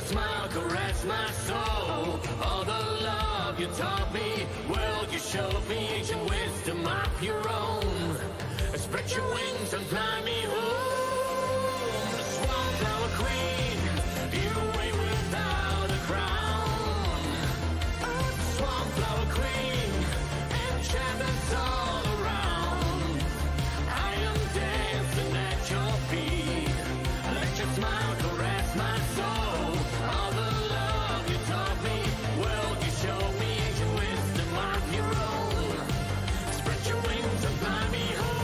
smile caress my soul. All the love you taught me, world you showed me, ancient wisdom of your own. Spread your wings and fly me home. Swanflower queen, you wait without a crown. Swanflower queen, enchantments all around. I am dancing at your feet. Let your smile caress my soul. All the love you taught me, world you showed me, ancient wisdom of your own. Spread your wings and fly me home.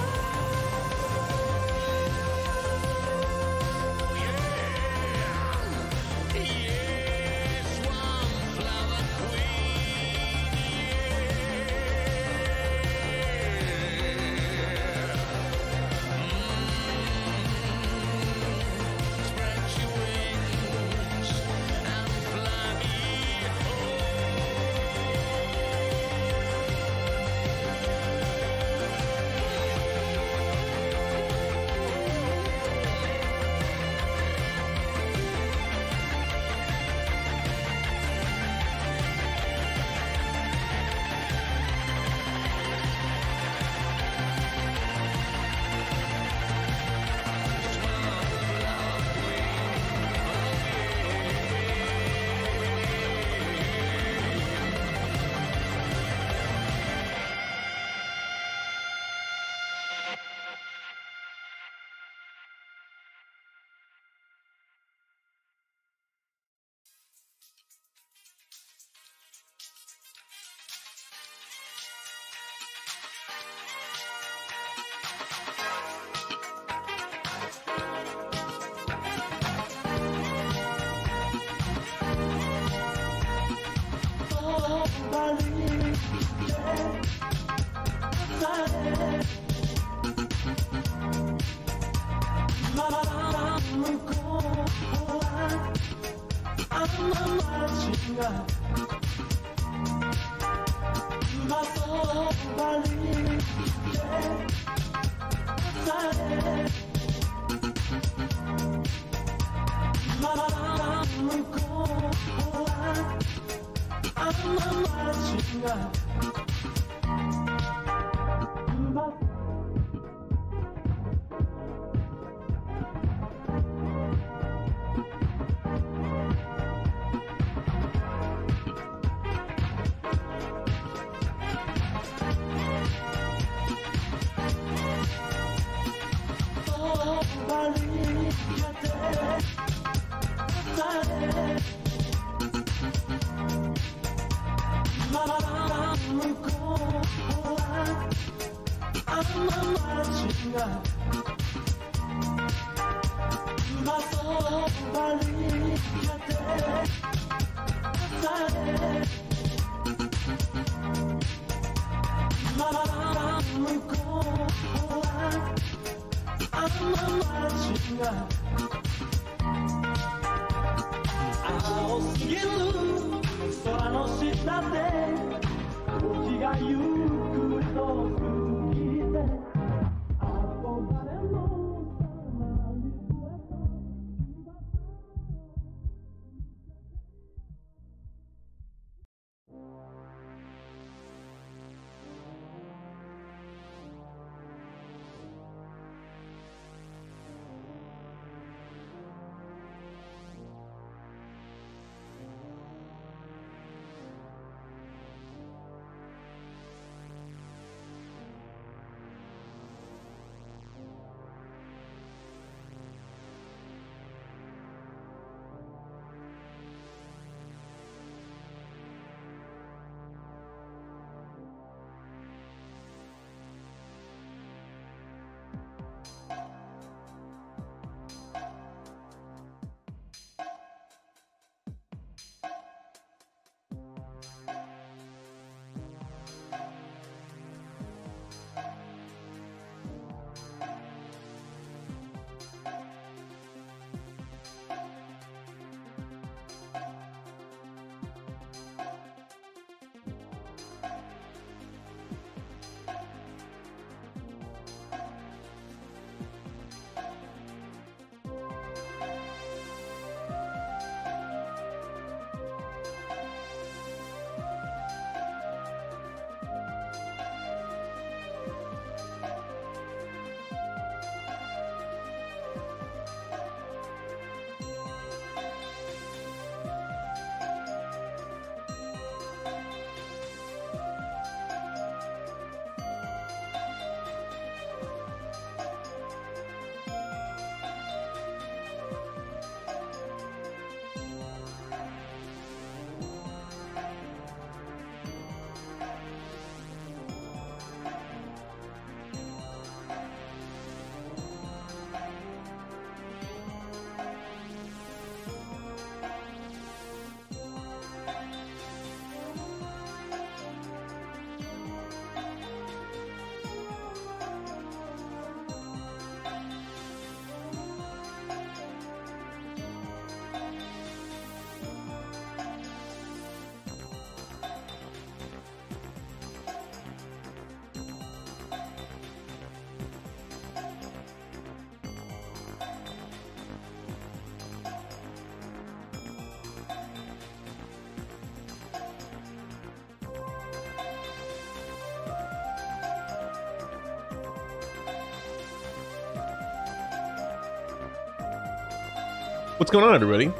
What's going on, everybody?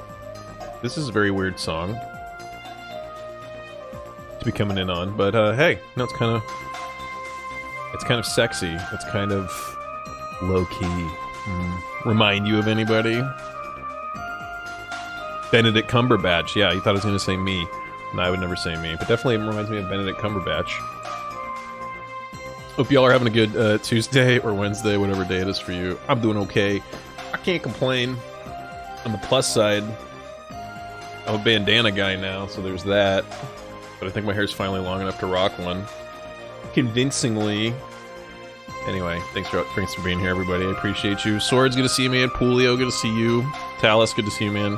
This is a very weird song to be coming in on, but hey, no, it's kind of sexy. It's kind of low key. Remind you of anybody? Benedict Cumberbatch. Yeah, you thought I was gonna say me. No, I would never say me, but definitely it reminds me of Benedict Cumberbatch. Hope y'all are having a good Tuesday or Wednesday, whatever day it is for you. I'm doing okay. I can't complain. On the plus side, I'm a bandana guy now, so there's that. But I think my hair's finally long enough to rock one. Convincingly. Anyway, thanks for being here, everybody. I appreciate you. Swords, good to see you, man. Pulio, good to see you. Talus, good to see you, man.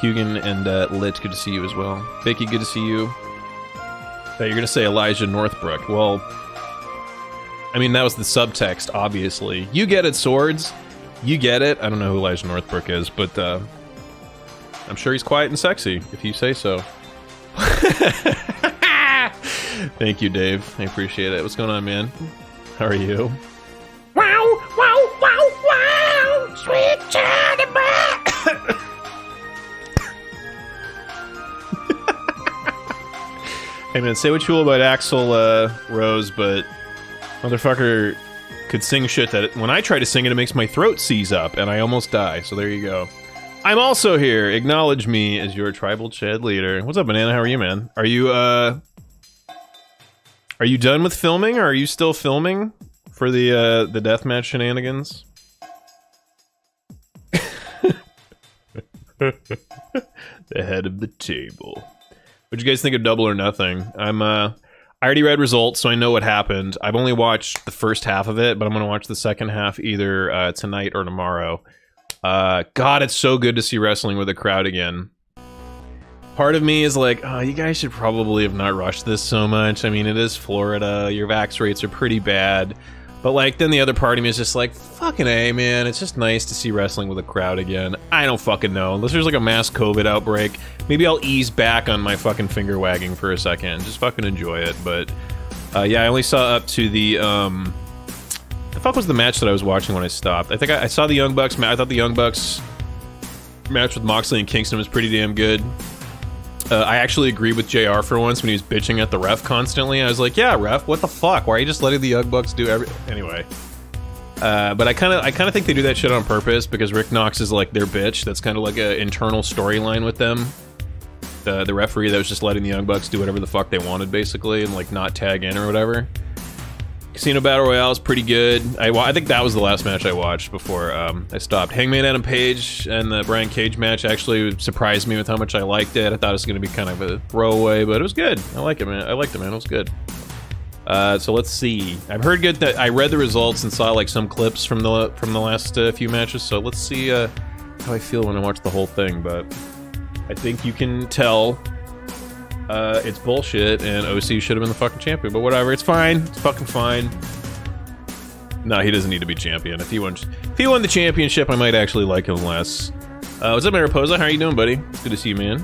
Hugin and Lit, good to see you as well. Vicky, good to see you. You're gonna say Elijah Northbrook. Well, I mean, that was the subtext, obviously. You get it, Swords. You get it. I don't know who Elijah Northbrook is, but I'm sure he's quiet and sexy, if you say so. Thank you, Dave. I appreciate it. What's going on, man? How are you? Wow, wow, wow, wow! Sweet Johnny Brown! Hey, man, say what you will about Axl Rose, but motherfucker could sing shit that when I try to sing it, it makes my throat seize up, and I almost die. So there you go. I'm also here. Acknowledge me as your tribal Chad leader. What's up, Banana? How are you, man? Are you done with filming, or are you still filming for the deathmatch shenanigans? The head of the table. What'd you guys think of Double or Nothing? I already read results, so I know what happened. I've only watched the first half of it, but I'm gonna watch the second half either tonight or tomorrow. God, it's so good to see wrestling with a crowd again. Part of me is like, oh, you guys should probably have not rushed this so much. I mean, it is Florida, your vax rates are pretty bad. But like, then the other part of me is just like, fucking A, man, it's just nice to see wrestling with a crowd again. I don't fucking know. Unless there's like a mass COVID outbreak, maybe I'll ease back on my fucking finger wagging for a second. Just fucking enjoy it. But yeah, I only saw up to the fuck was the match that I was watching when I stopped? I think I saw the Young Bucks match. I thought the Young Bucks match with Moxley and Kingston was pretty damn good. I actually agreed with JR for once when he was bitching at the ref constantly. I was like, yeah, ref, what the fuck? Why are you just letting the Young Bucks do Anyway. But I kind of think they do that shit on purpose because Rick Knox is like their bitch. That's kind of like an internal storyline with them. The referee that was just letting the Young Bucks do whatever the fuck they wanted, basically, and like not tag in or whatever. Casino Battle Royale is pretty good. I think that was the last match I watched before I stopped. Hangman Adam Page and the Brian Cage match actually surprised me with how much I liked it. I thought it was going to be kind of a throwaway, but it was good. I like it, man. I liked it, man. It was good. So let's see. I've heard good that I read the results and saw like some clips from the last few matches. So let's see how I feel when I watch the whole thing. But I think you can tell. It's bullshit, and OC should have been the fucking champion, but whatever, it's fine. It's fucking fine. No, he doesn't need to be champion. If he won the championship, I might actually like him less. What's up, Mariposa? How are you doing, buddy? It's good to see you, man.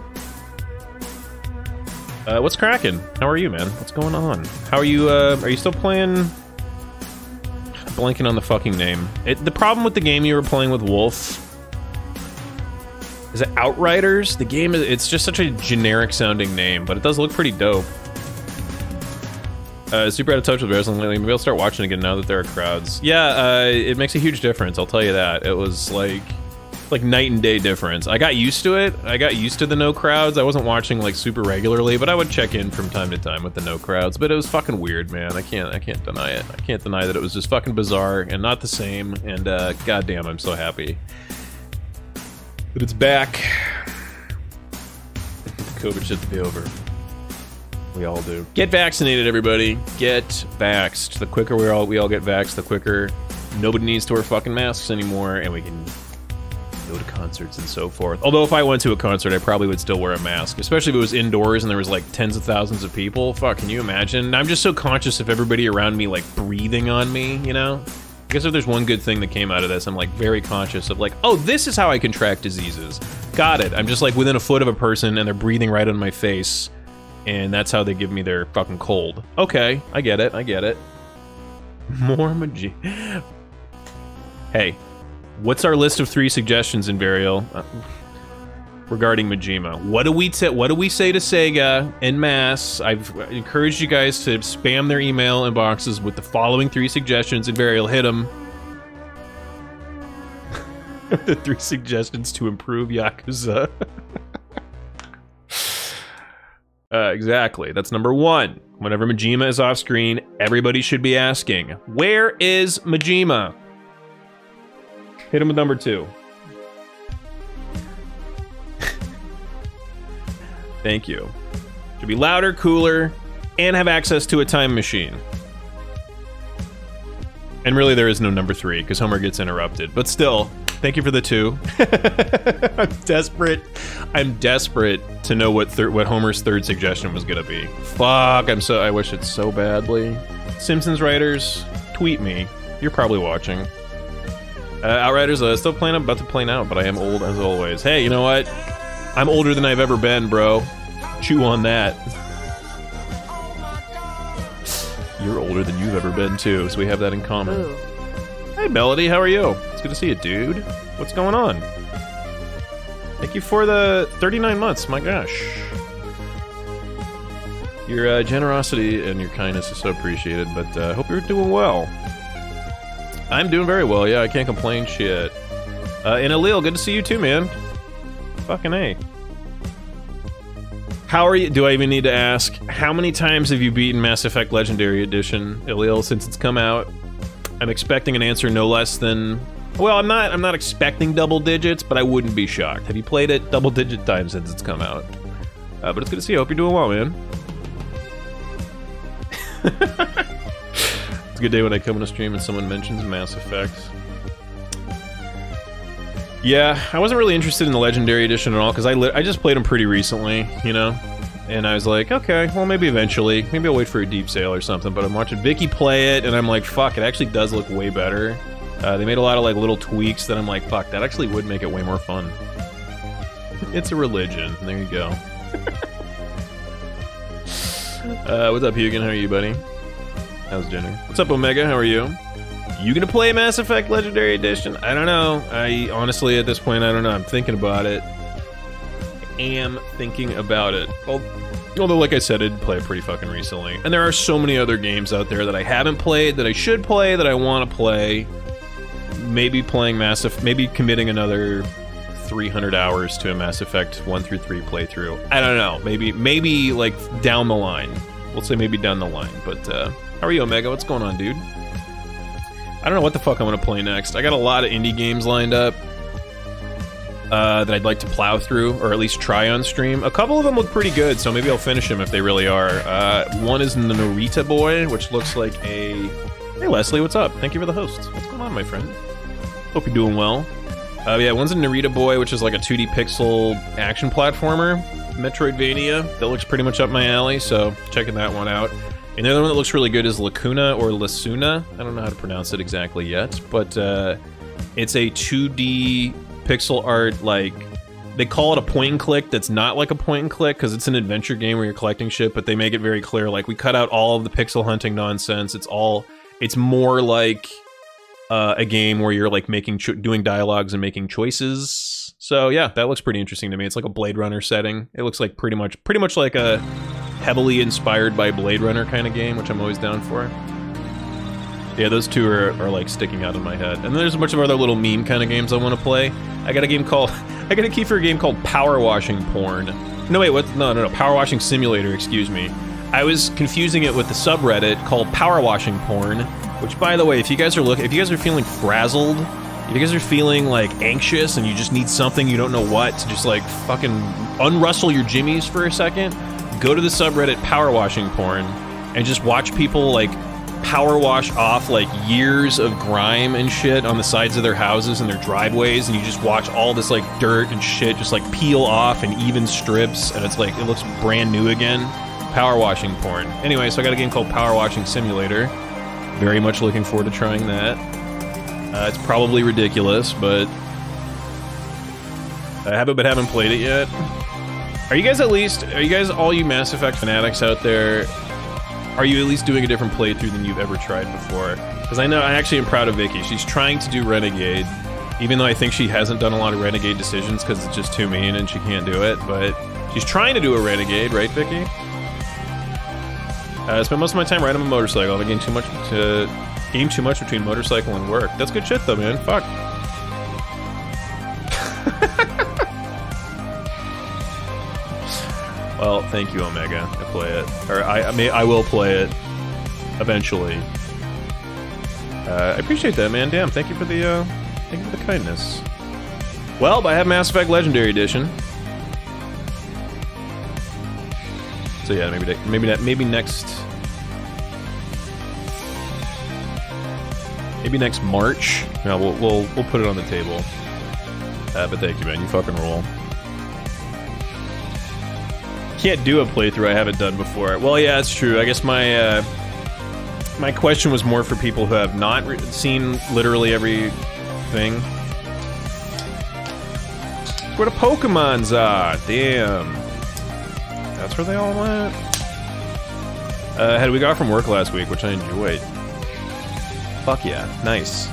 What's cracking? How are you, man? What's going on? How are you, are you still playing? Blanking on the fucking name. The problem with the game you were playing with Wolf... Is it Outriders? The game it's just such a generic sounding name, but it does look pretty dope. Super out of touch with wrestling lately. Maybe I'll start watching again now that there are crowds. Yeah, it makes a huge difference, I'll tell you that. It was like night and day difference. I got used to it. I got used to the no crowds. I wasn't watching like super regularly, but I would check in from time to time with the no crowds. But it was fucking weird, man. I can't deny it. I can't deny that it was just fucking bizarre and not the same. And goddamn, I'm so happy. But it's back. COVID should be over. We all do. Get vaccinated, everybody. Get vaxxed. The quicker we all get vaxxed, the quicker nobody needs to wear fucking masks anymore, and we can go to concerts and so forth. Although if I went to a concert, I probably would still wear a mask, especially if it was indoors and there was like tens of thousands of people. Fuck, can you imagine? I'm just so conscious of everybody around me like breathing on me, you know? I guess if there's one good thing that came out of this, I'm like very conscious of like, oh, this is how I contract diseases. Got it. I'm just like within a foot of a person and they're breathing right on my face, and that's how they give me their fucking cold. Okay, I get it. I get it. More Majima. Hey, What's our list of 3 suggestions, Invarial? Regarding Majima. What do we say to Sega en masse? I've encouraged you guys to spam their email inboxes with the following 3 suggestions. Invarial, hit them. The 3 suggestions to improve Yakuza. Exactly. That's number 1. Whenever Majima is off screen, everybody should be asking, where is Majima? Hit him with number 2. Thank you. Should be louder, cooler, and have access to a time machine. And really, there is no number 3, because Homer gets interrupted. But still, thank you for the 2. I'm desperate to know what Homer's 3rd suggestion was gonna be. Fuck, I wish it so badly. Simpsons writers, tweet me. You're probably watching. Outriders, still playing, I'm about to play now, but I am old as always. Hey, you know what? I'm older than I've ever been, bro. Chew on that. You're older than you've ever been, too, so we have that in common. Ooh. Hey, Melody, how are you? It's good to see you, dude. What's going on? Thank you for the 39 months, my gosh. Your generosity and your kindness is so appreciated, but hope you're doing well. I'm doing very well, yeah, I can't complain, shit. And Alil, good to see you too, man. Fucking A. How are you? Do I even need to ask? How many times have you beaten Mass Effect Legendary Edition, Ilil, since it's come out? I'm expecting an answer no less than... Well, I'm not expecting double digits, but I wouldn't be shocked. Have you played it double-digit times since it's come out? But it's good to see you. I hope you're doing well, man. It's a good day when I come on a stream and someone mentions Mass Effect. Yeah, I wasn't really interested in the Legendary Edition at all, because I just played them pretty recently, you know? And I was like, okay, well, maybe eventually. Maybe I'll wait for a deep sale or something, but I'm watching Vicky play it, and I'm like, fuck, it actually does look way better. They made a lot of, like, little tweaks that I'm like, fuck, that actually would make it way more fun. It's a religion. There you go. What's up, Hugin? How are you, buddy? How's dinner? What's up, Omega? How are you? You gonna play Mass Effect Legendary Edition? I don't know. I honestly, at this point, I don't know. I'm thinking about it. I am thinking about it. Although, like I said, I did play it pretty fucking recently. And there are so many other games out there that I haven't played, that I should play, that I want to play. Maybe playing Mass Effect, maybe committing another 300 hours to a Mass Effect 1 through 3 playthrough. I don't know. Maybe like down the line. We'll say maybe down the line. But how are you, Omega? What's going on, dude? I don't know what the fuck I'm gonna play next. I got a lot of indie games lined up that I'd like to plow through, or at least try on stream. A couple of them look pretty good, so maybe I'll finish them if they really are. One is the Narita Boy, which looks like a... Hey Leslie, what's up? Thank you for the host. What's going on, my friend? Hope you're doing well. Yeah, one's a Narita Boy, which is like a 2D pixel action platformer, Metroidvania, that looks pretty much up my alley, so checking that one out. And the other one that looks really good is Lacuna or Lasuna. I don't know how to pronounce it exactly yet, but it's a 2D pixel art, like, they call it a point and click that's not like a point and click because it's an adventure game where you're collecting shit, but they make it very clear, like, we cut out all of the pixel hunting nonsense. It's more like a game where you're like doing dialogues and making choices. So yeah, that looks pretty interesting to me. It's like a Blade Runner setting. It looks like pretty much like a heavily inspired by Blade Runner kind of game, which I'm always down for. Yeah, those two are like sticking out in my head. And then there's a bunch of other little meme kind of games I want to play. I got a key for a game called Power Washing Porn. No, wait, what? No, Power Washing Simulator, excuse me. I was confusing it with the subreddit called Power Washing Porn, which, by the way, if you guys are feeling frazzled, if you guys are feeling like anxious and you just need something, you don't know what, to just like fucking unrustle your jimmies for a second, go to the subreddit Power Washing Porn and just watch people like power wash off like years of grime and shit on the sides of their houses and their driveways, and you just watch all this like dirt and shit just like peel off in even strips, and it's like, it looks brand new again. Power Washing Porn. Anyway, so I got a game called Power Washing Simulator. Very much looking forward to trying that. It's probably ridiculous, but I haven't played it yet. Are you guys, all you Mass Effect fanatics out there, are you at least doing a different playthrough than you've ever tried before? Because I know, I actually am proud of Vicky. She's trying to do Renegade, Even though I think she hasn't done a lot of Renegade decisions because it's just too mean and she can't do it, but she's trying to do a Renegade, right, Vicky? I spend most of my time riding a motorcycle. I gain too much between motorcycle and work. That's good shit, though, man. Fuck. Well, thank you, Omega. I play it, or I will play it eventually. I appreciate that, man. Damn, thank you for the kindness. Well, I have Mass Effect Legendary Edition. So yeah, maybe next March. No, we'll put it on the table. But thank you, man. You fucking rule. Can't do a playthrough I haven't done before. Well, yeah, it's true. I guess my my question was more for people who have not seen literally everything. Where the Pokemons are. Damn. That's where they all went. Had a week off from work last week, which I enjoyed. Fuck yeah, nice.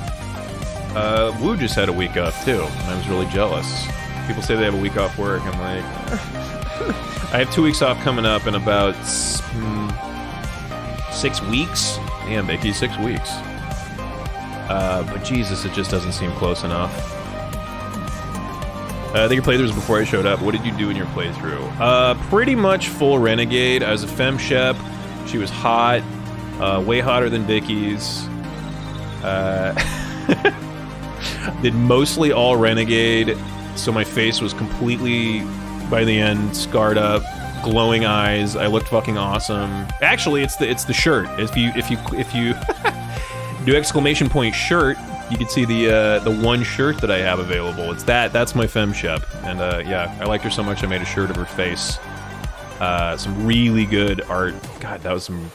Woo just had a week off too, and I was really jealous. People say they have a week off work. I'm like, I have 2 weeks off coming up in about 6 weeks. Damn, Vicky, 6 weeks. But Jesus, it just doesn't seem close enough. I think your playthrough was before I showed up. What did you do in your playthrough? Pretty much full Renegade. I was a femme shep. She was hot. Way hotter than Vicky's. Did mostly all Renegade, so my face was completely, by the end, scarred up, glowing eyes. I looked fucking awesome. Actually, it's the shirt. If you do exclamation point shirt, you can see the one shirt that I have available. It's that's my femme shep, and yeah, I liked her so much I made a shirt of her face. Some really good art. God, that was some.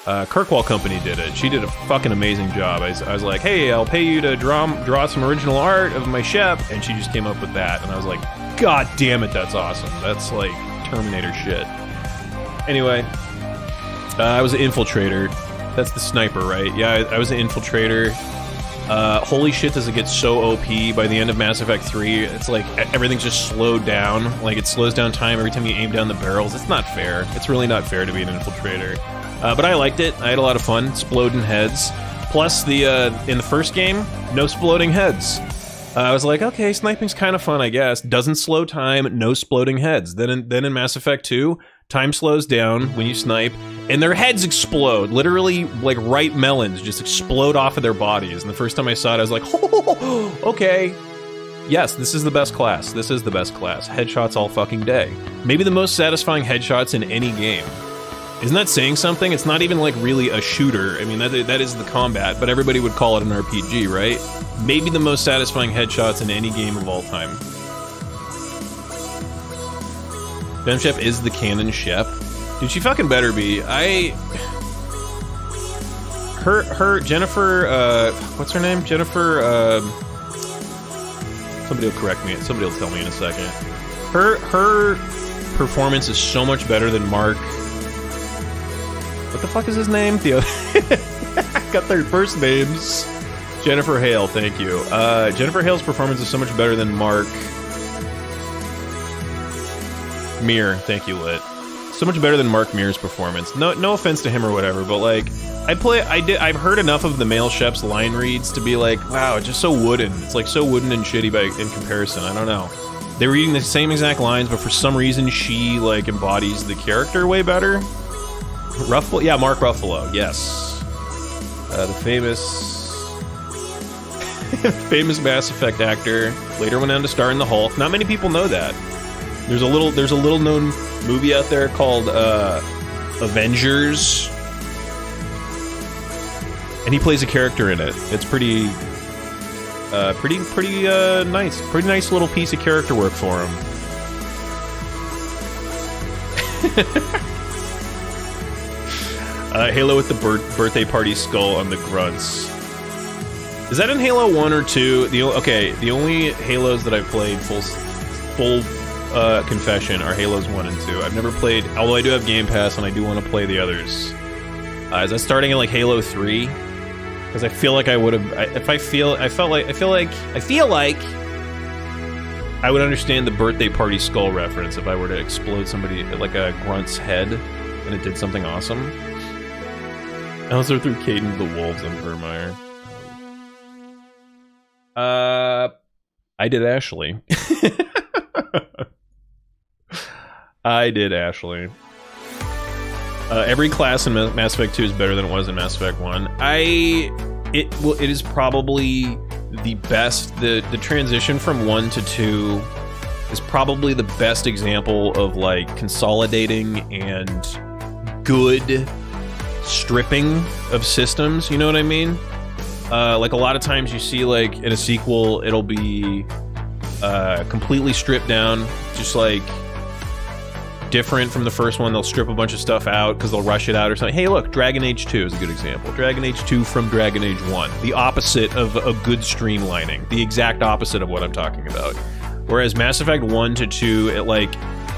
Kirkwall Company did it. She did a fucking amazing job. I was like, hey, I'll pay you to draw some original art of my shep, and she just came up with that, and I was like, god damn it, that's awesome. That's like Terminator shit. Anyway, I was an infiltrator. That's the sniper, right? Yeah, I was an infiltrator. Holy shit, does it get so OP by the end of Mass Effect 3? It's like everything's just slowed down. Like, it slows down time every time you aim down the barrels. It's not fair. It's really not fair to be an infiltrator. But I liked it. I had a lot of fun exploding heads. Plus, in the first game, no exploding heads. I was like, okay, sniping's kind of fun, I guess. Doesn't slow time, no exploding heads. Then in Mass Effect 2, time slows down when you snipe, and their heads explode. Literally, like ripe melons just explode off of their bodies. And the first time I saw it, I was like, oh, okay. Yes, this is the best class. This is the best class. Headshots all fucking day. Maybe the most satisfying headshots in any game. Isn't that saying something? It's not even like really a shooter. I mean, that is the combat, but everybody would call it an RPG, right? Maybe the most satisfying headshots in any game of all time. Femme Shep is the canon Shep. Dude, she fucking better be. Her, Jennifer, what's her name? Jennifer, somebody will correct me. Somebody will tell me in a second. Her performance is so much better than Mark. What the fuck is his name? Got their first names. Jennifer Hale, thank you. Jennifer Hale's performance is so much better than Mark Mir. Thank you, Lit. So much better than Mark Mir's performance. No offense to him or whatever, but like, I've heard enough of the male Shep's line reads to be like, wow, it's just so wooden. It's like so wooden and shitty in comparison. I don't know. They were reading the same exact lines, but for some reason she like embodies the character way better. Ruffalo? Yeah, Mark Ruffalo, yes. The famous Mass Effect actor, later went on to star in the Hulk. Not many people know that. There's a little known movie out there called Avengers, and he plays a character in it. It's pretty nice. Pretty nice little piece of character work for him. Halo with the birthday party skull on the grunts. Is that in Halo 1 or 2? The only Halos that I've played full confession are Halos 1 and 2. I've never played, although I do have Game Pass and I do want to play the others. Is that starting in like Halo 3? Because I feel like I would have. I feel like I would understand the birthday party skull reference if I were to explode somebody like a grunt's head and it did something awesome. I also threw Caden the Wolves on Vermeer. I did Ashley. I did Ashley. Every class in Mass Effect 2 is better than it was in Mass Effect 1. It is probably the best. The transition from 1 to 2 is probably the best example of like consolidating and good stripping of systems. You know what I mean? Like a lot of times you see like in a sequel, it'll be completely stripped down, just like different from the first one. They'll strip a bunch of stuff out because they'll rush it out or something. Hey, look, Dragon Age 2 is a good example. Dragon Age 2 from Dragon Age 1. The opposite of a good streamlining. The exact opposite of what I'm talking about. Whereas Mass Effect 1 to 2,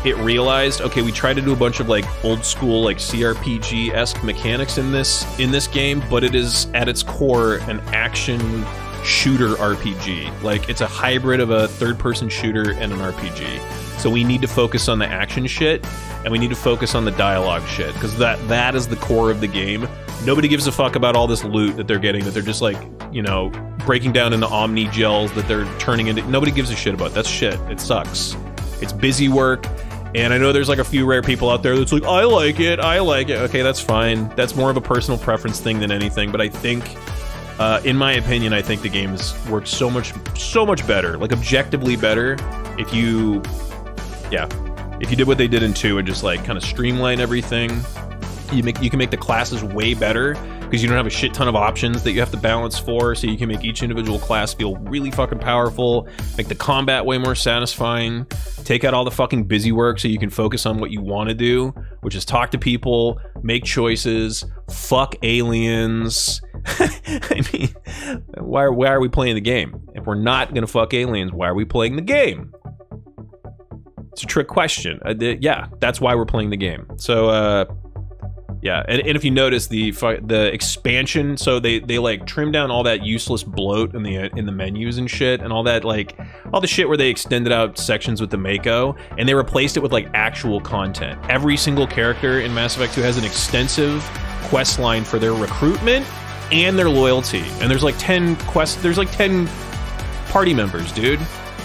it realized, okay, we tried to do a bunch of like old school like CRPG-esque mechanics in this game, but it is at its core an action shooter RPG. Like it's a hybrid of a third-person shooter and an RPG. So we need to focus on the action shit, and we need to focus on the dialogue shit, because that is the core of the game. Nobody gives a fuck about all this loot that they're getting, that they're just like, you know, breaking down into Omni gels that they're turning into. Nobody gives a shit about. That's shit. It sucks. It's busy work, and I know there's like a few rare people out there that's like, I like it. Okay, that's fine. That's more of a personal preference thing than anything, but I think, in my opinion, I think the game works so much better, like objectively better, if you did what they did in 2 and just like kind of streamline everything. You can make the classes way better because you don't have a shit ton of options that you have to balance for, so you can make each individual class feel really fucking powerful, make the combat way more satisfying, take out all the fucking busy work so you can focus on what you want to do, which is talk to people, make choices, fuck aliens. I mean, why are we playing the game? If we're not gonna fuck aliens, why are we playing the game? It's a trick question. Yeah, that's why we're playing the game. So, yeah, and if you notice the expansion, so they like trim down all that useless bloat in the menus and shit, and all that like all the shit where they extended out sections with the Mako, and they replaced it with like actual content. Every single character in Mass Effect 2 has an extensive quest line for their recruitment and their loyalty, and there's like 10 quests. There's like 10 party members, dude.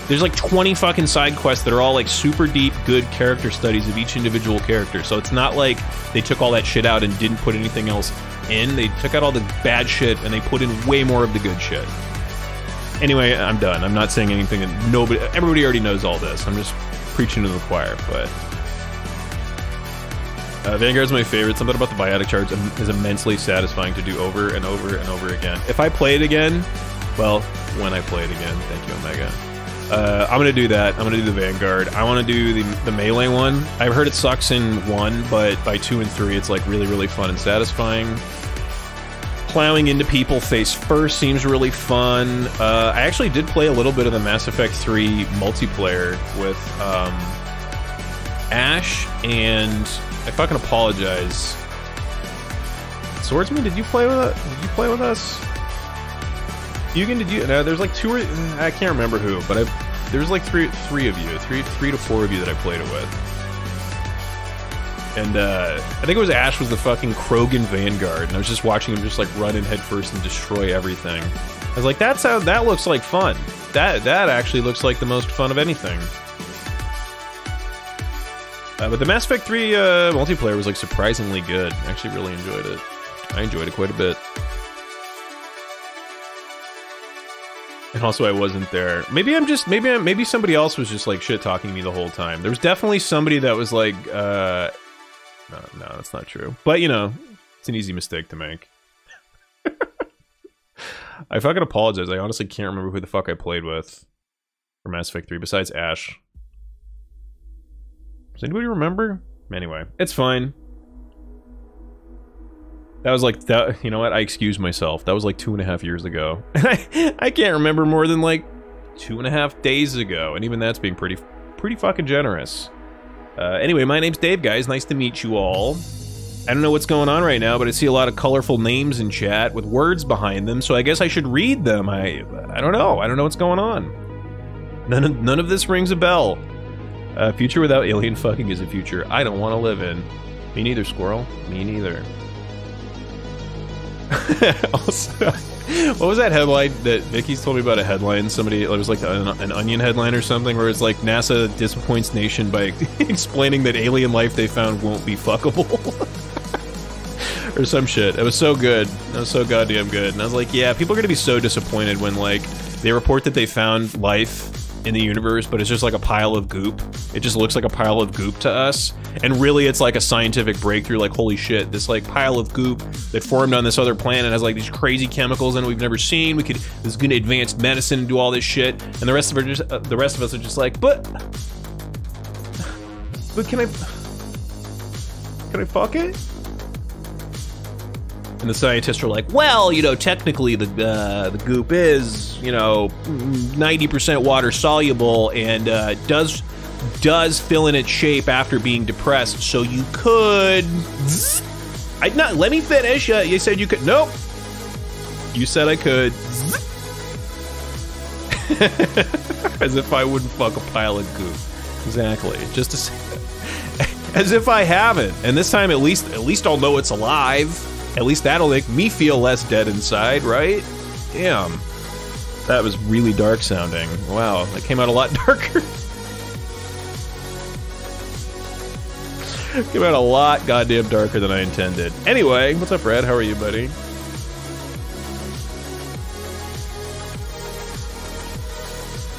There's like 20 fucking side quests that are all like super deep, good character studies of each individual character. So it's not like they took all that shit out and didn't put anything else in. They took out all the bad shit and they put in way more of the good shit. Anyway, I'm done. I'm not saying anything that everybody already knows all this. I'm just preaching to the choir, but... Vanguard's my favorite. Something about the biotic charge is immensely satisfying to do over and over and over again. If I play it again, well, when I play it again, thank you, Omega. I'm gonna do that. I'm gonna do the Vanguard. I want to do the melee one. I've heard it sucks in 1, but by 2 and 3, it's like really, really fun and satisfying. Plowing into people face first seems really fun. I actually did play a little bit of the Mass Effect 3 multiplayer with Ash, and I fucking apologize. Swordsman, did you play with us? Eugen, did you? No, there's like 2 or I can't remember who, but there's like three of you, three to 4 of you that I played it with. And I think it was Ash was the fucking Krogan Vanguard, and I was just watching him just like run in headfirst and destroy everything. I was like, that looks like fun. That actually looks like the most fun of anything. But the Mass Effect 3 multiplayer was like surprisingly good. I actually really enjoyed it. I enjoyed it quite a bit. And also, I wasn't there. Maybe somebody else was just like shit talking to me the whole time. There was definitely somebody that was like, no, that's not true. But you know, it's an easy mistake to make. I fucking apologize. I honestly can't remember who the fuck I played with for Mass Effect 3 besides Ash. Does anybody remember? Anyway, it's fine. That was like, you know what, I excuse myself. That was like 2.5 years ago. And I can't remember more than like 2.5 days ago. And even that's being pretty fucking generous. Anyway, my name's Dave, guys. Nice to meet you all. I don't know what's going on right now, but I see a lot of colorful names in chat with words behind them, so I guess I should read them. I don't know. I don't know what's going on. None of this rings a bell. Future without alien fucking is a future I don't want to live in. Me neither, Squirrel. Me neither. Also, what was that headline that Vicky's told me about? A headline, somebody, it was like an Onion headline or something, where it's like NASA disappoints nation by explaining that alien life they found won't be fuckable. Or some shit. It was so good. It was so goddamn good. And I was like, yeah, people are gonna be so disappointed when, like, they report that they found life in the universe, but it's just like a pile of goop. It just looks like a pile of goop to us. And really, it's like a scientific breakthrough, like, holy shit, this, like, pile of goop that formed on this other planet has, like, these crazy chemicals in it we've never seen. This is good advanced medicine and do all this shit. And the rest of us are just like, but can I fuck it? And the scientists are like, well, you know, technically the goop is, you know, 90% water soluble and does fill in its shape after being depressed, so you could. Let me finish. You said you could. Nope. You said I could. As if I wouldn't fuck a pile of goop. Exactly. Just to say, as if I haven't. And this time, at least I'll know it's alive. At least that'll make me feel less dead inside, right? Damn. That was really dark sounding. Wow, that came out a lot darker. Came out a lot goddamn darker than I intended. Anyway, what's up, Red? How are you, buddy?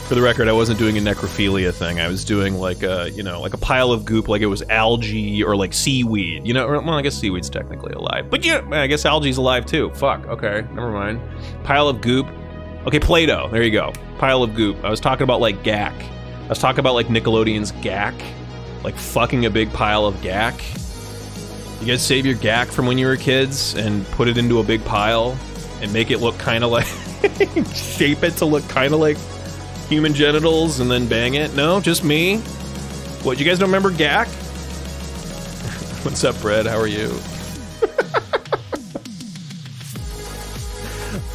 For the record, I wasn't doing a necrophilia thing. I was doing like a, you know, like a pile of goop, like it was algae or like seaweed. You know, or, well, I guess seaweed's technically alive, but yeah, I guess algae's alive too. Fuck. Okay, never mind. Pile of goop. Okay, Play-Doh. There you go. Pile of goop. I was talking about like gack. I was talking about like Nickelodeon's gack, like fucking a big pile of gack. You guys save your gack from when you were kids and put it into a big pile and make it look kind of like shape it to look kind of like human genitals and then bang it? No, just me? What, you guys don't remember gack? What's up, Brad? How are you?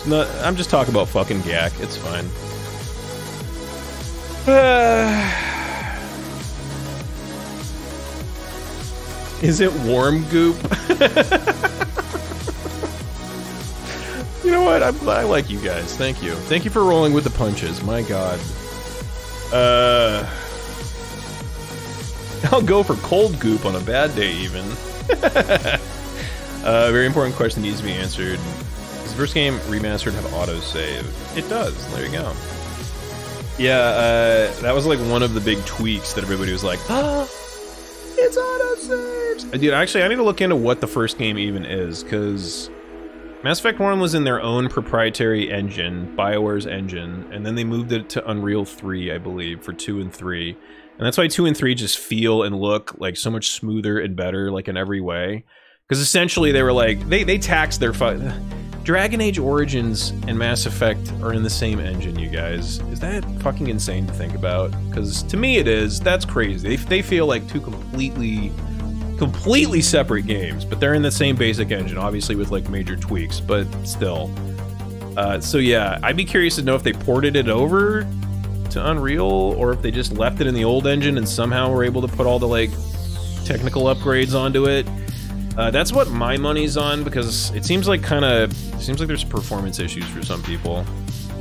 No, I'm just talking about fucking gack. It's fine. Is it warm goop? You know what? I like you guys. Thank you. Thank you for rolling with the punches. My God. I'll go for cold goop on a bad day, even. Very important question needs to be answered. Does the first game remastered have autosave? It does. There you go. Yeah, that was like one of the big tweaks that everybody was like, ah, it's autosaves. Dude, actually, I need to look into what the first game even is, because Mass Effect 1 was in their own proprietary engine, BioWare's engine, and then they moved it to Unreal 3, I believe, for 2 and 3. And that's why 2 and 3 just feel and look like so much smoother and better, like in every way. Because essentially they were like, they taxed their Dragon Age Origins and Mass Effect are in the same engine, you guys. Is that fucking insane to think about? Because to me it is. That's crazy. They feel like two completely separate games, but they're in the same basic engine, obviously with like major tweaks, but still. So yeah, I'd be curious to know if they ported it over to Unreal, or if they just left it in the old engine and somehow were able to put all the like technical upgrades onto it. That's what my money's on, because it seems like there's performance issues for some people.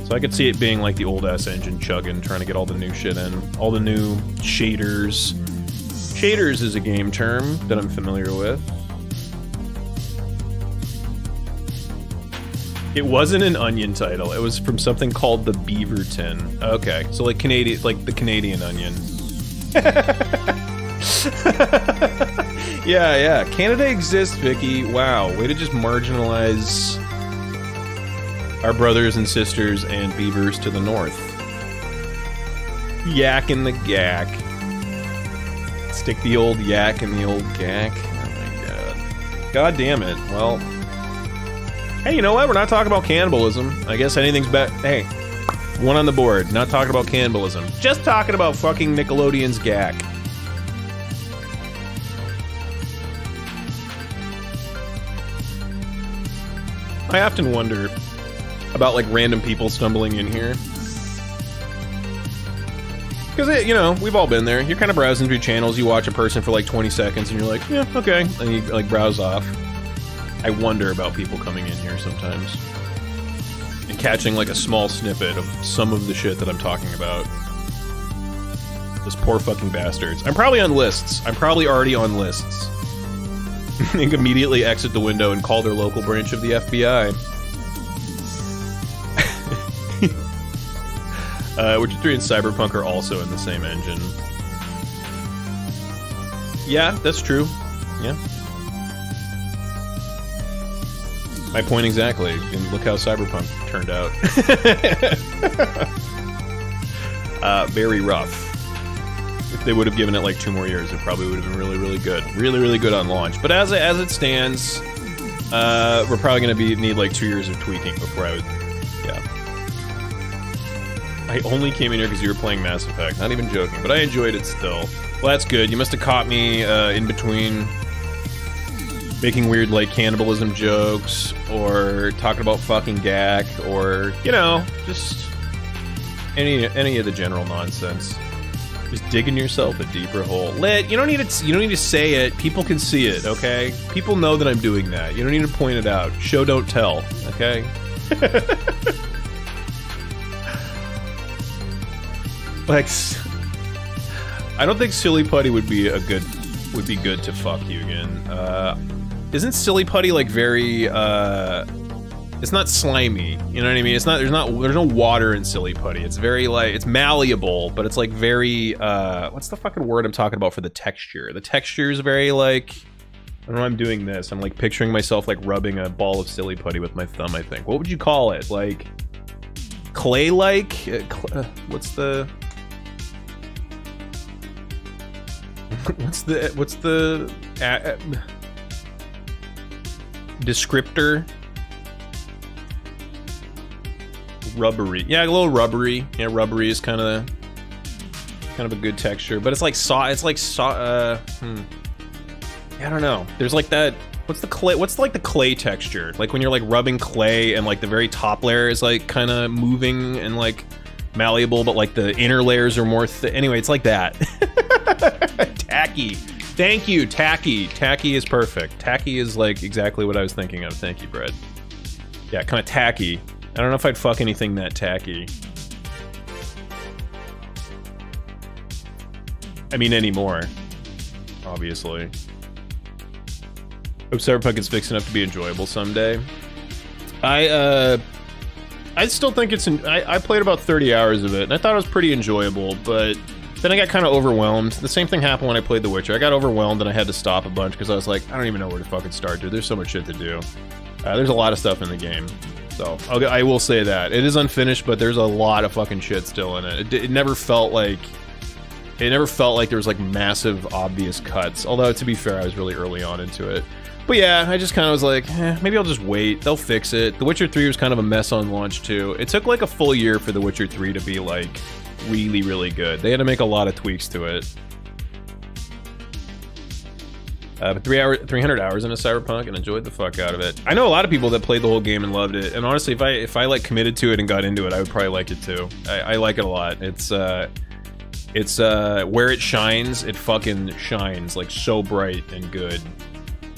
So I could see it being like the old ass engine chugging, trying to get all the new shit in, all the new shaders. Shaders is a game term that I'm familiar with. It wasn't an Onion title. It was from something called the Beaverton. Okay, so like Canadian, like the Canadian Onion. Yeah. Canada exists, Vicky. Wow, way to just marginalize our brothers and sisters and beavers to the north. Yak in the gack. Stick the old yak in the old gack. Oh my god. God damn it. Well. Hey, you know what? We're not talking about cannibalism. I guess anything's better. Hey, one on the board. Not talking about cannibalism. Just talking about fucking Nickelodeon's gack. I often wonder about like random people stumbling in here. Because, you know, we've all been there. You're kind of browsing through channels, you watch a person for like 20 seconds and you're like, yeah, okay. And you like browse off. I wonder about people coming in here sometimes. And catching like a small snippet of some of the shit that I'm talking about. Those poor fucking bastards. I'm probably on lists. I'm probably already on lists. They immediately exit the window and call their local branch of the FBI. Witcher 3 and Cyberpunk are also in the same engine. Yeah, that's true. Yeah. My point exactly. And look how Cyberpunk turned out. Very rough. If they would have given it like 2 more years, it probably would have been really, really good. Really, really good on launch. But as it stands, we're probably going to need like 2 years of tweaking before I would... Yeah. I only came in here because you were playing Mass Effect. Not even joking, but I enjoyed it still. Well, that's good. You must have caught me in between making weird, like, cannibalism jokes, or talking about fucking Gak, or, you know, just any of the general nonsense. Just digging yourself a deeper hole. Lit, you don't need to say it. People can see it, okay? People know that I'm doing that. You don't need to point it out. Show don't tell, okay? Like, I don't think Silly Putty would be good to fuck you again. Isn't Silly Putty like very it's not slimy, you know what I mean? There's no water in Silly Putty. It's very like, it's malleable, but it's like very what's the fucking word I'm talking about for the texture? The texture is very like, I don't know, I'm doing this. I'm like picturing myself like rubbing a ball of Silly Putty with my thumb, I think. What would you call it? Like clay-like? What's the descriptor? Rubbery. Yeah, a little rubbery. Yeah, rubbery is kind of a good texture, but it's like I don't know. There's like that. What's the clay? What's like the clay texture? Like when you're like rubbing clay and like the very top layer is like kind of moving and like malleable, but like the inner layers are more anyway, it's like that. Tacky. Thank you, tacky. Tacky is perfect. Tacky is like exactly what I was thinking of. Thank you, Brad. Yeah, kind of tacky. I don't know if I'd fuck anything that tacky. I mean, anymore. Obviously. Hope Cyberpunk is fixing up to be enjoyable someday. I still think it's... I played about 30 hours of it, and I thought it was pretty enjoyable, but then I got kind of overwhelmed. The same thing happened when I played The Witcher. I got overwhelmed and I had to stop a bunch because I was like, I don't even know where to fucking start, dude. There's so much shit to do. There's a lot of stuff in the game. So, I will say that. It is unfinished, but there's a lot of fucking shit still in it. It never felt like... It never felt like there was, like, massive, obvious cuts. Although, to be fair, I was really early on into it. But yeah, I just kind of was like, maybe I'll just wait. They'll fix it. The Witcher 3 was kind of a mess on launch, too. It took, like, a full year for The Witcher 3 to be, like, really, really good. They had to make a lot of tweaks to it. But 300 hours into Cyberpunk and enjoyed the fuck out of it. I know a lot of people that played the whole game and loved it. And honestly, if I like committed to it and got into it, I would probably like it too. I like it a lot. It's where it shines, it fucking shines like so bright and good.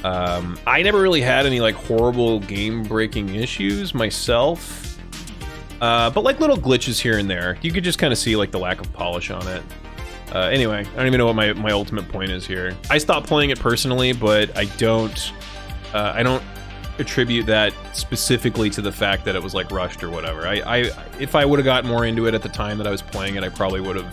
I never really had any like horrible game-breaking issues myself. But like little glitches here and there. You could just kind of see like the lack of polish on it. Anyway, I don't even know what my ultimate point is here. I stopped playing it personally, but I don't attribute that specifically to the fact that it was like rushed or whatever. If I would have got more into it at the time that I was playing it, I probably would have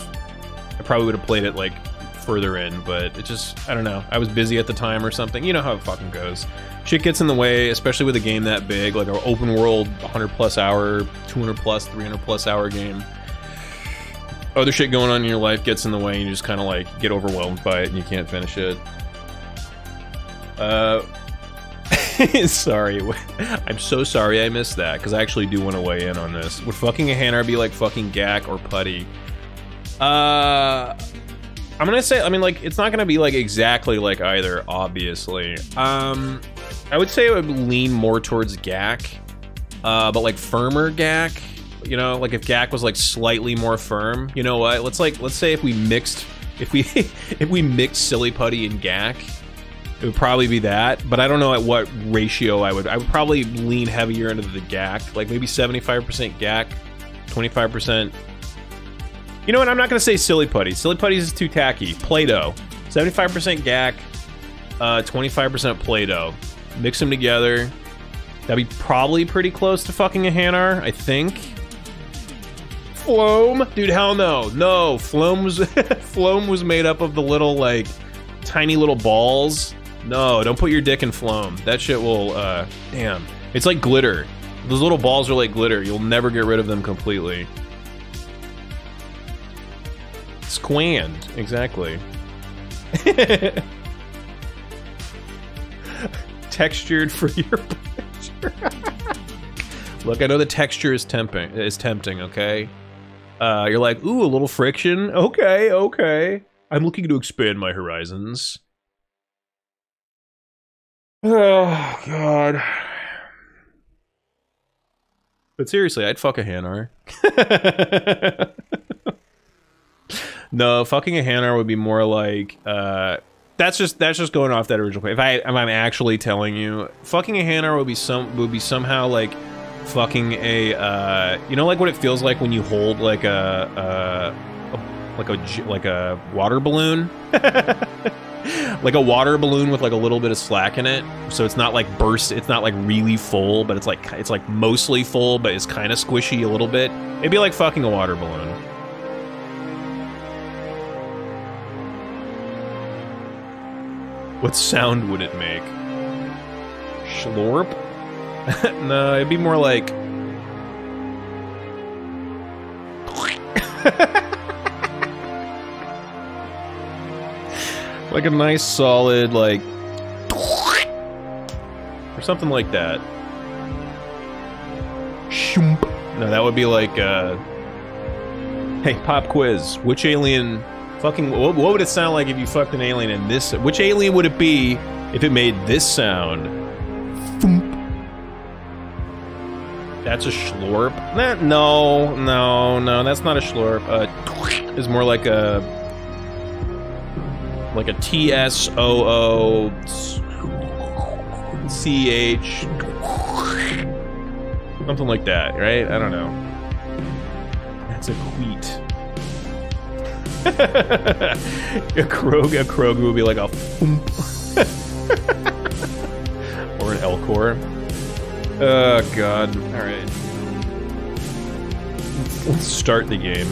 played it like further in, but it just, I don't know. I was busy at the time or something. You know how it fucking goes. Shit gets in the way, especially with a game that big, like an open world, 100+ hour, 200+, 300+ hour game. Other shit going on in your life gets in the way and you just kind of like get overwhelmed by it and you can't finish it. Sorry. I'm so sorry I missed that, because I actually do want to weigh in on this. Would fucking a Hanar be like fucking Gak or Putty? I'm gonna say, I mean, like, it's not gonna be like exactly like either, obviously. I would say it would lean more towards Gak. but like firmer gack. You know, like if gack was like slightly more firm. You know what? Let's say if we mixed silly putty and gack, it would probably be that. But I don't know at what ratio I would probably lean heavier into the gack, like maybe 75% gack, 25%. You know what? I'm not gonna say silly putty. Silly putty is too tacky. Play-Doh, 75% gack, 25% Play-Doh. Mix them together. That'd be probably pretty close to fucking a Hanar, I think. Floam? Dude, hell no. No, Floam was made up of the little, like, tiny little balls. No, don't put your dick in Floam. That shit will, damn. It's like glitter. Those little balls are like glitter. You'll never get rid of them completely. Squand, exactly. Textured for your pleasure. Look, I know the texture is tempting, okay? You're like, ooh, a little friction? Okay, okay. I'm looking to expand my horizons. Oh, God. But seriously, I'd fuck a Hanar. No, fucking a Hanar would be more like, that's just going off that original point. If I'm actually telling you, fucking a Hanar would be somehow like fucking a you know, like what it feels like when you hold like a water balloon. Like a water balloon with like a little bit of slack in it, so it's not like it's not like really full, but it's like mostly full, but it's kind of squishy a little bit. It'd be like fucking a water balloon. What sound would it make? Schlorp? No, it'd be more like... like a nice solid, like... or something like that. No, that would be like, hey, pop quiz. Which alien... fucking... What would it sound like if you fucked an alien in this... Which alien would it be if it made this sound? Thump. That's a schlorp? No, that's not a schlorp. It's more like a... like a TSOO-CH... something like that, right? I don't know. That's a wheat. A Krogu would be like a foomp. Or an Elcor. Oh god. Alright. Let's start the game.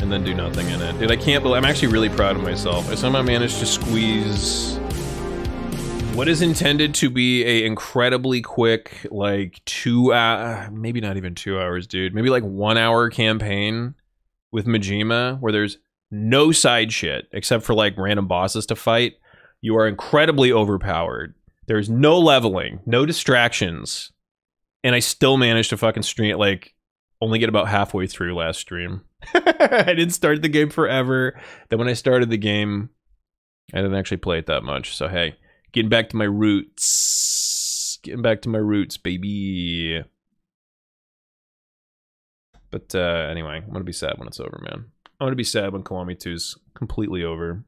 And then do nothing in it. Dude, I can't believe... I'm actually really proud of myself. I somehow managed to squeeze... what is intended to be a incredibly quick, like, 2 hour... maybe not even 2 hours, dude. Maybe like 1 hour campaign with Majima, where there's no side shit except for like random bosses to fight. You are incredibly overpowered. There's no leveling, no distractions, and I still managed to fucking stream, like, only get about halfway through last stream. I didn't start the game forever. Then when I started the game, I didn't actually play it that much. So hey, getting back to my roots. Getting back to my roots, baby. But anyway, I'm gonna be sad when it's over, man. I'm gonna be sad when Kiwami 2's completely over.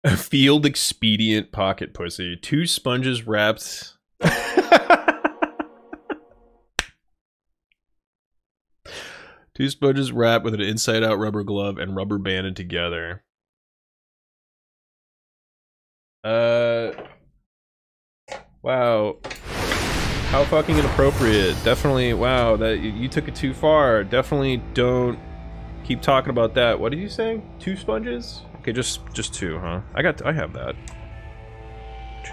A field expedient pocket pussy. 2 sponges wrapped... 2 sponges wrapped with an inside-out rubber glove and rubber banded together. Wow. How fucking inappropriate. Definitely, wow, that you took it too far. Definitely don't keep talking about that. What did you say? 2 sponges? Okay, just 2, huh? I have that.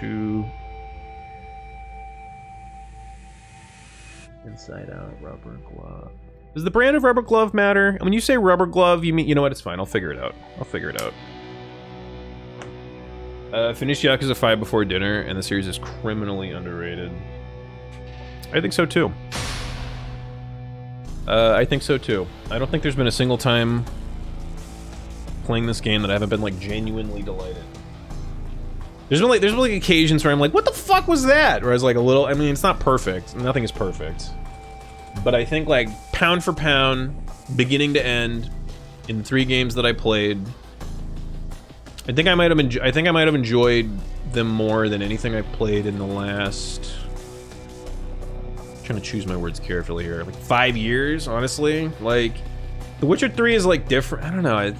2 inside out rubber glove. Does the brand of rubber glove matter? When you say rubber glove, you mean, you know what, it's fine. I'll figure it out. Finished Yakuza 5 before dinner, and the series is criminally underrated. I think so too. I think so too. I don't think there's been a single time playing this game that I haven't been like genuinely delighted. There's like occasions where I'm like, what the fuck was that? Where I was like a little, I mean, it's not perfect. Nothing is perfect. But I think like pound for pound, beginning to end, in the 3 games that I played, I think I might have enjoyed them more than anything I played in the last, I'm trying to choose my words carefully here, like 5 years, honestly. Like, The Witcher 3 is like different, I don't know,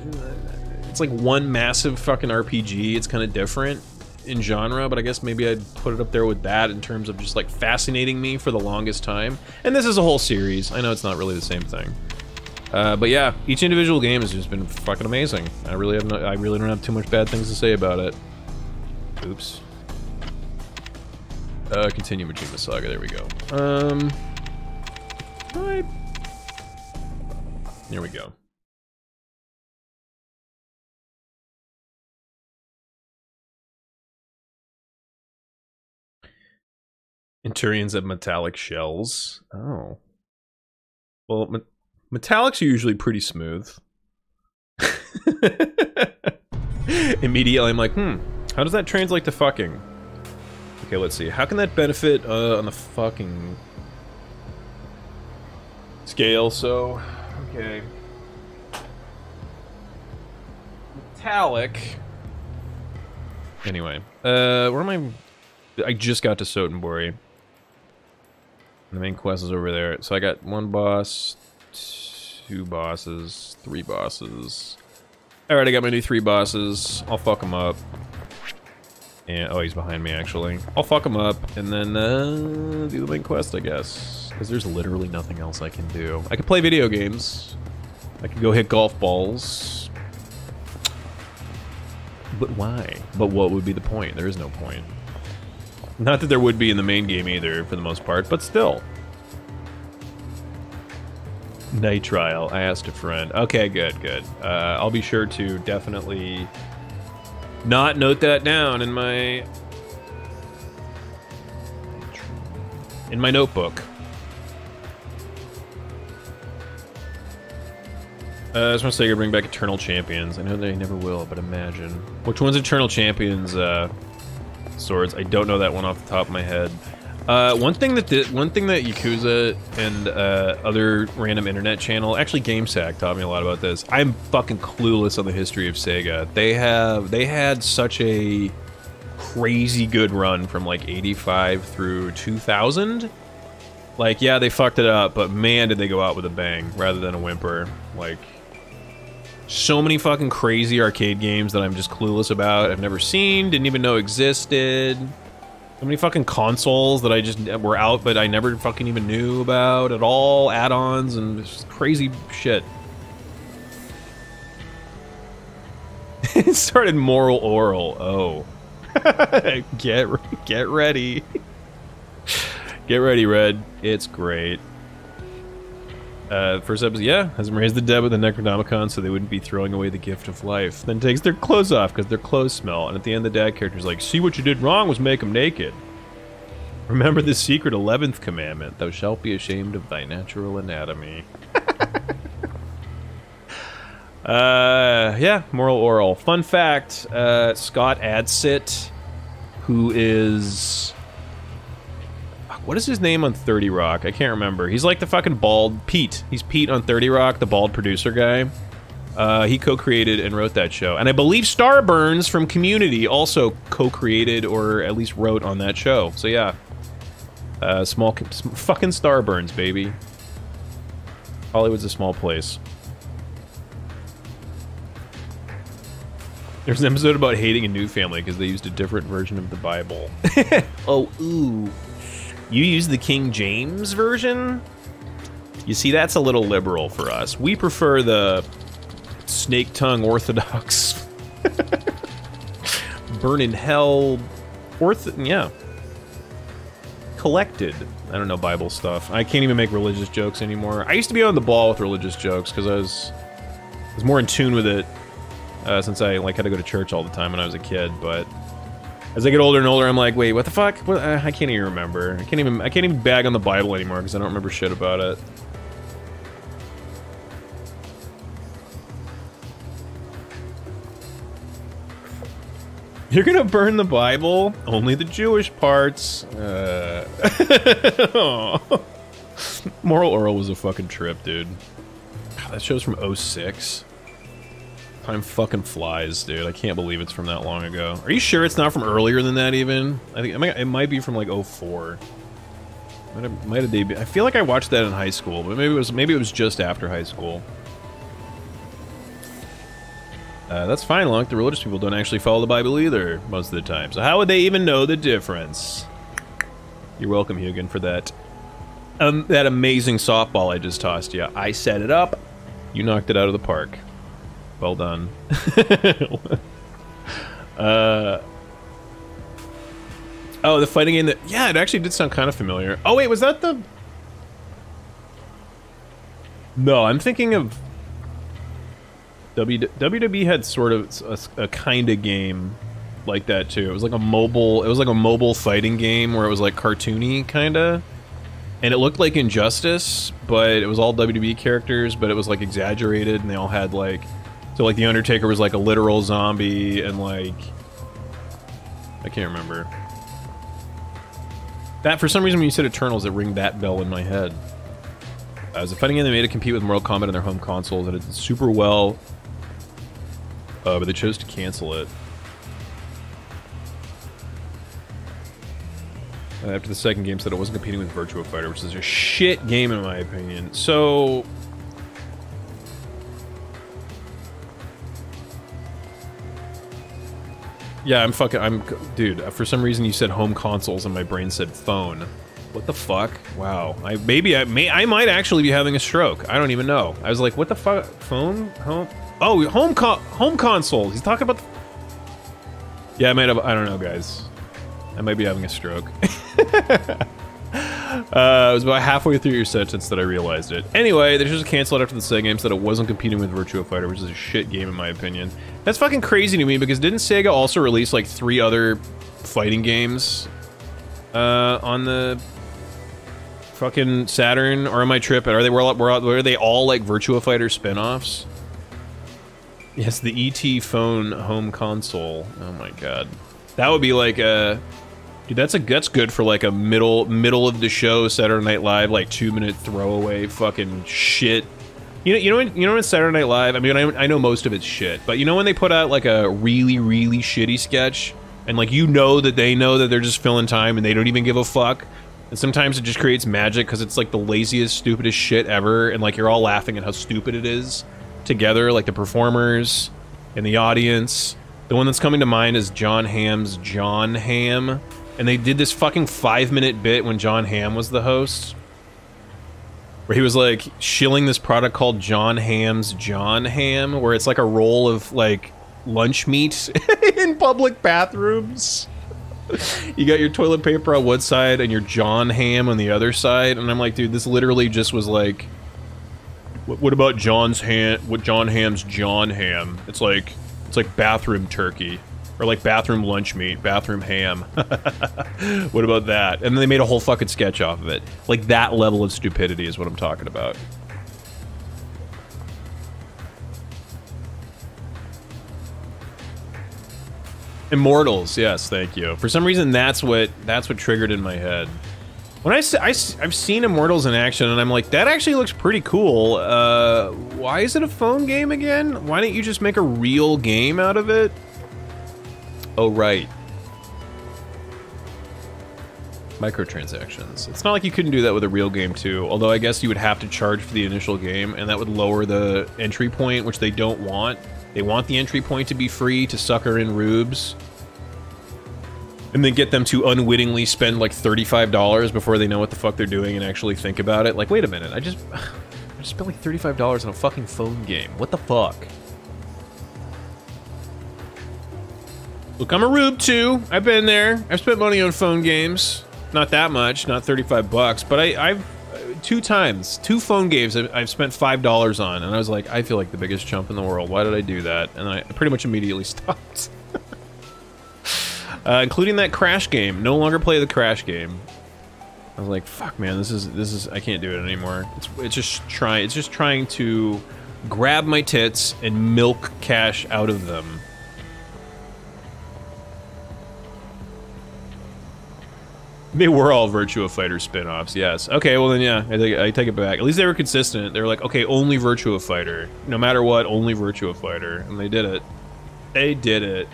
it's like one massive fucking RPG. It's kind of different in genre, but I guess maybe I'd put it up there with that in terms of just like fascinating me for the longest time. And this is a whole series. I know it's not really the same thing. But yeah, each individual game has just been fucking amazing. I really don't have too much bad things to say about it. Oops. Continue Majima Saga, there we go. Right. There we go. Enturians have metallic shells. Oh. Well, metallics are usually pretty smooth. Immediately I'm like, how does that translate to fucking? Okay, let's see. How can that benefit on the fucking scale? So, okay. Metallic. Anyway, where am I just got to Sotenbori. The main quest is over there. So I got 1 boss, 2 bosses, 3 bosses. Alright, I got my new 3 bosses. I'll fuck them up. And, oh, he's behind me, actually. I'll fuck him up, and then, do the main quest, I guess. Because there's literally nothing else I can do. I could play video games. I could go hit golf balls. But why? But what would be the point? There is no point. Not that there would be in the main game either, for the most part, but still. Night Trial, I asked a friend. Okay, good, good. I'll be sure to definitely not note that down in my notebook. I just want to say you bring back Eternal Champions. I know they never will, but imagine. Which one's Eternal Champions, swords? I don't know that one off the top of my head. One thing that Yakuza and other random internet channel, actually GameSack taught me a lot about this. I'm fucking clueless on the history of Sega. They had such a crazy good run from like 85 through 2000. Like, yeah, they fucked it up, but man, did they go out with a bang rather than a whimper. Like, so many fucking crazy arcade games that I'm just clueless about. I've never seen, didn't even know existed. So many fucking consoles that I just were out, but I never fucking even knew about at all. Add-ons and just crazy shit. It started moral oral. Oh, get ready. Get ready, Red. It's great. First episode, yeah, has them raise the dead with the Necronomicon so they wouldn't be throwing away the gift of life. Then takes their clothes off because their clothes smell. And at the end, the dad character's like, see, what you did wrong was make them naked. Remember the secret 11th commandment. Thou shalt be ashamed of thy natural anatomy. Yeah, moral oral. Fun fact, Scott Adsit, who is... what is his name on 30 Rock? I can't remember. He's like the fucking bald Pete. He's Pete on 30 Rock, the bald producer guy. He co-created and wrote that show. And I believe Starburns from Community also co-created or at least wrote on that show. So yeah. Fucking Starburns, baby. Hollywood's a small place. There's an episode about hating a new family because they used a different version of the Bible. Oh, ooh. You use the King James version? You see, that's a little liberal for us. We prefer the snake tongue Orthodox. Burn in hell. Yeah. Collected. I don't know Bible stuff. I can't even make religious jokes anymore. I used to be on the ball with religious jokes because I was more in tune with it since I like had to go to church all the time when I was a kid, but as I get older and older, I'm like, wait, what the fuck? What, I can't even remember. I can't even bag on the Bible anymore because I don't remember shit about it. You're gonna burn the Bible? Only the Jewish parts. Aw. Moral Oral was a fucking trip, dude. God, that show's from '06. Time fucking flies, dude. I can't believe it's from that long ago. Are you sure it's not from earlier than that, even? I think it might be from like '04. Might have debuted. I feel like I watched that in high school, but maybe it was just after high school. That's fine, Lunk. The religious people don't actually follow the Bible either, most of the time. So how would they even know the difference? You're welcome, Hugin, for that. That amazing softball I just tossed you. I set it up. You knocked it out of the park. Well done. Oh, the fighting game that... Yeah, it actually did sound kind of familiar. Oh, wait, was that the... No, I'm thinking of... WWE had sort of a kind of game like that too. It was like a mobile fighting game where it was like cartoony kinda, and it looked like Injustice, but it was all WWE characters, but it was like exaggerated, and they all had like, so like the Undertaker was like a literal zombie, and like I can't remember. That for some reason when you said Eternals, it rang that bell in my head. It was a fighting game they made to compete with Mortal Kombat on their home consoles, and it did super well. But they chose to cancel it. After the second game said it wasn't competing with Virtua Fighter, which is a shit game in my opinion. So... Yeah, dude, for some reason you said home consoles and my brain said phone. What the fuck? Wow. I might actually be having a stroke. I don't even know. I was like, what the fuck? Phone? Home? Oh, home consoles. He's talking about the... Yeah, I might have... I don't know, guys. I might be having a stroke. It was about halfway through your sentence that I realized it. Anyway, they just canceled after the second game, said it wasn't competing with Virtua Fighter, which is a shit game in my opinion. That's fucking crazy to me, because didn't Sega also release like 3 other fighting games on the fucking Saturn? Or am I tripping? Were they all like Virtua Fighter spin-offs? Yes, the ET phone home console. Oh my god. That would be like a... Dude, that's good for like a middle of the show Saturday Night Live, like 2-minute throwaway fucking shit. You know when Saturday Night Live, I mean, I know most of it's shit, but you know when they put out like a really shitty sketch, and like you know that they know that they're just filling time and they don't even give a fuck, and sometimes it just creates magic because it's like the laziest, stupidest shit ever, and like you're all laughing at how stupid it is together, like the performers and the audience. The one that's coming to mind is John Hamm's John Hamm. And they did this fucking 5-minute bit when John Hamm was the host, where he was like shilling this product called John Hamm's John Hamm, where it's like a roll of like lunch meat in public bathrooms. You got your toilet paper on one side and your John Hamm on the other side, and I'm like, dude, this literally just was like, what about John Hamm's John Hamm? It's like bathroom turkey. Or like bathroom lunch meat, bathroom ham. What about that? And then they made a whole fucking sketch off of it. Like that level of stupidity is what I'm talking about. Immortals, yes, thank you. For some reason, that's what triggered in my head. When I've seen Immortals in action, and I'm like, that actually looks pretty cool. Why is it a phone game again? Why don't you just make a real game out of it? Oh, right. Microtransactions. It's not like you couldn't do that with a real game, too. Although I guess you would have to charge for the initial game, and that would lower the entry point, which they don't want. They want the entry point to be free to sucker in rubes. And then get them to unwittingly spend like $35 before they know what the fuck they're doing and actually think about it. Like, wait a minute, I just spent like $35 on a fucking phone game. What the fuck? Look, I'm a rube too. I've been there. I've spent money on phone games. Not that much, not 35 bucks, but I've 2 times, 2 phone games I've spent $5 on, and I was like, I feel like the biggest chump in the world. Why did I do that? And I pretty much immediately stopped. Including that Crash game. No longer play the Crash game. I was like, fuck, man, this is I can't do it anymore. It's just trying to grab my tits and milk cash out of them. They were all Virtua Fighter spin-offs, yes. Okay, well then yeah, I take it back. At least they were consistent. They were like, okay, only Virtua Fighter. No matter what, only Virtua Fighter. And they did it. They did it.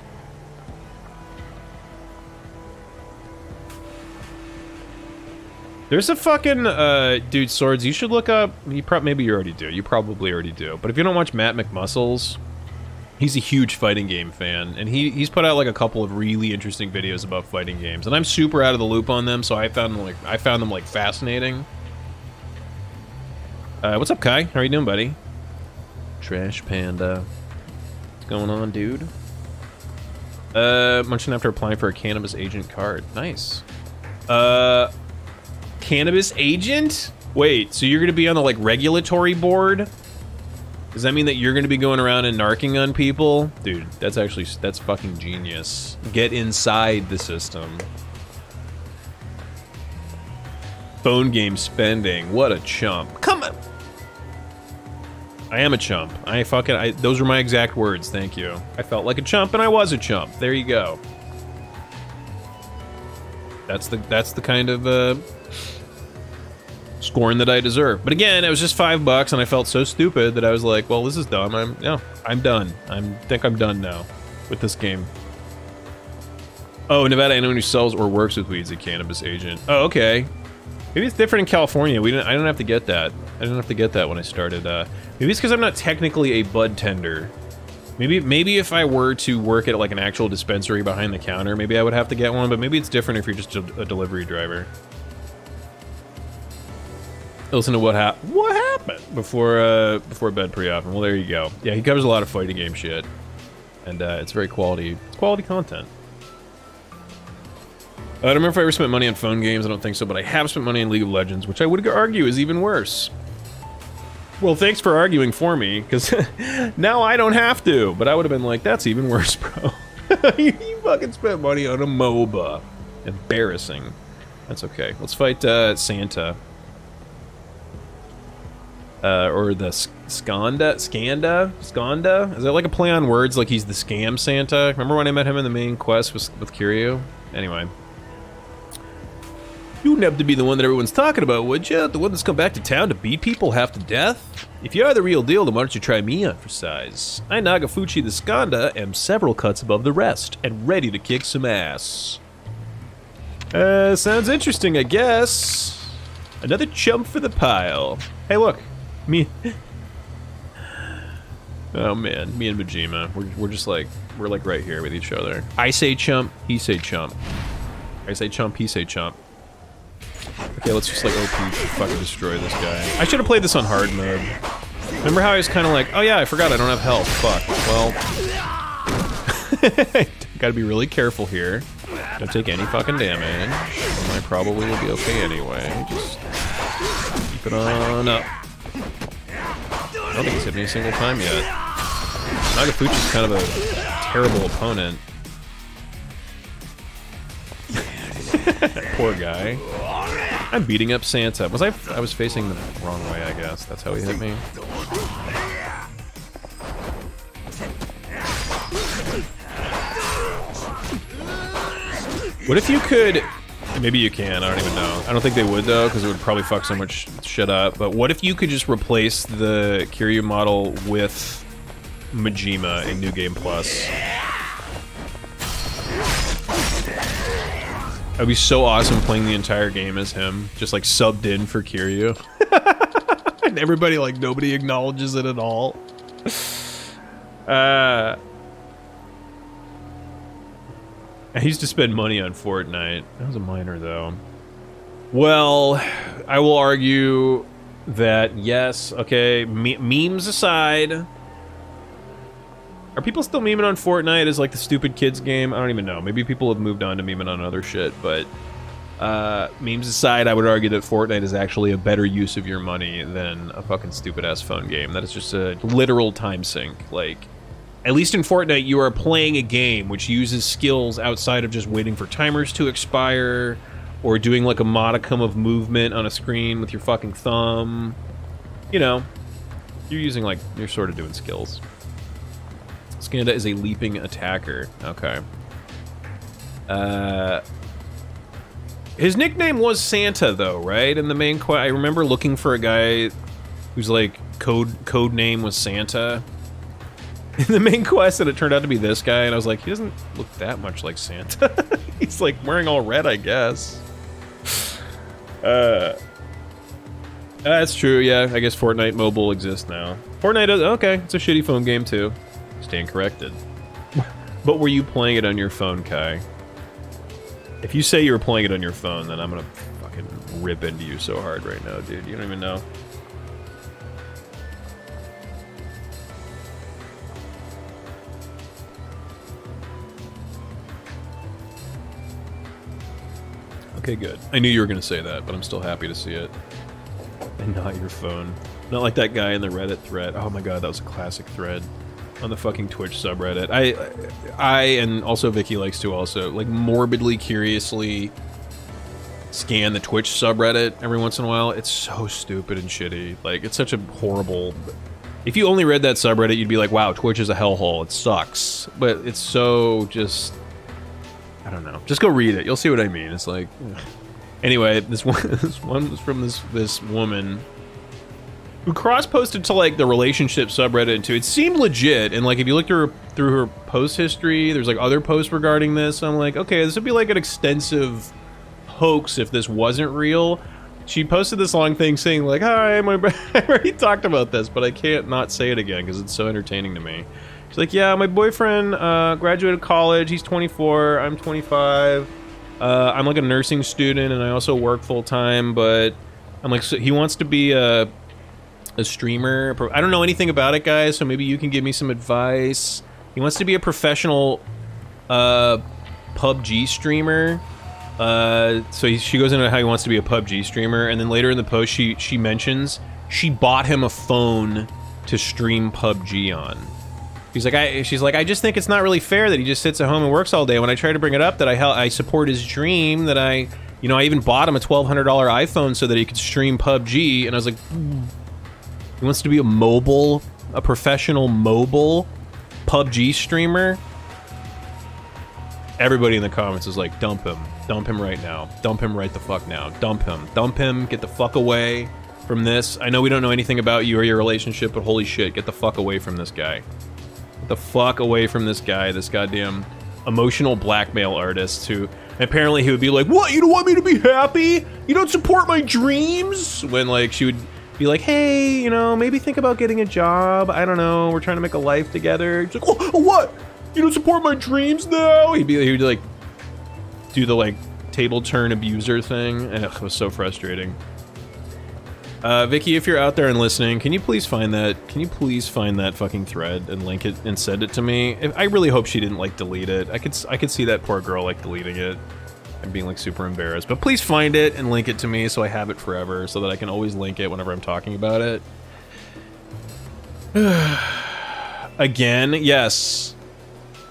There's a fucking, dude, Swords, you should look up, maybe you already do. You probably already do. But if you don't watch Matt McMuscles, he's a huge fighting game fan, and he's put out like a couple of really interesting videos about fighting games, and I'm super out of the loop on them, so I found them like fascinating. What's up, Kai? How are you doing, buddy? Trash Panda. What's going on, dude? Munching after applying for a cannabis agent card. Nice. Cannabis agent? Wait, so you're gonna be on the like regulatory board? Does that mean that you're gonna be going around and narking on people? Dude, that's fucking genius. Get inside the system. Phone game spending, what a chump. Come on! I am a chump. Those were my exact words, thank you. I felt like a chump and I was a chump. There you go. That's the kind of, scorn that I deserve. But again, it was just $5 and I felt so stupid that I was like, well, this is dumb. I'm done. I think I'm done now with this game. Oh, Nevada, anyone who sells or works with weed's a cannabis agent. Oh, okay. Maybe it's different in California. I don't have to get that. I didn't have to get that when I started. Maybe it's because I'm not technically a bud tender. Maybe if I were to work at like an actual dispensary behind the counter, maybe I would have to get one, but maybe it's different if you're just a delivery driver. Listen to what happened before bed pretty often. Well, there you go. Yeah, he covers a lot of fighting game shit, and it's very quality content. I don't remember if I ever spent money on phone games. I don't think so, but I have spent money on League of Legends, which I would argue is even worse. Well, thanks for arguing for me, because now I don't have to. But I would have been like, that's even worse, bro. You fucking spent money on a MOBA. Embarrassing. That's okay. Let's fight Santa. Or the Skanda? Is that like a play on words, like he's the scam Santa? Remember when I met him in the main quest with Kiryu? Anyway. You wouldn't have to be the one that everyone's talking about, would you? The one that's come back to town to beat people half to death? If you are the real deal, then why don't you try me on for size? I, Nagafuchi the Skanda, am several cuts above the rest, and ready to kick some ass. Sounds interesting, I guess. Another chump for the pile. Hey, look. Me. Oh man, me and Majima, we're just like, we're like right here with each other. I say chump, he say chump. I say chump, he say chump. Okay, let's just like OP fucking destroy this guy. I should have played this on hard mode. Remember how I was kind of like, oh yeah, I forgot I don't have health. Fuck. Well, gotta be really careful here. Don't take any fucking damage. And I probably will be okay anyway. Just keep it on up. I don't think he's hit me a single time yet. Nagafuchi's kind of a terrible opponent. Poor guy. I'm beating up Santa. I was facing the wrong way, I guess. That's how he hit me. What if you could... Maybe you can, I don't even know. I don't think they would though, because it would probably fuck so much shit up. But what if you could just replace the Kiryu model with Majima in New Game Plus? That'd be so awesome playing the entire game as him, just like subbed in for Kiryu. And everybody, like, nobody acknowledges it at all. I used to spend money on Fortnite. That was a minor, though. Well, I will argue that, yes, okay, memes aside... Are people still memeing on Fortnite as, like, the stupid kids game? I don't even know. Maybe people have moved on to memeing on other shit, but... memes aside, I would argue that Fortnite is actually a better use of your money than a fucking stupid-ass phone game. That is just a literal time sink. Like... At least in Fortnite, you are playing a game which uses skills outside of just waiting for timers to expire or doing like a modicum of movement on a screen with your fucking thumb. You know, you're using like, you're sort of doing skills. Skanda is a leaping attacker. Okay. His nickname was Santa, though, right? In the main quest, I remember looking for a guy whose like code name was Santa in the main quest, and it turned out to be this guy. And I was like, he doesn't look that much like Santa. He's like wearing all red, I guess. That's true. Yeah, I guess Fortnite Mobile exists now. Fortnite does. Okay, it's a shitty phone game too. Stand corrected. But were you playing it on your phone, Kai? If you say you were playing it on your phone, then I'm gonna fucking rip into you so hard right now, dude. You don't even know. Okay, good. I knew you were gonna say that, but I'm still happy to see it. And not your phone. Not like that guy in the Reddit thread. Oh my god, that was a classic thread. On the fucking Twitch subreddit. I and also Vicky likes to also, like, morbidly, curiously scan the Twitch subreddit every once in a while. It's so stupid and shitty. Like, it's such a horrible... If you only read that subreddit, you'd be like, wow, Twitch is a hellhole. It sucks. But it's so just... I don't know. Just go read it. You'll see what I mean. It's like... Ugh. Anyway, this one was from this woman... who cross-posted to, like, the relationship subreddit, too. It seemed legit, and, like, if you look through her post history, there's, like, other posts regarding this. I'm like, okay, this would be, like, an extensive hoax if this wasn't real. She posted this long thing saying, like, hi, I already talked about this, but I can't not say it again because it's so entertaining to me. She's like, yeah, my boyfriend graduated college. He's 24. I'm 25. I'm, like, a nursing student, and I also work full-time, but I'm, like, so he wants to be a streamer. I don't know anything about it, guys, so maybe you can give me some advice. He wants to be a professional PUBG streamer. She goes into how he wants to be a PUBG streamer, and then later in the post she mentions she bought him a phone to stream PUBG on. She's like, I just think it's not really fair that he just sits at home and works all day. When I try to bring it up that I support his dream, that I even bought him a $1,200 iPhone so that he could stream PUBG, and I was like, he wants to be a professional mobile PUBG streamer. Everybody in the comments is like, dump him right now, dump him right the fuck now, dump him, get the fuck away from this. I know we don't know anything about you or your relationship, but holy shit, get the fuck away from this guy. Get the fuck away from this guy, this goddamn emotional blackmail artist who apparently he would be like, what, you don't want me to be happy? You don't support my dreams? When, like, she would be like, hey, maybe think about getting a job. I don't know. We're trying to make a life together. He's like, oh, what? You don't support my dreams now? He'd like, do the, like, table turn abuser thing. And it was so frustrating. Vicky, if you're out there and listening, can you please find that? Can you please find that fucking thread and link it and send it to me? I really hope she didn't, like, delete it. I could see that poor girl, like, deleting it and being, like, super embarrassed. But please find it and link it to me so I have it forever, so that I can always link it whenever I'm talking about it. Again, yes.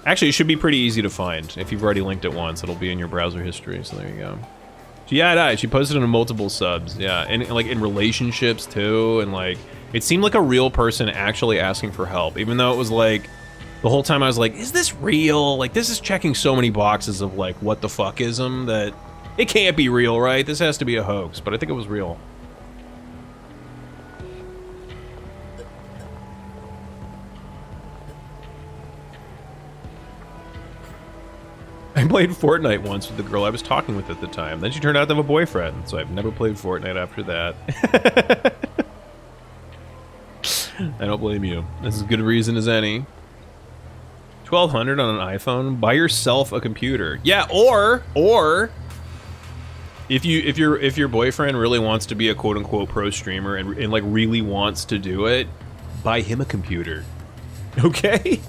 Actually, it should be pretty easy to find. If you've already linked it once, it'll be in your browser history, so there you go. Yeah, she posted it on multiple subs, yeah. And, like, in relationships, too, and, like, it seemed like a real person actually asking for help, even though it was, like, the whole time I was like, is this real? Like, this is checking so many boxes of, like, what the fuckism that it can't be real, right? This has to be a hoax, but I think it was real. I played Fortnite once with the girl I was talking with at the time. Then she turned out to have a boyfriend, so I've never played Fortnite after that. I don't blame you. That's as good a reason as any. $1,200 on an iPhone. Buy yourself a computer. Yeah, or if your boyfriend really wants to be a quote unquote pro streamer and like really wants to do it, buy him a computer. Okay?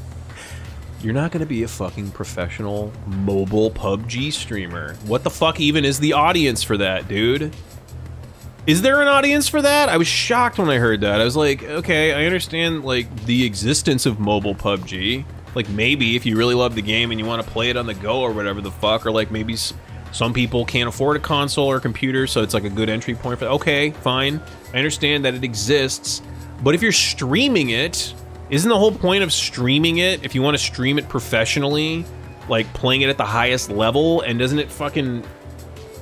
You're not gonna be a fucking professional mobile PUBG streamer. What the fuck even is the audience for that, dude? Is there an audience for that? I was shocked when I heard that. I was like, okay, I understand, like, the existence of mobile PUBG. Like, maybe if you really love the game and you want to play it on the go or whatever the fuck, or like maybe some people can't afford a console or a computer, so it's like a good entry point for. Okay, fine. I understand that it exists, but if you're streaming it, isn't the whole point of streaming it, if you want to stream it professionally, like playing it at the highest level, and doesn't it fucking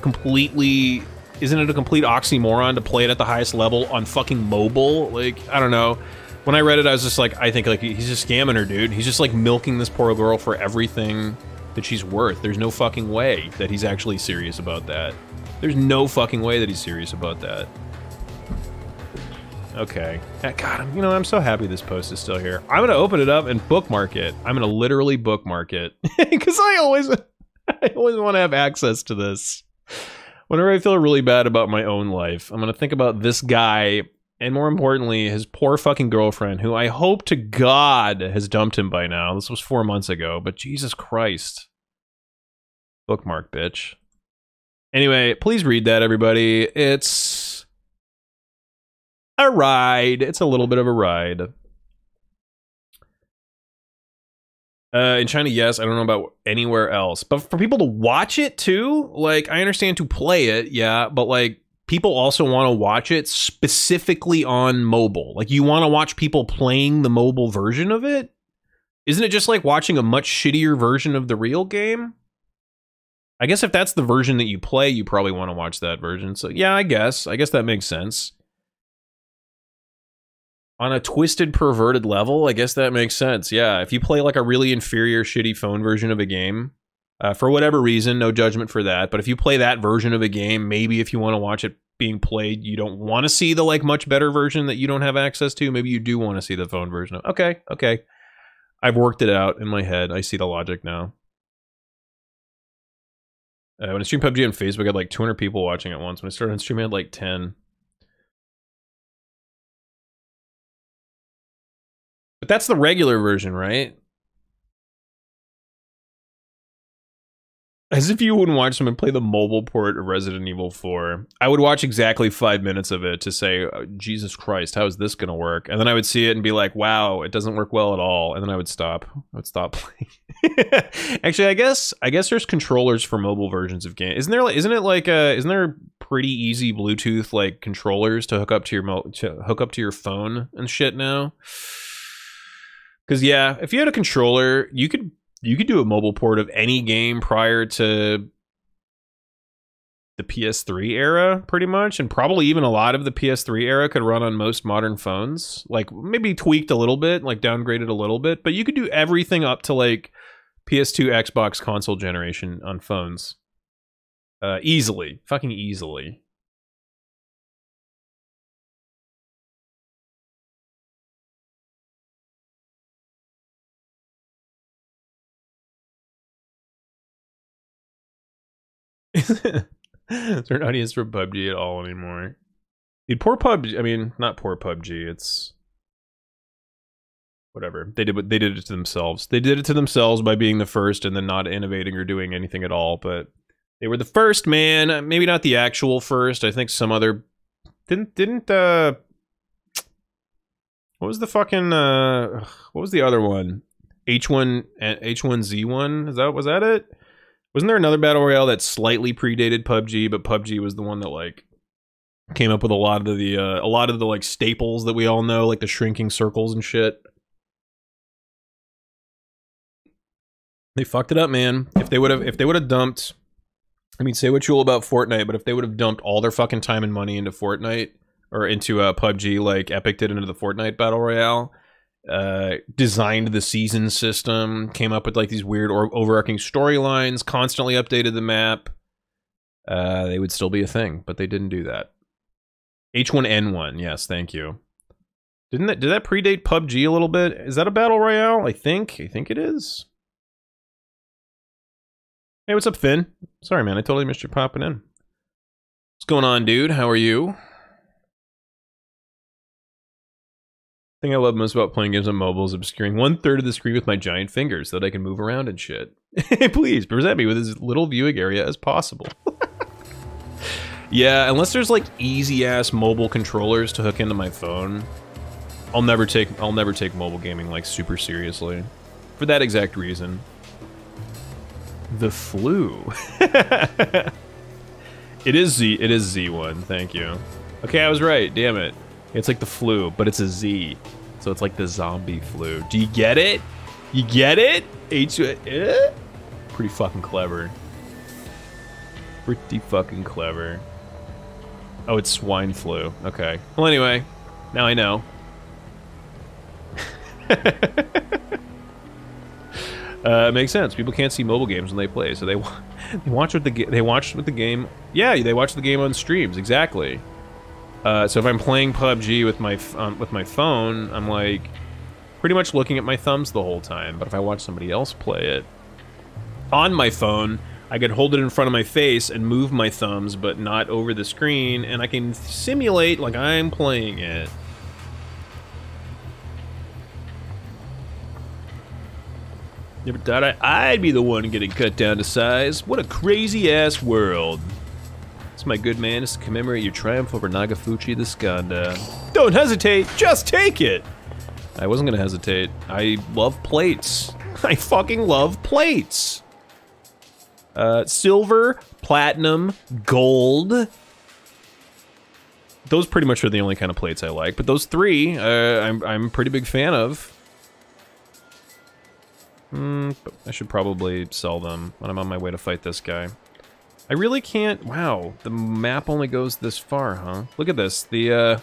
completely... Isn't it a complete oxymoron to play it at the highest level on fucking mobile? Like, I don't know. When I read it, I was just like, I think like he's just scamming her, dude. He's just like milking this poor girl for everything that she's worth. There's no fucking way that he's actually serious about that. There's no fucking way that he's serious about that. Okay. God, I'm so happy this post is still here. I'm gonna open it up and bookmark it. I'm gonna literally bookmark it because I always want to have access to this. Whenever I feel really bad about my own life, I'm gonna think about this guy, and more importantly, his poor fucking girlfriend, who I hope to God has dumped him by now. This was 4 months ago, but Jesus Christ. Bookmark, bitch. Anyway, please read that, everybody. It's a ride. It's a little bit of a ride. In China, yes. I don't know about anywhere else. But for people to watch it, too, like, I understand to play it, yeah, but, like, people also want to watch it specifically on mobile. Like, you want to watch people playing the mobile version of it? Isn't it just like watching a much shittier version of the real game? I guess if that's the version that you play, you probably want to watch that version. So, yeah, I guess that makes sense. On a twisted, perverted level, I guess that makes sense. Yeah, if you play like a really inferior, shitty phone version of a game, for whatever reason, no judgment for that. But if you play that version of a game, maybe if you want to watch it being played, you don't want to see the like much better version that you don't have access to. Maybe you do want to see the phone version of. Okay. I've worked it out in my head. I see the logic now. When I streamed PUBG on Facebook, I had like 200 people watching at once. When I started on stream, I had like 10. But that's the regular version, right? As if you wouldn't watch someone play the mobile port of Resident Evil 4. I would watch exactly 5 minutes of it to say, oh, Jesus Christ, how is this going to work? And then I would see it and be like, wow, it doesn't work well at all. And then I would stop. I would stop playing. Actually, I guess there's controllers for mobile versions of games. Isn't there pretty easy Bluetooth like controllers to hook up to your phone and shit now? Because yeah, if you had a controller, you could do a mobile port of any game prior to the PS3 era, pretty much, and probably even a lot of the PS3 era could run on most modern phones. Like maybe tweaked a little bit, like downgraded a little bit, but you could do everything up to like PS2, Xbox console generation on phones. Easily, fucking easily. Is there an audience for PUBG at all anymore? Dude, poor PUBG. I mean, not poor PUBG. It's whatever. They did it to themselves. They did it to themselves by being the first and then not innovating or doing anything at all. But they were the first, man. Maybe not the actual first. I think some other didn't. What was the fucking? What was the other one? H1Z1. Was that it? Wasn't there another battle royale that slightly predated PUBG, but PUBG was the one that like came up with a lot of the like staples that we all know, like the shrinking circles and shit. They fucked it up, man. If they would have dumped, I mean, say what you will about Fortnite, but if they would have dumped all their fucking time and money into Fortnite or into PUBG, like Epic did into the Fortnite battle royale. Designed the season system, came up with like these weird or overarching storylines, constantly updated the map, they would still be a thing, but they didn't do that. H1N1, yes, thank you. Did that predate PUBG a little bit? Is that a battle royale? I think it is. Hey, what's up, Finn? Sorry, man, I totally missed you popping in. What's going on, dude? How are you? The thing I love most about playing games on mobile is obscuring 1/3 of the screen with my giant fingers so that I can move around and shit. Please, present me with as little viewing area as possible. Yeah, unless there's like easy-ass mobile controllers to hook into my phone, I'll never take mobile gaming like super seriously. For that exact reason. The flu. It is Z1, thank you. Okay, I was right, damn it. It's like the flu, but it's a Z. So it's like the zombie flu. Do you get it? You get it? Pretty fucking clever. Pretty fucking clever. Oh, it's swine flu. Okay. Well, anyway, now I know. It makes sense. People can't see mobile games when they play, so they watch what the game. Yeah, they watch the game on streams. Exactly. So if I'm playing PUBG with my phone, I'm like pretty much looking at my thumbs the whole time. But if I watch somebody else play it on my phone, I can hold it in front of my face and move my thumbs, but not over the screen, and I can simulate like I'm playing it. Never thought I'd be the one getting cut down to size. What a crazy-ass world. This, my good man, is to commemorate your triumph over Nagafuchi the Skanda. Don't hesitate, just take it! I wasn't gonna hesitate. I love plates. I fucking love plates! Silver, platinum, gold. Those pretty much are the only kind of plates I like, but those three, I'm a pretty big fan of. But I should probably sell them when I'm on my way to fight this guy. I really can't... Wow, the map only goes this far, huh? Look at this. This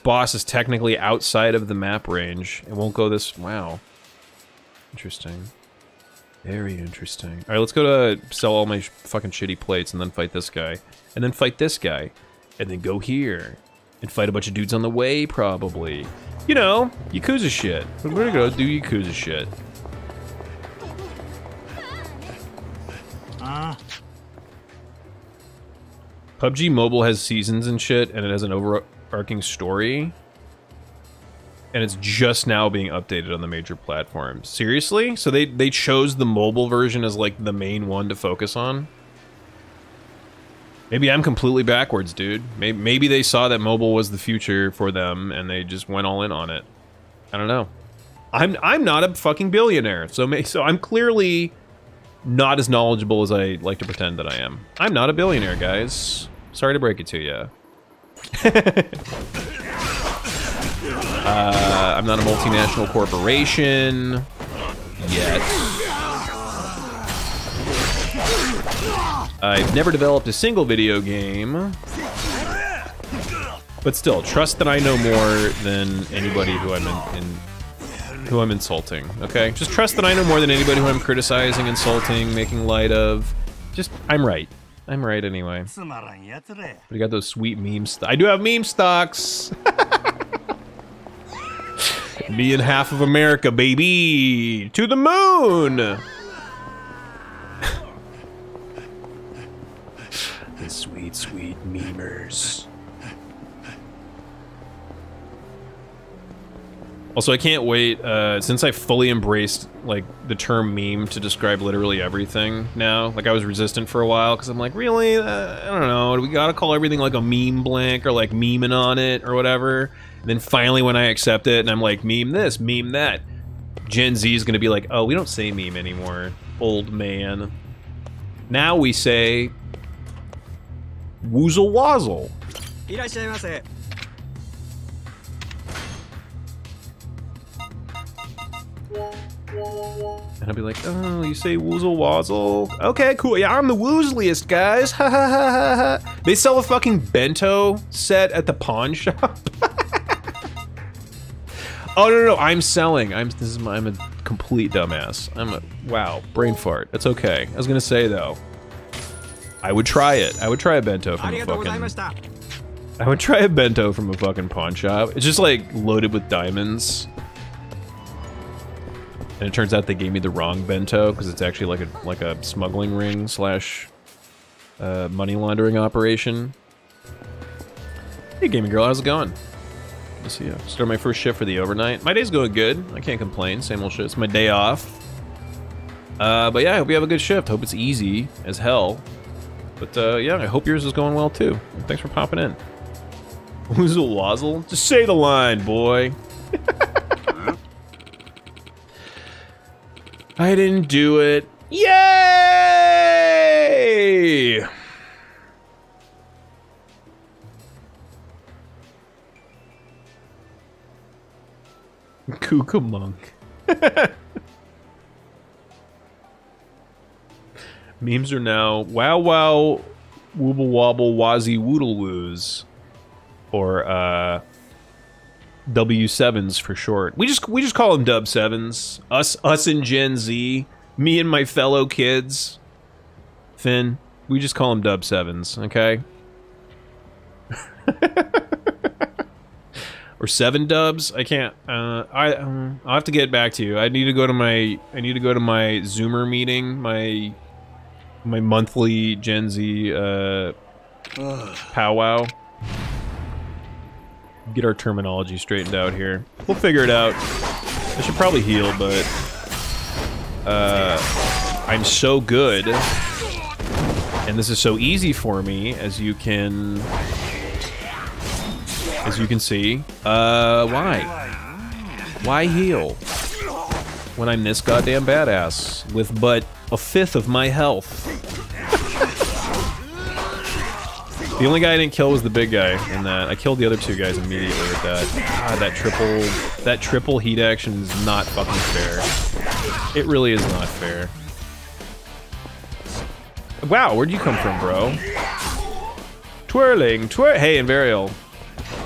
boss is technically outside of the map range. It won't go this... Wow. Interesting. Very interesting. Alright, let's go to sell all my fucking shitty plates and then fight this guy. And then fight this guy. And then go here. And fight a bunch of dudes on the way, probably. You know, Yakuza shit. We're gonna go do Yakuza shit. PUBG Mobile has seasons and shit, and it has an overarching story. And it's just now being updated on the major platforms. Seriously? So they chose the mobile version as like the main one to focus on? Maybe I'm completely backwards, dude. Maybe they saw that mobile was the future for them, and they just went all in on it. I don't know. I'm not a fucking billionaire, so I'm clearly not as knowledgeable as I like to pretend that I am. I'm not a billionaire, guys. Sorry to break it to you. I'm not a multinational corporation yet. I've never developed a single video game, but still, trust that I know more than anybody who I'm insulting. Okay, just trust that I know more than anybody who I'm criticizing, insulting, making light of. Just, I'm right. I'm right anyway. We got those sweet memes. I do have meme stocks. Me and half of America, baby, to the moon. The sweet, sweet memers. Also, I can't wait, since I fully embraced, like, the term meme to describe literally everything now. Like, I was resistant for a while, because I'm like, really? I don't know, do we gotta call everything, like, a meme blank, or, like, memeing on it, or whatever? And then finally, when I accept it, and I'm like, meme this, meme that, Gen Z is gonna be like, oh, we don't say meme anymore, old man. Now we say... Woozle wazzle. And I'll be like, oh, you say woozle wazzle? Okay, cool. Yeah, I'm the woozliest, guys. Ha ha ha ha ha. They sell a fucking bento set at the pawn shop. Oh no, I'm selling. I'm a complete dumbass. Wow, brain fart. It's okay. I was gonna say though, I would try it. I would try a bento from a fucking... I would try a bento from a fucking pawn shop. It's just like loaded with diamonds. And it turns out they gave me the wrong bento because it's actually like a smuggling ring slash money laundering operation. Hey gaming girl, how's it going? Good to see you. Start my first shift for the overnight. My day's going good. I can't complain. Same old shit. It's my day off. But yeah, I hope you have a good shift. Hope it's easy as hell. But yeah, I hope yours is going well too. Thanks for popping in. Woozle wazzle? Just say the line, boy. I didn't do it. Yay! Cuckoo monk. Memes are now wow wow wooble wobble wazzy woodle woos, or W7s for short. We just call them Dub 7s. Us and Gen Z, me and my fellow kids. Finn, we just call them Dub 7s, okay? Or 7 dubs. I can't. I'll have to get back to you. I need to go to my Zoomer meeting, my monthly Gen Z powwow. Get our terminology straightened out here. We'll figure it out. I should probably heal, but I'm so good, and this is so easy for me, as you can see. Why heal when I'm this goddamn badass with but a fifth of my health? The only guy I didn't kill was the big guy in that. I killed the other 2 guys immediately with that. God, that triple heat action is not fucking fair. It really is not fair. Wow, where'd you come from, bro? Twirling, hey, Invarial.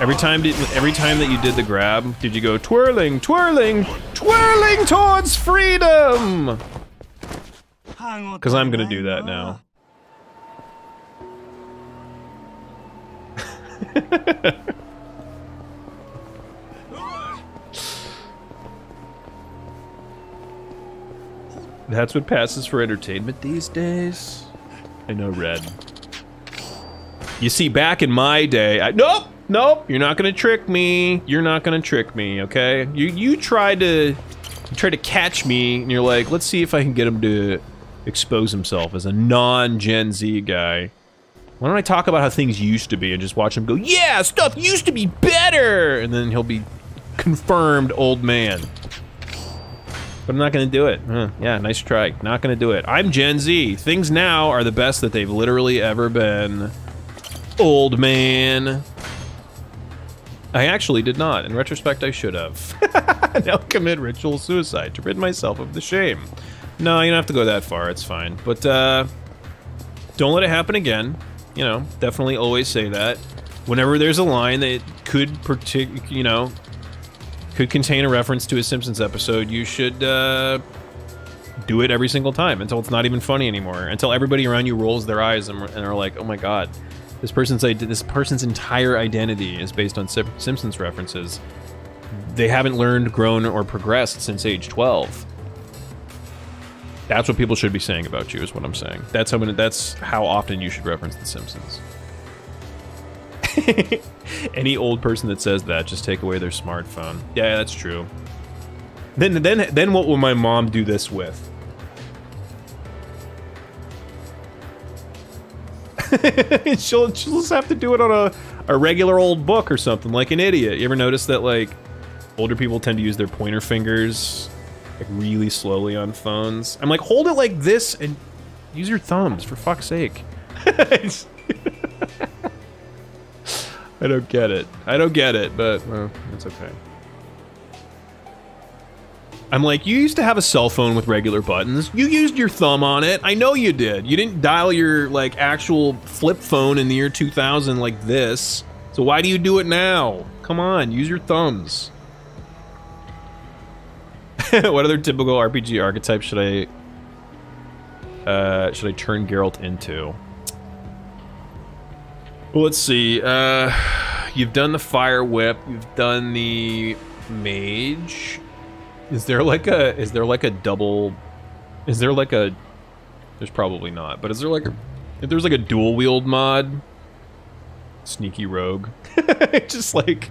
Every time that you did the grab, did you go twirling, twirling, twirling towards freedom? Because I'm gonna do that now. That's what passes for entertainment these days. I know, Red. You see, back in my day, nope, you're not gonna trick me. You're not gonna trick me, okay? You tried to catch me, and you're like, let's see if I can get him to expose himself as a non-Gen Z guy. Why don't I talk about how things used to be and just watch him go, yeah, stuff used to be better! And then he'll be confirmed old man. But I'm not gonna do it. Yeah, nice try. Not gonna do it. I'm Gen Z. Things now are the best that they've literally ever been. Old man. I actually did not. In retrospect, I should have. Now commit ritual suicide to rid myself of the shame. No, you don't have to go that far. It's fine. But, don't let it happen again. You know, definitely always say that. Whenever there's a line that could could contain a reference to a Simpsons episode, you should do it every single time until it's not even funny anymore. Until everybody around you rolls their eyes and are like, "Oh my god, this person's entire identity is based on Simpsons references. They haven't learned, grown, or progressed since age 12." That's what people should be saying about you, is what I'm saying. That's how often you should reference The Simpsons. Any old person that says that, just take away their smartphone. Yeah, that's true. Then what will my mom do this with? she'll just have to do it on a regular old book or something, like an idiot. You ever notice that, like, older people tend to use their pointer fingers like really slowly on phones? I'm like, hold it like this and use your thumbs, for fuck's sake. I don't get it. I don't get it, but well, it's okay. I'm like, you used to have a cell phone with regular buttons. You used your thumb on it. I know you did. You didn't dial your, like, actual flip phone in the year 2000 like this. So why do you do it now? Come on, use your thumbs. What other typical RPG archetype should I turn Geralt into? Well, let's see. You've done the fire whip. You've done the mage. Is there like a double? Is there like a? There's probably not. But is there like if there's like a dual wield mod? Sneaky rogue. Just like.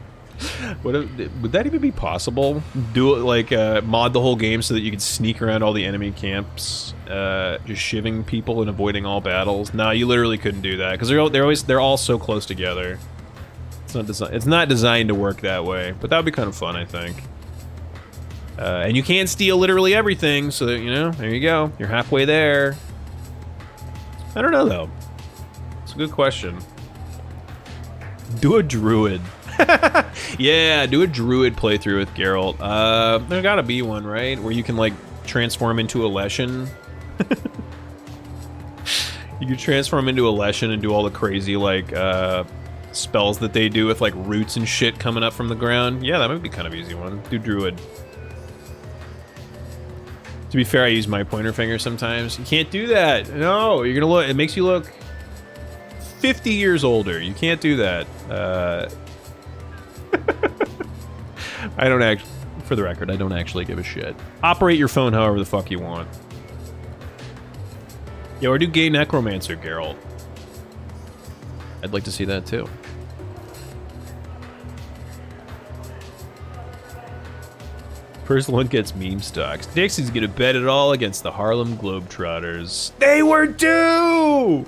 Would that even be possible? Do it like mod the whole game so that you can sneak around all the enemy camps, just shivving people and avoiding all battles? No, you literally couldn't do that because they're all so close together. It's not designed to work that way, but that would be kind of fun, I think. And you can steal literally everything, so that, you know, there you go. You're halfway there. I don't know though. It's a good question. Do a druid. Yeah, do a druid playthrough with Geralt. There gotta be one, right? Where you can, like, transform into a Leshen. You could transform into a Leshen and do all the crazy, like, spells that they do with, like, roots and shit coming up from the ground. Yeah, that might be kind of easy one. Do Druid. To be fair, I use my pointer finger sometimes. You can't do that. No, you're gonna look. It makes you look 50 years older. You can't do that. I don't actually, for the record, I don't actually give a shit. Operate your phone however the fuck you want. Yo, or do gay necromancer, Geralt. I'd like to see that too. First one gets meme stocks. Dixie's gonna bet it all against the Harlem Globetrotters. They were due!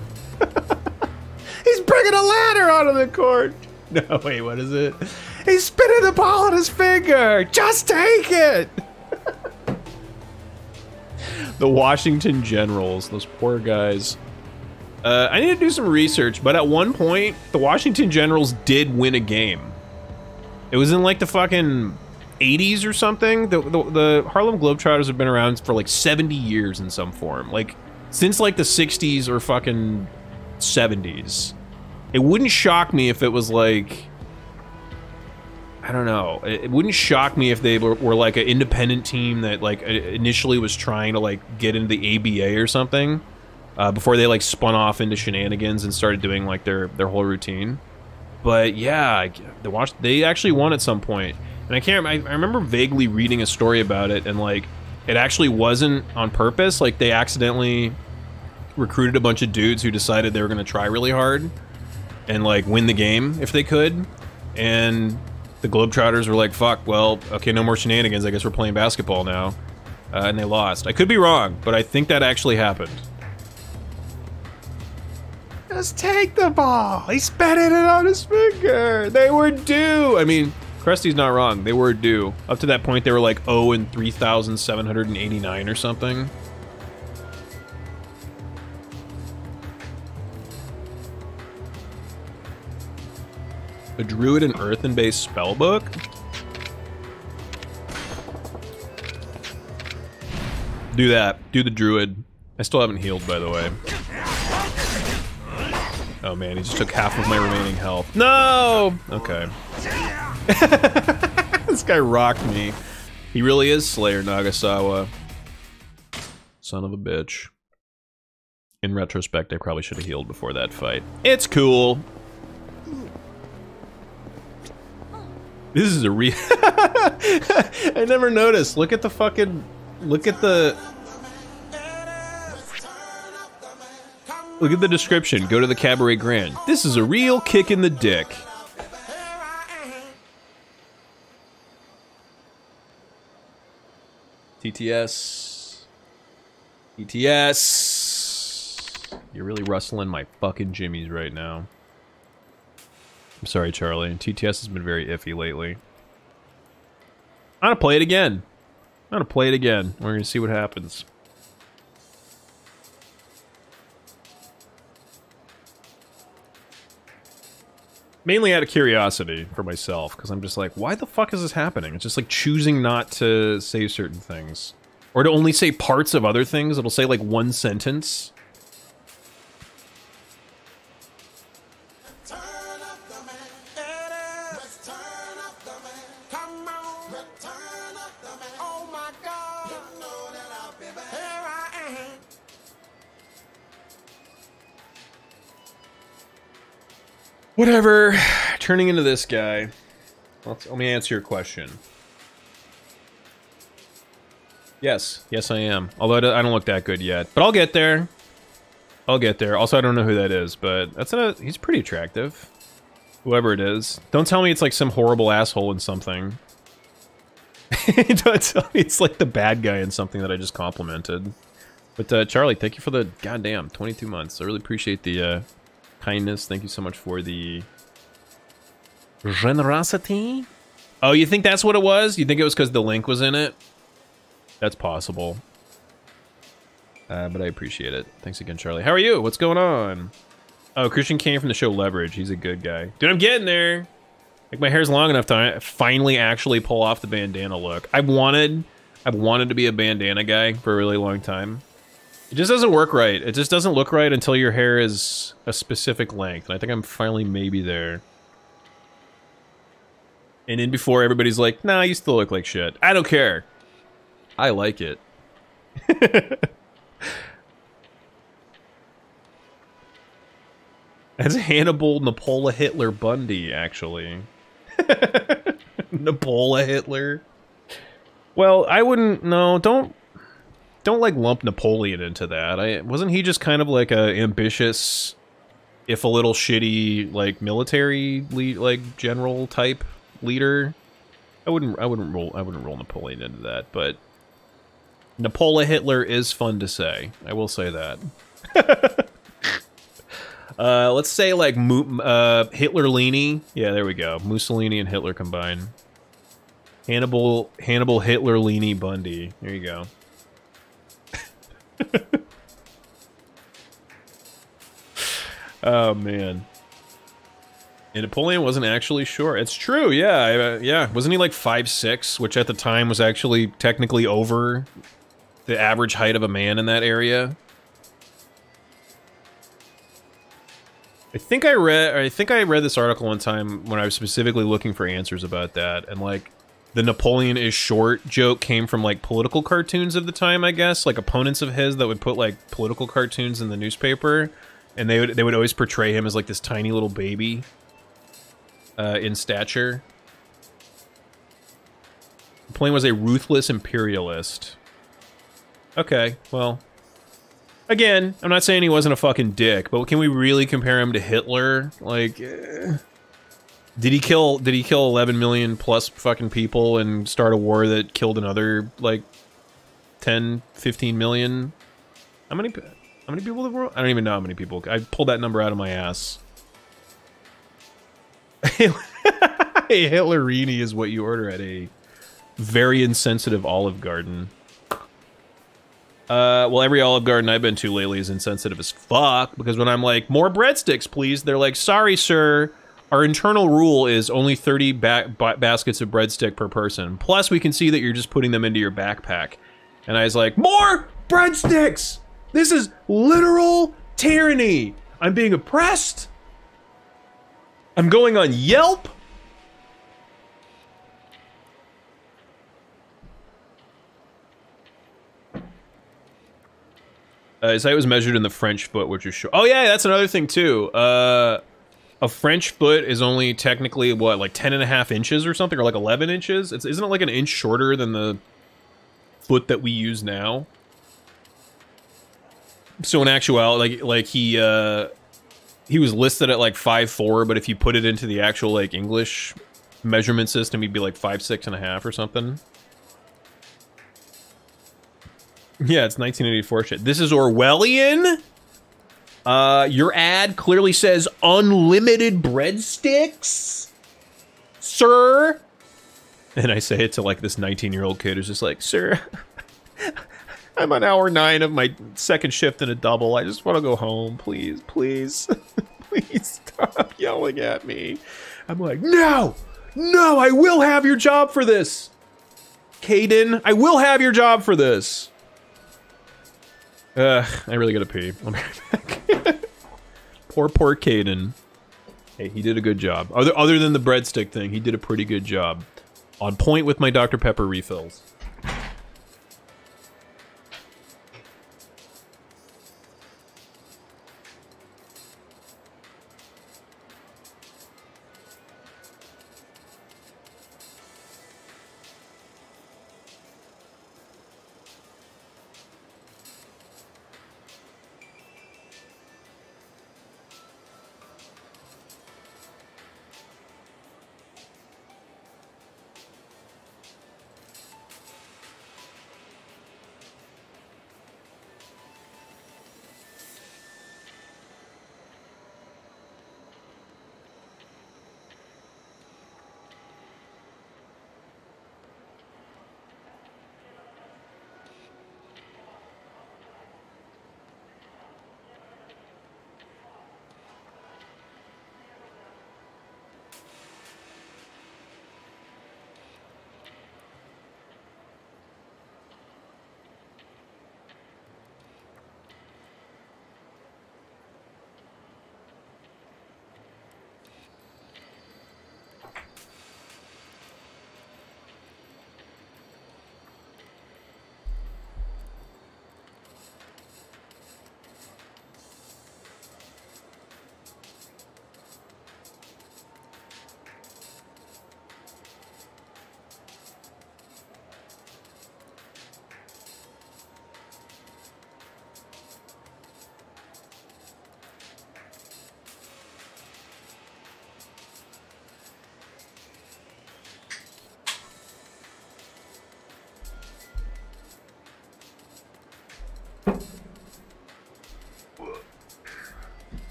He's bringing a ladder onto the court. No, wait, what is it? He's spinning the ball on his finger. Just take it! The Washington Generals, those poor guys. I need to do some research, but at one point, the Washington Generals did win a game. It was in like the fucking 80s or something. The Harlem Globetrotters have been around for like 70 years in some form. Like, since like the 60s or fucking 70s. It wouldn't shock me if it was like... I don't know. It wouldn't shock me if they were like an independent team that like initially was trying to like get into the ABA or something before they like spun off into shenanigans and started doing like their whole routine. But yeah, they actually won at some point, and I remember vaguely reading a story about it, and like it actually wasn't on purpose. Like they accidentally recruited a bunch of dudes who decided they were going to try really hard and like win the game if they could, and the Globetrotters were like, fuck, well, okay, no more shenanigans, I guess we're playing basketball now. And they lost. I could be wrong, but I think that actually happened. Just take the ball! He spatted it on his finger! They were due! I mean, Krusty's not wrong, they were due. Up to that point, they were like 0 and 3,789 or something. A druid and earthen-based spellbook? Do that. Do the druid. I still haven't healed, by the way. Oh man, he just took half of my remaining health. No! Okay. This guy rocked me. He really is Slayer Nagasawa. Son of a bitch. In retrospect, I probably should have healed before that fight. It's cool. This is a real... I never noticed. Look at the fucking... Look at the... Look at the description. Go to the Cabaret Grand. This is a real kick in the dick. TTS. TTS. You're really rustling my fucking jimmies right now. I'm sorry, Charlie. TTS has been very iffy lately. I'm gonna play it again. I'm gonna play it again. We're gonna see what happens. Mainly out of curiosity for myself, because I'm just like, why the fuck is this happening? It's just like choosing not to say certain things. Or to only say parts of other things. It'll say like one sentence. Whatever. Turning into this guy. Let me answer your question. Yes. Yes, I am. Although I don't look that good yet. But I'll get there. I'll get there. Also, I don't know who that is, but he's pretty attractive. Whoever it is. Don't tell me it's like some horrible asshole in something. Don't tell me it's like the bad guy in something that I just complimented. But Charlie, thank you for the goddamn 22 months. I really appreciate the kindness. Thank you so much for the generosity. Oh, you think that's what it was? You think it was because the link was in it? That's possible. But I appreciate it. Thanks again, Charlie. How are you? What's going on? Oh, Christian came from the show Leverage. He's a good guy. Dude, I'm getting there. Like, my hair's long enough to finally actually pull off the bandana look. I've wanted to be a bandana guy for a really long time. It just doesn't work right. It just doesn't look right until your hair is a specific length. And I think I'm finally maybe there. And in before everybody's like, nah, you still look like shit. I don't care. I like it. That's Hannibal Napola Hitler Bundy, actually. Napola Hitler. Well, I wouldn't, no, don't like lump Napoleon into that. Wasn't he just kind of like a ambitious, if a little shitty, like military like general type leader? I wouldn't roll Napoleon into that, but Napola Hitler is fun to say. I will say that. Let's say like Hitler-leany. Yeah, there we go. Mussolini and Hitler combined. Hannibal Hitler-leany Bundy. There you go. Oh man. And Napoleon wasn't actually short. It's true, yeah. Yeah, wasn't he like 5'6", which at the time was actually technically over the average height of a man in that area? I think I read this article one time when I was specifically looking for answers about that, and like the Napoleon is short joke came from like political cartoons of the time, I guess, like opponents of his that would put like political cartoons in the newspaper, and they would always portray him as like this tiny little baby in stature. Napoleon was a ruthless imperialist. Okay, well, again, I'm not saying he wasn't a fucking dick, but can we really compare him to Hitler? Like, did he kill 11 million plus fucking people and start a war that killed another like 10, 15 million? How many people in the world? I don't even know how many people. I pulled that number out of my ass. Hey, Hitlerini is what you order at a very insensitive Olive Garden. Well, every Olive Garden I've been to lately is insensitive as fuck, because when I'm like, more breadsticks, please, they're like, sorry, sir, our internal rule is only 30 baskets of breadstick per person. Plus, we can see that you're just putting them into your backpack. And I was like, more breadsticks! This is literal tyranny! I'm being oppressed! I'm going on Yelp! His height was measured in the French foot, which is short. Oh yeah, that's another thing too. A French foot is only technically, what, like 10.5 inches or something? Or like 11 inches? Isn't it like an inch shorter than the foot that we use now? So in actuality, like he was listed at like 5'4", but if you put it into the actual like English measurement system, he'd be like 5'6.5" or something. Yeah, it's 1984 shit. This is Orwellian? Your ad clearly says unlimited breadsticks? Sir? And I say it to like this 19-year-old kid who's just like, sir, I'm on hour 9 of my second shift in a double. I just want to go home. Please, please. Please stop yelling at me. I'm like, no! No, I will have your job for this! Caden, I will have your job for this! I really gotta pee. I'll be right back. Poor Caden. Hey, he did a good job. Other than the breadstick thing, he did a pretty good job. On point with my Dr. Pepper refills.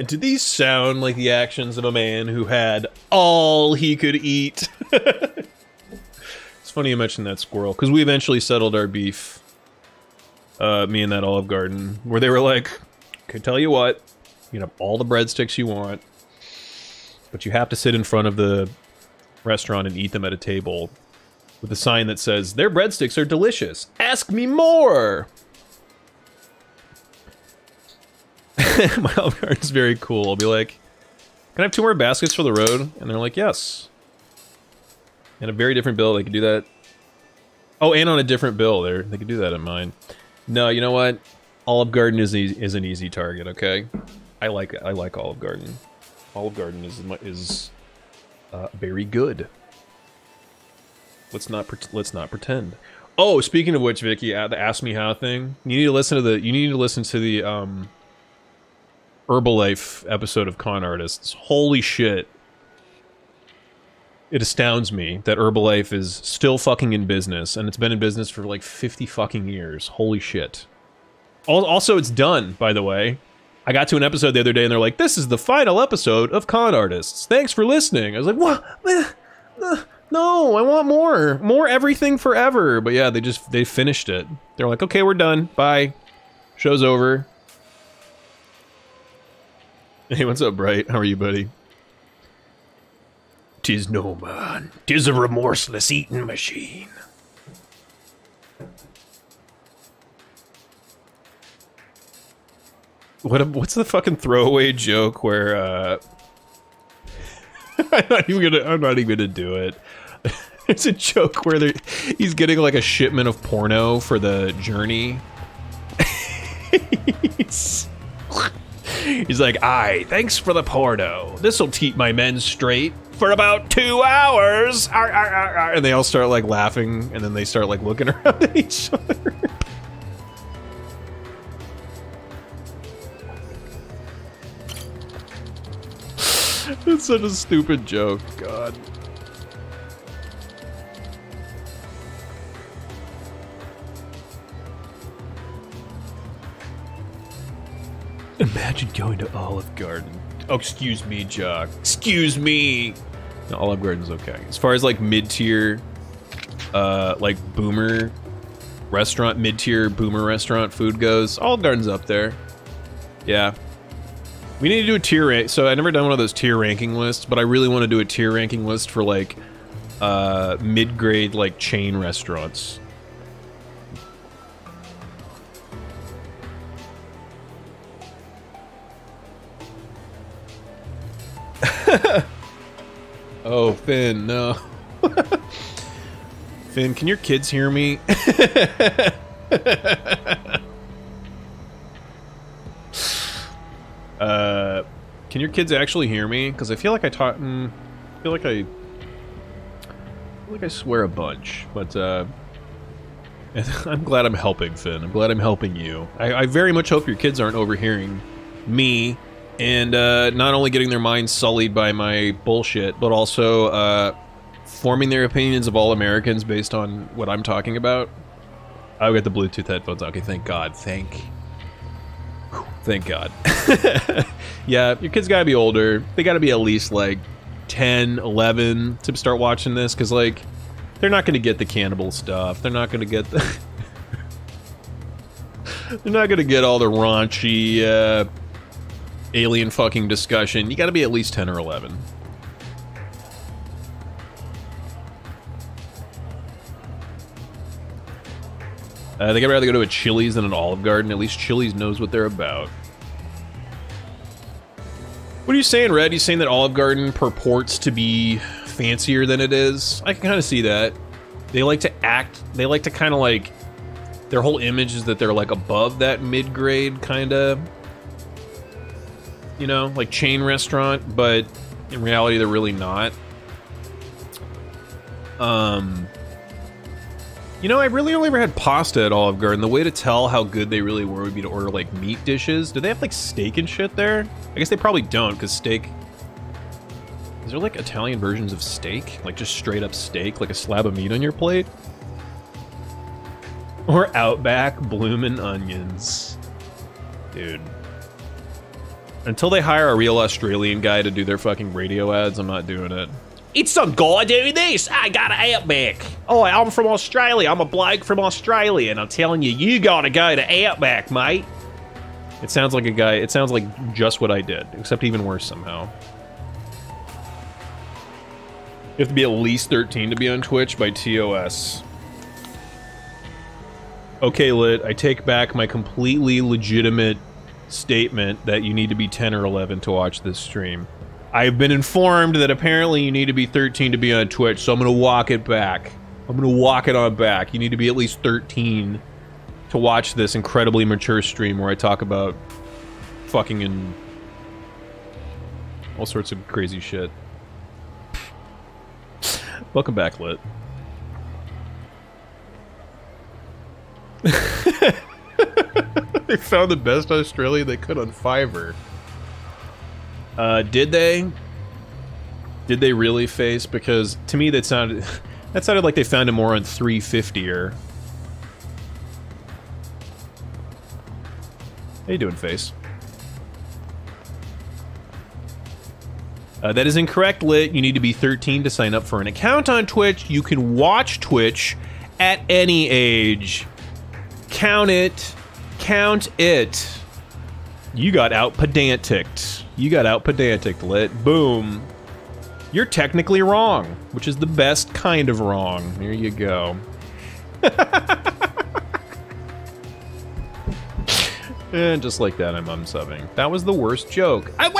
Do these sound like the actions of a man who had all he could eat? It's funny you mentioned that squirrel, because we eventually settled our beef. Me and that Olive Garden, where they were like, okay, tell you what, you can have all the breadsticks you want, but you have to sit in front of the restaurant and eat them at a table with a sign that says, their breadsticks are delicious. Ask me more! My Olive Garden's very cool. I'll be like, can I have 2 more baskets for the road? And they're like, yes. And a very different bill, they could do that. Oh, and on a different bill, they could do that at mine. No, you know what? Olive Garden is an easy target, okay? I like Olive Garden. Olive Garden is very good. Let's not pretend. Oh, speaking of which, Vicky, the Ask Me How thing. You need to listen to the Herbalife episode of Con Artists. Holy shit. It astounds me that Herbalife is still fucking in business, and it's been in business for like 50 fucking years. Holy shit. Also, it's done, by the way. I got to an episode the other day and they're like, this is the final episode of Con Artists. Thanks for listening. I was like, what? No, I want more. More everything forever. But yeah, they finished it. They're like, okay, we're done. Bye. Show's over. Hey, what's up, Bright? How are you, buddy? 'Tis no man. 'Tis a remorseless eating machine. What's the fucking throwaway joke where I'm not even gonna do it. It's a joke where he's getting like a shipment of porno for the journey. He's like, aye, thanks for the porno. This'll keep my men straight for about 2 hours. Arr, arr, arr, arr. And they all start like laughing, and then they start like looking around at each other. It's such a stupid joke, God. Imagine going to Olive Garden. Oh, excuse me, Jock. Excuse me! No, Olive Garden's okay. As far as like mid-tier, like boomer restaurant, mid-tier boomer restaurant food goes, Olive Garden's up there. Yeah. We need to do a tier rank. So I've never done one of those tier ranking lists, but I really want to do a tier ranking list for like mid-grade like chain restaurants. Oh, Finn, no. Finn, can your kids hear me? Can your kids actually hear me? Because I feel like I talk. I feel like I swear a bunch, but I'm glad I'm helping, Finn. I'm glad I'm helping you. I very much hope your kids aren't overhearing me and not only getting their minds sullied by my bullshit, but also forming their opinions of all Americans based on what I'm talking about. I've got the Bluetooth headphones. Okay, thank God. Thank God. Yeah, your kids gotta be older. They gotta be at least like 10, 11 to start watching this, because like they're not gonna get the cannibal stuff. They're not gonna get the they're not gonna get all the raunchy alien fucking discussion. You gotta be at least 10 or 11. I think I'd rather go to a Chili's than an Olive Garden. At least Chili's knows what they're about. What are you saying, Red? You saying that Olive Garden purports to be fancier than it is? I can kind of see that. They like to act, they like to kind of like, their whole image is that they're like above that mid-grade kind of, you know, like chain restaurant, but in reality they're really not. You know, I really only ever had pasta at Olive Garden. The way to tell how good they really were would be to order, like, meat dishes. Do they have, like, steak and shit there? I guess they probably don't, because steak... Is there, like, Italian versions of steak? Like, just straight-up steak? Like a slab of meat on your plate? Or Outback bloomin' onions. Dude. Until they hire a real Australian guy to do their fucking radio ads, I'm not doing it. It's some guy doing this. I got an Outback. Oh, I'm from Australia. I'm a bloke from Australia, and I'm telling you, you gotta go to Outback, mate. It sounds like a guy. It sounds like just what I did, except even worse somehow. You have to be at least 13 to be on Twitch by TOS. Okay, Lit, I take back my completely legitimate statement that you need to be 10 or 11 to watch this stream. I've been informed that apparently you need to be 13 to be on Twitch, so I'm gonna walk it back. I'm gonna walk it on back. You need to be at least 13 to watch this incredibly mature stream where I talk about fucking and all sorts of crazy shit. Welcome back, Lit. They found the best Australian they could on Fiverr. Did they? Did they really, Face? Because to me that sounded like they found it more on 350er. How you doing, Face? That is incorrect, Lit. You need to be 13 to sign up for an account on Twitch. You can watch Twitch at any age. Count it. Count it. You got out pedanticked. You got out pedantic, Lit. Boom. You're technically wrong, which is the best kind of wrong. There you go. And just like that, I'm unsubbing. That was the worst joke. I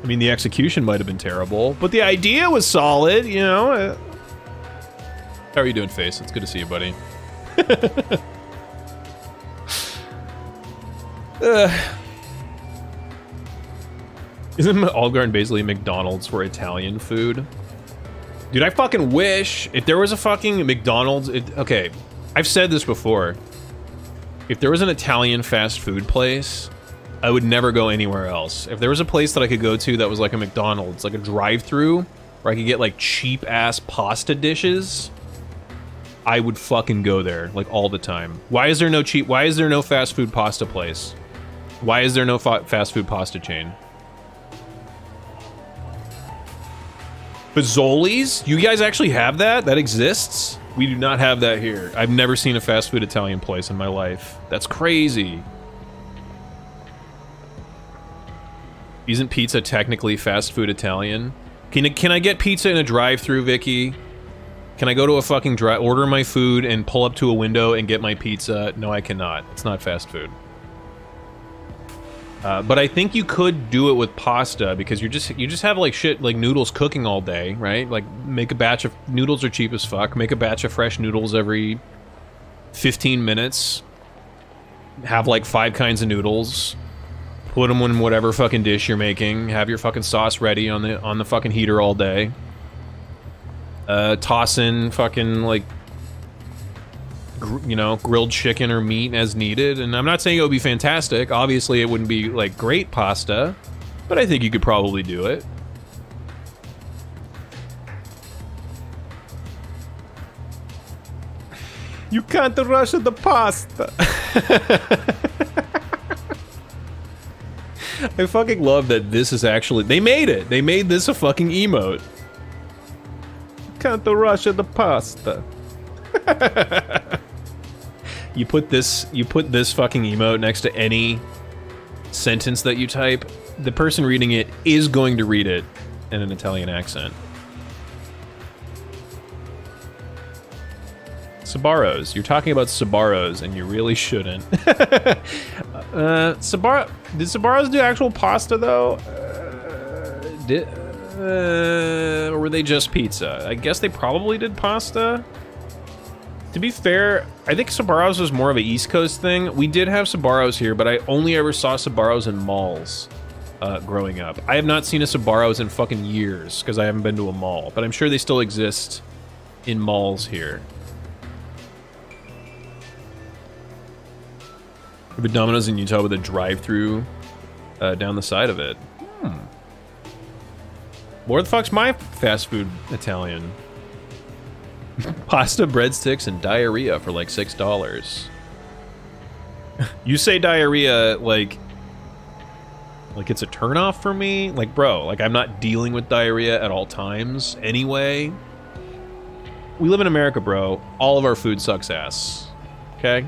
mean, the execution might have been terrible, but the idea was solid, you know? How are you doing, Face? It's good to see you, buddy. Isn't Olive Garden basically McDonald's for Italian food? Dude, I fucking wish if there was a fucking McDonald's... okay, I've said this before. If there was an Italian fast food place, I would never go anywhere else. If there was a place that I could go to that was like a McDonald's, like a drive-thru, where I could get like cheap-ass pasta dishes, I would fucking go there, like all the time. Why is there no fast food pasta place? Why is there no fast food pasta chain? Fazoli's? You guys actually have that? That exists? We do not have that here. I've never seen a fast food Italian place in my life. That's crazy. Isn't pizza technically fast food Italian? Can I get pizza in a drive-thru, Vicky? Can I go to a fucking order my food and pull up to a window and get my pizza? No, I cannot. It's not fast food. But I think you could do it with pasta because you just have like shit like noodles cooking all day, right? Like make a batch of noodles are cheap as fuck. Make a batch of fresh noodles every 15 minutes. Have like 5 kinds of noodles. Put them in whatever fucking dish you're making. Have your fucking sauce ready on the fucking heater all day. Toss in fucking like you know, grilled chicken or meat as needed. And I'm not saying it would be fantastic. Obviously, it wouldn't be, like, great pasta. But I think you could probably do it. You can't rush the pasta. I fucking love that this is actually... They made it! They made this a fucking emote. You can't rush the pasta. You put this fucking emote next to any sentence that you type, the person reading it is going to read it in an Italian accent. Sbarros. You're talking about Sbarros, and you really shouldn't. Did Sbarros do actual pasta, though? Or were they just pizza? I guess they probably did pasta. To be fair, I think Sbarros was more of an East Coast thing. We did have Sbarros here, but I only ever saw Sbarros in malls growing up. I have not seen a Sbarros in fucking years, because I haven't been to a mall. But I'm sure they still exist in malls here. The Domino's in Utah with a drive-thru down the side of it. Where the fuck's my fast food Italian? Pasta, breadsticks, and diarrhea for like $6. You say diarrhea like Like, it's a turnoff for me. Like, bro, like, I'm not dealing with diarrhea at all times anyway. We live in America, bro. All of our food sucks ass. Okay?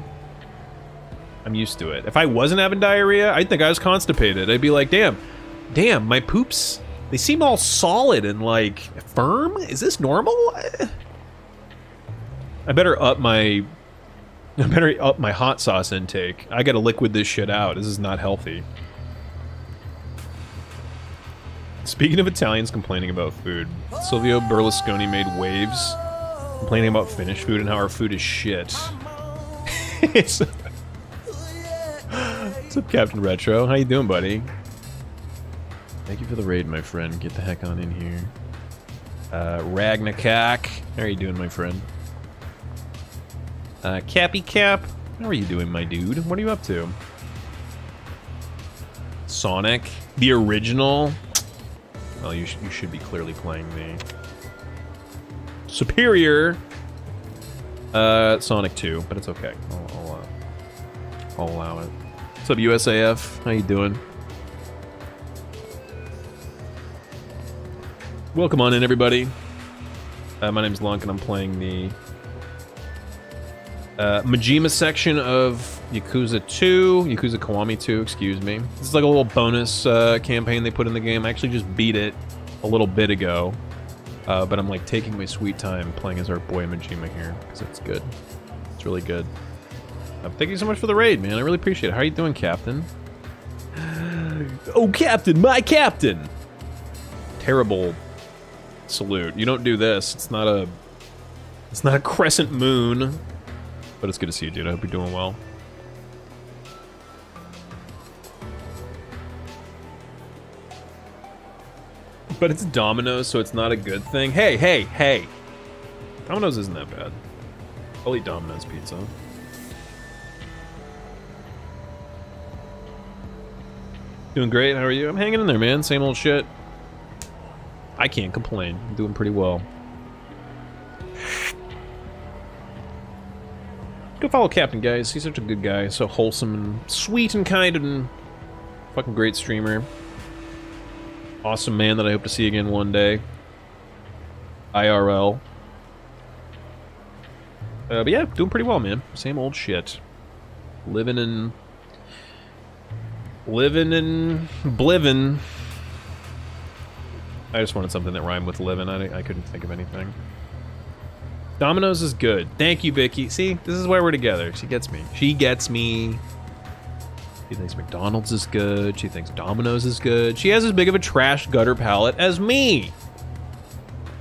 I'm used to it. If I wasn't having diarrhea, I'd think I was constipated. I'd be like, damn, my poops, they seem all solid and, like, firm? Is this normal? I better up my hot sauce intake. I gotta liquid this shit out. This is not healthy. Speaking of Italians complaining about food, Silvio Berlusconi made waves complaining about Finnish food and how our food is shit. What's up, Captain Retro? How you doing, buddy? Thank you for the raid, my friend. Get the heck on in here. Ragnakak. How are you doing, my friend? Cappy Cap. How are you doing, my dude? What are you up to? Sonic. The original. Well, you should be clearly playing the superior Sonic 2, but it's okay. I'll allow it. What's up, USAF? How you doing? Welcome on in, everybody. My name's Lunk, and I'm playing the Majima section of Yakuza Kiwami 2, excuse me. This is like a little bonus campaign they put in the game. I actually just beat it a little bit ago, but I'm like taking my sweet time playing as our boy Majima here, because it's good. It's really good. Thank you so much for the raid, man. I really appreciate it. How are you doing, Captain? Oh, Captain, my Captain! Terrible salute. You don't do this. It's not a crescent moon. But it's good to see you, dude. I hope you're doing well. But it's Domino's, so it's not a good thing. Hey! Domino's isn't that bad. I'll eat Domino's pizza. Doing great. How are you? I'm hanging in there, man. Same old shit. I can't complain. I'm doing pretty well. Go follow Captain, guys. He's such a good guy. So wholesome and sweet and kind and fucking great streamer. Awesome man that I hope to see again one day. IRL. But yeah, doing pretty well, man. Same old shit. Living in Blivin. I just wanted something that rhymed with living. I couldn't think of anything. Domino's is good. Thank you, Vicky. See, this is why we're together. She gets me. She gets me. She thinks McDonald's is good. She thinks Domino's is good. She has as big of a trash gutter palate as me.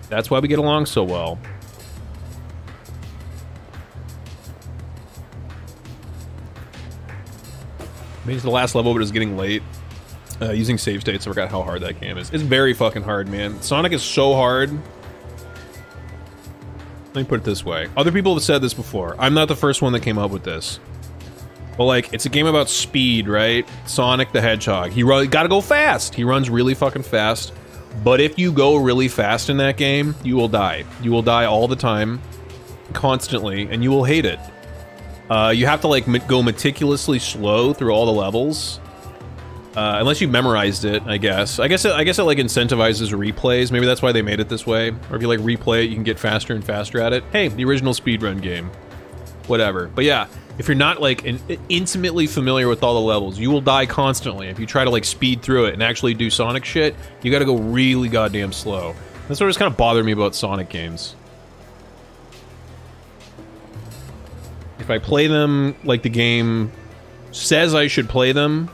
That's why we get along so well. Made it to the last level, but it's getting late. Using save states, I forgot how hard that game is. It's very fucking hard, man. Sonic is so hard. Let me put it this way. Other people have said this before. I'm not the first one that came up with this. But, like, it's a game about speed, right? Sonic the Hedgehog. Gotta go fast. He runs really fucking fast. But if you go really fast in that game, you will die. You will die all the time, constantly, and you will hate it. You have to, like, go meticulously slow through all the levels. Unless you memorized it, I guess. I guess it like incentivizes replays. Maybe that's why they made it this way. Or if you like replay it, you can get faster and faster at it. Hey, the original speedrun game. Whatever. But yeah, if you're not like intimately familiar with all the levels, you will die constantly. If you try to like speed through it and actually do Sonic shit, you gotta go really goddamn slow. That's what just kind of bothered me about Sonic games. If I play them like the game says I should play them,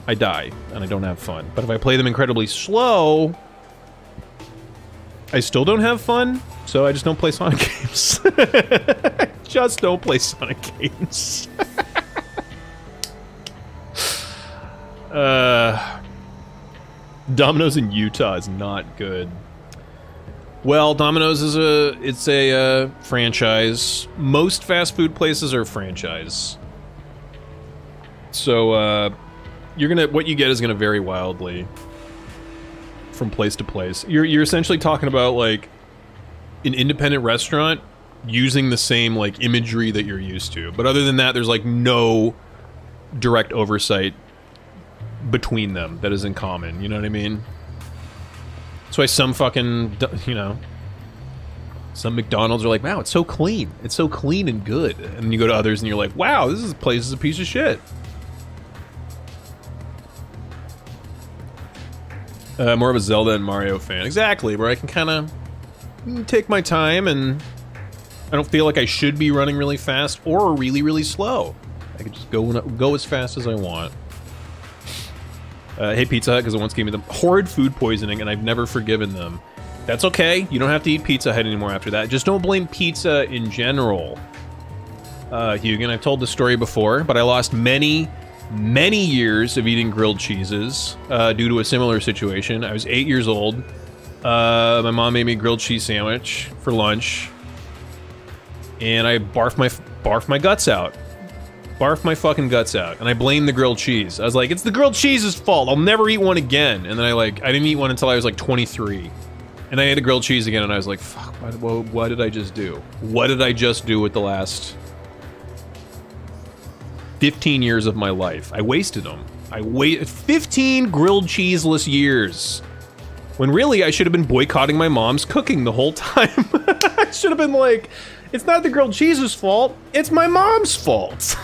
I die, and I don't have fun. But if I play them incredibly slow, I still don't have fun, so I just don't play Sonic games. Just don't play Sonic games. Domino's in Utah is not good. Well, Domino's is a franchise. Most fast food places are franchise. So, what you get is gonna vary wildly from place to place. You're essentially talking about like an independent restaurant using the same like imagery that you're used to, but other than that, there's like no direct oversight between them that is in common, you know what I mean? That's why some fucking, you know, some McDonald's are like, wow, it's so clean. It's so clean and good. And then you go to others and you're like, wow, this place is a piece of shit. More of a Zelda and Mario fan. Exactly, where I can kind of take my time and I don't feel like I should be running really fast or really, really slow. I can just go as fast as I want. Hey Pizza Hut, because it once gave me the horrid food poisoning and I've never forgiven them. That's okay. You don't have to eat Pizza Hut anymore after that. Just don't blame pizza in general. Hugan, I've told this story before, but I lost many years of eating grilled cheeses due to a similar situation. I was 8 years old. My mom made me a grilled cheese sandwich for lunch, and I barfed my guts out. Barfed my fucking guts out, and I blamed the grilled cheese. I was like, it's the grilled cheese's fault. I'll never eat one again. And then I didn't eat one until I was like 23. And I ate a grilled cheese again, and I was like, fuck, what did I just do? What did I just do with the last 15 years of my life? I wasted them. I waited 15 grilled cheeseless years. When really, I should have been boycotting my mom's cooking the whole time. I should have been like, it's not the grilled cheese's fault, it's my mom's fault.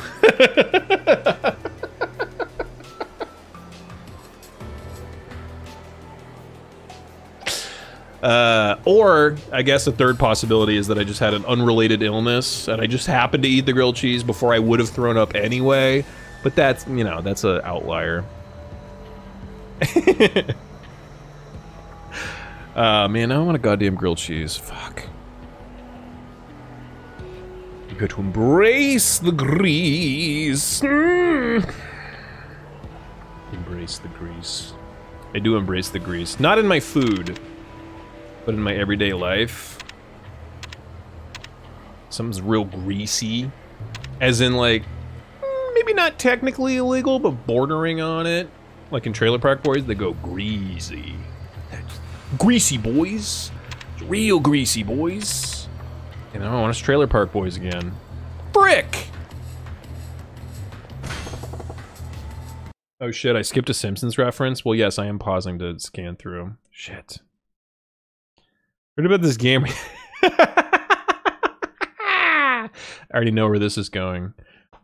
Or, I guess a third possibility is that I just had an unrelated illness, and I just happened to eat the grilled cheese before I would have thrown up anyway, but that's, you know, that's an outlier. Man, I want a goddamn grilled cheese. Fuck. You got to embrace the grease. Embrace the grease. I do embrace the grease. Not in my food, but in my everyday life. Something's real greasy. As in, like, maybe not technically illegal, but bordering on it. Like in Trailer Park Boys, they go greasy. Greasy boys. Real greasy boys. You know, I want us Trailer Park Boys again. Frick! Oh shit, I skipped a Simpsons reference? Well, yes, I am pausing to scan through. Shit. Heard about this game. I already know where this is going.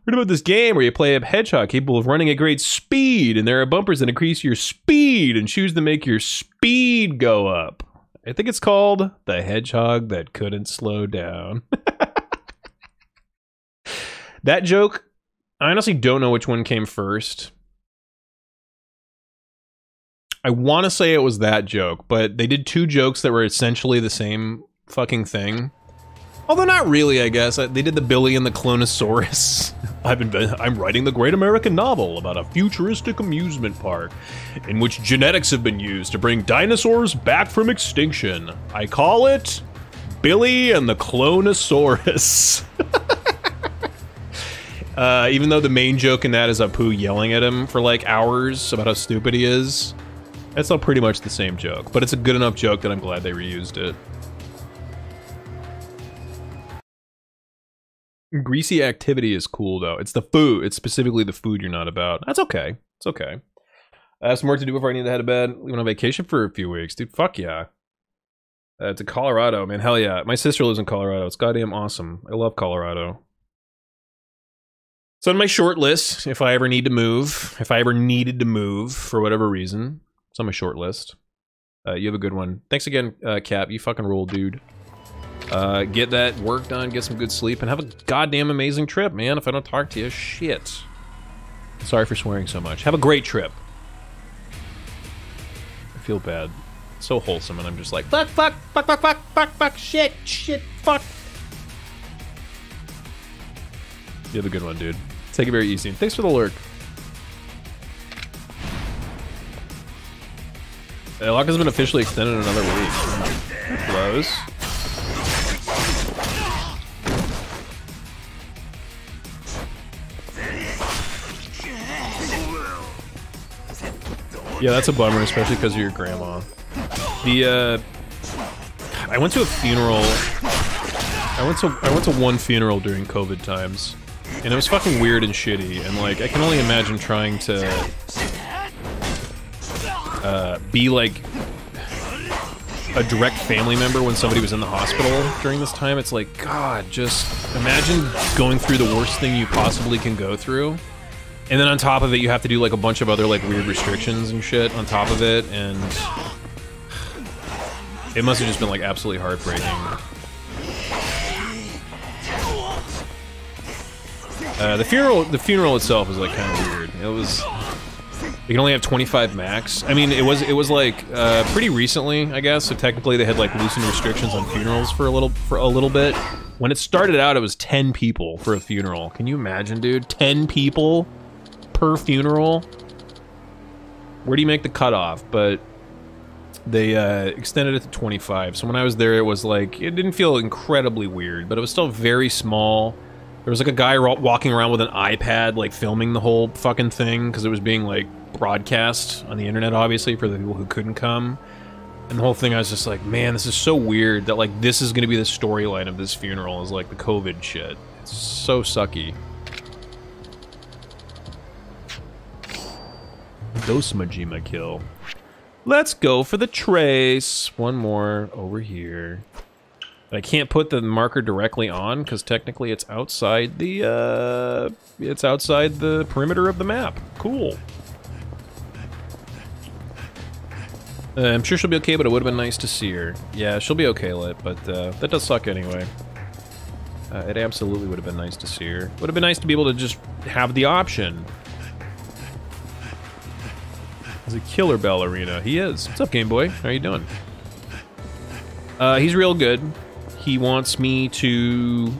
Heard about this game where you play a hedgehog capable of running at great speed, and there are bumpers that increase your speed and shoes that make your speed go up. I think it's called The Hedgehog That Couldn't Slow Down. That joke, I honestly don't know which one came first. I want to say it was that joke, but they did two jokes that were essentially the same fucking thing. Although not really, I guess. They did the Billy and the Clonosaurus. I'm writing the great American novel about a futuristic amusement park in which genetics have been used to bring dinosaurs back from extinction. I call it Billy and the Clonosaurus. Even though the main joke in that is Apu yelling at him for like hours about how stupid he is. That's all pretty much the same joke, but it's a good enough joke that I'm glad they reused it. Greasy activity is cool, though. It's the food. It's specifically the food you're not about. That's okay. It's okay. I have some work to do before I need to head to bed. We went on vacation for a few weeks, dude. Fuck yeah. To Colorado, man. Hell yeah. My sister lives in Colorado. It's goddamn awesome. I love Colorado. It's on my short list if I ever need to move. If I ever needed to move for whatever reason. It's on my short list. You have a good one. Thanks again, Cap. You fucking rule, dude. Get that work done, get some good sleep, and have a goddamn amazing trip, man. If I don't talk to you, shit. Sorry for swearing so much. Have a great trip. I feel bad. It's so wholesome, and I'm just like, fuck, fuck, fuck, fuck, fuck, fuck, fuck, shit, shit, fuck. You have a good one, dude. Take it very easy. And thanks for the lurk. Lock has been officially extended another week. Close. Yeah, that's a bummer, especially because of your grandma. I went to a funeral. I went to one funeral during COVID times, and it was fucking weird and shitty. And like, I can only imagine trying to be like a direct family member when somebody was in the hospital during this time. It's like, God, just imagine going through the worst thing you possibly can go through. And then on top of it, you have to do like a bunch of other like weird restrictions and shit on top of it, and it must have just been like absolutely heartbreaking. The funeral itself was like kind of weird. It was, you can only have 25 max. I mean, it was like pretty recently, I guess. So technically, they had like loosened restrictions on funerals for a little bit. When it started out, it was 10 people for a funeral. Can you imagine, dude? 10 people per funeral. Where do you make the cutoff? But they extended it to 25. So when I was there, it was like, it didn't feel incredibly weird, but it was still very small. There was like a guy walking around with an iPad, like filming the whole fucking thing, because it was being like broadcast on the internet, obviously, for the people who couldn't come. And the whole thing, I was just like, man, this is so weird that like this is going to be the storyline of this funeral, is like the COVID shit. It's so sucky. Dose Majima kill. Let's go for the trace. One more over here. I can't put the marker directly on because technically it's outside the perimeter of the map. Cool. I'm sure she'll be okay, but it would have been nice to see her. Yeah, she'll be okay, Lit, but that does suck anyway. It absolutely would have been nice to see her. Would have been nice to be able to just have the option. He's a killer ballerina. He is. What's up, Game Boy? How are you doing? He's real good. He wants me to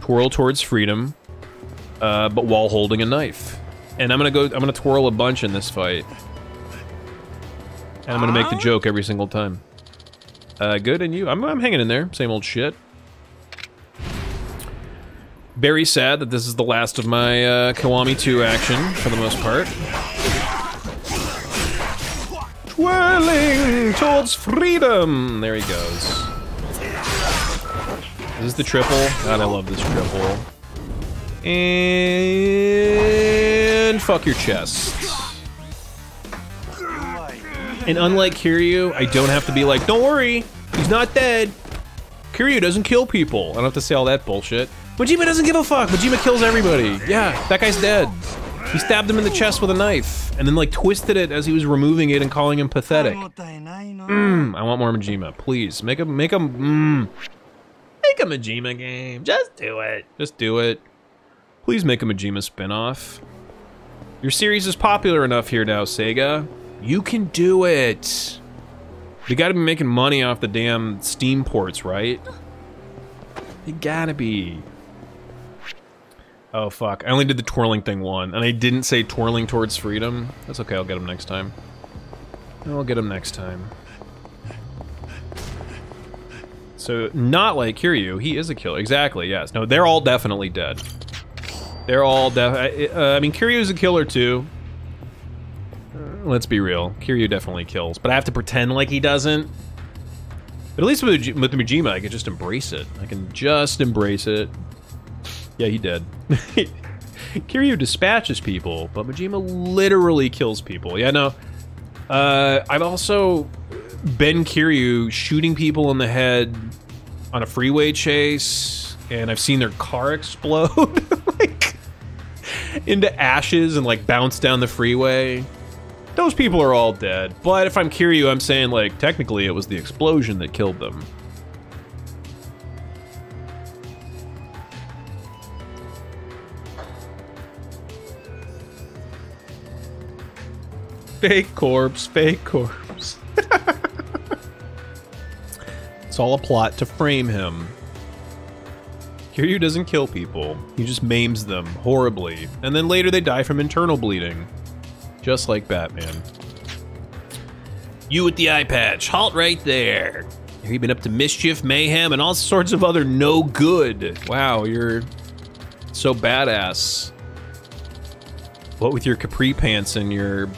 twirl towards freedom, but while holding a knife. And I'm gonna twirl a bunch in this fight. And I'm gonna make the joke every single time. Good, and you? I'm hanging in there. Same old shit. Very sad that this is the last of my Kiwami 2 action, for the most part. Twirling towards freedom! There he goes. Is this the triple? God, I love this triple. And fuck your chest. And unlike Kiryu, I don't have to be like, don't worry, he's not dead. Kiryu doesn't kill people. I don't have to say all that bullshit. Majima doesn't give a fuck. Majima kills everybody. Yeah, that guy's dead. He stabbed him in the chest with a knife, and then like twisted it as he was removing it and calling him pathetic. I want more Majima, please. Make a Majima game. Just do it. Just do it. Please make a Majima spin-off. Your series is popular enough here now, Sega. You can do it. You gotta be making money off the damn Steam ports, right? You gotta be. Oh fuck, I only did the twirling thing one, and I didn't say twirling towards freedom. That's okay, I'll get him next time. I'll get him next time. So, not like Kiryu, he is a killer. Exactly, yes. No, they're all definitely dead. They're all I mean, Kiryu's a killer too. Let's be real, Kiryu definitely kills, but I have to pretend like he doesn't. But at least with the Majima, I can just embrace it. I can just embrace it. Yeah, he did. Kiryu dispatches people, but Majima literally kills people. Yeah, no. I've also been Kiryu shooting people in the head on a freeway chase, and I've seen their car explode like into ashes and like bounce down the freeway. Those people are all dead, but if I'm Kiryu, I'm saying like technically it was the explosion that killed them. Fake corpse, fake corpse. It's all a plot to frame him. Kiryu doesn't kill people, he just maims them horribly, and then later they die from internal bleeding. Just like Batman. You with the eye patch, halt right there. You've been up to mischief, mayhem, and all sorts of other no good. Wow, you're so badass. What with your capri pants and your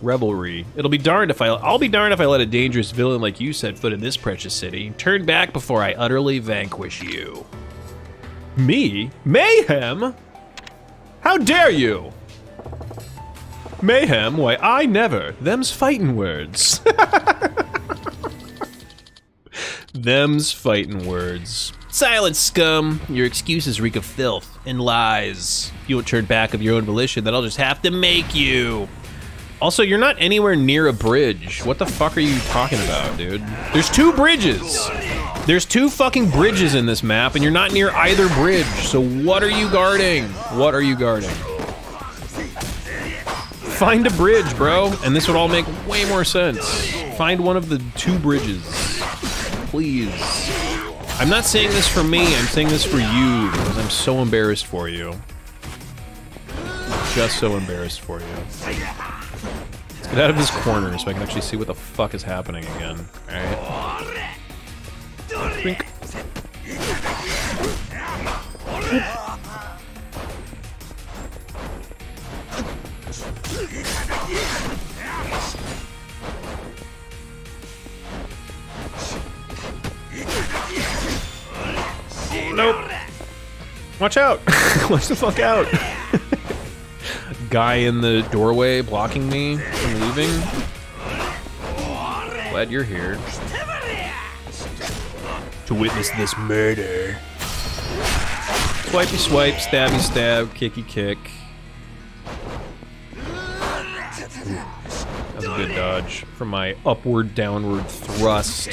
revelry. I'll be darned if I let a dangerous villain like you set foot in this precious city. Turn back before I utterly vanquish you. Me? Mayhem? How dare you? Mayhem? Why, I never. Them's fightin' words. Them's fightin' words. Silence, scum. Your excuses reek of filth and lies. If you don't turn back of your own volition, then I'll just have to make you. Also, you're not anywhere near a bridge. What the fuck are you talking about, dude? There's 2 bridges. There's 2 fucking bridges in this map, and you're not near either bridge. So what are you guarding? What are you guarding? Find a bridge, bro, and this would all make way more sense. Find one of the 2 bridges, please. I'm not saying this for me, I'm saying this for you, because I'm so embarrassed for you. Just so embarrassed for you. Let's get out of this corner so I can actually see what the fuck is happening again. Alright. Drink. Nope. Watch out. Watch the fuck out. Guy in the doorway blocking me from leaving. Glad you're here to witness this murder. Swipey swipe, stabby stab, kicky kick. That's a good dodge from my upward downward thrust.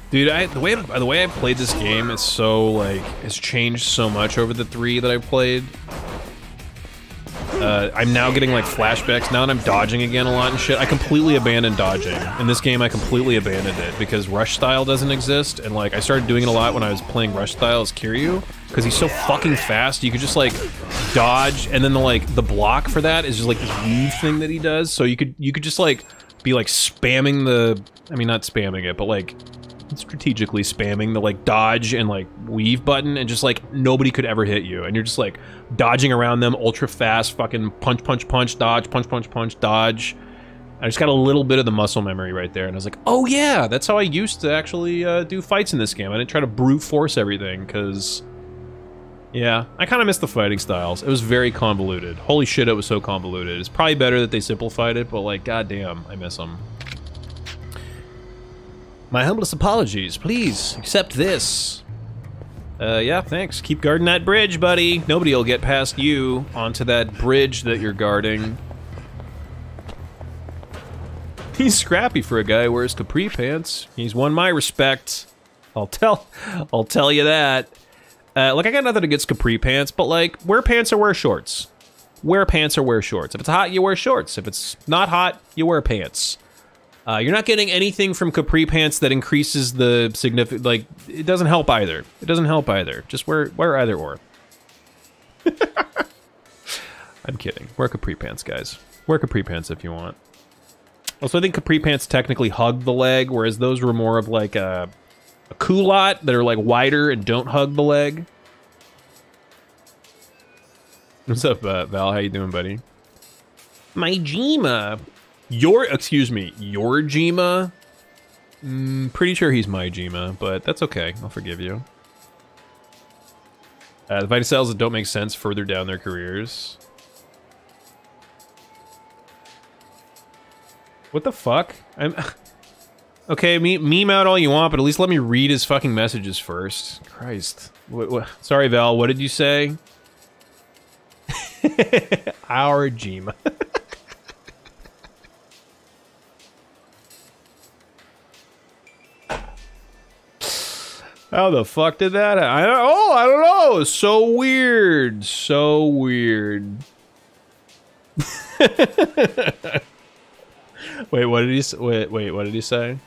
Dude, the way I played this game is so, like, has changed so much over the 3 that I've played. I'm now getting, like, flashbacks. Now that I'm dodging again a lot and shit, I completely abandoned dodging. In this game, I completely abandoned it because rush style doesn't exist, and, like, I started doing it a lot when I was playing rush style as Kiryu, because he's so fucking fast, you could just, like, dodge, and then, the block for that is just, like, this weave thing that he does, so you could just, like, be, like, spamming the... I mean, not spamming it, but, like, strategically spamming the, like, dodge and, like, weave button, and just, like, nobody could ever hit you, and you're just, like, dodging around them ultra fast, fucking punch, punch, punch, dodge, punch, punch, punch, dodge. I just got a little bit of the muscle memory right there, and I was like, oh yeah, that's how I used to actually do fights in this game. I didn't try to brute force everything, because... yeah, I kind of miss the fighting styles. It was very convoluted. Holy shit, it was so convoluted. It's probably better that they simplified it, but, like, goddamn, I miss them. My humblest apologies. Please, accept this. Yeah, thanks. Keep guarding that bridge, buddy. Nobody will get past you onto that bridge that you're guarding. He's scrappy for a guy who wears capri pants. He's won my respect. I'll tell you that. Like, I got nothing against capri pants, but, like, wear pants or wear shorts. Wear pants or wear shorts. If it's hot, you wear shorts. If it's not hot, you wear pants. You're not getting anything from capri pants that increases the significant, like, it doesn't help either. It doesn't help either. Just wear either or. I'm kidding. Wear capri pants, guys. Wear capri pants if you want. Also, I think capri pants technically hug the leg, whereas those were more of like a culotte that are like wider and don't hug the leg. What's up, Val? How you doing, buddy? Majima. Excuse me, your Jima? Pretty sure he's my Jima, but that's okay. I'll forgive you. The fighting styles that don't make sense further down their careers. What the fuck? Okay, meme out all you want, but at least let me read his fucking messages first. Christ. Sorry, Val, what did you say? Our Jima. How the fuck did that happen? I don't know. It's so weird. So weird. Wait, what did he say? Wait, what did he say?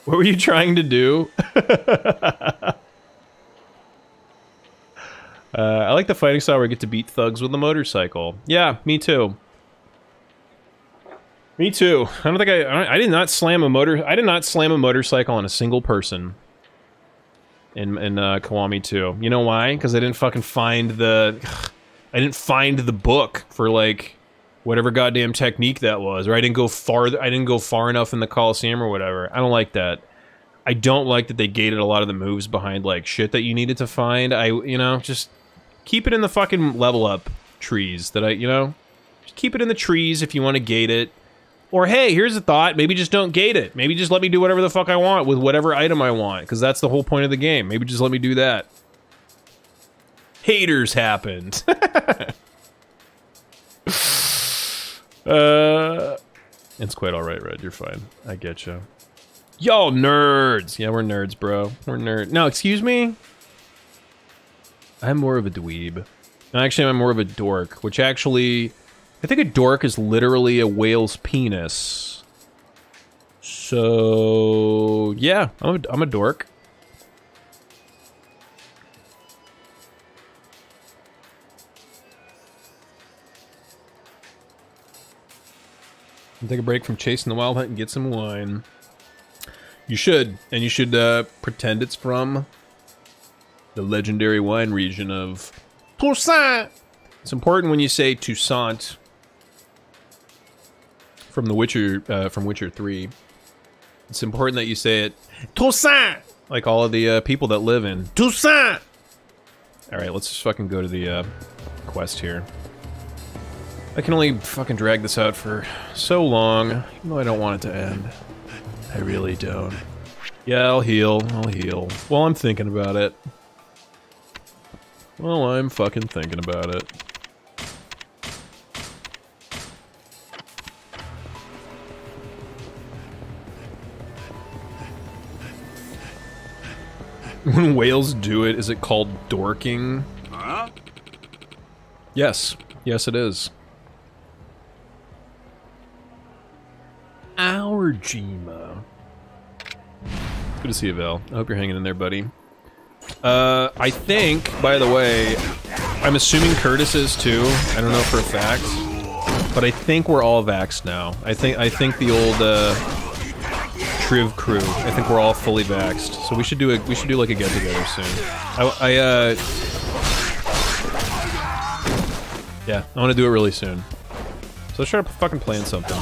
What were you trying to do? I like the fighting style where I get to beat thugs with a motorcycle. Yeah, me too. Me too. I don't think I did not slam a motorcycle on a single person. In Kiwami 2. You know why? Because I didn't fucking find the... I didn't find the book for, like, whatever goddamn technique that was, or I didn't go far enough in the Coliseum or whatever. I don't like that. I don't like that they gated a lot of the moves behind, like, shit that you needed to find. You know, just keep it in the fucking level up trees that you know? Just keep it in the trees if you want to gate it. Or, hey, here's a thought, maybe just don't gate it. Maybe just let me do whatever the fuck I want with whatever item I want, because that's the whole point of the game. Maybe just let me do that. Haters happened. It's quite alright, Red, you're fine. I get you. Yo, nerds! Yeah, we're nerds, bro. We're nerds. No, excuse me? I'm more of a dweeb. No, actually, I'm more of a dork, which actually... I think a dork is literally a whale's penis. So... yeah, I'm a dork. Take a break from chasing the wild hunt and get some wine. You should, and you should pretend it's from the legendary wine region of Toussaint. It's important when you say Toussaint from The Witcher, from Witcher 3. It's important that you say it Toussaint, like all of the people that live in Toussaint. All right, let's just fucking go to the quest here. I can only fucking drag this out for so long, even though I don't want it to end. I really don't. Yeah, I'll heal. Well, I'm thinking about it. Well, I'm fucking thinking about it. When whales do it, is it called dorking? Huh? Yes. Yes, it is. Our Majima. Good to see you, Val. I hope you're hanging in there, buddy. I think, by the way, I'm assuming Curtis is too. I don't know for a fact, but I think we're all vaxxed now. I think the old Triv crew. I think we're all fully vaxxed. So we should do like a get together soon. Yeah, I want to do it really soon. So let's try to fucking plan something.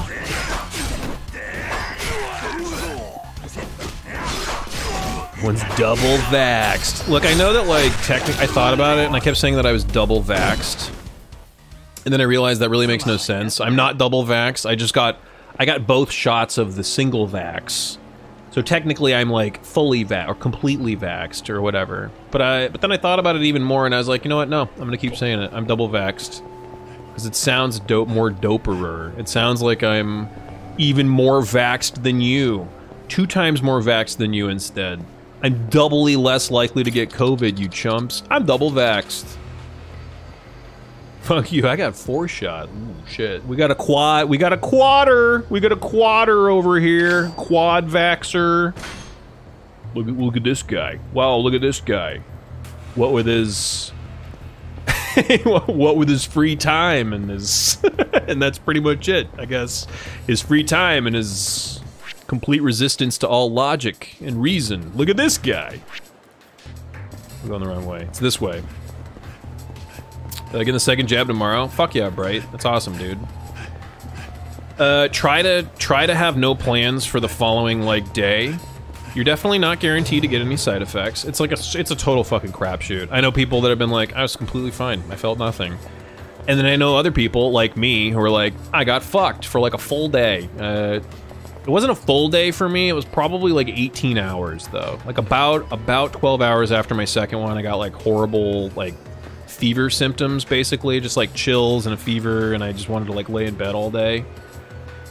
One's double vaxxed. Look, I know that, like, technically, I thought about it, and I kept saying that I was double vaxxed. And then I realized that really makes no sense. I'm not double vaxxed, I got both shots of the single vax. So technically I'm, like, fully vaxxed, or completely vaxxed, or whatever. But then I thought about it even more, and I was like, you know what, no, I'm gonna keep saying it. I'm double vaxxed. Because it sounds more doperer. It sounds like I'm even more vaxxed than you. 2 times more vaxxed than you instead. I'm doubly less likely to get COVID, you chumps. I'm double vaxxed. Fuck you, I got 4 shot. Ooh, shit. We got a quad. We got a quadder. We got a quadder over here. Quad vaxxer. Look at this guy. Wow, look at this guy. What with his... what with his free time and his... and that's pretty much it, I guess. His free time and his... complete resistance to all logic and reason. Look at this guy. I'm going the wrong way. It's this way. Did I get the second jab tomorrow? Fuck yeah, Bright. That's awesome, dude. Try to have no plans for the following, like, day. You're definitely not guaranteed to get any side effects. It's like it's a total fucking crapshoot. I know people that have been like, I was completely fine. I felt nothing. And then I know other people, like me, who are like, I got fucked for like a full day. It wasn't a full day for me, it was probably like 18 hours though. Like about 12 hours after my second one, I got like horrible, like, fever symptoms basically, just like chills and a fever, and I just wanted to like lay in bed all day.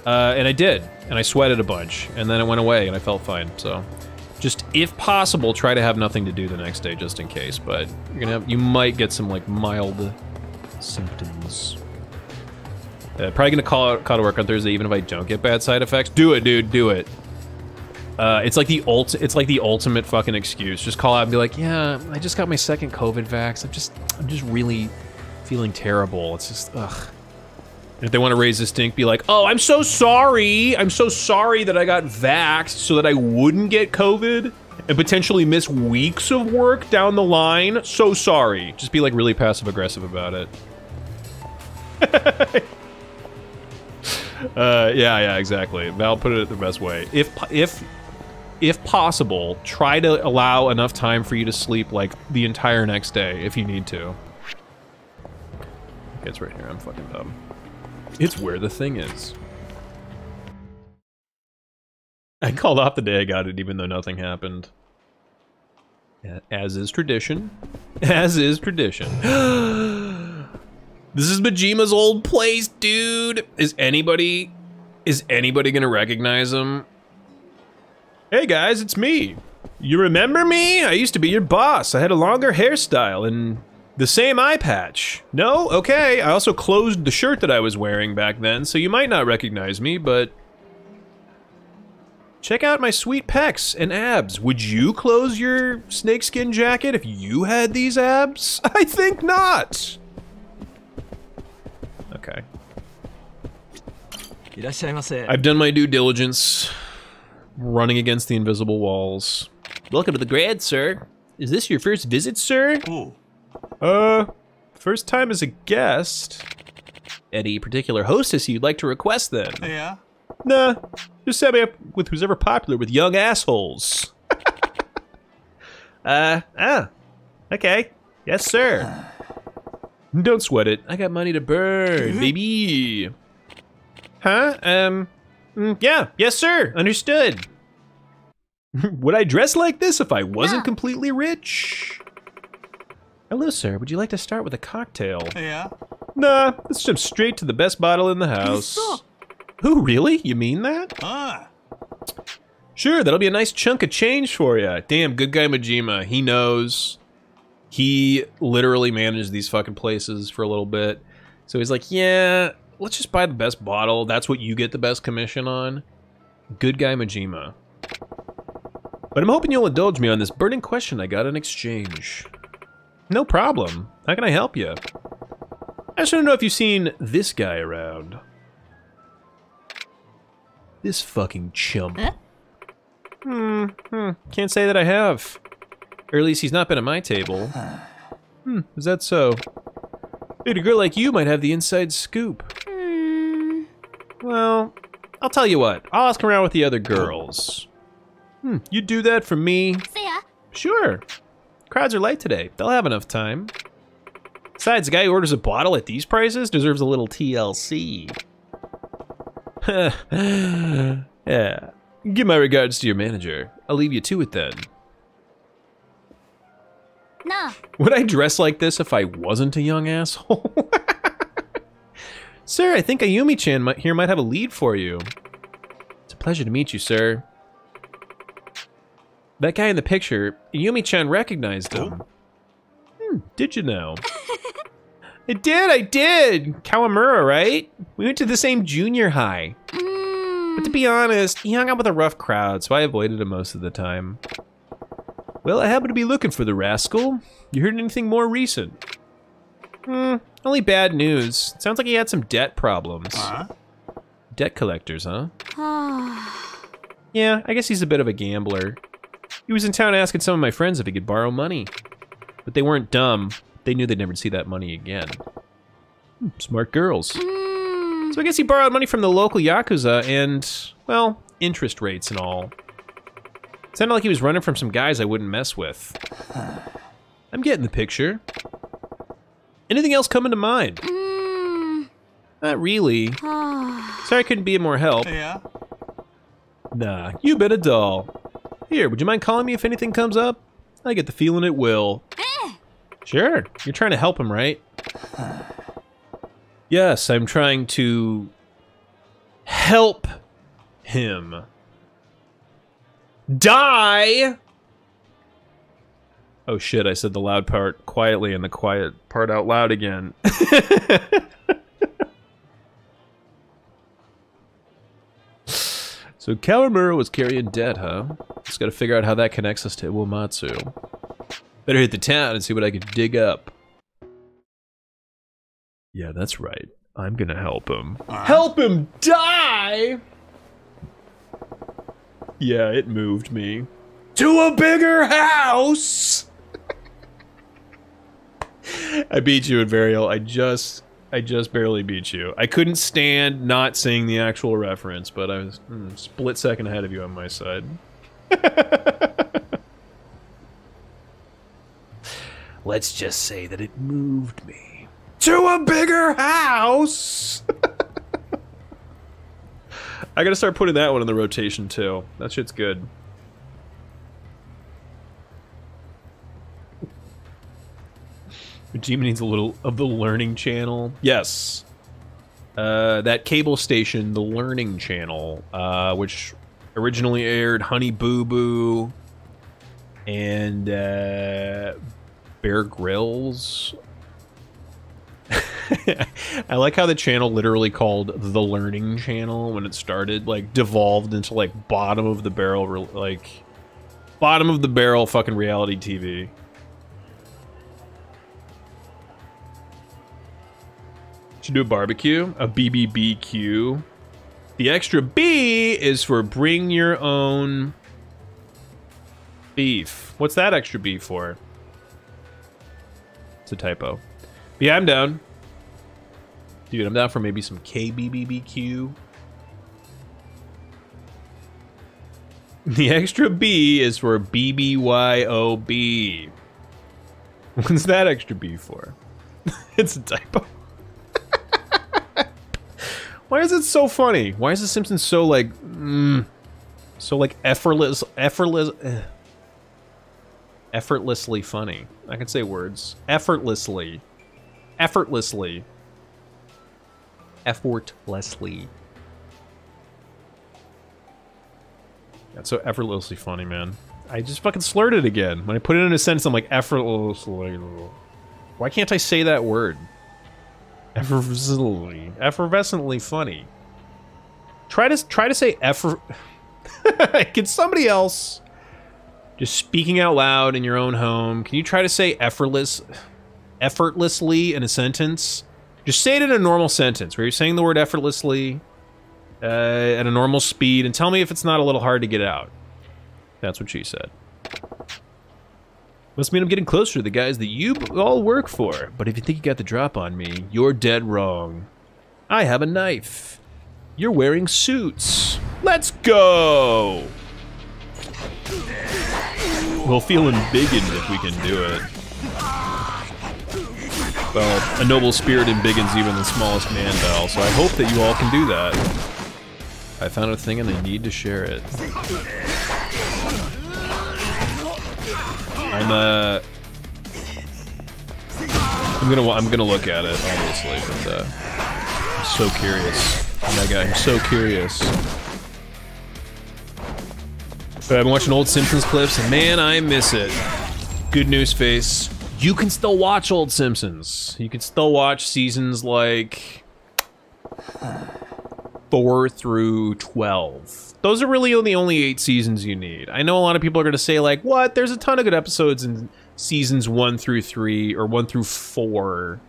And I did, and I sweated a bunch, and then it went away and I felt fine, so. Just, if possible, try to have nothing to do the next day just in case, but you might get some like mild symptoms. Probably gonna call to work on Thursday even if I don't get bad side effects. Do it, dude, do it. It's like the ultimate fucking excuse. Just call out and be like, yeah, I just got my second COVID vax. I'm just really feeling terrible. It's just, ugh. And if they want to raise the stink, be like, oh, I'm so sorry. I'm so sorry that I got vaxxed so that I wouldn't get COVID and potentially miss weeks of work down the line. So sorry. Just be like really passive aggressive about it. Yeah, exactly. Val put it the best way. If if possible, try to allow enough time for you to sleep, like, the entire next day, if you need to. Okay, it's right here. I'm fucking dumb. It's where the thing is. I called off the day I got it, even though nothing happened. Yeah, as is tradition. As is tradition. This is Majima's old place, dude. Is anybody gonna recognize him? Hey guys, it's me. You remember me? I used to be your boss. I had a longer hairstyle and the same eye patch. No? Okay. I also closed the shirt that I was wearing back then, so you might not recognize me, but check out my sweet pecs and abs. Would you close your snakeskin jacket if you had these abs? I think not. Okay. I've done my due diligence, running against the invisible walls. Welcome to the grad, sir. Is this your first visit, sir? Ooh. First time as a guest. Any particular hostess you'd like to request, then? Yeah. Nah, just set me up with who's ever popular with young assholes. Okay. Yes, sir. Don't sweat it. I got money to burn, baby. Huh? Yeah. Yes, sir. Understood. Would I dress like this if I wasn't completely rich? Hello, sir. Would you like to start with a cocktail? Yeah. Nah, let's jump straight to the best bottle in the house. Who, really? You mean that? Sure, that'll be a nice chunk of change for you. Damn, good guy Majima. He knows. He literally managed these fucking places for a little bit. So he's like, yeah, let's just buy the best bottle. That's what you get the best commission on. Good guy Majima. But I'm hoping you'll indulge me on this burning question I got in exchange. No problem. How can I help you? I just want to know if you've seen this guy around. This fucking chump. Can't say that I have. Or at least he's not been at my table. Is that so? Dude, a girl like you might have the inside scoop. Well, I'll tell you what. I'll ask around with the other girls. You do that for me? Sure. Crowds are light today. They'll have enough time. Besides, the guy who orders a bottle at these prices deserves a little TLC. Yeah. Give my regards to your manager. I'll leave you to it then. Nah. Would I dress like this if I wasn't a young asshole? Sir, I think Ayumi-chan here might have a lead for you. It's a pleasure to meet you, sir. That guy in the picture, Ayumi-chan recognized him. Did you know? I did! Kawamura, right? We went to the same junior high. But to be honest, he hung out with a rough crowd, so I avoided him most of the time. Well, I happen to be looking for the rascal. You heard anything more recent? Only bad news. Sounds like he had some debt problems. Debt collectors, huh? Yeah, I guess he's a bit of a gambler. He was in town asking some of my friends if he could borrow money. But they weren't dumb. They knew they'd never see that money again. Smart girls. So I guess he borrowed money from the local Yakuza and, well, interest rates and all. Sounded like he was running from some guys I wouldn't mess with. I'm getting the picture. Anything else coming to mind? Not really. Sorry I couldn't be of more help. Yeah. Nah, you been a doll. Here, would you mind calling me if anything comes up? I get the feeling it will. Sure, you're trying to help him, right? Yes, I'm trying to help him. Die! Oh shit, I said the loud part quietly and the quiet part out loud again. So Kawamura was carrying debt, huh? Just gotta figure out how that connects us to Iwamatsu. Better hit the town and see what I can dig up. Yeah, that's right. I'm gonna help him. Help him die?! Yeah, it moved me. To a bigger house! I beat you in Varial. I just barely beat you. I couldn't stand not seeing the actual reference, but I was split second ahead of you on my side. Let's just say that it moved me to a bigger house. I gotta start putting that one in the rotation too. That shit's good. Majima needs a little of the Learning Channel. Yes. That cable station, the Learning Channel, which originally aired Honey Boo Boo and Bear Grylls. I like how the channel literally called the Learning Channel when it started, like, devolved into, like, bottom of the barrel fucking reality TV. Should do a barbecue, a BBBQ. The extra B is for bring your own beef. What's that extra B for? It's a typo. But yeah, I'm down. Dude, I'm down for maybe some KBBBQ. The extra B is for BBYOB. What's that extra B for? It's a typo. Why is it so funny? Why is The Simpsons so like, so like effortlessly funny? I can say words. Effortlessly. Effortlessly. That's so effortlessly funny, man. I just fucking slurred it again. When I put it in a sentence, I'm like, effortlessly. Why can't I say that word? Effervescently funny. Try to say Can somebody else, just speaking out loud in your own home, can you try to say effortlessly in a sentence? Just say it in a normal sentence where you're saying the word effortlessly at a normal speed, and tell me if it's not a little hard to get out. That's what she said. Must mean I'm getting closer to the guys that you all work for. But if you think you got the drop on me, you're dead wrong. I have a knife. You're wearing suits. Let's go! We'll feel embiggened if we can do it. Well, a noble spirit embiggens even the smallest man, Bell, so I hope that you all can do that. I found a thing and I need to share it. I'm gonna look at it, obviously, but I'm so curious. Oh my god, I'm so curious. But I've been watching old Simpsons clips, and man, I miss it. Good news, face. You can still watch old Simpsons. You can still watch seasons like 4 through 12. Those are really the only 8 seasons you need. I know a lot of people are going to say, like, what? There's a ton of good episodes in seasons 1 through 3 or 1 through 4.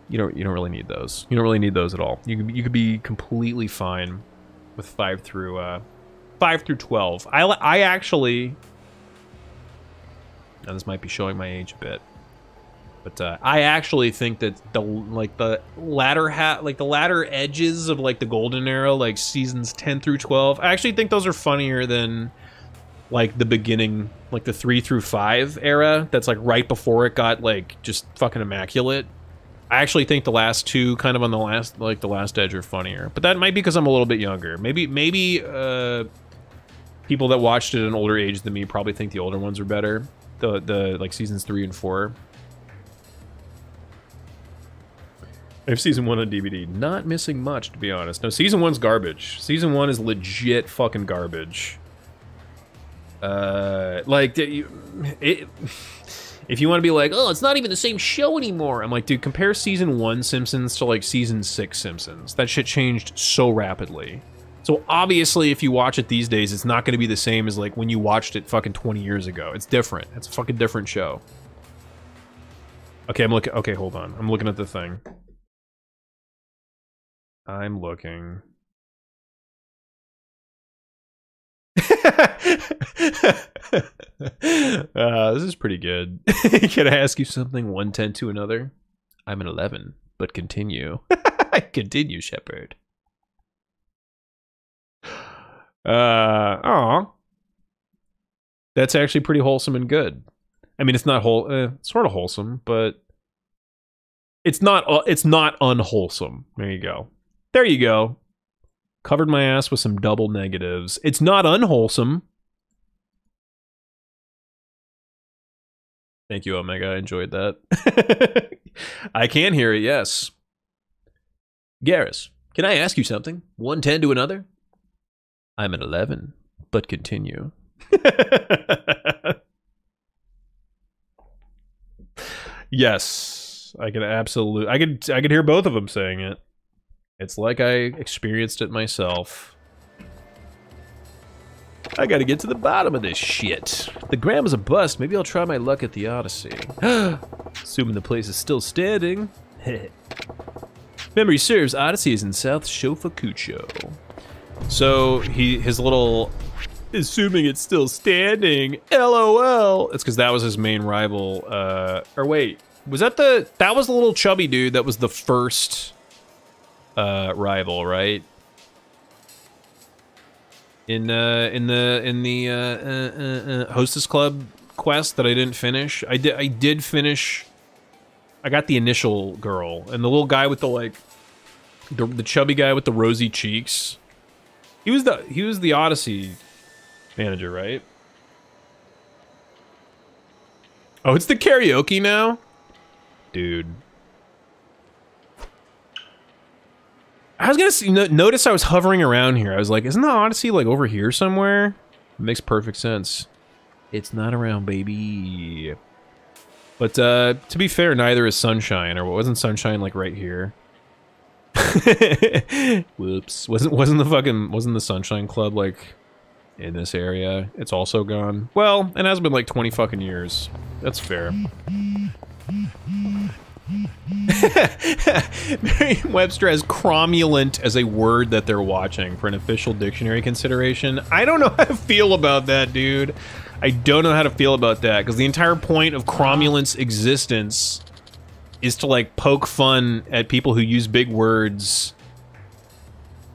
You don't really need those. You don't really need those at all. You could be completely fine with 5 through 12. I actually, now this might be showing my age a bit, but I actually think that the latter edges of like the golden era, like seasons 10 through 12, I actually think those are funnier than like the beginning, like the 3 through 5 era. That's like right before it got like just fucking immaculate. I actually think the last two, kind of on the last edge, are funnier. But that might be because I'm a little bit younger. Maybe people that watched it at an older age than me probably think the older ones are better. The like seasons 3 and 4. I have season 1 on DVD. Not missing much, to be honest. No, season 1's garbage. Season 1 is legit fucking garbage. If you want to be like, oh, it's not even the same show anymore. I'm like, dude, compare season 1 Simpsons to like season 6 Simpsons. That shit changed so rapidly. So obviously, if you watch it these days, it's not going to be the same as like when you watched it fucking 20 years ago. It's different. It's a fucking different show. Okay, I'm looking. Okay, hold on. I'm looking at the thing. I'm looking. This is pretty good. Can I ask you something? 110 to another? I'm an 11, but continue. Continue, Shepard. Aw, That's actually pretty wholesome and good. I mean, it's not sort of wholesome, but it's not unwholesome. There you go. There you go. Covered my ass with some double negatives. It's not unwholesome. Thank you, Omega. I enjoyed that. I can hear it, yes. Garrus, can I ask you something? 110 to another? I'm at 11, but continue. Yes, I can absolutely. I could hear both of them saying it. It's like I experienced it myself. I gotta get to the bottom of this shit. The gram is a bust. Maybe I'll try my luck at the Odyssey. Assuming the place is still standing. Memory serves, Odyssey is in South Shofukucho. So his little, assuming it's still standing, LOL. It's because that was his main rival. Or wait, was that that was the little chubby dude that was the first rival, right? In the Hostess Club quest that I didn't finish. I did finish. I got the initial girl and the little guy with the like the chubby guy with the rosy cheeks. He was the Odyssey manager, right? Oh, it's the karaoke now? Dude. I was gonna see, notice I was hovering around here. I was like, isn't the Odyssey like over here somewhere? It makes perfect sense. It's not around, baby. But to be fair, neither is Sunshine, or wasn't Sunshine like right here? Whoops. Wasn't the Sunshine Club like in this area? It's also gone. Well, it has been like 20 fucking years. That's fair. Merriam-Webster has cromulent as a word that they're watching for an official dictionary consideration. I don't know how to feel about that, dude. I don't know how to feel about that, because the entire point of cromulent's existence is to, like, poke fun at people who use big words.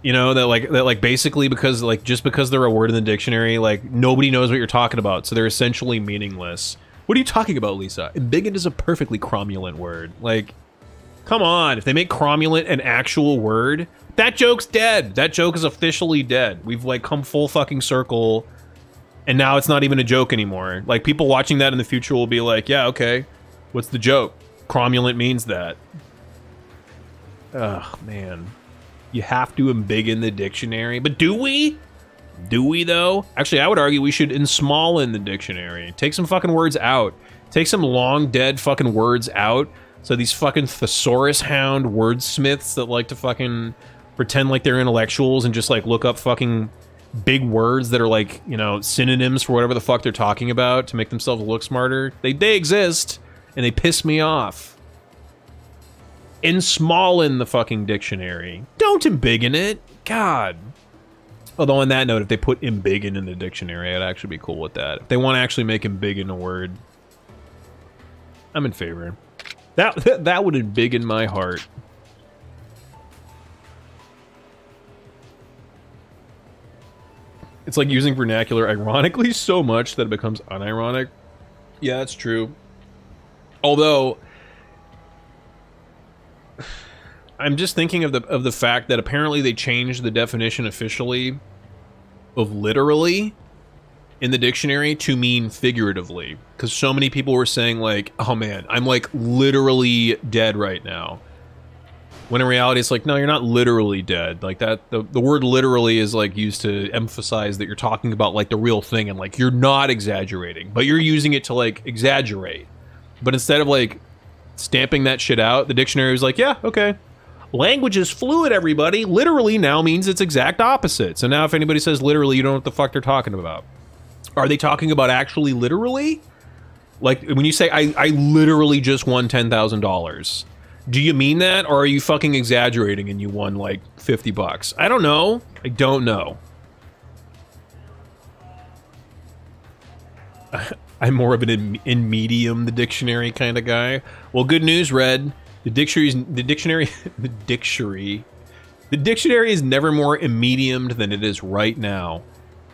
You know, that basically because, like, just because they're a word in the dictionary, like, nobody knows what you're talking about, so they're essentially meaningless. What are you talking about, Lisa? Embiggen is a perfectly cromulent word. Like, come on. If they make cromulent an actual word, that joke's dead. That joke is officially dead. We've, like, come full fucking circle, and now it's not even a joke anymore. Like, people watching that in the future will be like, yeah, okay, what's the joke? Cromulent means that. Ugh, man. You have to embiggen the dictionary. But do we? Do we, though? Actually, I would argue we should ensmallin the dictionary. Take some fucking words out. Take some long dead fucking words out. So these fucking thesaurus hound wordsmiths that like to fucking pretend like they're intellectuals and just like look up fucking big words that are like, you know, synonyms for whatever the fuck they're talking about to make themselves look smarter. They exist, and they piss me off. Ensmallin the fucking dictionary. Don't embiggen it. God. Although on that note, if they put embiggen in the dictionary, I'd actually be cool with that. If they want to actually make embiggen a word, I'm in favor. That would embiggen my heart. It's like using vernacular ironically so much that it becomes unironic. Yeah, that's true. Although, I'm just thinking of the fact that apparently they changed the definition officially of literally in the dictionary to mean figuratively, because so many people were saying like, oh man, I'm like literally dead right now, when in reality it's like, no, you're not literally dead. Like that the word literally is like used to emphasize that you're talking about like the real thing, and like you're not exaggerating, but you're using it to like exaggerate. But instead of like stamping that shit out, the dictionary was like, yeah, okay, language is fluid, everybody. Literally now means its exact opposite. So now if anybody says literally, you don't know what the fuck they're talking about. Are they talking about actually literally? Like when you say, I literally just won $10,000. Do you mean that, or are you fucking exaggerating and you won like 50 bucks? I don't know. I don't know. I'm more of an in medium the dictionary kind of guy. Well, good news, Red. The dictionary is never more immediumed than it is right now.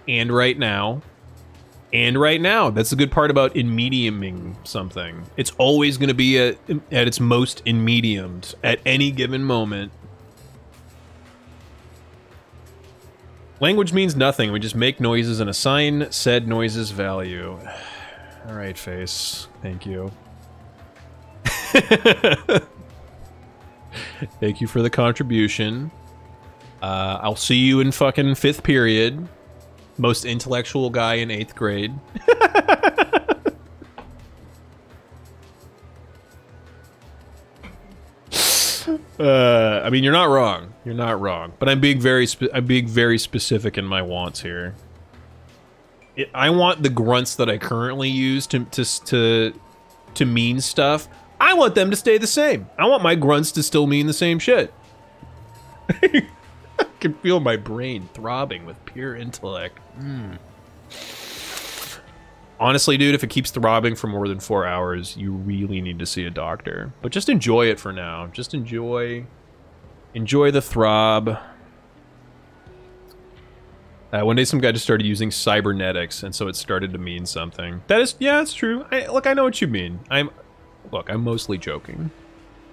And right now, and right now. That's the good part about in mediuming something. It's always going to be at its most in mediumed at any given moment. Language means nothing. We just make noises and assign said noises value. All right, face. Thank you. Thank you for the contribution. I'll see you in fucking 5th period. Most intellectual guy in 8th grade. I mean, you're not wrong. You're not wrong. But I'm being very specific in my wants here. I want the grunts that I currently use to mean stuff. I want them to stay the same. I want my grunts to still mean the same shit. I can feel my brain throbbing with pure intellect. Honestly, dude, if it keeps throbbing for more than 4 hours, you really need to see a doctor. But just enjoy it for now. Just enjoy the throb. One day some guy just started using cybernetics, and so it started to mean something. That is, yeah, it's true. Look, I know what you mean. I'm mostly joking.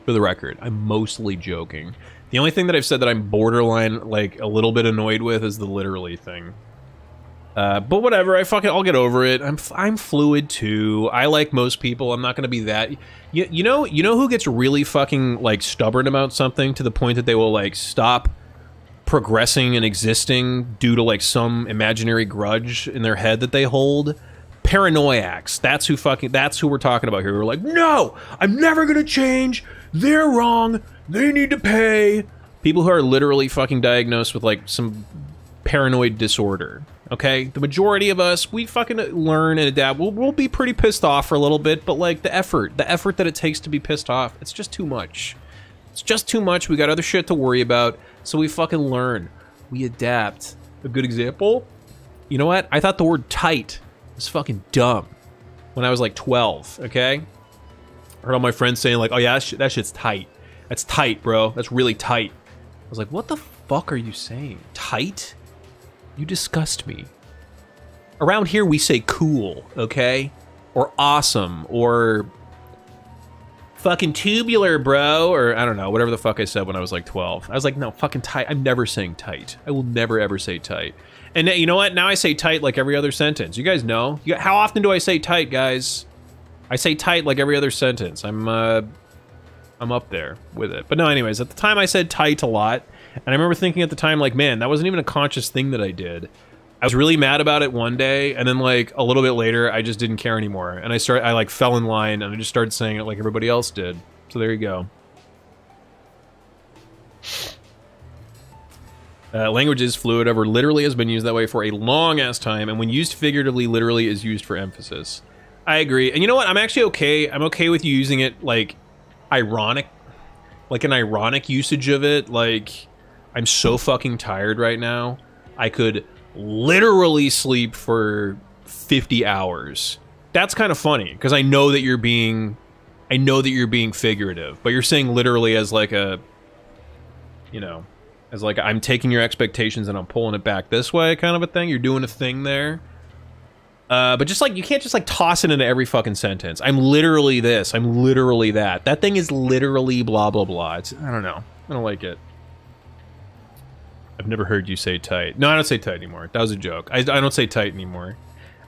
For the record, I'm mostly joking. The only thing that I've said that I'm borderline, like, a little bit annoyed with is the literally thing. But whatever, I'll get over it. I'm fluid too. I like most people. I'm not gonna be that. You know who gets really fucking, like, stubborn about something to the point that they will, like, stop progressing and existing due to, like, some imaginary grudge in their head that they hold? Paranoiacs. That's who we're talking about here. We're like, no, I'm never gonna change. They're wrong. They need to pay. People who are literally fucking diagnosed with, like, some paranoid disorder. Okay? The majority of us, we fucking learn and adapt. We'll be pretty pissed off for a little bit, but, like, the effort that it takes to be pissed off, it's just too much. It's just too much. We got other shit to worry about, so we fucking learn. We adapt. A good example? You know what? I thought the word tight was fucking dumb when I was, like, 12, okay? I heard all my friends saying, like, oh yeah, that shit's tight. That's tight, bro. That's really tight. I was like, what the fuck are you saying? Tight? You disgust me. Around here, we say cool, okay? Or awesome, or fucking tubular, bro, or I don't know, whatever the fuck I said when I was like 12. I was like, no, fucking tight. I'm never saying tight. I will never, ever say tight. And you know what? Now I say tight like every other sentence. You guys know. How often do I say tight, guys? I say tight like every other sentence. I'm up there with it. But no, anyways, at the time I said tight a lot. And I remember thinking at the time, like, man, that wasn't even a conscious thing that I did. I was really mad about it one day, and then, like, a little bit later, I just didn't care anymore. And I like, fell in line, and I just started saying it like everybody else did. So there you go. Language is fluid, however, literally has been used that way for a long-ass time, and when used figuratively, literally is used for emphasis. I agree. And you know what? I'm actually okay. I'm okay with you using it, like, ironic. Like, an ironic usage of it, like, I'm so fucking tired right now. I could literally sleep for 50 hours. That's kind of funny, because I know that you're being figurative, but you're saying literally as like a, you know, as like I'm taking your expectations and I'm pulling it back this way kind of a thing. You're doing a thing there. But just like, you can't just like toss it into every fucking sentence. I'm literally this, I'm literally that. That thing is literally blah, blah, blah. It's, I don't know. I don't like it. I've never heard you say tight. No, I don't say tight anymore. That was a joke. I don't say tight anymore.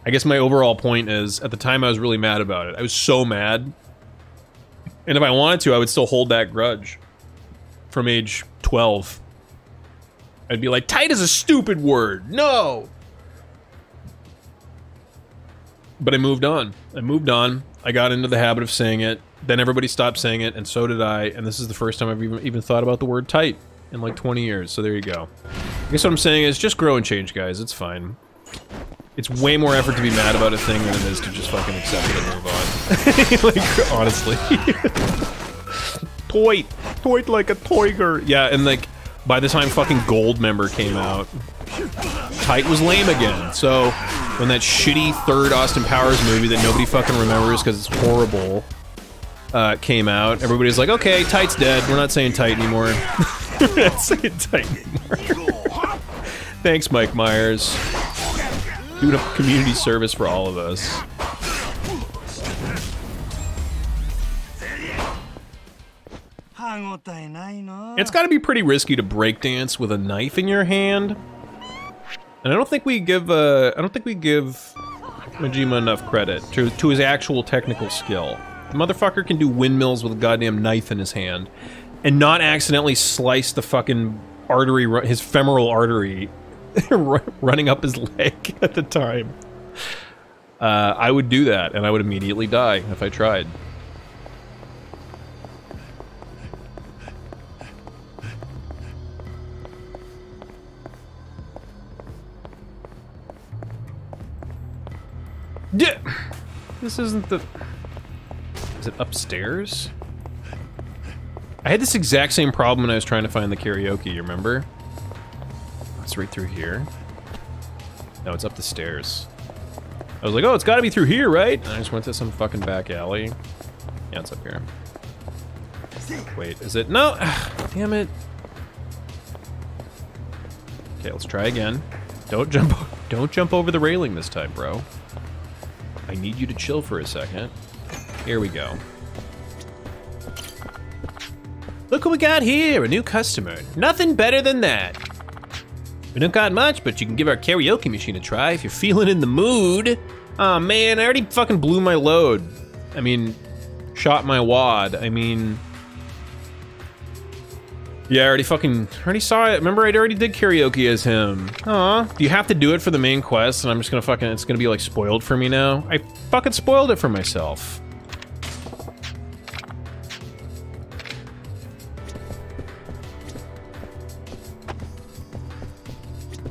I guess my overall point is, at the time I was really mad about it. I was so mad. And if I wanted to, I would still hold that grudge. From age 12. I'd be like, tight is a stupid word. No! But I moved on. I moved on. I got into the habit of saying it. Then everybody stopped saying it, and so did I. And this is the first time I've even thought about the word tight in like 20 years. So there you go. I guess what I'm saying is just grow and change, guys. It's fine. It's way more effort to be mad about a thing than it is to just fucking accept it and move on. Like, honestly. Toit like a toiger. Yeah, and like, by the time fucking Gold Member came out, tight was lame again. So, when that shitty third Austin Powers movie that nobody fucking remembers because it's horrible came out, everybody's like, okay, tight's dead. We're not saying tight anymore. We're not saying tight anymore. Thanks, Mike Myers. Doing a community service for all of us. It's got to be pretty risky to breakdance with a knife in your hand, and I don't think we give Majima enough credit to his actual technical skill. The motherfucker can do windmills with a goddamn knife in his hand, and not accidentally slice the fucking artery, his femoral artery, running up his leg at the time. I would do that, and I would immediately die if I tried. Yeah. This isn't the... Is it upstairs? I had this exact same problem when I was trying to find the karaoke, you remember? It's right through here. No, it's up the stairs. I was like, oh, it's gotta be through here, right? And I just went to some fucking back alley. Yeah, it's up here. Wait, is it? No! Damn it. Okay, let's try again. Don't jump over the railing this time, bro. I need you to chill for a second. Here we go. Look what we got here, a new customer. Nothing better than that. We don't got much, but you can give our karaoke machine a try if you're feeling in the mood. Aw, man, I already fucking blew my load. I mean, shot my wad. I mean... Yeah, I already saw it. Remember, I already did karaoke as him. Aw. Do you have to do it for the main quest? And I'm just gonna fucking, it's gonna be like spoiled for me now? I fucking spoiled it for myself.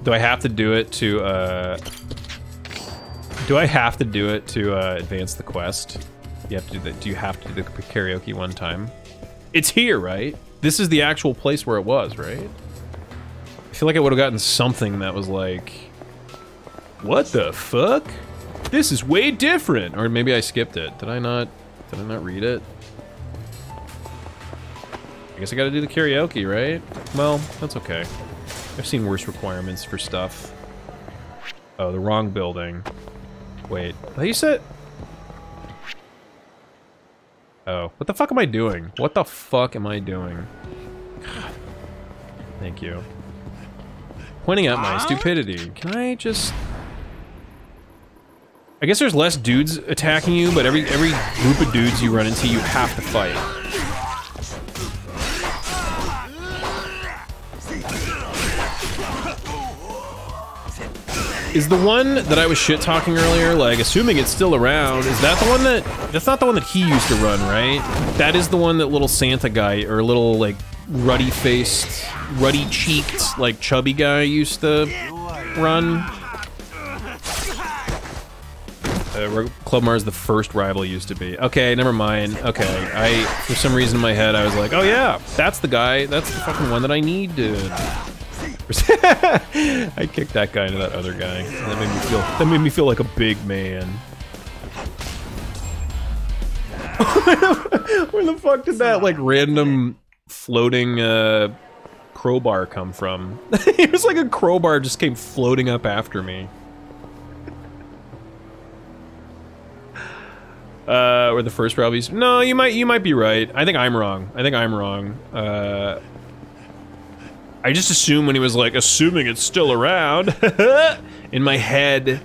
Do I have to do it to, advance the quest? You have to do that. Do you have to do the karaoke one time? It's here, right? This is the actual place where it was, right? I feel like I would have gotten something that was like... What the fuck? This is way different! Or maybe I skipped it. Did I not read it? I guess I gotta do the karaoke, right? Well, that's okay. I've seen worse requirements for stuff. Oh, the wrong building. Wait, I you said... Oh, what the fuck am I doing? What the fuck am I doing? God. Thank you. Pointing out my stupidity. Can I just... I guess there's less dudes attacking you, but every group of dudes you run into, you have to fight. Is the one that I was shit-talking earlier, like, assuming it's still around, is that the one that... That's not the one that he used to run, right? That is the one that little Santa guy, or little, like, ruddy-faced, ruddy-cheeked, like, chubby guy used to run. Club Mars the first rival used to be. Okay, never mind. Okay, for some reason in my head, I was like, oh yeah, that's the guy, that's the fucking one that I need to... I kicked that guy into that other guy. That made me feel like a big man. Where the fuck did that like random floating crowbar come from? It was like a crowbar just came floating up after me. Or the first probably. No, you might be right. I think I'm wrong. I just assumed when he was like, assuming it's still around, in my head,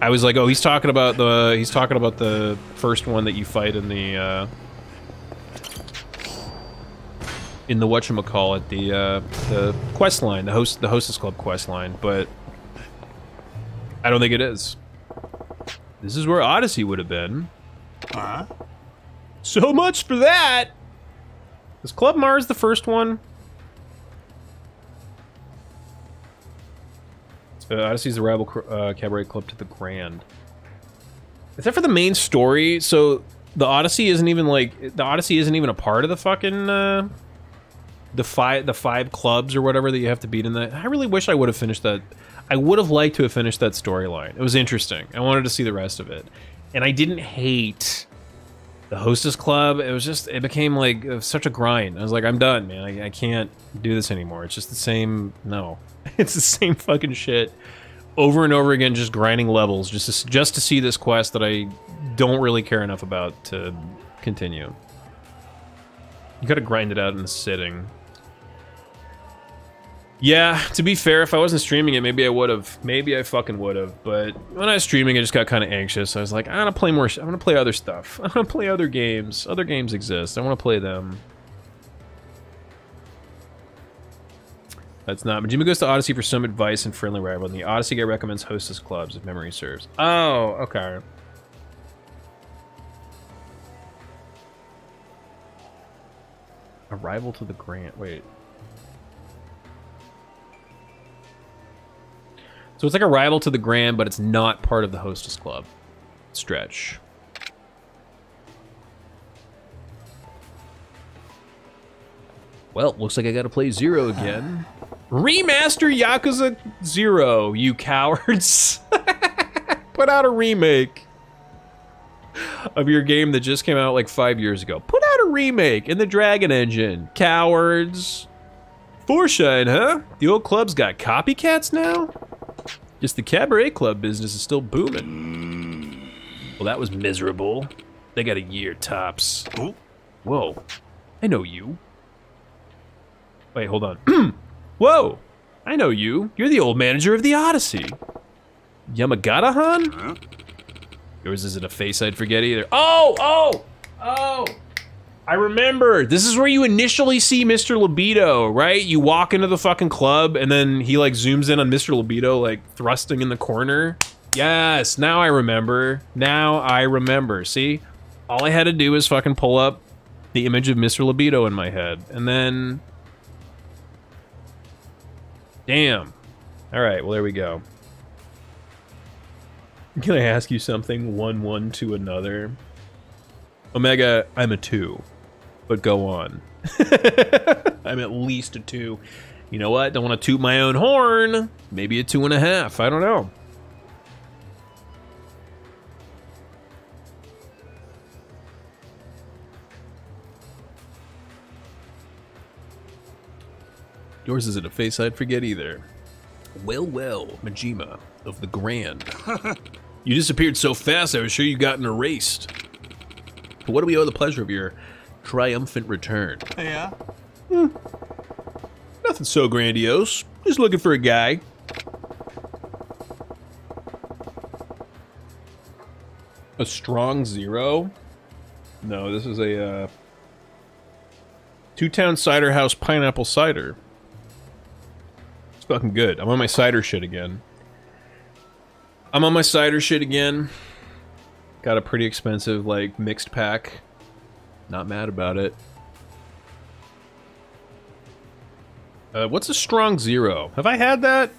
I was like, oh, he's talking about the first one that you fight in the whatchamacallit, the quest line, the Hostess Club quest line, but I don't think it is. This is where Odyssey would have been. So much for that! Is Club Mars the first one? Odyssey's the rival cabaret club to the Grand. Is that for the main story? So the Odyssey isn't even a part of the fucking the five clubs or whatever that you have to beat in that. I really wish I would have finished that. I would have liked to have finished that storyline. It was interesting. I wanted to see the rest of it, and I didn't hate the Hostess Club. It was just, it became like such a grind. I was like, I'm done, man. I can't do this anymore. It's just the same. No. It's the same fucking shit over and over again, just grinding levels, just to see this quest that I don't really care enough about to continue. You gotta grind it out in a sitting. Yeah, to be fair, if I wasn't streaming it, maybe I would have. Maybe I fucking would have. But when I was streaming, I just got kind of anxious. I was like, I want to play more. I want to play other stuff. I want to play other games. Other games exist. I want to play them. That's not. Majima goes to Odyssey for some advice and friendly rival. And the Odyssey guy recommends hostess clubs, if memory serves. Oh, okay. A rival to the Grant. Wait. So it's like a rival to the Grand, but it's not part of the hostess club. Stretch. Well, looks like I gotta play Zero again. Remaster Yakuza 0, you cowards. Put out a remake of your game that just came out like 5 years ago. Put out a remake in the Dragon Engine, cowards. Foreshine, huh? The old club's got copycats now? Just the cabaret club business is still booming. Well, that was miserable. They got a year tops. Whoa, I know you. Wait, hold on. Whoa, I know you. You're the old manager of the Odyssey. Yamagata-han? Yours isn't a face I'd forget either. Oh! I remember. This is where you initially see Mr. Libido, right? You walk into the fucking club and then he like zooms in on Mr. Libido like thrusting in the corner. Yes, now I remember. Now I remember. See? All I had to do was fucking pull up the image of Mr. Libido in my head. And then... Damn. Alright, well there we go. Can I ask you something? One to another. Omega, I'm a 2. But go on. I'm at least a 2. You know what? Don't want to toot my own horn. Maybe a 2.5. I don't know. Yours isn't a face I'd forget either. Well, Majima of the Grand. You disappeared so fast, I was sure you gotten erased. But what do we owe the pleasure of your triumphant return? Yeah? Nothing so grandiose. Just looking for a guy. A strong 0? No, this is a Two-Town Cider House pineapple cider. It's fucking good. I'm on my cider shit again. Got a pretty expensive, like, mixed pack. Not mad about it. What's a strong 0? Have I had that?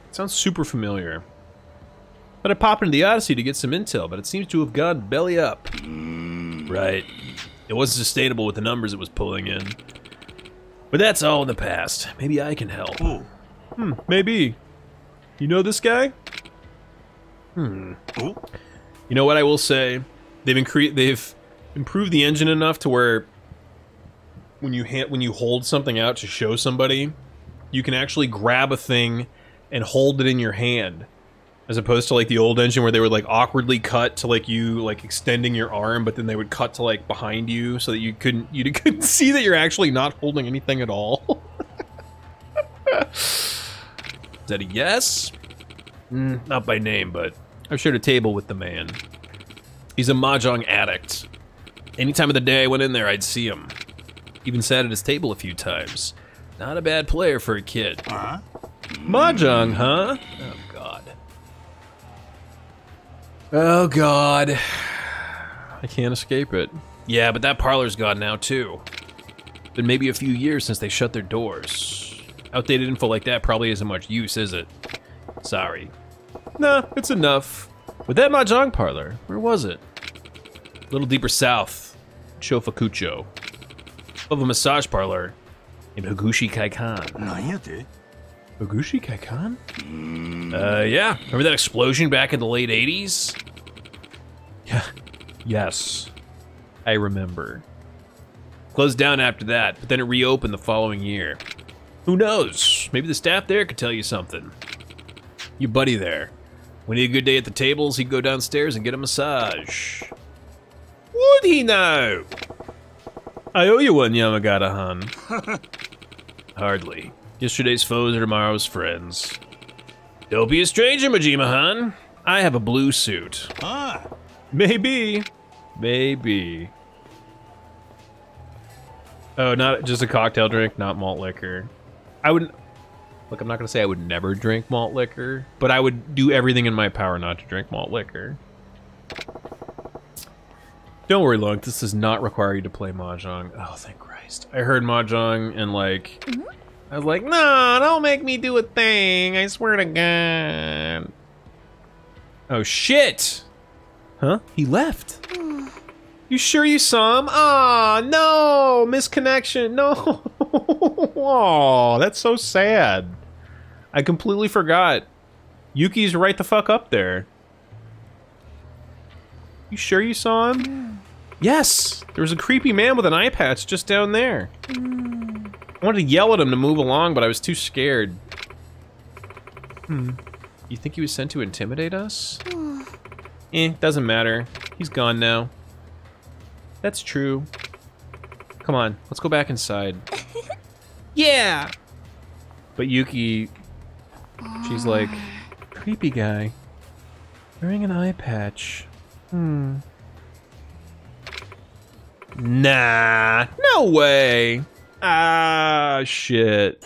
It sounds super familiar. But I pop into the Odyssey to get some intel, but it seems to have gone belly up. Right. It wasn't sustainable with the numbers it was pulling in. But that's all in the past. Maybe I can help. Maybe. You know this guy? You know what I will say? They've improved the engine enough to where when you hold something out to show somebody, you can actually grab a thing and hold it in your hand, as opposed to like the old engine where they would like awkwardly cut to like you like extending your arm, but then they would cut to like behind you so that you couldn't see that you're actually not holding anything at all. Is that a yes? Not by name, but I've shared a table with the man. He's a mahjong addict. Any time of the day I went in there, I'd see him. Even sat at his table a few times. Not a bad player for a kid. Mahjong, huh? Oh, God. Oh, God. I can't escape it. Yeah, but that parlor's gone now, too. Been maybe a few years since they shut their doors. Outdated info like that probably isn't much use, is it? Sorry. Nah, it's enough. With that mahjong parlor, where was it? A little deeper south. Shofukucho. Of a massage parlor in Higuchi Kaikan. Higuchi Kaikan? Yeah. Remember that explosion back in the late 80s? Yeah. Yes. I remember. Closed down after that, but then it reopened the following year. Who knows? Maybe the staff there could tell you something. Your buddy there. When he had a good day at the tables, he'd go downstairs and get a massage. Would he now? I owe you one, Yamagata-han. Hardly. Yesterday's foes are tomorrow's friends. Don't be a stranger, Majima-han. I have a blue suit. Ah. Maybe. Maybe. Oh, not just a cocktail drink, not malt liquor. I wouldn't... Look, I'm not going to say I would never drink malt liquor, but I would do everything in my power not to drink malt liquor. Don't worry, Lunk, this does not require you to play Mahjong. Oh, thank Christ. I heard Mahjong and, like... I was like, no, don't make me do a thing. I swear to God. Oh, shit! Huh? He left. You sure you saw him? Aw, no! Misconnection, no! Aw, that's so sad. I completely forgot. Yuki's right the fuck up there. You sure you saw him? Yes! There was a creepy man with an eye patch just down there. I wanted to yell at him to move along, but I was too scared. You think he was sent to intimidate us? Doesn't matter. He's gone now. That's true. Come on, let's go back inside. Yeah! But Yuki, she's like, creepy guy. Wearing an eye patch. Nah, no way. Ah, shit.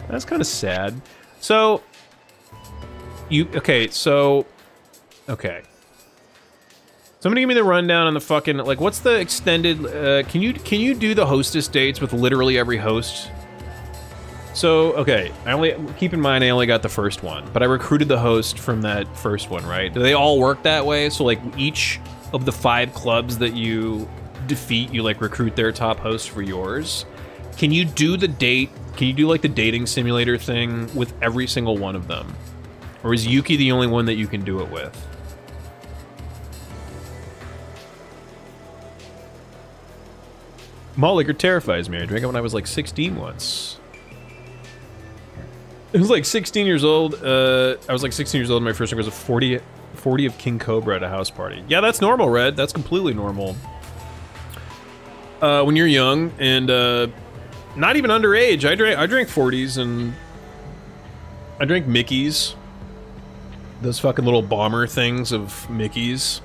That's kind of sad. So, okay. Somebody give me the rundown on the fucking, like, what's the extended, can you do the hostess dates with literally every host? So, okay, keep in mind I only got the first one, but I recruited the host from that first one, right? Do they all work that way? So, like, each of the 5 clubs that you defeat, you, like, recruit their top host for yours? Can you do the date, can you do, like, the dating simulator thing with every single one of them? Or is Yuki the only one that you can do it with? Malt liquor terrifies me. I drank it when I was like 16 once. I was like 16 years old. I was like 16 years old and my first drink was a 40 of King Cobra at a house party. Yeah, that's normal, Red. That's completely normal. When you're young and not even underage, I drank 40s and I drank Mickeys. Those fucking little bomber things of Mickeys.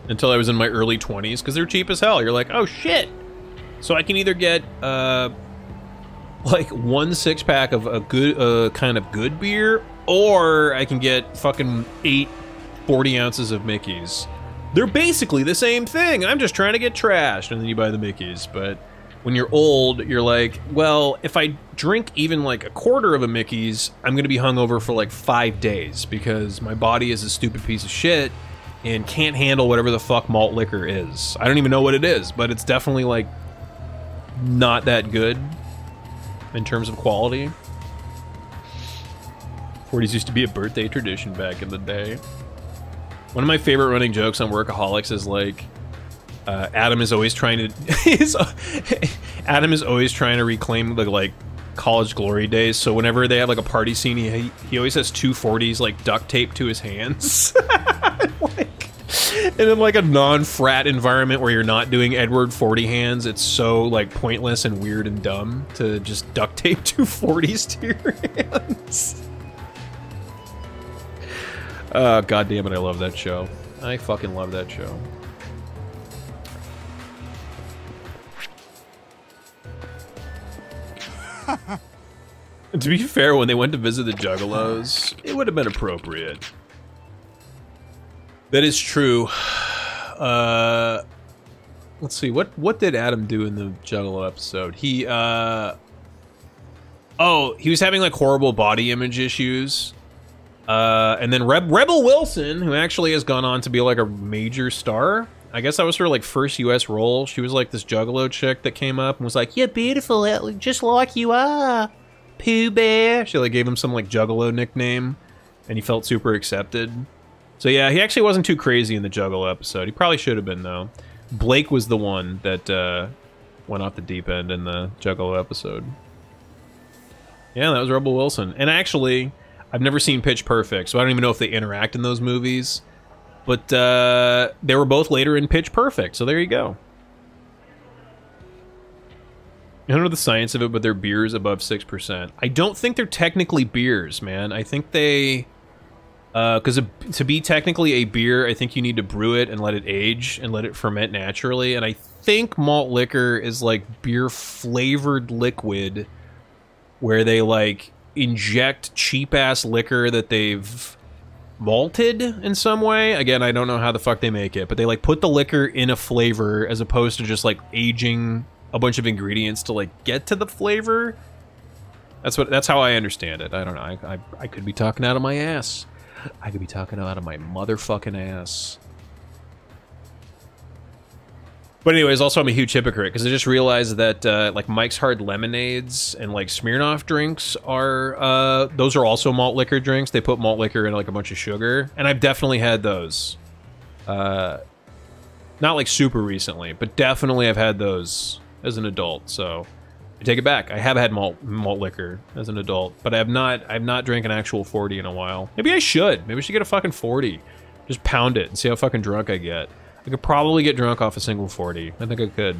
Until I was in my early 20s, because they're cheap as hell. You're like, oh shit! So I can either get, like, 1 6-pack of a good, kind of good beer, or I can get fucking 8 40 ounces of Mickeys. They're basically the same thing. I'm just trying to get trashed, and then you buy the Mickeys. But when you're old, you're like, well, if I drink even like a quarter of a Mickey's, I'm gonna be hungover for like 5 days because my body is a stupid piece of shit and can't handle whatever the fuck malt liquor is. I don't even know what it is, but it's definitely like not that good in terms of quality. 40s used to be a birthday tradition back in the day. One of my favorite running jokes on Workaholics is like, Adam is always trying to Adam is always trying to reclaim the like college glory days. So whenever they have like a party scene, he always has 2 40s like duct taped to his hands. Like, and in like a non-frat environment where you're not doing Edward 40 hands, it's so like pointless and weird and dumb to just duct tape 2 40s to your hands. God damn it, I love that show. I fucking love that show. To be fair, when they went to visit the Juggalos, it would have been appropriate. That is true. Let's see, what did Adam do in the Juggalo episode? He, oh, he was having like horrible body image issues. And then Rebel Wilson, who actually has gone on to be like a major star. I guess that was her like first US role. She was like this Juggalo chick that came up and was like, "You're beautiful, just like you are, Pooh Bear." She like gave him some like Juggalo nickname, and he felt super accepted. So yeah, he actually wasn't too crazy in the Juggalo episode. He probably should have been though. Blake was the one that went off the deep end in the Juggalo episode. Yeah, that was Rebel Wilson. And actually, I've never seen Pitch Perfect, so I don't even know if they interact in those movies. But they were both later in Pitch Perfect, so there you go. I don't know the science of it, but they're beers above 6%. I don't think they're technically beers, man. I think they... Because to be technically a beer, I think you need to brew it and let it age and let it ferment naturally. And I think malt liquor is like beer-flavored liquid where they, like, inject cheap-ass liquor that they've malted in some way. Again, I don't know how the fuck they make it, but they, like, put the liquor in a flavor as opposed to just, like, aging a bunch of ingredients to, like, get to the flavor. That's how I understand it. I don't know. I could be talking out of my ass. I could be talking out of my motherfucking ass. But anyways, also I'm a huge hypocrite because I just realized that like Mike's Hard Lemonades and like Smirnoff drinks are those are also malt liquor drinks. They put malt liquor in like a bunch of sugar, and I've definitely had those. Not like super recently, but definitely I've had those as an adult. So I take it back. I have had malt liquor as an adult, but I've not drank an actual 40 in a while. Maybe I should. Maybe I should get a fucking 40. Just pound it and see how fucking drunk I get. I could probably get drunk off a single 40. I think I could.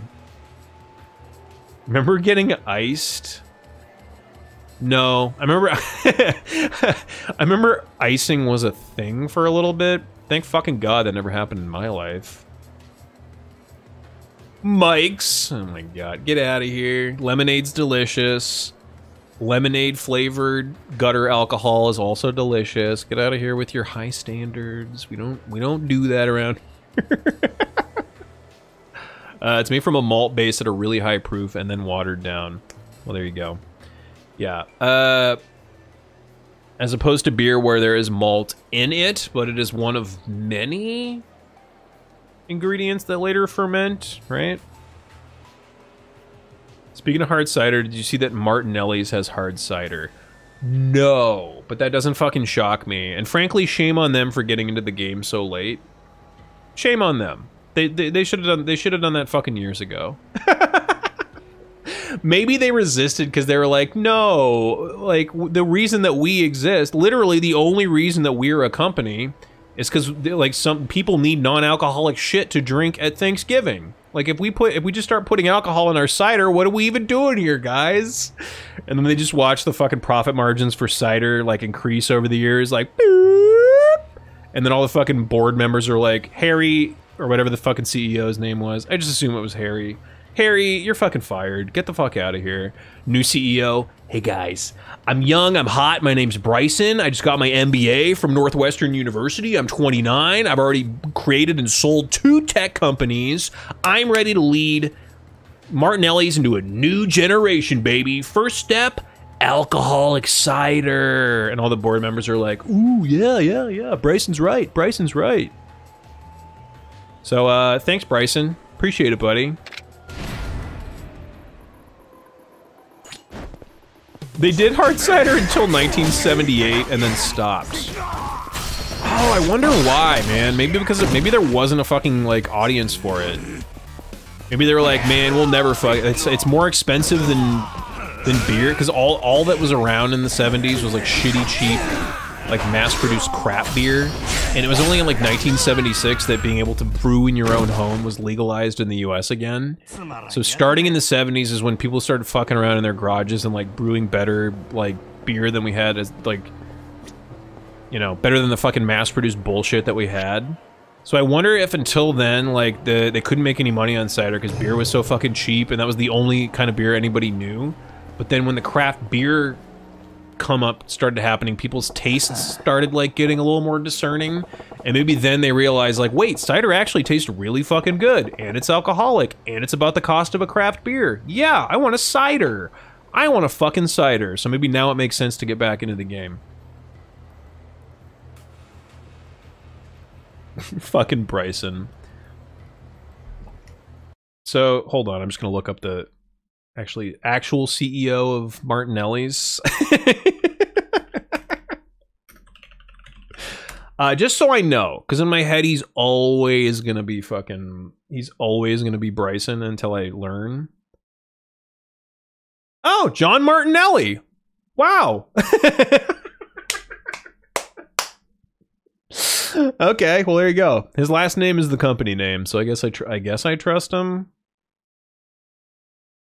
Remember getting iced? No. I remember I remember icing was a thing for a little bit. Thank fucking God that never happened in my life. Mike's. Oh my God. Get out of here. Lemonade's delicious. Lemonade flavored gutter alcohol is also delicious. Get out of here with your high standards. We don't do that around here. It's made from a malt base at a really high proof and then watered down. Well, there you go. Yeah. As opposed to beer where there is malt in it, but it is one of many ingredients that later ferment, right? Speaking of hard cider, did you see that Martinelli's has hard cider? No, but that doesn't fucking shock me. And frankly, shame on them for getting into the game so late. Shame on them. They should have done that fucking years ago. Maybe they resisted because they were like, no, like the reason that we exist, literally the only reason that we're a company is because like some people need non-alcoholic shit to drink at Thanksgiving. Like if we just start putting alcohol in our cider, what are we even doing here, guys? And then they just watch the fucking profit margins for cider like increase over the years, like boop. And then all the fucking board members are like, Harry, or whatever the fucking CEO's name was. I just assume it was Harry. Harry, you're fucking fired. Get the fuck out of here. New CEO. Hey guys, I'm young, I'm hot, my name's Bryson. I just got my MBA from Northwestern University. I'm 29. I've already created and sold 2 tech companies. I'm ready to lead Martinelli's into a new generation, baby. First step, alcoholic cider. And all the board members are like, ooh, yeah. Bryson's right. Bryson's right. So, thanks, Bryson. Appreciate it, buddy. They did hard cider until 1978 and then stopped. Oh, I wonder why, man. Maybe because maybe there wasn't a fucking like audience for it. Maybe they were like, man, we'll never fuck. It's more expensive than beer because all that was around in the 70s was like shitty cheap, like mass-produced crap beer. And it was only in like 1976 that being able to brew in your own home was legalized in the US again. So starting in the 70s is when people started fucking around in their garages and like brewing better like beer than we had, as like, you know, better than the fucking mass-produced bullshit that we had. So I wonder if until then, like, they couldn't make any money on cider because beer was so fucking cheap and that was the only kind of beer anybody knew. But then when the craft beer started happening, people's tastes started like getting a little more discerning, and maybe then they realized like, wait, cider actually tastes really fucking good, and it's alcoholic, and it's about the cost of a craft beer. Yeah, I want a cider. I want a fucking cider. So maybe now it makes sense to get back into the game. Fucking Bryson. So hold on, I'm just gonna look up the actual CEO of Martinelli's. Just so I know, because in my head he's always gonna be Bryson until I learn. Oh, John Martinelli. Wow. Okay, well there you go. His last name is the company name, so I guess I trust him.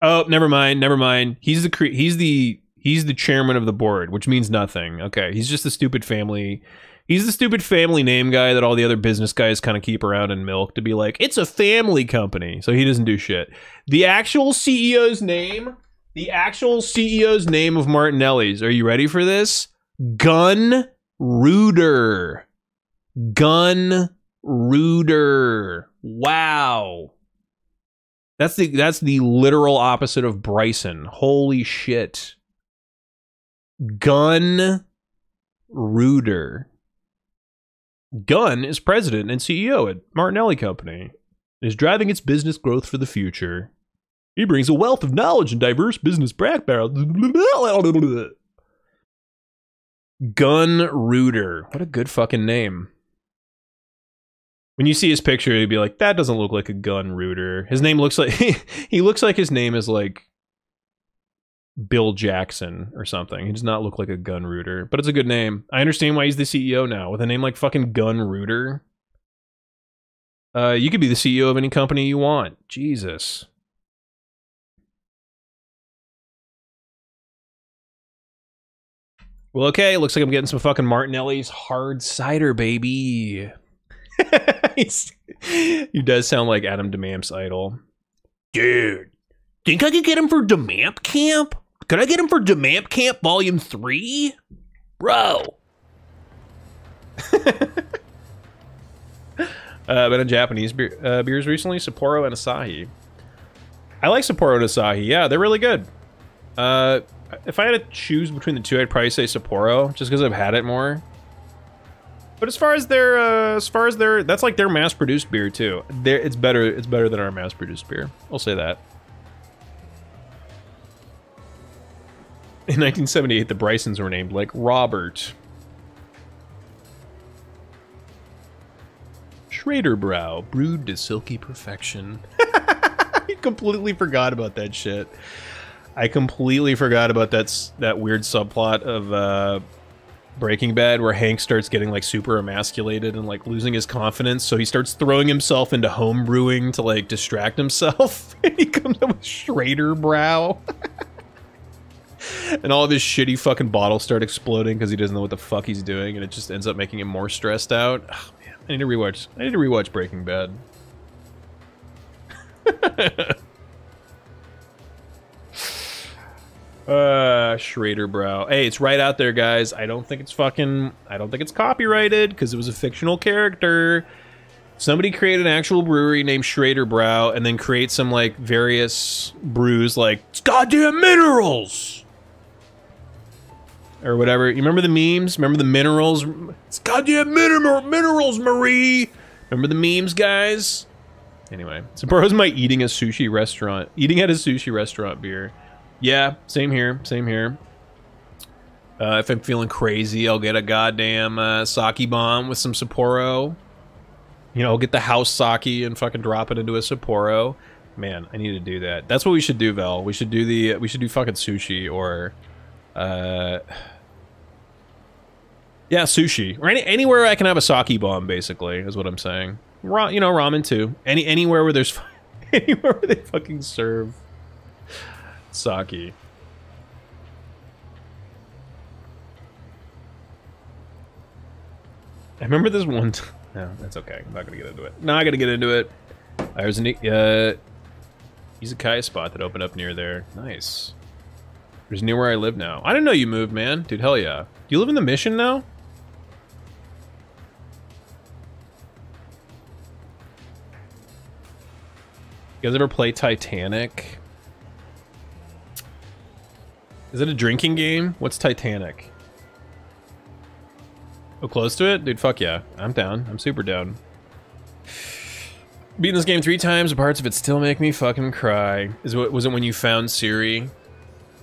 Oh, never mind. He's the chairman of the board, which means nothing. Okay, he's just the stupid family. He's the stupid family name guy that all the other business guys kind of keep around and milk to be like, it's a family company. So he doesn't do shit. The actual CEO's name of Martinelli's. Are you ready for this? Gun Rooter. Gun Rooter. Wow. That's the literal opposite of Bryson. Holy shit. Gun Rooter. Gunn is president and CEO at Martinelli Company and is driving its business growth for the future. He brings a wealth of knowledge and diverse business background. Gun Rooter. What a good fucking name. When you see his picture, you'd be like, that doesn't look like a gun rooter. His name looks like... he looks like his name is like Bill Jackson or something. He does not look like a gun rooter, but it's a good name. I understand why he's the CEO now. With a name like fucking Gun Rooter, you could be the CEO of any company you want. Jesus. Well, okay, looks like I'm getting some fucking Martinelli's hard cider, baby. He does sound like Adam DeMamp's idol. Dude, think I could get him for DeMamp Camp? Could I get him for DeMamp Camp Volume 3? Bro. Been on Japanese beers recently, Sapporo and Asahi. I like Sapporo and Asahi. Yeah, they're really good. If I had to choose between the two, I'd probably say Sapporo, just because I've had it more. But as far as their, that's like their mass-produced beer too. It's better than our mass-produced beer. I'll say that. In 1978, the Brysons were named like Robert. Schrader Brow, brewed to silky perfection. I completely forgot about that shit. I completely forgot about that weird subplot of Breaking Bad where Hank starts getting like super emasculated and like losing his confidence, so he starts throwing himself into home brewing to like distract himself. He comes up with Schrader Brow. And all of his shitty fucking bottles start exploding because he doesn't know what the fuck he's doing, and it just ends up making him more stressed out. Oh, man, I need to rewatch Breaking Bad. Schrader Brow. Hey, it's right out there, guys. I don't think it's copyrighted because it was a fictional character. Somebody created an actual brewery named Schrader Brow and then create some like various brews like it's goddamn minerals or whatever. You remember the memes? Remember the minerals? It's goddamn minerals, Marie. Remember the memes, guys? Anyway, Sapporo's my eating at a sushi restaurant beer. Yeah, same here. If I'm feeling crazy, I'll get a goddamn sake bomb with some Sapporo. You know, get the house sake and fucking drop it into a Sapporo. Man, I need to do that. That's what we should do, Vel. We should do fucking sushi or yeah, sushi. Or anywhere I can have a sake bomb, basically, is what I'm saying. You know, ramen too. Anywhere where there's anywhere where they fucking serve sake. I remember this one no, that's okay. I'm not gonna get into it. No, I gotta get into it. There's an izakaya spot that opened up near there. Nice. There's near where I live now. I didn't know you moved, man. Dude, hell yeah. Do you live in the Mission now? You guys ever play Titanic? Is it a drinking game? What's Titanic? Oh, close to it? Dude, fuck yeah. I'm down. I'm super down. Beating this game 3 times, parts of it still make me fucking cry. Was it when you found Siri?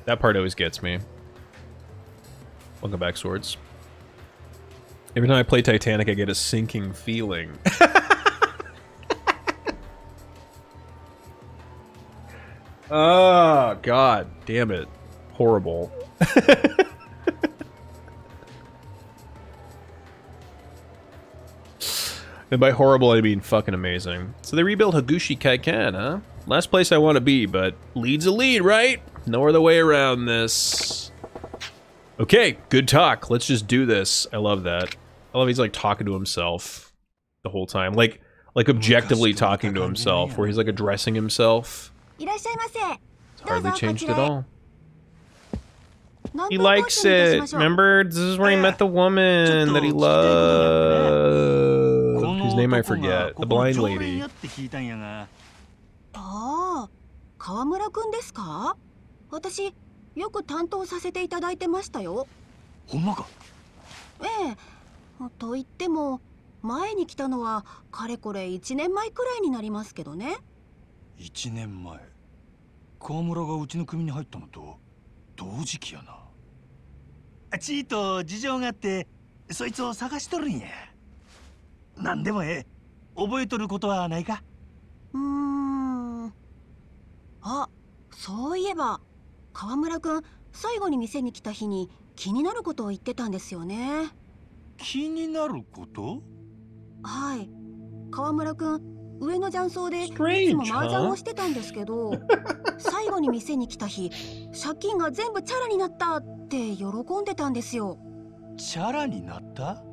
That part always gets me. Welcome back, Swords. Every time I play Titanic, I get a sinking feeling. Oh, god damn it. Horrible. And by horrible, I mean fucking amazing. So they rebuilt Hagushi Kaikan, huh? Last place I want to be, but lead's a lead, right? No other way around this. Okay, good talk. Let's just do this. I love that. I love he's like talking to himself the whole time. Like objectively talking to himself, where he's like addressing himself. It's hardly changed at all. He likes it. Remember, this is where he met the woman that he loved. Whose name I forget. The blind lady. ああ、川村くんですか？私、よく担当させていただいてましたよ。ほんまか？ええ。と言っても、前に来たのはかれこれ1年前くらいになりますけどね。1年前。川村がうちの組に入ったのと同時期やな。ちーと事情があって、そいつを探しとるんや。なんでもええ。覚えとることはないか？あ、そういえば川村くん最後に店に来た日に気になることを言ってたんですよね。気になること？はい。川村くん上の雀荘でいつも麻雀をしてたんですけど、最後に店に来た日、借金が全部チャラになったって喜んでたんですよ。チャラになった？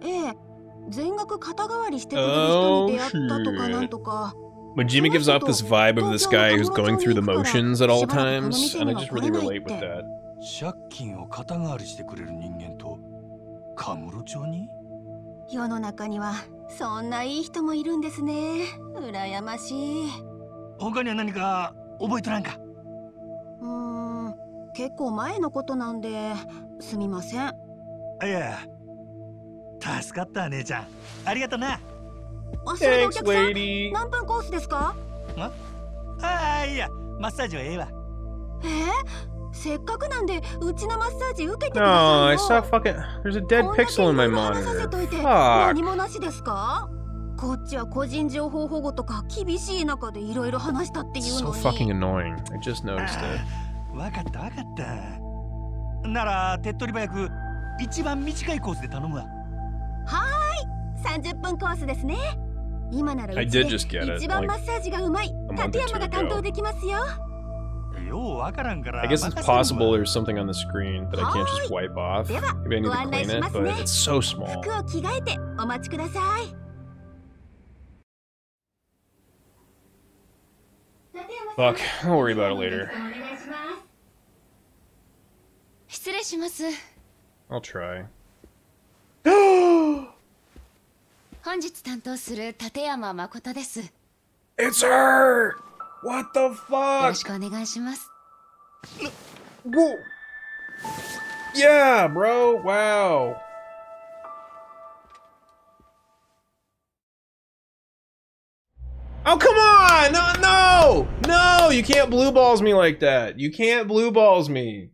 ええ。全額肩代わりしてくれる人に出会ったとかなんとか。Majima gives off this vibe of this guy who's going through the motions at all times, and I just really relate with that. 借金を肩代わりしてくれる人間とカムロ町に？世の中にはそんないい人もいるんですね。羨ましい。他には何か覚えとらんか？結構前のことなんですみません。いや、助かった姉ちゃん。ありがとな。それでお客さん、何分コースですか？いや、マッサージはええわ。せっかくなんでうちのマッサージ受けてくださいよ。Oh, I saw fucking. There's a dead pixel in my monitor. Fuck. 何もなしですか？こっちは個人情報保護とか厳しい中でいろいろ話したっていうの So に。fucking annoying. I just noticed it. わかったわかった。なら手っ取り早く一番短いコースで頼むわ。はーい、30分コースですね。今ならうち I で did just get it, 一番マッサージがうまい立山が担当できますよ。ようわからんから。I guess it's possible there's something on the screen that I can't just wipe off. Maybe I need to clean it, but it's so small. 服を着替えてお待ちください。Fuck, I'll worry about it later. 失礼します。I'll try. 本日担当する立山誠です。It's her! What the よろ fuck? しくお願いします。Whoa! Yeah, bro. Wow. Oh, come on! No! No! You can't blue balls me like that. You can't blue balls me.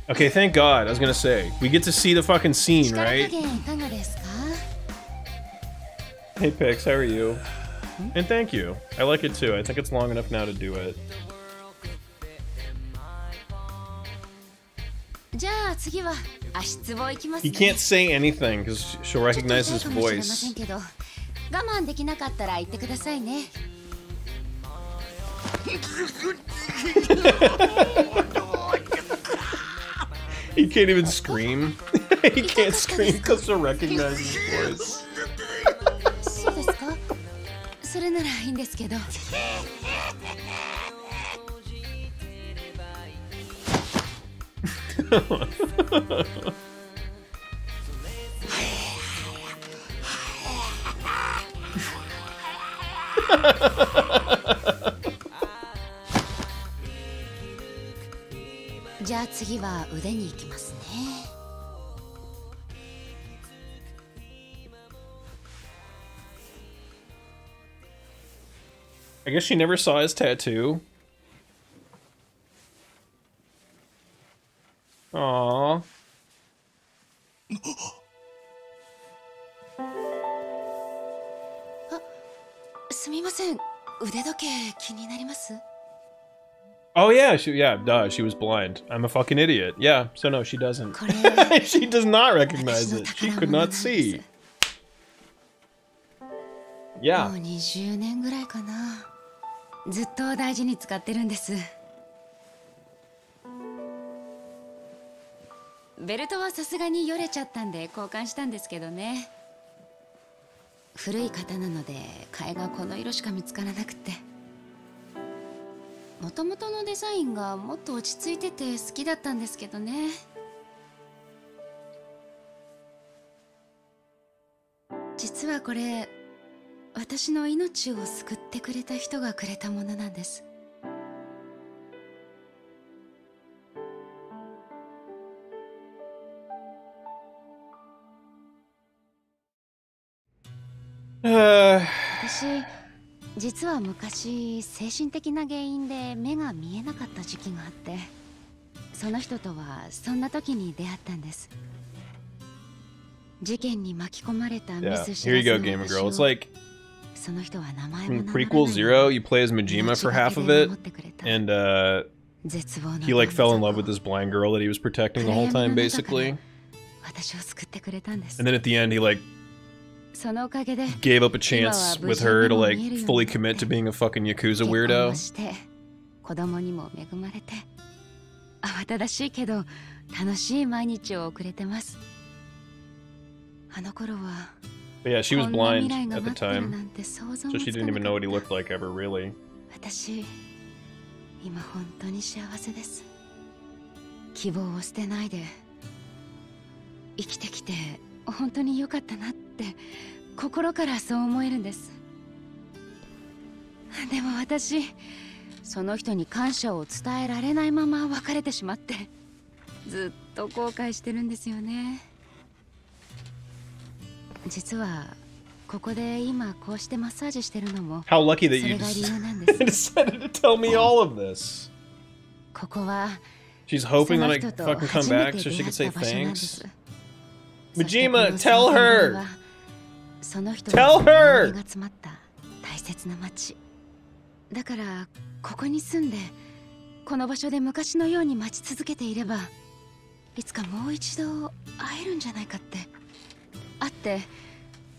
Okay, thank God. I was gonna say, we get to see the fucking scene, right? Hey, Pix, how are you? And thank you. I like it too. I think it's long enough now to do it. He can't say anything because she'll recognize his voice. He can't even scream. He can't scream because she'll recognize his voice. I guess she never saw his tattoo. Aww. Oh yeah, duh, she was blind. I'm a fucking idiot. Yeah, so no, she doesn't. She does not recognize it. She could not see. Yeah. もう20年ぐらいかな。ずっと大事に使ってるんです。ベルトはさすがによれちゃったんで交換したんですけどね。古い型なので替えがこの色しか見つからなくて。もともとのデザインがもっと落ち着いてて好きだったんですけどね。実はこれ私の命を救ってくれた人がくれたものなんです。私実は昔精神的な原因で目が見えなかった時期があって、その人とはそんな時に出会ったんです。事件に巻き込まれたミ Yeah. ス知 Here ら you ず go, の Gamer 私 Girl. を It's like その人は名前も in 名乗らない prequel Zero, you play as Majima for half of it, 命がけで守ってくれた and 絶望の he like fell in love ど with this blind girl that he was protecting the 暗 whole 闇 time, の中から basically. 私を救ってくれたんです。 And then at the end, he like そのおかげで gave up a chance with her to like fully commit to being a fucking Yakuza 結婚を weirdo. して子供にも恵まれて慌ただしいけど楽しい毎日を送れてます。あの頃は But yeah, she was こんな未 blind 来が at the 待ってる time, なんて想像 so も she つか didn't な even か know っ what he た。 looked like ever, really. 私今本当に幸せです。希望を捨てないで生きてきて本当に良かったなって心からそう思えるんです。でも私その人に感謝を伝えられないまま別れてしまってずっと後悔してるんですよね。実はここで今こうしてマッサージしてるのも How lucky that そ you れが理 just 由なんです。 decided to tell me all of this. ここは She's そ hoping の that I 人と fucking come 初め back て so 出 she 会 could っ say た場所なんで thanks. す。 Majima, そしてこ tell の her! はその人 Tell の her! 思いが詰まった大切な街だから、ここに住んでこの場所で昔のように待ち続けていればいつかもう一度会えるんじゃないかって、会って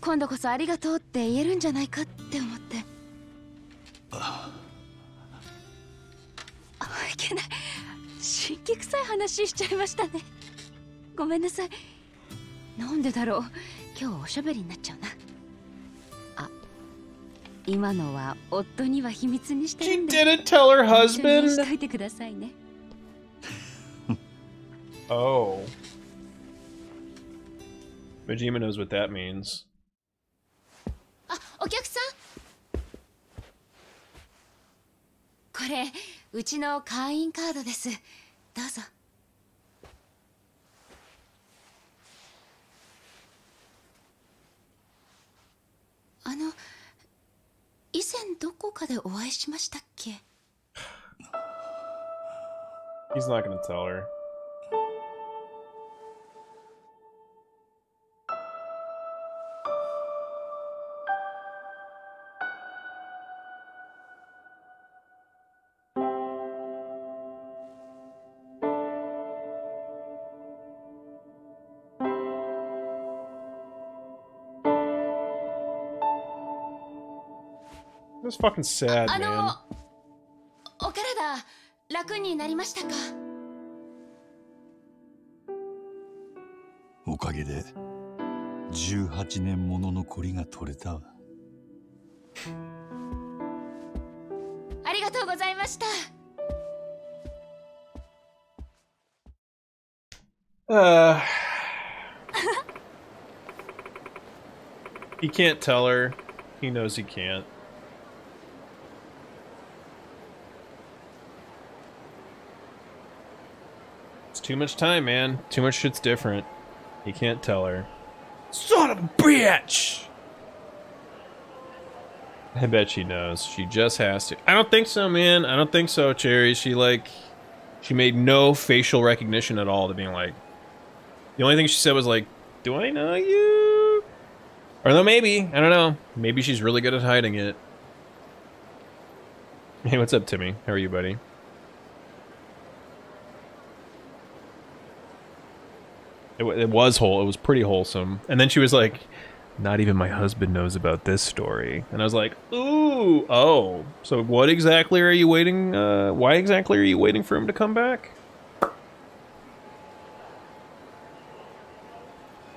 今度こそありがとうって言えるんじゃないかって思って。いけない、神経臭い話しちゃいましたね。ごめんなさい。なんでだろう、今日おしゃべりになっちゃうな。あ、今のは夫には秘密にしてる She んで didn't tell her 一緒にし husband? といてくださいね。Oh. Majima knows what that means. あ、お客さん、これうちの会員カードです。どうぞ。以前どこかでお会いしましたっけ？ He's not gonna tell her. That's fucking sad, man. お体楽になりましたか？おかげで18年もののコリが取れたわ。ありがとうございました。He can't tell her. He knows he can't. It's too much time, man. Too much shit's different. He can't tell her. Son of a bitch! I bet she knows. She just has to. I don't think so, man. I don't think so, Cherry. She made no facial recognition at all to being like... The only thing she said was like, do I know you? Or no, maybe. I don't know. Maybe she's really good at hiding it. Hey, what's up, Timmy? How are you, buddy? It was it was pretty wholesome. And then she was like, Not even my husband knows about this story. And I was like, ooh, oh. So what exactly are you waiting, why exactly are you waiting for him to come back?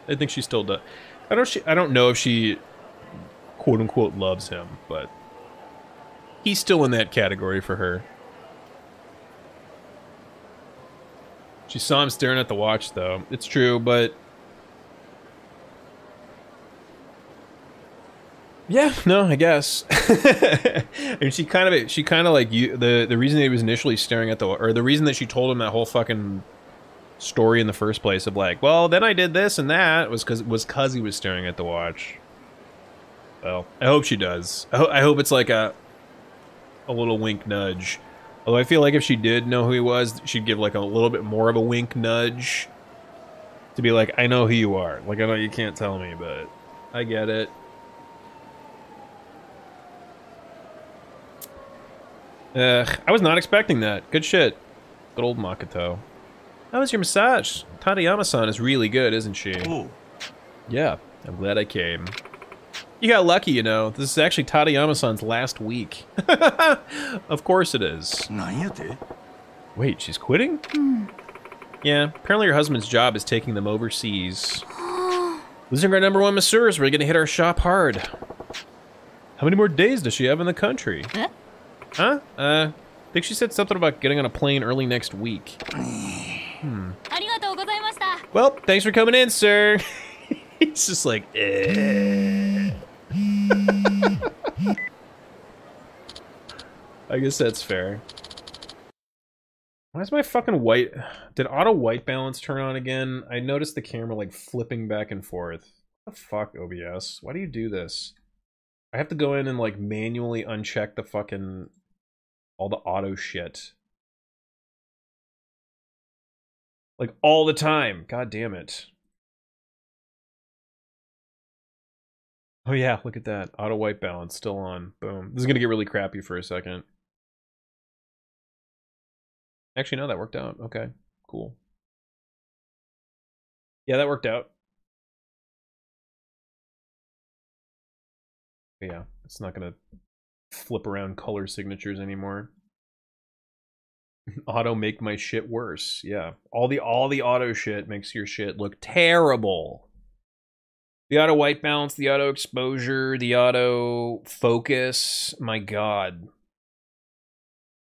I think she still does. I don't know if she, quote unquote, loves him, but he's still in that category for her. She saw him staring at the watch, though. It's true, but yeah, no, I guess. And she kind of like you. The reason that he was initially staring at the reason that she told him that whole fucking story in the first place of like, well, then I did this and that was because he was staring at the watch. Well, I hope she does. I hope it's like a little wink nudge. Although I feel like if she did know who he was, she'd give like a little bit more of a wink nudge to be like, I know who you are. Like, I know you can't tell me, but I get it. I was not expecting that. Good shit. Good old Makoto. How was your massage? Tadayama-san is really good, isn't she? Oh. Yeah, I'm glad I came. You got lucky, you know. This is actually Tadayama-san's last week. Of course it is. Wait, she's quitting? Yeah, apparently her husband's job is taking them overseas. Losing our #1 masseurs, we're gonna hit our shop hard. How many more days does she have in the country? Huh? I think she said something about getting on a plane early next week. Well, thanks for coming in, sir. He's just like, eh. I guess that's fair. Why is my fucking white... Did auto white balance turn on again? I noticed the camera like flipping back and forth. What the fuck, OBS? Why do you do this? I have to go in and like manually uncheck the fucking... all the auto shit. Like all the time. God damn it. Oh yeah, look at that. Auto white balance still on. Boom. This is gonna get really crappy for a second. Actually, no, that worked out. Okay, cool. Yeah, that worked out. But yeah, it's not gonna flip around color signatures anymore. Auto make my shit worse. Yeah, all the auto shit makes your shit look terrible. The auto white balance, the auto exposure, the auto focus. My God.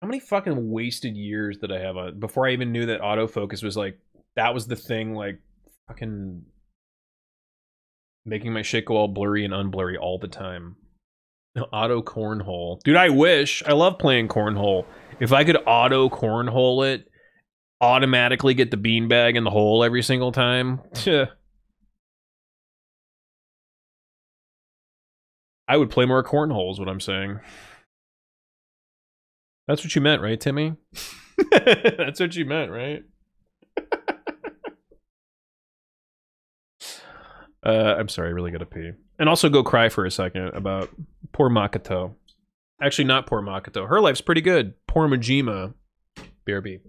How many fucking wasted years did I have on before I even knew that autofocus was like, that was the thing, like, fucking making my shit go all blurry and unblurry all the time. Auto cornhole. Dude, I wish. I love playing cornhole. If I could auto cornhole it, automatically get the beanbag in the hole every single time. I would play more cornhole is what I'm saying. That's what you meant, right, Timmy? That's what you meant, right? I'm sorry, I really gotta pee. And also go cry for a second about poor Makoto. Actually, not poor Makoto. Her life's pretty good. Poor Majima. BRB.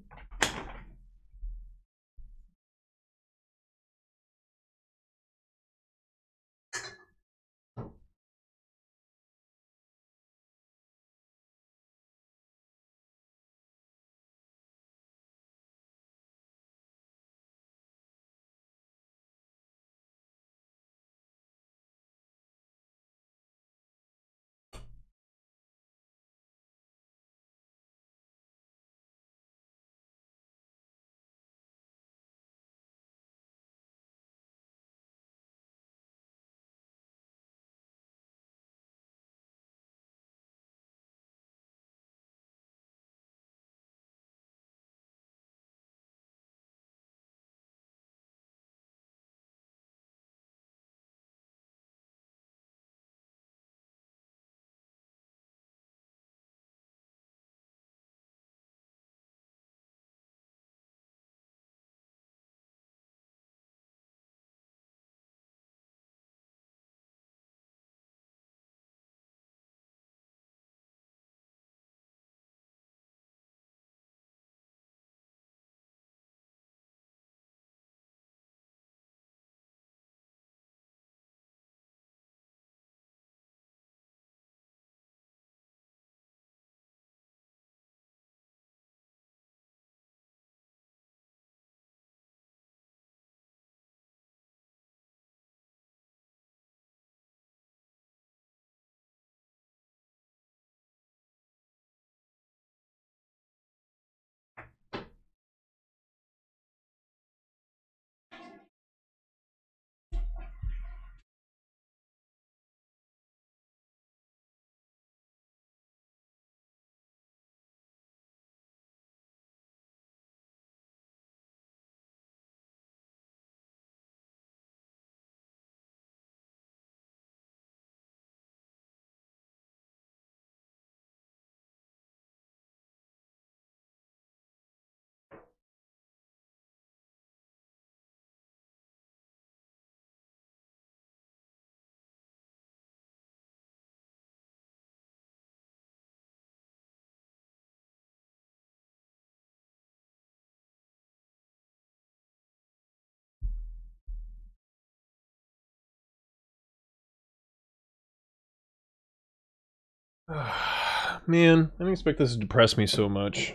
Man, I didn't expect this to depress me so much.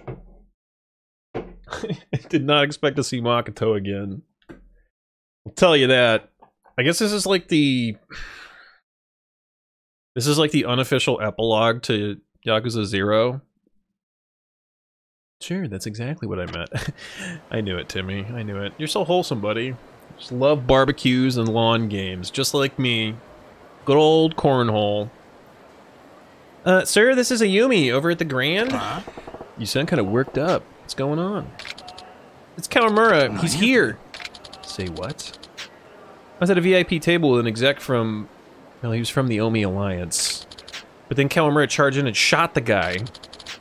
I did not expect to see Makoto again. I'll tell you that. I guess this is like the unofficial epilogue to Yakuza 0. Sure, that's exactly what I meant. I knew it, Timmy. I knew it. You're so wholesome, buddy. Just love barbecues and lawn games, just like me. Good old cornhole. Sir, this is Ayumi over at the Grand. You sound kind of worked up. What's going on? It's Kawamura. He's here. Say what? I was at a VIP table with an exec from... Well, he was from the Omi Alliance. But then Kawamura charged in and shot the guy.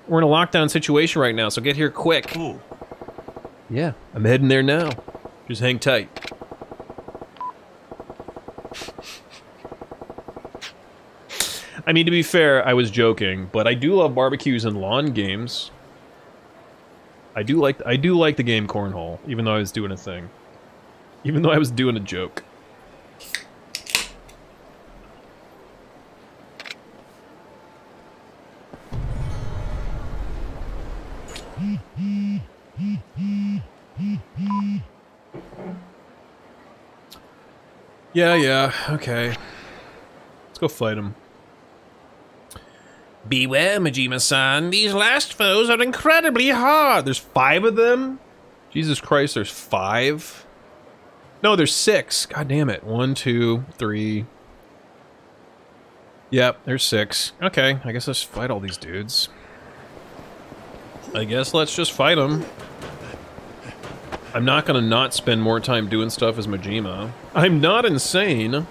We're in a lockdown situation right now, so get here quick. Ooh. Yeah, I'm heading there now. Just hang tight. I mean, to be fair, I was joking, but I do love barbecues and lawn games. I do like the game Cornhole, even though I was doing a thing. Even though I was doing a joke. Yeah, okay. Let's go fight him. Beware, Majima-san. These last foes are incredibly hard. There's 5 of them? Jesus Christ, there's 5? No, there's 6. God damn it. 1, 2, 3. Yep, there's 6. Okay, I guess let's fight all these dudes. I guess let's just fight them. I'm not gonna not spend more time doing stuff as Majima. I'm not insane.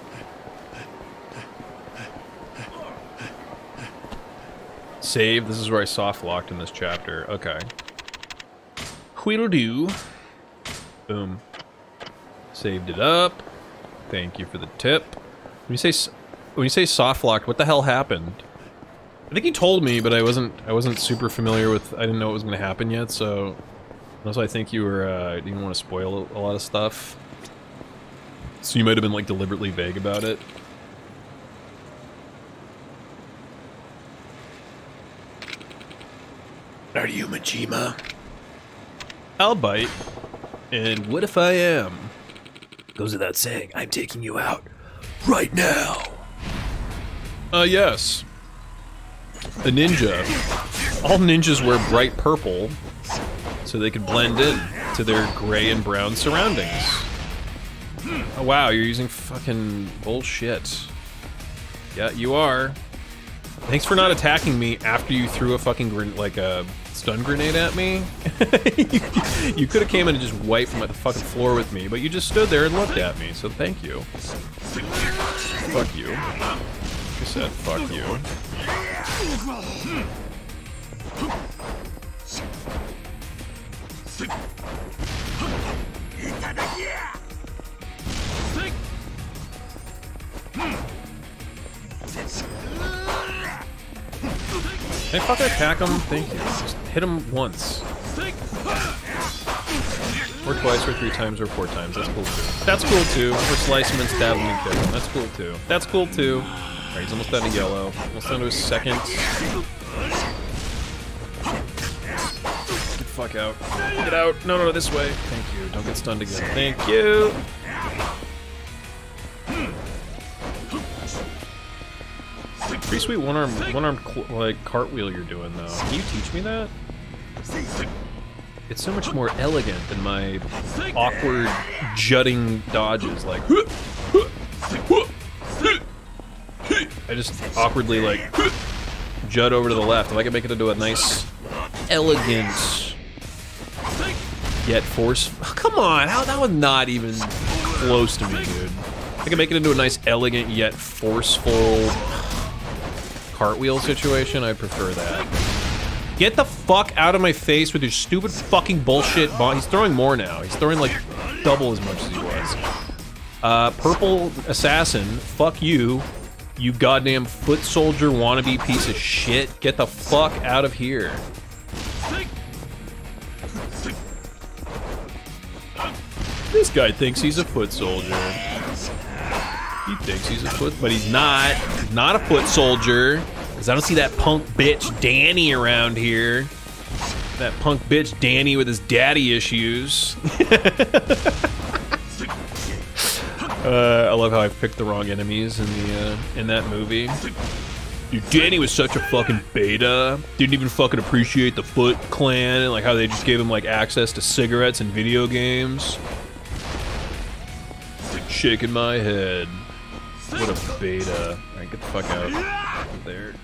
Save. This is where I soft locked in this chapter. Okay. Wheedle do. Boom. Saved it up. Thank you for the tip. When you say soft locked, what the hell happened? I think he told me, but I wasn't super familiar with. I didn't know what was going to happen yet, so. Also, I think you were. You didn't want to spoil a lot of stuff, so you might have been like deliberately vague about it. Are you Majima? I'll bite. And what if I am? Goes without saying, I'm taking you out right now. Yes. A ninja. All ninjas wear bright purple so they could blend in to their gray and brown surroundings. Oh wow, you're using fucking bullshit. Yeah, you are. Thanks for not attacking me after you threw a fucking like a stun grenade at me. You could have came in and just wiped the fucking floor with me, but you just stood there and looked at me, so thank you. Fuck you. I said fuck you. Can I fucking attack him? Thank you. Just hit him once. Or twice, or 3 times, or 4 times. That's cool too. That's cool too. Or slice him and stab him and kill him. That's cool too. That's cool too. Alright, he's almost down to yellow. Almost down to his second. Get the fuck out. Get out. No, this way. Thank you. Don't get stunned again. Thank you. Pretty sweet one-arm like cartwheel you're doing though. Can you teach me that? It's so much more elegant than my awkward jutting dodges. Like, I just awkwardly like jut over to the left. If I can make it into a nice, elegant yet force. Oh, come on, how that was not even close to me, dude. If I can make it into a nice, elegant yet forceful cartwheel situation, I prefer that. Get the fuck out of my face with your stupid fucking bullshit bomb. He's throwing more now. He's throwing like double as much as he was. Purple assassin, fuck you. You goddamn foot soldier wannabe piece of shit. Get the fuck out of here. This guy thinks he's a foot soldier. He thinks he's a foot, but he's not. He's not a foot soldier. Because I don't see that punk bitch Danny around here. That punk bitch Danny with his daddy issues. I love how I picked the wrong enemies in that movie. Dude, Danny was such a fucking beta. Didn't even fucking appreciate the Foot Clan and like how they just gave him like access to cigarettes and video games. Shaking my head. What a beta. Alright, get the fuck out of there.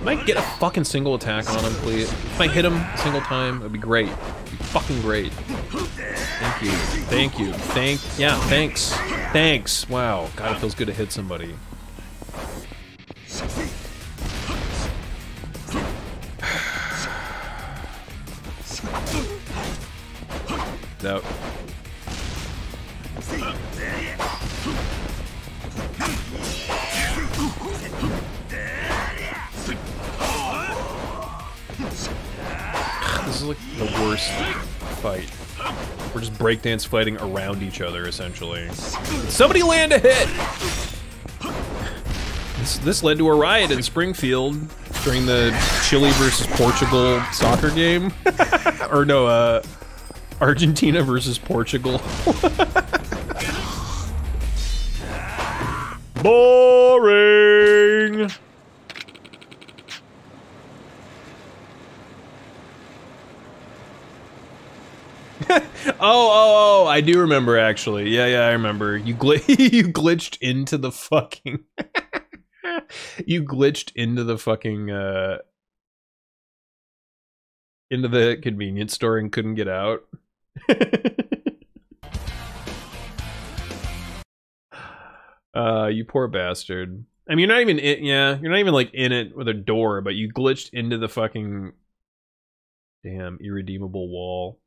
Might get a fucking single attack on him, please. If I hit him a single time, that'd be great. It'd be fucking great. Thank you. Thank you. Thanks. Thanks. Wow. God, it feels good to hit somebody. Out. This is like the worst fight. We're just breakdance fighting around each other, essentially. Somebody land a hit! This led to a riot in Springfield during the Chile versus Portugal soccer game. Or no, Argentina versus Portugal. Boring! Oh, I do remember, actually. Yeah, I remember. You you glitched into the fucking... you glitched into the fucking, into the convenience store and couldn't get out. You poor bastard. I mean, you're not even in, yeah, you're not even like in it with a door, but you glitched into the fucking damn irredeemable wall.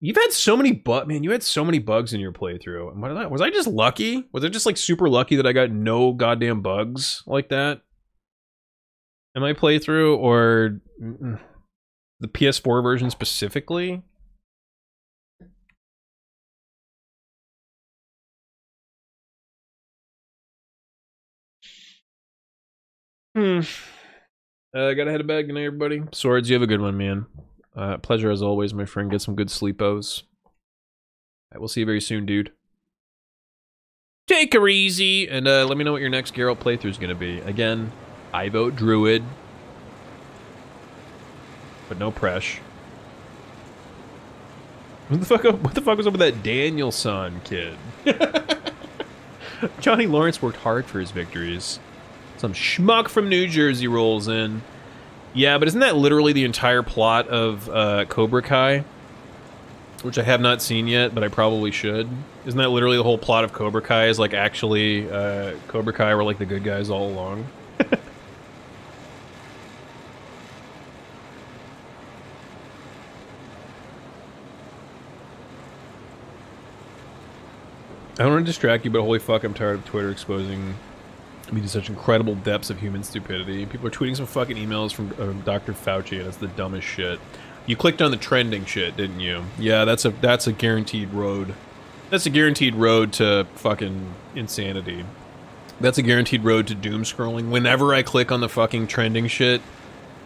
You've had so many man, you had so many bugs in your playthrough. Was I just lucky? Was I just like super lucky that I got no goddamn bugs like that in my playthrough, or the PS4 version specifically? I gotta head to bed. Good night, everybody. Swords, you have a good one, man. Pleasure as always, my friend. Get some good sleepos. Right, we'll see you very soon, dude. Take her easy, and let me know what your next Geralt playthrough is gonna be. Again, I vote Druid, but no presh. What the fuck was up with that Danielson kid? Johnny Lawrence worked hard for his victories. Some schmuck from New Jersey rolls in. Yeah, but isn't that literally the entire plot of Cobra Kai? Which I have not seen yet, but I probably should. Isn't that literally the whole plot of Cobra Kai is like actually Cobra Kai were like the good guys all along? I don't want to distract you, but holy fuck, I'm tired of Twitter exposing me to such incredible depths of human stupidity. People are tweeting some fucking emails from Dr. Fauci, and it's the dumbest shit. You clicked on the trending shit, didn't you? Yeah, that's a guaranteed road. That's a guaranteed road to fucking insanity. That's a guaranteed road to doom scrolling. Whenever I click on the fucking trending shit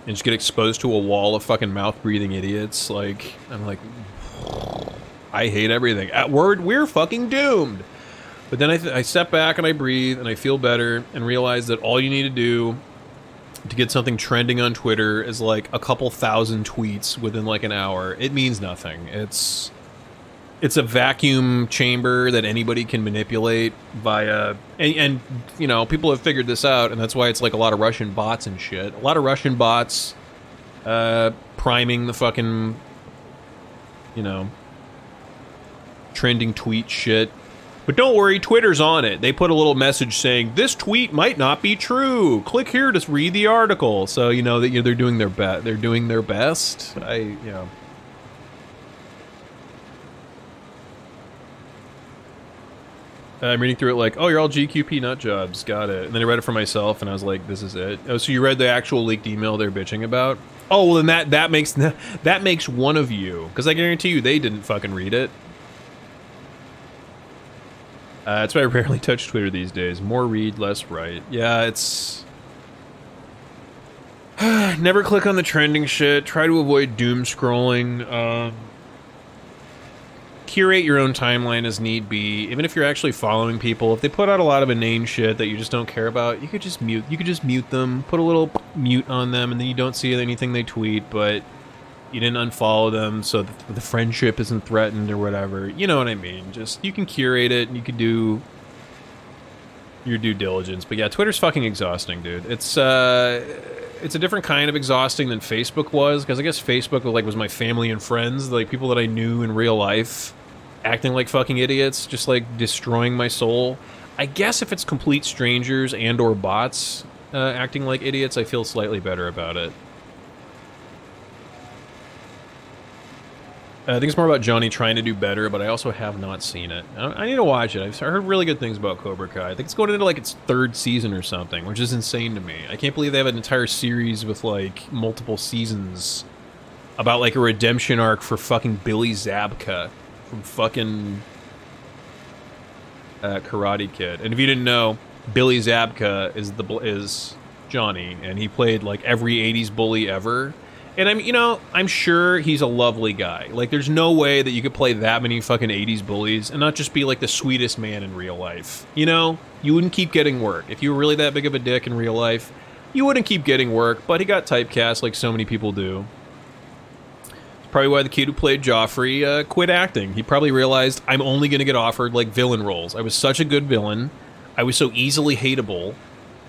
and just get exposed to a wall of fucking mouth-breathing idiots, like, I'm like, I hate everything. At word, we're fucking doomed. But then I step back and I breathe and I feel better and realize that all you need to do to get something trending on Twitter is like a couple thousand tweets within like an hour. It means nothing. It's a vacuum chamber that anybody can manipulate via, and you know, people have figured this out, and that's why it's like a lot of Russian bots and shit. A lot of Russian bots priming the fucking, you know, trending tweet shit. But don't worry, Twitter's on it. They put a little message saying, this tweet might not be true. Click here to read the article. So, you know, that they're doing their best. They're doing their best. You know. I'm reading through it like, oh, you're all GQP nut jobs. Got it. And then I read it for myself, and I was like, this is it. Oh, so you read the actual leaked email they're bitching about? Oh, well, then that makes one of you. Because I guarantee you they didn't fucking read it. That's why I rarely touch Twitter these days. More read, less write. Yeah, it's... Never click on the trending shit. Try to avoid doom scrolling. Curate your own timeline as need be. Even if you're actually following people, if they put out a lot of inane shit that you just don't care about, you could just mute. You could just mute them. Put a little mute on them, and then you don't see anything they tweet, but you didn't unfollow them, so the friendship isn't threatened or whatever. You know what I mean? Just, you can curate it, and you can do your due diligence. But yeah, Twitter's fucking exhausting, dude. It's a different kind of exhausting than Facebook was, because I guess Facebook was my family and friends, like people that I knew in real life, acting like fucking idiots, just like destroying my soul. I guess if it's complete strangers and or bots acting like idiots, I feel slightly better about it. I think it's more about Johnny trying to do better, but I also have not seen it. I need to watch it. I've heard really good things about Cobra Kai. I think it's going into its 3rd season or something, which is insane to me. I can't believe they have an entire series with multiple seasons about a redemption arc for fucking Billy Zabka from fucking Karate Kid. And if you didn't know, Billy Zabka is Johnny, and he played every 80s bully ever. And I'm sure he's a lovely guy. There's no way that you could play that many fucking 80s bullies and not just be the sweetest man in real life. You wouldn't keep getting work. If you were really that big of a dick in real life, you wouldn't keep getting work, but he got typecast like so many people do. It's probably why the kid who played Joffrey quit acting. He probably realized, I'm only going to get offered villain roles. I was such a good villain. I was so easily hateable.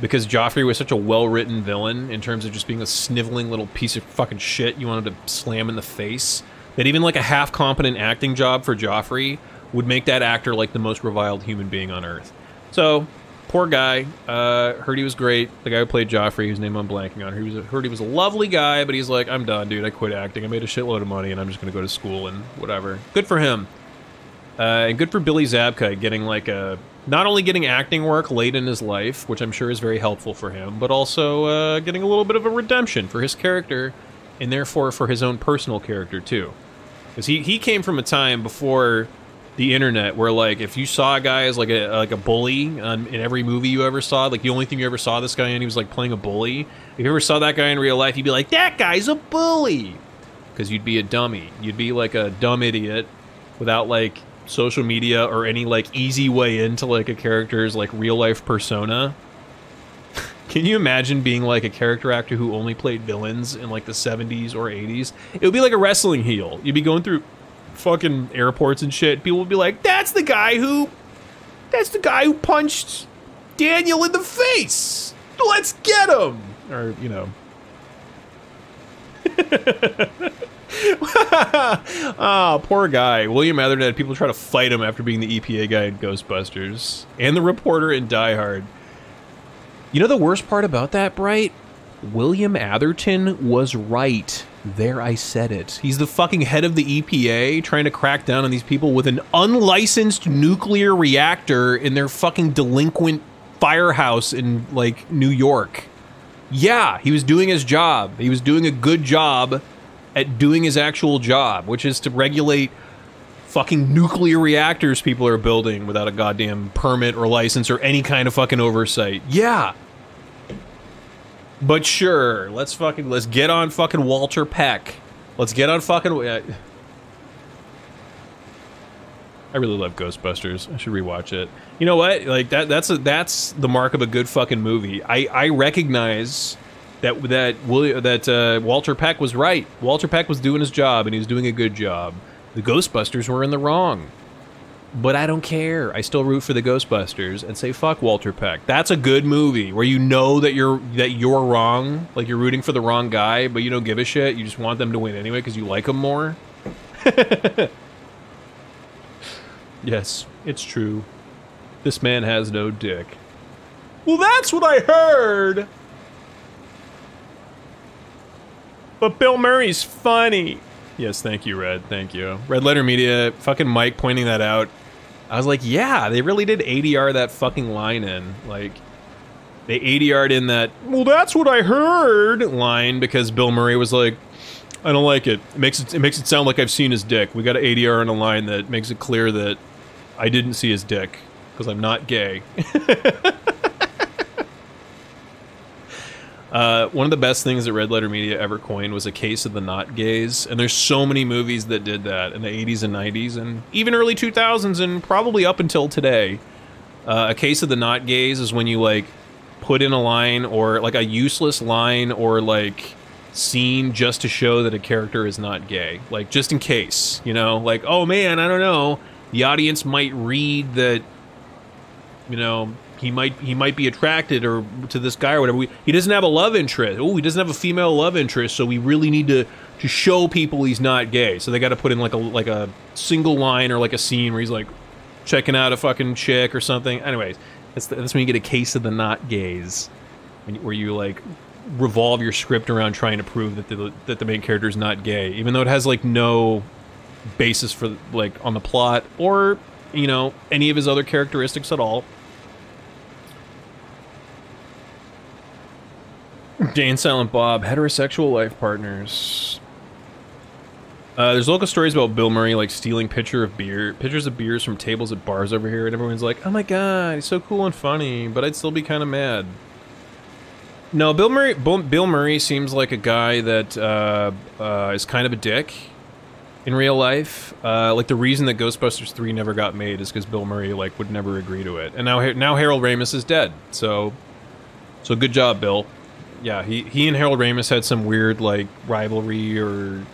Because Joffrey was such a well-written villain in terms of just being a sniveling little piece of fucking shit you wanted to slam in the face, that even a half-competent acting job for Joffrey would make that actor the most reviled human being on Earth. So, poor guy. Heard he was great. The guy who played Joffrey, whose name I'm blanking on, heard he was a lovely guy, but he's I'm done, dude. I quit acting. I made a shitload of money, and I'm just going to go to school and whatever. Good for him. And good for Billy Zabka getting not only getting acting work late in his life, which I'm sure is very helpful for him, but also getting a little bit of a redemption for his character, and therefore for his own personal character too. Because he came from a time before the internet where if you saw a guy as a bully in every movie you ever saw, the only thing you ever saw this guy in, he was playing a bully. If you ever saw that guy in real life, you'd be like, that guy's a bully! Because you'd be a dummy. You'd be a dumb idiot without social media or any easy way into a character's real life persona. Can you imagine being a character actor who only played villains in the 70s or 80s? It would be like a wrestling heel. You'd be going through fucking airports and shit. People would be like, that's the guy who punched Daniel in the face. Let's get him. Or, Ah, poor guy. William Atherton had people try to fight him after being the EPA guy in Ghostbusters. And the reporter in Die Hard. You know the worst part about that, Bright? William Atherton was right. There, I said it. He's the fucking head of the EPA trying to crack down on these people with an unlicensed nuclear reactor in their fucking delinquent firehouse in, New York. Yeah, he was doing his job. He was doing a good job at doing his actual job, which is to regulate fucking nuclear reactors people are building without a goddamn permit or license or any kind of fucking oversight. Yeah. But sure, let's get on fucking Walter Peck. Let's get on fucking... I really love Ghostbusters. I should rewatch it. You know what? That's the mark of a good fucking movie. I recognize that Walter Peck was right. Walter Peck was doing his job, and he was doing a good job. The Ghostbusters were in the wrong. But I don't care. I still root for the Ghostbusters and say fuck Walter Peck. That's a good movie where you know that you're wrong, you're rooting for the wrong guy, but you don't give a shit. You just want them to win anyway because you like them more. Yes, it's true. This man has no dick. Well, that's what I heard. But Bill Murray's funny. Yes, thank you, Red. Thank you. Red Letter Media, fucking Mike pointing that out. I was like, yeah, they really did ADR that fucking line in. They ADR'd in that, well, that's what I heard line because Bill Murray was like, I don't like it. It makes it sound like I've seen his dick. We got to ADR in a line that makes it clear that I didn't see his dick. because I'm not gay. One of the best things that Red Letter Media ever coined was a case of the not gays, and there's so many movies that did that in the 80s and 90s and even early 2000s and probably up until today. A case of the not gays is when you like put in a line or like a useless line or like scene just to show that a character is not gay, like just in case, you know, like, oh man, I don't know, the audience might read that, you know, he might be attracted or to this guy or whatever. He doesn't have a love interest. Oh, he doesn't have a female love interest, so we really need to show people he's not gay. So they got to put in like a single line or like a scene where he's like checking out a fucking chick or something. Anyways, that's when you get a case of the not gays, where you like revolve your script around trying to prove that the main character is not gay, even though it has like no basis for like on the plot or, you know, any of his other characteristics at all. Jane Silent Bob, heterosexual life partners. There's local stories about Bill Murray like stealing pictures of beers from tables at bars over here, and everyone's like, "Oh my god, he's so cool and funny," but I'd still be kind of mad. No, Bill Murray seems like a guy that is kind of a dick in real life. Like the reason that Ghostbusters 3 never got made is because Bill Murray like would never agree to it, and now Harold Ramis is dead. So good job, Bill. Yeah, he and Harold Ramis had some weird like rivalry or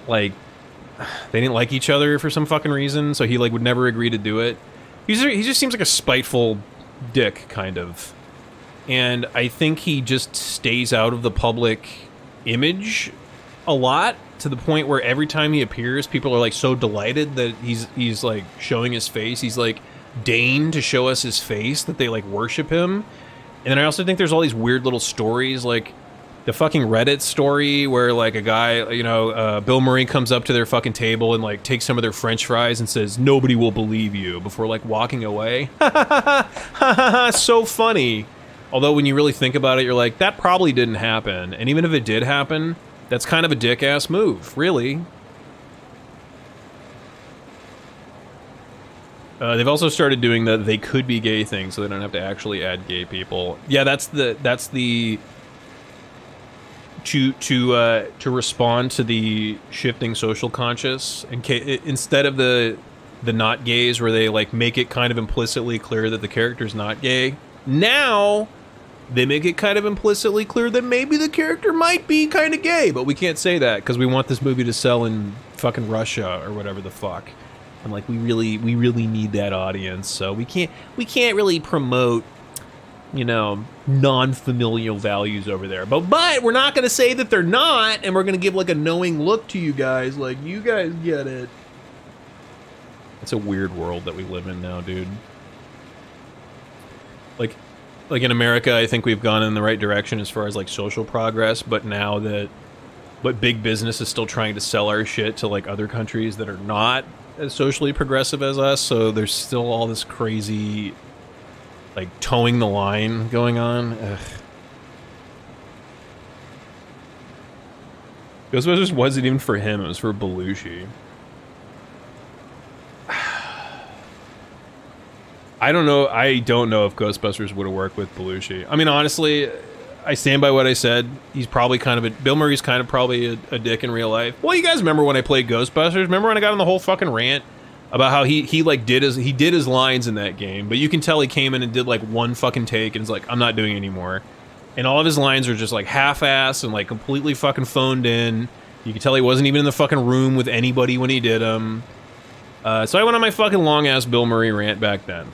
like they didn't like each other for some fucking reason, so he like would never agree to do it. He just seems like a spiteful dick kind of. And I think he just stays out of the public image a lot, to the point where every time he appears, people are like so delighted that he's like showing his face. He's like deigned to show us his face that they like worship him. And then I also think there's all these weird little stories, like the fucking Reddit story where like a guy, you know, Bill Murray comes up to their fucking table and like takes some of their French fries and says, "Nobody will believe you," before like walking away. So funny. Although when you really think about it, you're like, that probably didn't happen. And even if it did happen, that's kind of a dick-ass move, really. They've also started doing the they could be gay thing, so they don't have to actually add gay people. Yeah, that's the to respond to the shifting social conscious, instead of the not gays where they like make it kind of implicitly clear that the character's not gay. Now they make it kind of implicitly clear that maybe the character might be kind of gay, but we can't say that because we want this movie to sell in fucking Russia or whatever the fuck. And like we really need that audience, so we can't really promote, you know, non-familial values over there. But we're not gonna say that they're not, and we're gonna give like a knowing look to you guys, like you guys get it. It's a weird world that we live in now, dude. Like in America, I think we've gone in the right direction as far as like social progress, but now that big business is still trying to sell our shit to like other countries that are not as socially progressive as us, so there's still all this crazy like towing the line going on. Ugh. Ghostbusters wasn't even for him, it was for Belushi. I don't know if Ghostbusters would have worked with Belushi. I mean, honestly, I stand by what I said. He's probably kind of Bill Murray's kind of probably a dick in real life. Well, you guys remember when I played Ghostbusters? Remember when I got on the whole fucking rant about how he like did his lines in that game, but you can tell he came in and did like one fucking take and is like, I'm not doing it anymore. And all of his lines are just like half-assed and like completely fucking phoned in. You can tell he wasn't even in the fucking room with anybody when he did them. So I went on my fucking long-ass Bill Murray rant back then.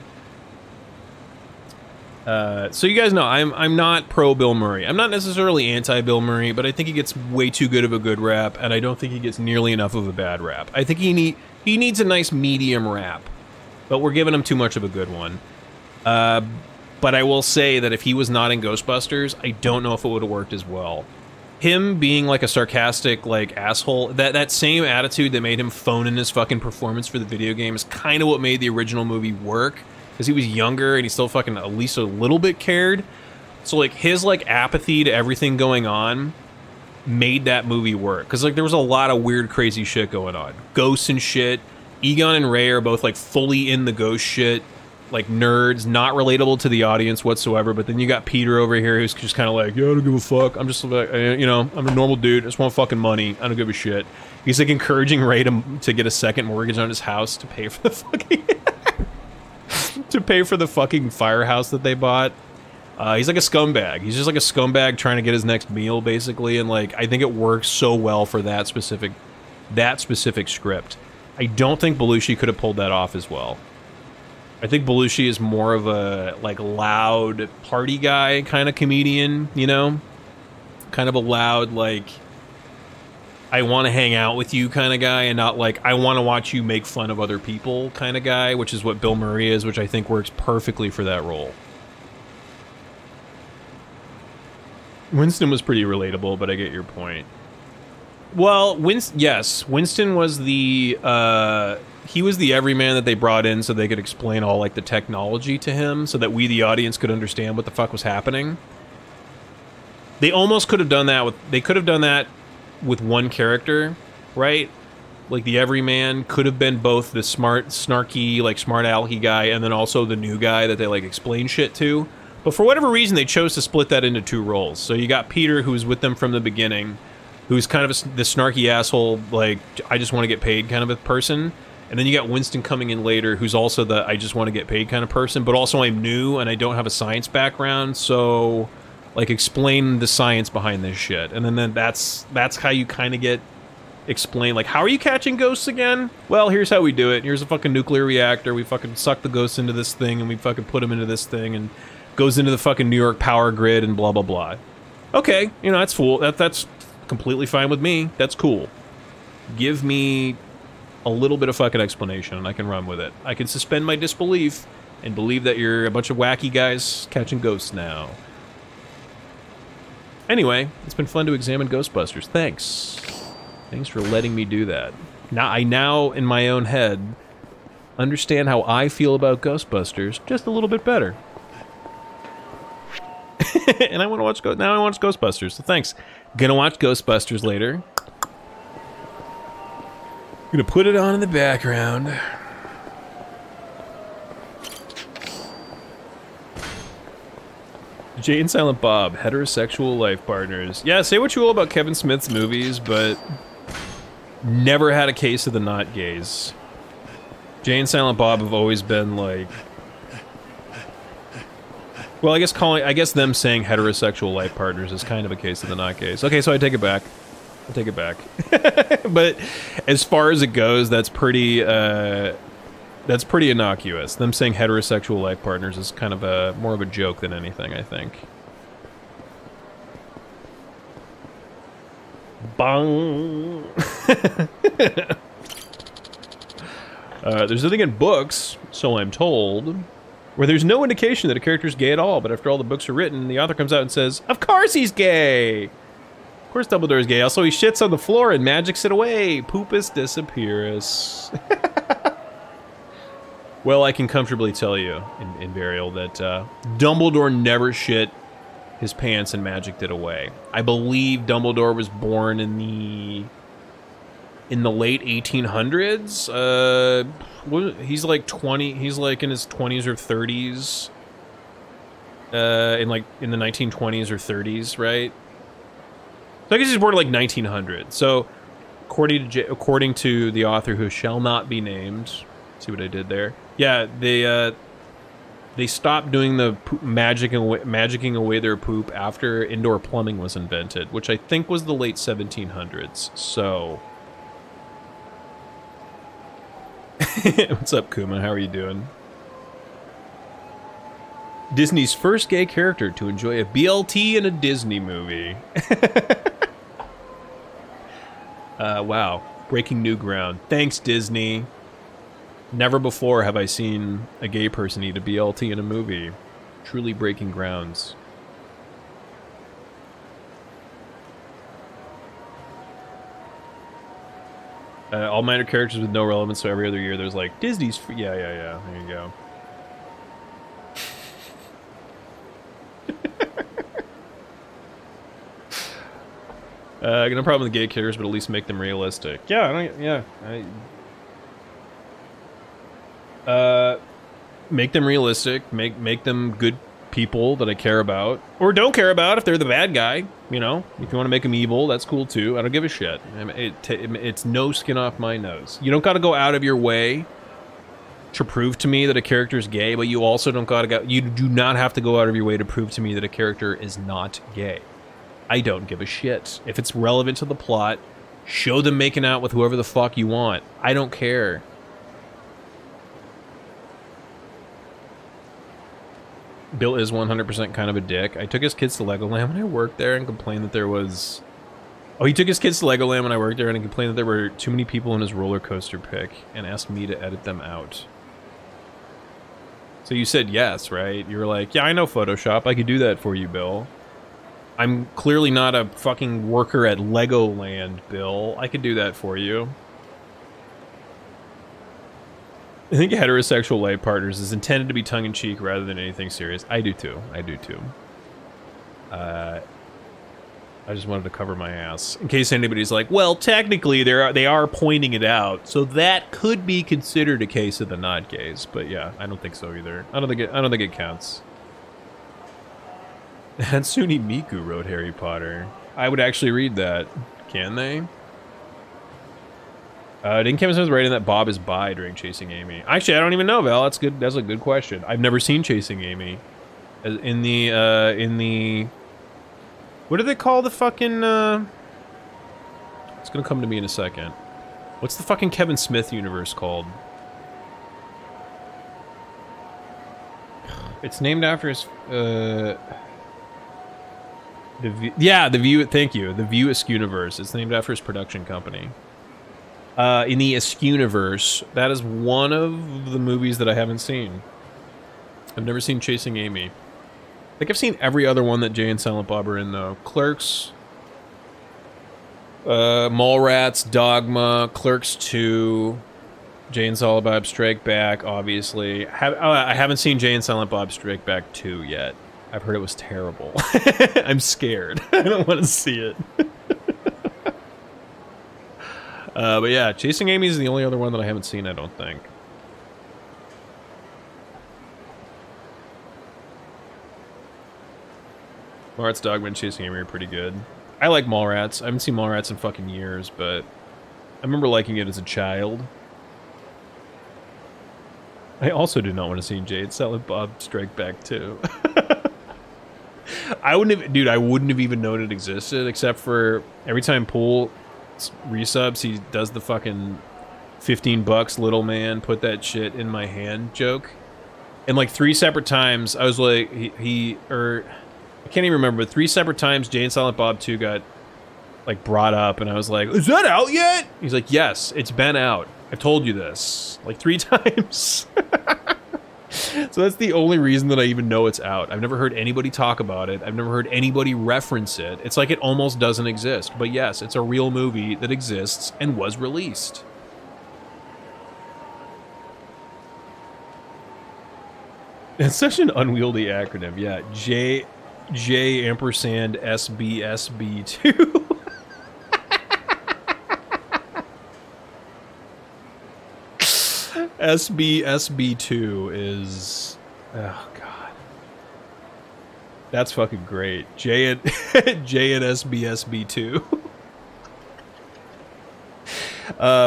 So you guys know I'm not pro Bill Murray. I'm not necessarily anti Bill Murray, but I think he gets way too good of a good rap, and I don't think he gets nearly enough of a bad rap. I think he needs a nice medium rap, but we're giving him too much of a good one. But I will say that if he was not in Ghostbusters, I don't know if it would have worked as well. Him being like a sarcastic like asshole, that same attitude that made him phone in his fucking performance for the video game is kind of what made the original movie work. Because he was younger and he still fucking at least a little bit cared. So like his like apathy to everything going on made that movie work. Because like there was a lot of weird crazy shit going on. Ghosts and shit. Egon and Ray are both like fully in the ghost shit. like nerds, not relatable to the audience whatsoever. But then you got Peter over here who's just kind of like, yeah, I don't give a fuck. I'm just like, you know, I'm a normal dude. I just want fucking money. I don't give a shit. He's like encouraging Ray to get a second mortgage on his house to pay for the fucking to pay for the fucking firehouse that they bought. He's like a scumbag. He's just like a scumbag trying to get his next meal, basically. And like, I think it works so well for that specific script. I don't think Belushi could have pulled that off as well. I think Belushi is more of a like loud party guy kind of comedian, you know, kind of a loud like, I want to hang out with you kind of guy, and not like, I want to watch you make fun of other people kind of guy, which is what Bill Murray is, which I think works perfectly for that role. Winston was pretty relatable, but I get your point. Well, yes, Winston was the, he was the everyman that they brought in so they could explain all, like, the technology to him, so that we, the audience, could understand what the fuck was happening. They almost could have done that with, they could have done that with one character, right? Like, the everyman could have been both the smart, snarky, like, smart alecky guy, and then also the new guy that they, like, explain shit to. But for whatever reason, they chose to split that into two roles. So you got Peter, who's with them from the beginning, who's kind of the snarky asshole, like, I just want to get paid kind of a person. And then you got Winston coming in later, who's also the I just want to get paid kind of person, but also I'm new and I don't have a science background, so, like, explain the science behind this shit. And then that's how you kind of get explained, like, how are you catching ghosts again? Well, here's how we do it. Here's a fucking nuclear reactor. We fucking suck the ghosts into this thing, and we fucking put them into this thing, and goes into the fucking New York power grid and blah, blah, blah. Okay, you know, that's cool. That's completely fine with me. That's cool. Give me a little bit of fucking explanation and I can run with it. I can suspend my disbelief and believe that you're a bunch of wacky guys catching ghosts now. Anyway, it's been fun to examine Ghostbusters. Thanks. Thanks for letting me do that. Now, I in my own head, understand how I feel about Ghostbusters just a little bit better. And I want to watch now I watch Ghostbusters, so thanks. Gonna watch Ghostbusters later. Gonna put it on in the background. Jay and Silent Bob, heterosexual life partners. Yeah, say what you will about Kevin Smith's movies, but never had a case of the not gays. Jay and Silent Bob have always been like, well, I guess them saying heterosexual life partners is kind of a case of the not gays. Okay, so I take it back. I take it back. But as far as it goes, that's pretty innocuous. Them saying heterosexual life partners is kind of more of a joke than anything, I think. Bong. There's nothing in books, so I'm told, where there's no indication that a character's gay at all, but after all the books are written, the author comes out and says, of course he's gay! Of course Dumbledore's gay, also he shits on the floor and magics it away! Poopus disappearus. Well, I can comfortably tell you, in Burial, that Dumbledore never shit his pants and magicked it away. I believe Dumbledore was born in the late 1800s. He's like 20. He's like in his 20s or 30s. In the 1920s or 30s, right? So I guess he's born in like 1900. So according to the author, who shall not be named, see what I did there? Yeah, they stopped doing the magicking away their poop after indoor plumbing was invented, which I think was the late 1700s. So. What's up, Kuma? How are you doing? Disney's first gay character to enjoy a BLT in a Disney movie. Wow. Breaking new ground. Thanks, Disney. Never before have I seen a gay person eat a BLT in a movie. Truly breaking grounds. All minor characters with no relevance, so every other year there's like, Disney's... Yeah. There you go. No problem with gay characters, but at least make them realistic. Yeah, make them realistic, make them good people that I care about, or don't care about if they're the bad guy. You know, if you want to make them evil, that's cool too. I don't give a shit. I mean, it's no skin off my nose. You don't got to go out of your way to prove to me that a character is gay, but you also don't gotta go. You do not have to go out of your way to prove to me that a character is not gay. I don't give a shit. If it's relevant to the plot, show them making out with whoever the fuck you want. I don't care. Bill is 100% kind of a dick. I took his kids to Legoland when I worked there and complained that there was... Oh, he took his kids to Legoland when I worked there and complained that there were too many people in his roller coaster pic and asked me to edit them out. So you said yes, right? You were like, yeah, I know Photoshop. I could do that for you, Bill. I'm clearly not a fucking worker at Legoland, Bill. I could do that for you. I think heterosexual life partners is intended to be tongue-in-cheek rather than anything serious. I do too. I do too. I just wanted to cover my ass in case anybody's like, well, technically they are pointing it out, so that could be considered a case of the not gays. But yeah, I don't think so either. I don't think it counts. Hatsune Miku wrote Harry Potter. I would actually read that. Can they? Didn't Kevin Smith write in that Bob is bi during Chasing Amy? Actually, I don't even know, Val. That's good. That's a good question. I've never seen Chasing Amy. In the what do they call the fucking? It's gonna come to me in a second. What's the fucking Kevin Smith universe called? It's named after his. The View. Thank you. The View Askew-niverse. It's named after his production company. In the Askew-niverse, that is one of the movies that I haven't seen. I've never seen Chasing Amy. I think I've seen every other one that Jay and Silent Bob are in, though. Clerks, Mallrats, Dogma, Clerks 2, Jay and Silent Bob Strike Back, obviously. I haven't seen Jay and Silent Bob Strike Back 2 yet. I've heard it was terrible. I'm scared. I don't want to see it. But yeah, Chasing Amy is the only other one that I haven't seen, I don't think. Mallrats, Dogma, and Chasing Amy are pretty good. I like Mallrats. I haven't seen Mallrats in fucking years, but I remember liking it as a child. I also do not want to see Jay and Silent Bob Strike Back 2. I wouldn't have even known it existed, except for every time Pool resubs, he does the fucking $15 little man put that shit in my hand joke. And like 3 separate times I was like I can't even remember, but 3 separate times Jay and Silent Bob 2 got like brought up and I was like, is that out yet? He's like, yes, it's been out. I told you this like 3 times. So that's the only reason that I even know it's out. I've never heard anybody talk about it. I've never heard anybody reference it. It's like it almost doesn't exist. But yes, it's a real movie that exists and was released. It's such an unwieldy acronym. Yeah, J ampersand SBSB2. SBSB2 is... Oh, God. That's fucking great. J and SBSB2.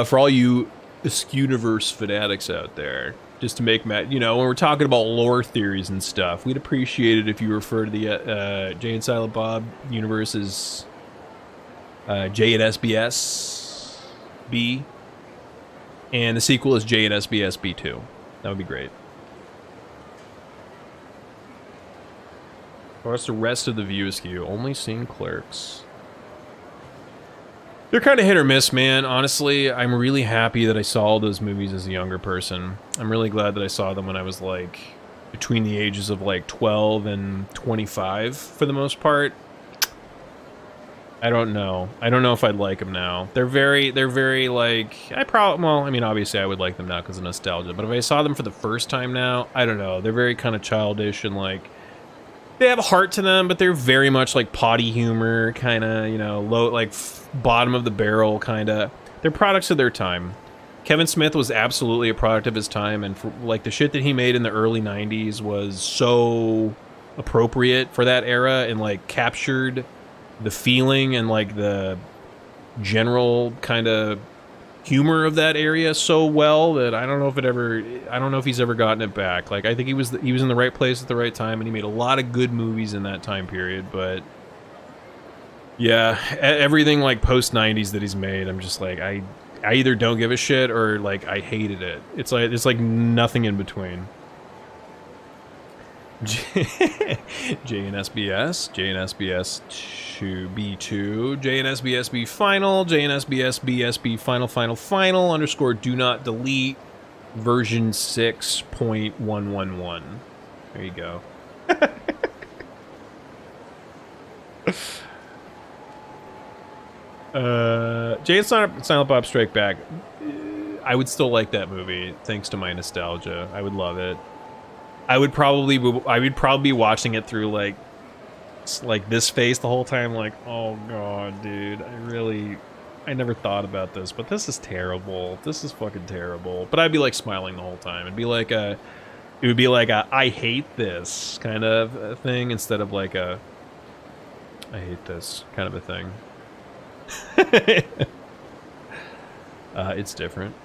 For all you Askew-niverse fanatics out there, just to make you know, when we're talking about lore theories and stuff, we'd appreciate it if you refer to the Jay and Silent Bob universe as J and SBSB. And the sequel is J and SBSB2. That would be great. What's the rest of the View Askew? Only seen Clerks. They're kind of hit or miss, man. Honestly, I'm really happy that I saw all those movies as a younger person. I'm really glad that I saw them when I was like between the ages of like 12 and 25 for the most part. I don't know. I don't know if I'd like them now. They're very like, well, I mean, obviously I would like them now because of nostalgia, but if I saw them for the first time now, I don't know. They're very kind of childish and like, they have a heart to them, but they're very much like potty humor, kind of, you know, low, like bottom of the barrel, kind of. They're products of their time. Kevin Smith was absolutely a product of his time, and for, like the shit that he made in the early '90s was so appropriate for that era and like captured the feeling and like the general kind of humor of that area so well that I don't know if he's ever gotten it back. Like I think he was in the right place at the right time, and he made a lot of good movies in that time period. But yeah, everything like post '90s that he's made, I'm just like I either don't give a shit or like I hated it. It's like nothing in between. JNSBS, JNSBS 2B2, JNSBSB final, JNSBSBSB final underscore do not delete version 6.111. There you go. Jay and Silent Bob Strike Back. I would still like that movie thanks to my nostalgia. I would love it. I would probably be watching it through like this face the whole time, like, oh god, dude, I never thought about this, but this is terrible. This is fucking terrible. But I'd be like smiling the whole time. It would be like a I hate this kind of thing instead of like a I hate this kind of a thing. It's different.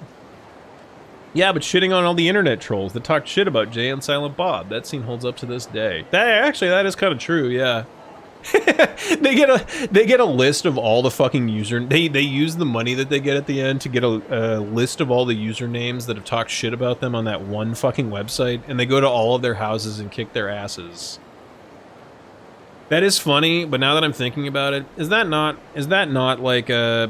Yeah, but shitting on all the internet trolls that talked shit about Jay and Silent Bob. That scene holds up to this day. That is kind of true, yeah. they get a list of all the fucking they use the money that they get at the end to get a list of all the usernames that have talked shit about them on that one fucking website, and they go to all of their houses and kick their asses. That is funny, but now that I'm thinking about it, is that not like a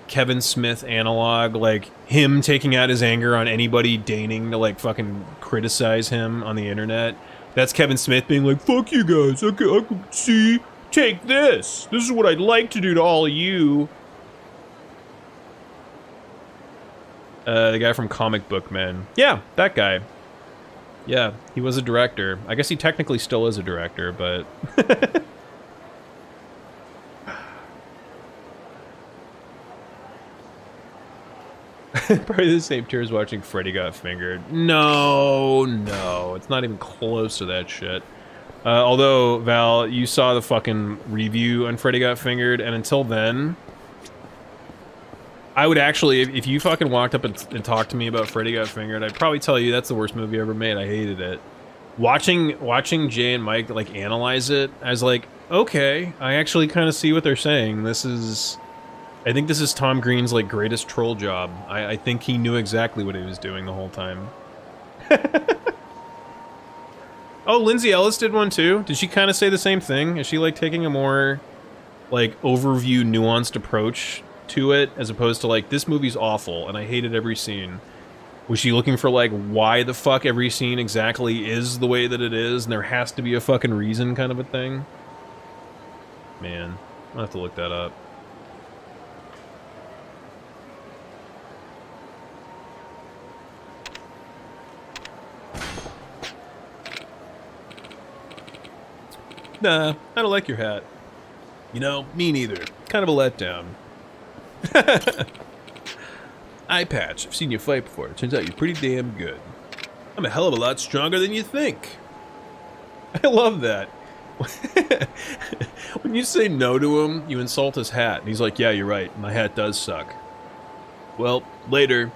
Kevin Smith analog, like him taking out his anger on anybody deigning to like fucking criticize him on the internet? That's Kevin Smith being like, fuck you guys, I can see, take this. This is what I'd like to do to all of you. The guy from Comic Book Men. Yeah, that guy. Yeah, he was a director. I guess he technically still is a director, but... Probably the same tears watching Freddy Got Fingered. No, it's not even close to that shit. Although, Val, you saw the fucking review on Freddy Got Fingered, and until then, I would actually, if you fucking walked up and talked to me about Freddy Got Fingered, I'd probably tell you that's the worst movie ever made. I hated it. Watching Jay and Mike like analyze it, I was like, okay, I actually kind of see what they're saying. I think this is Tom Green's like greatest troll job. I think he knew exactly what he was doing the whole time. Oh, Lindsay Ellis did one too. Did she kind of say the same thing? Is she like taking a more like overview, nuanced approach to it as opposed to like, this movie's awful and I hated every scene? Was she looking for like why the fuck every scene exactly is the way that it is and there has to be a fucking reason kind of a thing? Man, I'll have to look that up. Nah, I don't like your hat. You know, me neither. Kind of a letdown. Eye patch, I've seen you fight before. It turns out you're pretty damn good. I'm a hell of a lot stronger than you think. I love that. When you say no to him, you insult his hat. And he's like, yeah, you're right. My hat does suck. Well, later.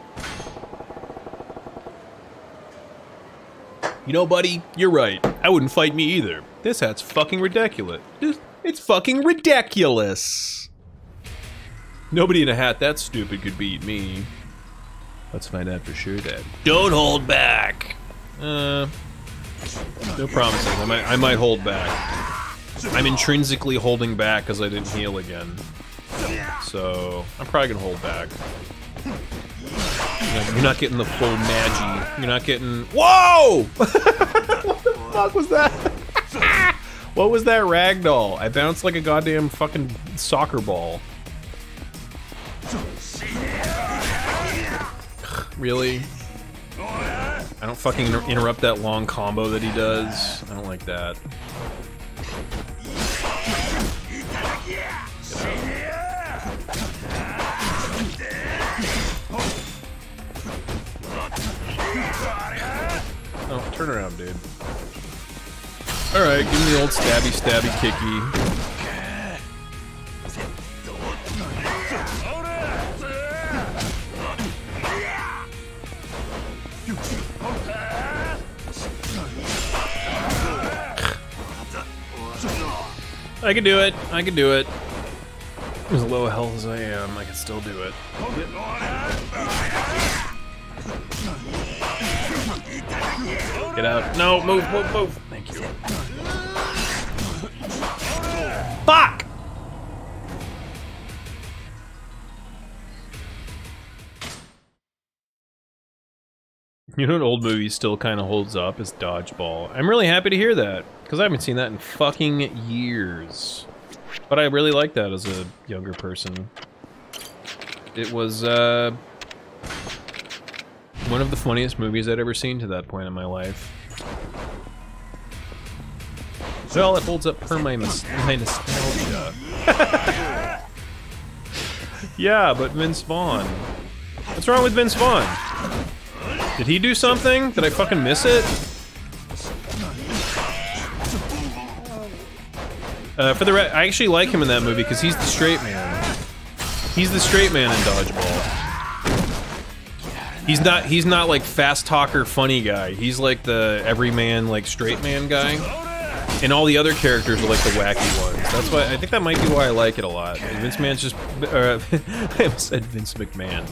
You know, buddy, you're right. I wouldn't fight me either. This hat's fucking ridiculous. It's fucking ridiculous. Nobody in a hat that stupid could beat me. Let's find out for sure, Dad. Don't hold back. No promises. I might hold back. I'm intrinsically holding back because I didn't heal again. So I'm probably gonna hold back. You're not getting the full magi. You're not getting. Whoa! What the fuck was that? What was that ragdoll? I bounced like a goddamn fucking soccer ball. Really? I don't fucking interrupt that long combo that he does. I don't like that. Oh, turn around, dude. Alright, give me the old stabby, stabby, kicky. I can do it. I can do it. As low health as I am, I can still do it. Get out. No, move, move, move. Thank you. Fuck! You know, an old movie still kind of holds up is Dodgeball. I'm really happy to hear that, because I haven't seen that in fucking years. But I really liked that as a younger person. It was, one of the funniest movies I'd ever seen to that point in my life. Well, it holds up per my nostalgia. Yeah, but Vince Vaughn. What's wrong with Vince Vaughn? Did he do something? Did I fucking miss it? I actually like him in that movie because he's the straight man. He's the straight man in Dodgeball. He's not like fast talker funny guy. He's like the everyman like straight man guy. And all the other characters are like the wacky ones. That's why I think that might be why I like it a lot. And Vince Mann's just I almost said Vince McMahon.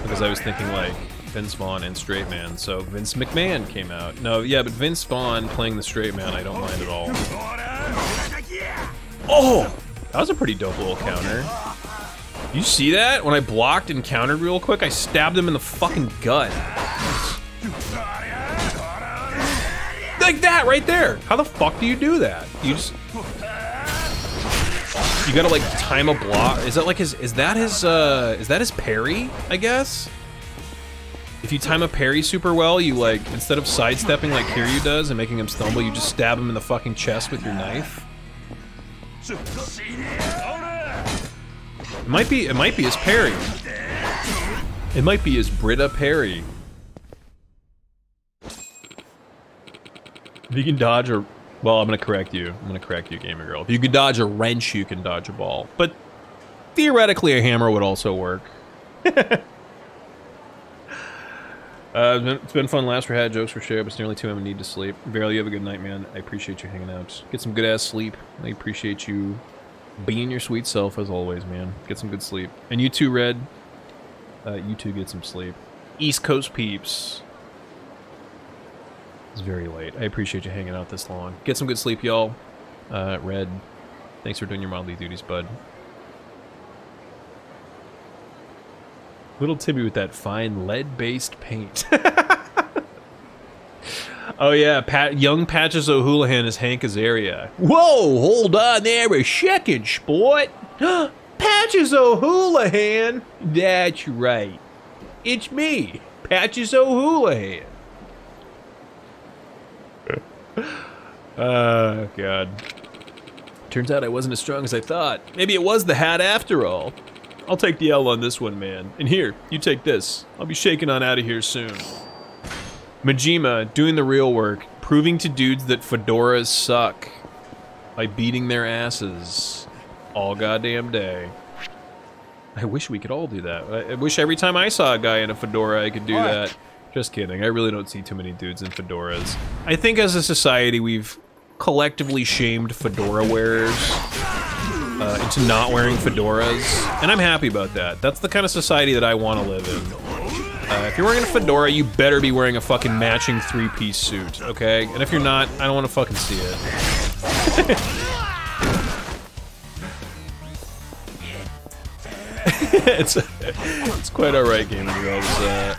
Because I was thinking like Vince Vaughn and straight man, so Vince McMahon came out. No, yeah, but Vince Vaughn playing the straight man, I don't mind at all. Oh! That was a pretty dope little counter. You see that? When I blocked and countered real quick, I stabbed him in the fucking gut. Like that, right there! How the fuck do you do that? You just... You gotta like time a block. Is that like his? Is that his parry? I guess. If you time a parry super well, you like instead of sidestepping like Kiryu does and making him stumble, you just stab him in the fucking chest with your knife. It might be his parry. It might be his Brita parry. If you can dodge a... Well, I'm gonna correct you. I'm gonna correct you, gamer girl. If you can dodge a wrench, you can dodge a ball. But theoretically, a hammer would also work. It's been fun. Last for had jokes for sure, but it's nearly 2 a.m. and need to sleep. Barely, you have a good night, man. I appreciate you hanging out. Get some good ass sleep. I appreciate you being your sweet self as always, man. Get some good sleep. And you too, Red. You too get some sleep. East Coast peeps. It's very late. I appreciate you hanging out this long. Get some good sleep, y'all. Red, thanks for doing your modelly duties, bud. Little Timmy with that fine lead-based paint. Oh yeah, young Patches O'Houlihan is Hank Azaria. Whoa, hold on there a second, sport. Patches O'Houlihan? That's right. It's me, Patches O'Houlihan. God. Turns out I wasn't as strong as I thought. Maybe it was the hat after all. I'll take the L on this one, man. And here, you take this. I'll be shaking on out of here soon. Majima, doing the real work, proving to dudes that fedoras suck by beating their asses all goddamn day. I wish we could all do that. I wish every time I saw a guy in a fedora I could do that. Just kidding. I really don't see too many dudes in fedoras. I think as a society we've collectively shamed fedora wearers into not wearing fedoras, and I'm happy about that. That's the kind of society that I want to live in. If you're wearing a fedora, you better be wearing a fucking matching 3-piece suit, okay? And if you're not, I don't want to fucking see it. It's quite alright, gaming girls.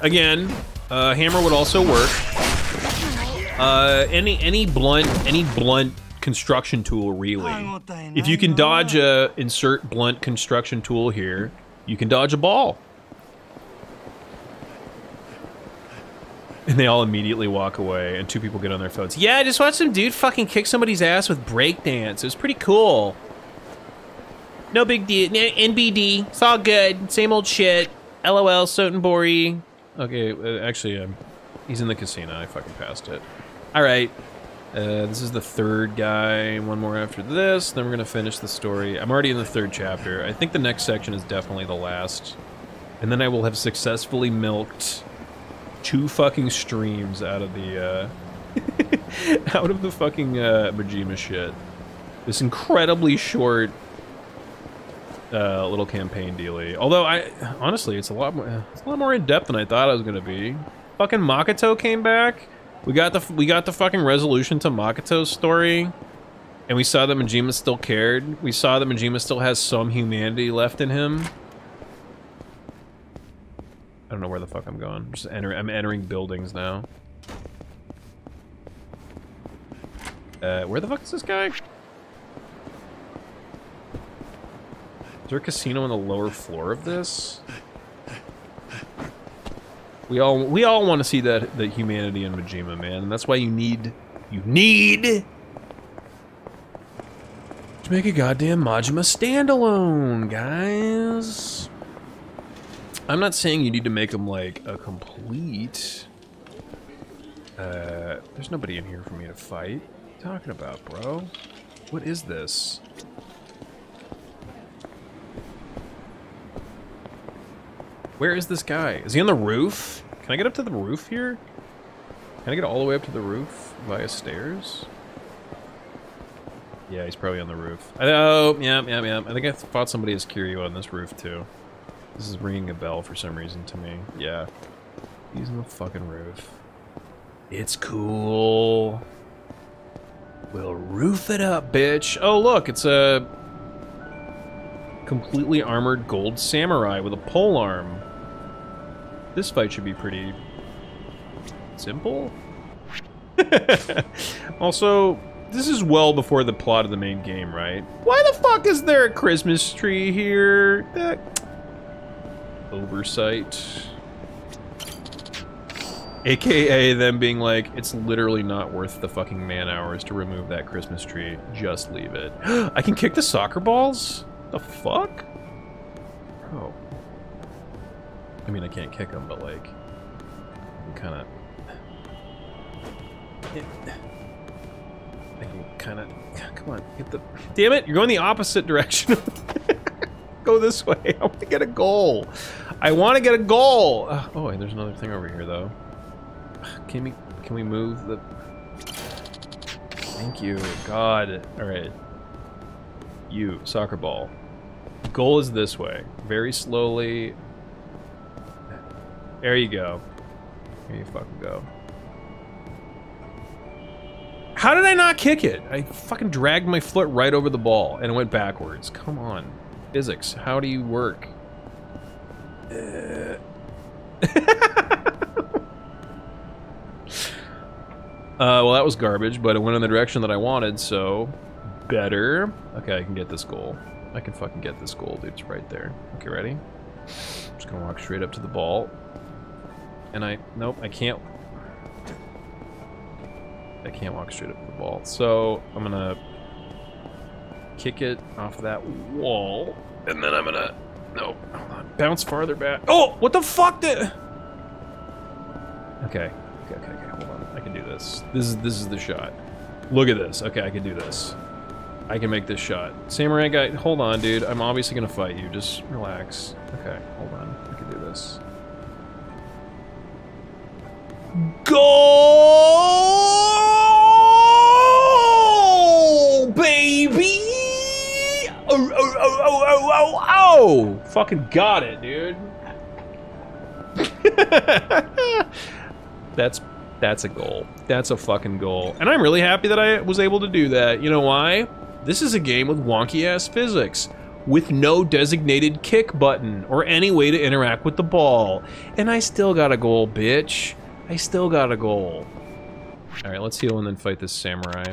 Again, hammer would also work. Any blunt construction tool, really. If you can dodge a insert blunt construction tool here, you can dodge a ball. And they all immediately walk away, and 2 people get on their phones. Yeah, I just watched some dude fucking kick somebody's ass with breakdance. It was pretty cool. No big deal. NBD. It's all good. Same old shit. LOL, Sotenbori. Okay, actually, he's in the casino. I fucking passed it. All right. This is the third guy. One more after this. Then we're gonna finish the story. I'm already in the third chapter. I think the next section is definitely the last. And then I will have successfully milked 2 fucking streams out of the, out of the fucking, Majima shit. This incredibly short, little campaign dealy. Although, honestly, it's a lot more in-depth than I thought it was gonna be. Fucking Makoto came back. We got the fucking resolution to Makoto's story. And we saw that Majima still cared. We saw that Majima still has some humanity left in him. I don't know where the fuck I'm going. I'm entering buildings now. Where the fuck is this guy? Is there a casino on the lower floor of this? We all want to see the humanity in Majima, man, and that's why you need to make a goddamn Majima standalone, guys. I'm not saying you need to make him, like, a complete... there's nobody in here for me to fight. What are you talking about, bro? What is this? Where is this guy? Is he on the roof? Can I get up to the roof here? Can I get all the way up to the roof via stairs? Yeah, he's probably on the roof. Oh, yeah. I think I fought somebody as Kiryu on this roof, too. This is ringing a bell for some reason to me. Yeah. He's on the fucking roof. It's cool. We'll roof it up, bitch. Oh, look, it's a completely armored gold samurai with a polearm. This fight should be pretty simple. Also, this is well before the plot of the main game, right? Why the fuck is there a Christmas tree here? That oversight. AKA them being like, it's literally not worth the fucking man hours to remove that Christmas tree. Just leave it. I can kick the soccer balls? The fuck? Oh. I mean, I can't kick them, but like, I'm kind of... I can kind of... Come on, get the... Damn it, you're going the opposite direction. Go this way. I want to get a goal. I want to get a goal. Oh, and there's another thing over here, though. Can we move the... Thank you. God. All right. You, soccer ball. Goal is this way. Very slowly. There you go. Here you fucking go. How did I not kick it? I fucking dragged my foot right over the ball and it went backwards. Come on. Physics, how do you work? Well, that was garbage, but it went in the direction that I wanted, so... Better. Okay, I can get this goal. I can fucking get this goal, dude. It's right there. Okay, ready? I'm just gonna walk straight up to the ball. And nope, I can't walk straight up to the ball. So, I'm gonna kick it off that wall. And then I'm gonna, nope, hold on, bounce farther back. Oh, what the fuck did... Okay, hold on. I can do this. This is the shot. Look at this. Okay, I can do this. I can make this shot. Samurai guy, hold on, dude. I'm obviously gonna fight you. Just relax. Okay, hold on. I can do this. Goal, baby! Oh! Fucking got it, dude. That's a goal. That's a fucking goal. And I'm really happy that I was able to do that. You know why? This is a game with wonky-ass physics, with no designated kick button or any way to interact with the ball. And I still got a goal, bitch. I still got a goal. Alright, let's heal and then fight this samurai.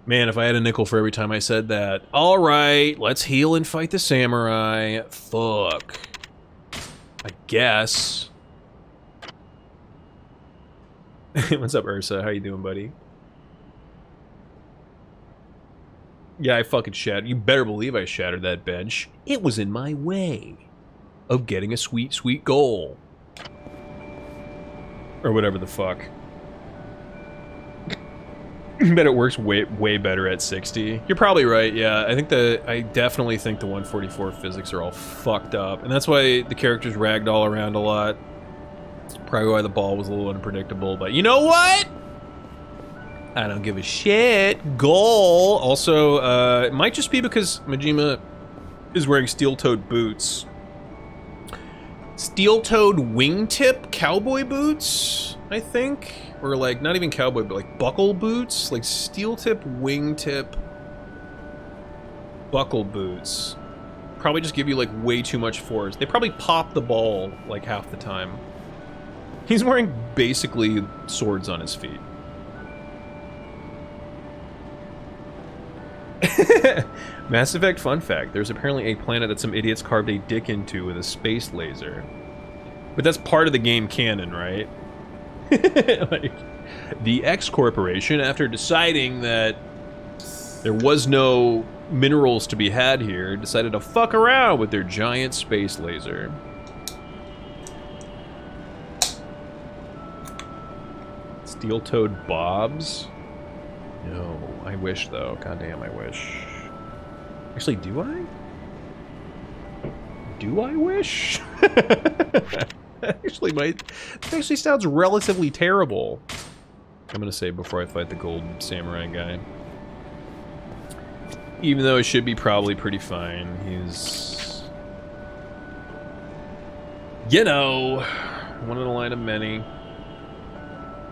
Man, if I had a nickel for every time I said that. Alright, let's heal and fight the samurai. Fuck. I guess. What's up, Ursa? How you doing, buddy? Yeah, I fucking shattered. You better believe I shattered that bench. It was in my way. of getting a sweet, sweet goal. Or whatever the fuck. Bet it works way better at 60. You're probably right, yeah. I definitely think the 144 physics are all fucked up. And that's why the characters ragged all around a lot. Probably why the ball was a little unpredictable, but you know what? I don't give a shit. Goal! Also, it might just be because Majima is wearing steel-toed boots. Steel-toed wingtip cowboy boots, I think? Or like, not even cowboy, but like buckle boots? Like steel-tip, wingtip, buckle boots. Probably just give you like way too much force. They probably pop the ball like half the time. He's wearing basically swords on his feet. Mass Effect fun fact, there's apparently a planet that some idiots carved a dick into with a space laser. But that's part of the game canon, right? Like, the X Corporation, after deciding that there was no minerals to be had here, decided to fuck around with their giant space laser. Steel-toed bobs? No, I wish though. Goddamn, I wish. Actually, do I? Do I wish? Actually sounds relatively terrible. I'm gonna say before I fight the gold samurai guy. Even though it should be probably pretty fine. He's... you know, one in a line of many.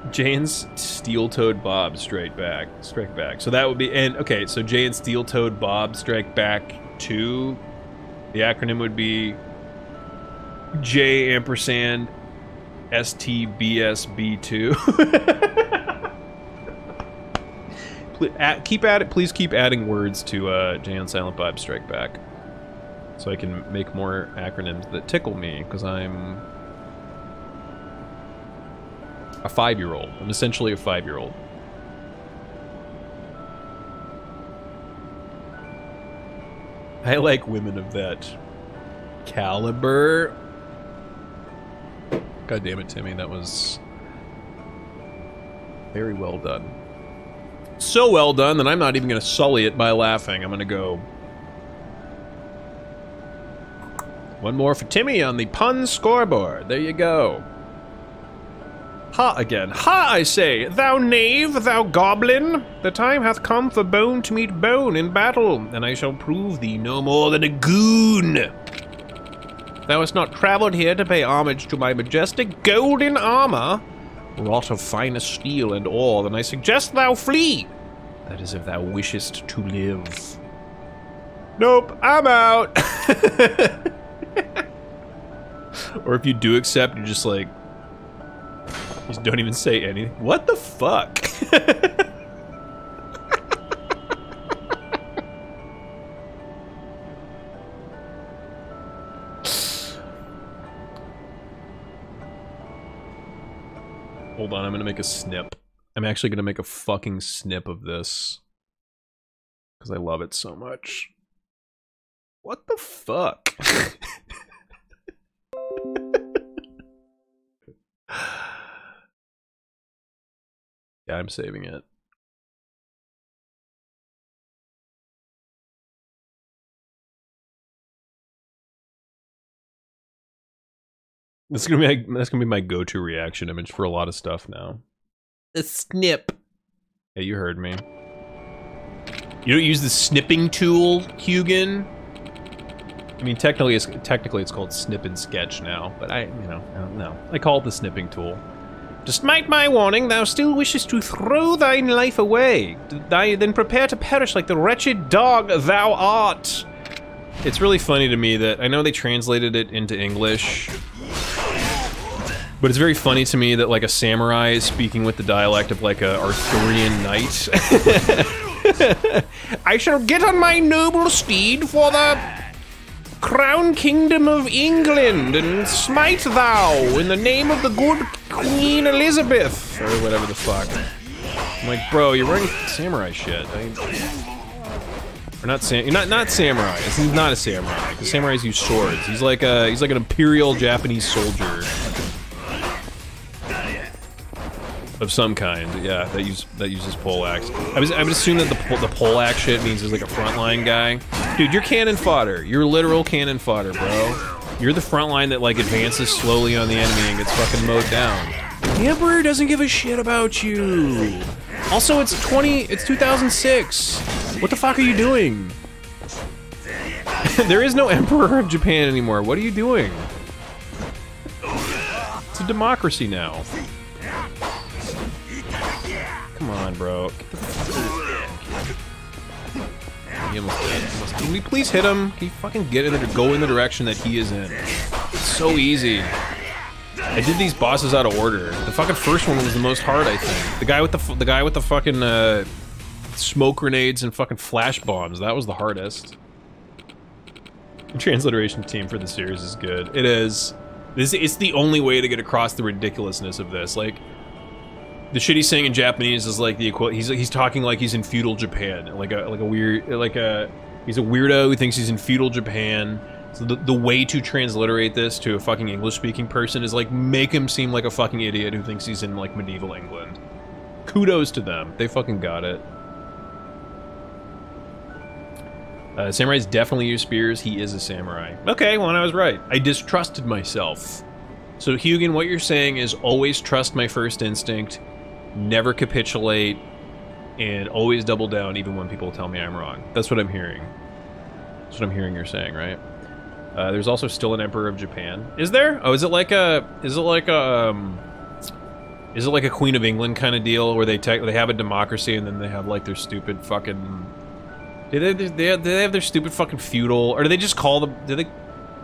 Jane's steel-toed Bob strike back. So that would be, and okay, so Jane's steel-toed Bob strike back 2. The acronym would be J ampersand STBSB2. Please keep adding words to Jay and Silent Bob Strike Back, so I can make more acronyms that tickle me, because I'm a 5-year-old. I'm essentially a 5-year-old. I like women of that caliber. God damn it, Timmy, that was very well done. So well done that I'm not even going to sully it by laughing. I'm going to go. One more for Timmy on the pun scoreboard. There you go. Ha again. Ha, I say, thou knave, thou goblin! The time hath come for bone to meet bone in battle, and I shall prove thee no more than a goon. Thou hast not travelled here to pay homage to my majestic golden armor, wrought of finest steel and ore, then I suggest thou flee. That is if thou wishest to live. Nope, I'm out. Or if you do accept, you're just like, just don't even say anything. What the fuck? Hold on, I'm gonna make a snip. I'm actually gonna make a fucking snip of this. Because I love it so much. What the fuck? Yeah, I'm saving it. That's gonna be my go-to reaction image for a lot of stuff now. A snip. Hey, you heard me. You don't use the snipping tool, Hugin? I mean, technically it's called snip and sketch now, but no. I call it the snipping tool. Despite my warning, thou still wishest to throw thine life away. Then prepare to perish like the wretched dog thou art. It's really funny to me that, I know they translated it into English, but it's very funny to me that like a samurai is speaking with the dialect of like a Arthurian knight. I shall get on my noble steed for the crown kingdom of England, and smite thou in the name of the good Queen Elizabeth, or whatever the fuck. I'm like, bro, you're wearing samurai shit. Or not not samurai. He's not a samurai. Because samurais use swords. He's like an imperial Japanese soldier of some kind. Yeah, that uses poleaxe. I would assume that the poleaxe shit means he's like a frontline guy. Dude, you're cannon fodder. You're literal cannon fodder, bro. You're the frontline that like advances slowly on the enemy and gets fucking mowed down. The Emperor doesn't give a shit about you. Also, it's 2006. What the fuck are you doing? There is no Emperor of Japan anymore. What are you doing? It's a democracy now. Come on, bro. He almost did. Can we please hit him? Can you fucking go in the direction that he is in? It's so easy. I did these bosses out of order. The fucking first one was the most hard, I think. The guy with the fucking smoke grenades and fucking flash bombs. That was the hardest. The transliteration team for the series is good. It is. It's the only way to get across the ridiculousness of this. Like, the shit he's saying in Japanese is like the equivalent. He's talking like he's in feudal Japan, he's a weirdo who thinks he's in feudal Japan. So the way to transliterate this to a fucking English-speaking person is like make him seem like a fucking idiot who thinks he's in like medieval England. Kudos to them, they fucking got it. Samurais definitely use spears. He is a samurai. Okay, well, I was right. I distrusted myself. So Hugin, what you're saying is always trust my first instinct, never capitulate, and always double down even when people tell me I'm wrong. That's what I'm hearing. That's what I'm hearing you're saying, right? There's also still an Emperor of Japan. Is there? Oh, is it like a Queen of England kind of deal where they have a democracy and then they have like their stupid fucking... Do they have their stupid fucking feudal... Or do they just call them...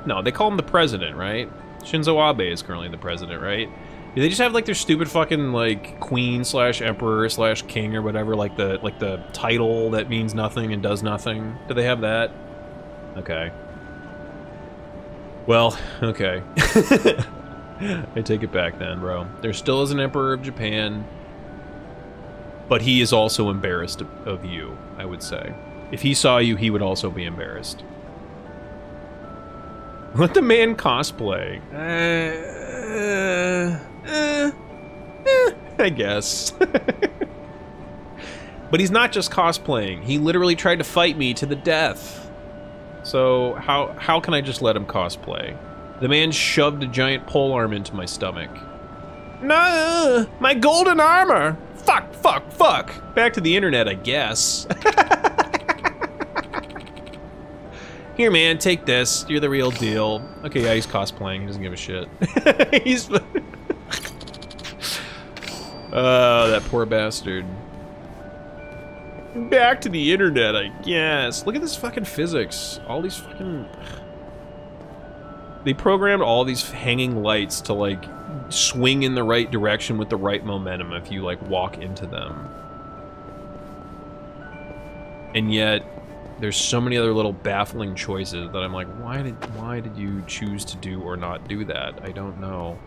No, they call him the president, right? Shinzo Abe is currently the president, right? Do they just have like their stupid fucking like queen / emperor / king or whatever, like the title that means nothing and does nothing? Do they have that? Okay. Well, okay. I take it back then, bro. There still is an Emperor of Japan, but he is also embarrassed of you, I would say. If he saw you, he would also be embarrassed. Let the man cosplay. I guess. But he's not just cosplaying. He literally tried to fight me to the death. So how can I just let him cosplay? The man shoved a giant polearm into my stomach. No, my golden armor. Fuck, fuck, fuck. Back to the internet, I guess. Here, man, take this. You're the real deal. Okay, yeah, he's cosplaying. He doesn't give a shit. He's... Oh, that poor bastard. Back to the internet, I guess. Look at this fucking physics. All these fucking... They programmed all these hanging lights to, like, swing in the right direction with the right momentum if you, like, walk into them. And yet... There's so many other little baffling choices that I'm like, why did you choose to do or not do that? I don't know.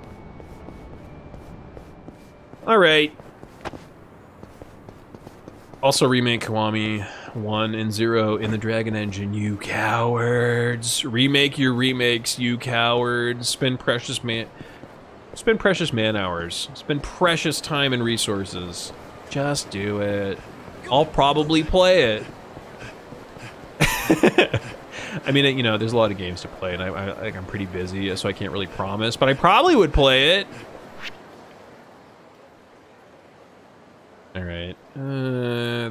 Alright. Also remake Kiwami 1 and 0 in the Dragon Engine, you cowards. Remake your remakes, you cowards. Spend precious man hours. Spend precious time and resources. Just do it. I'll probably play it. I mean, you know, there's a lot of games to play, and I'm pretty busy, so I can't really promise, but I probably would play it. Alright.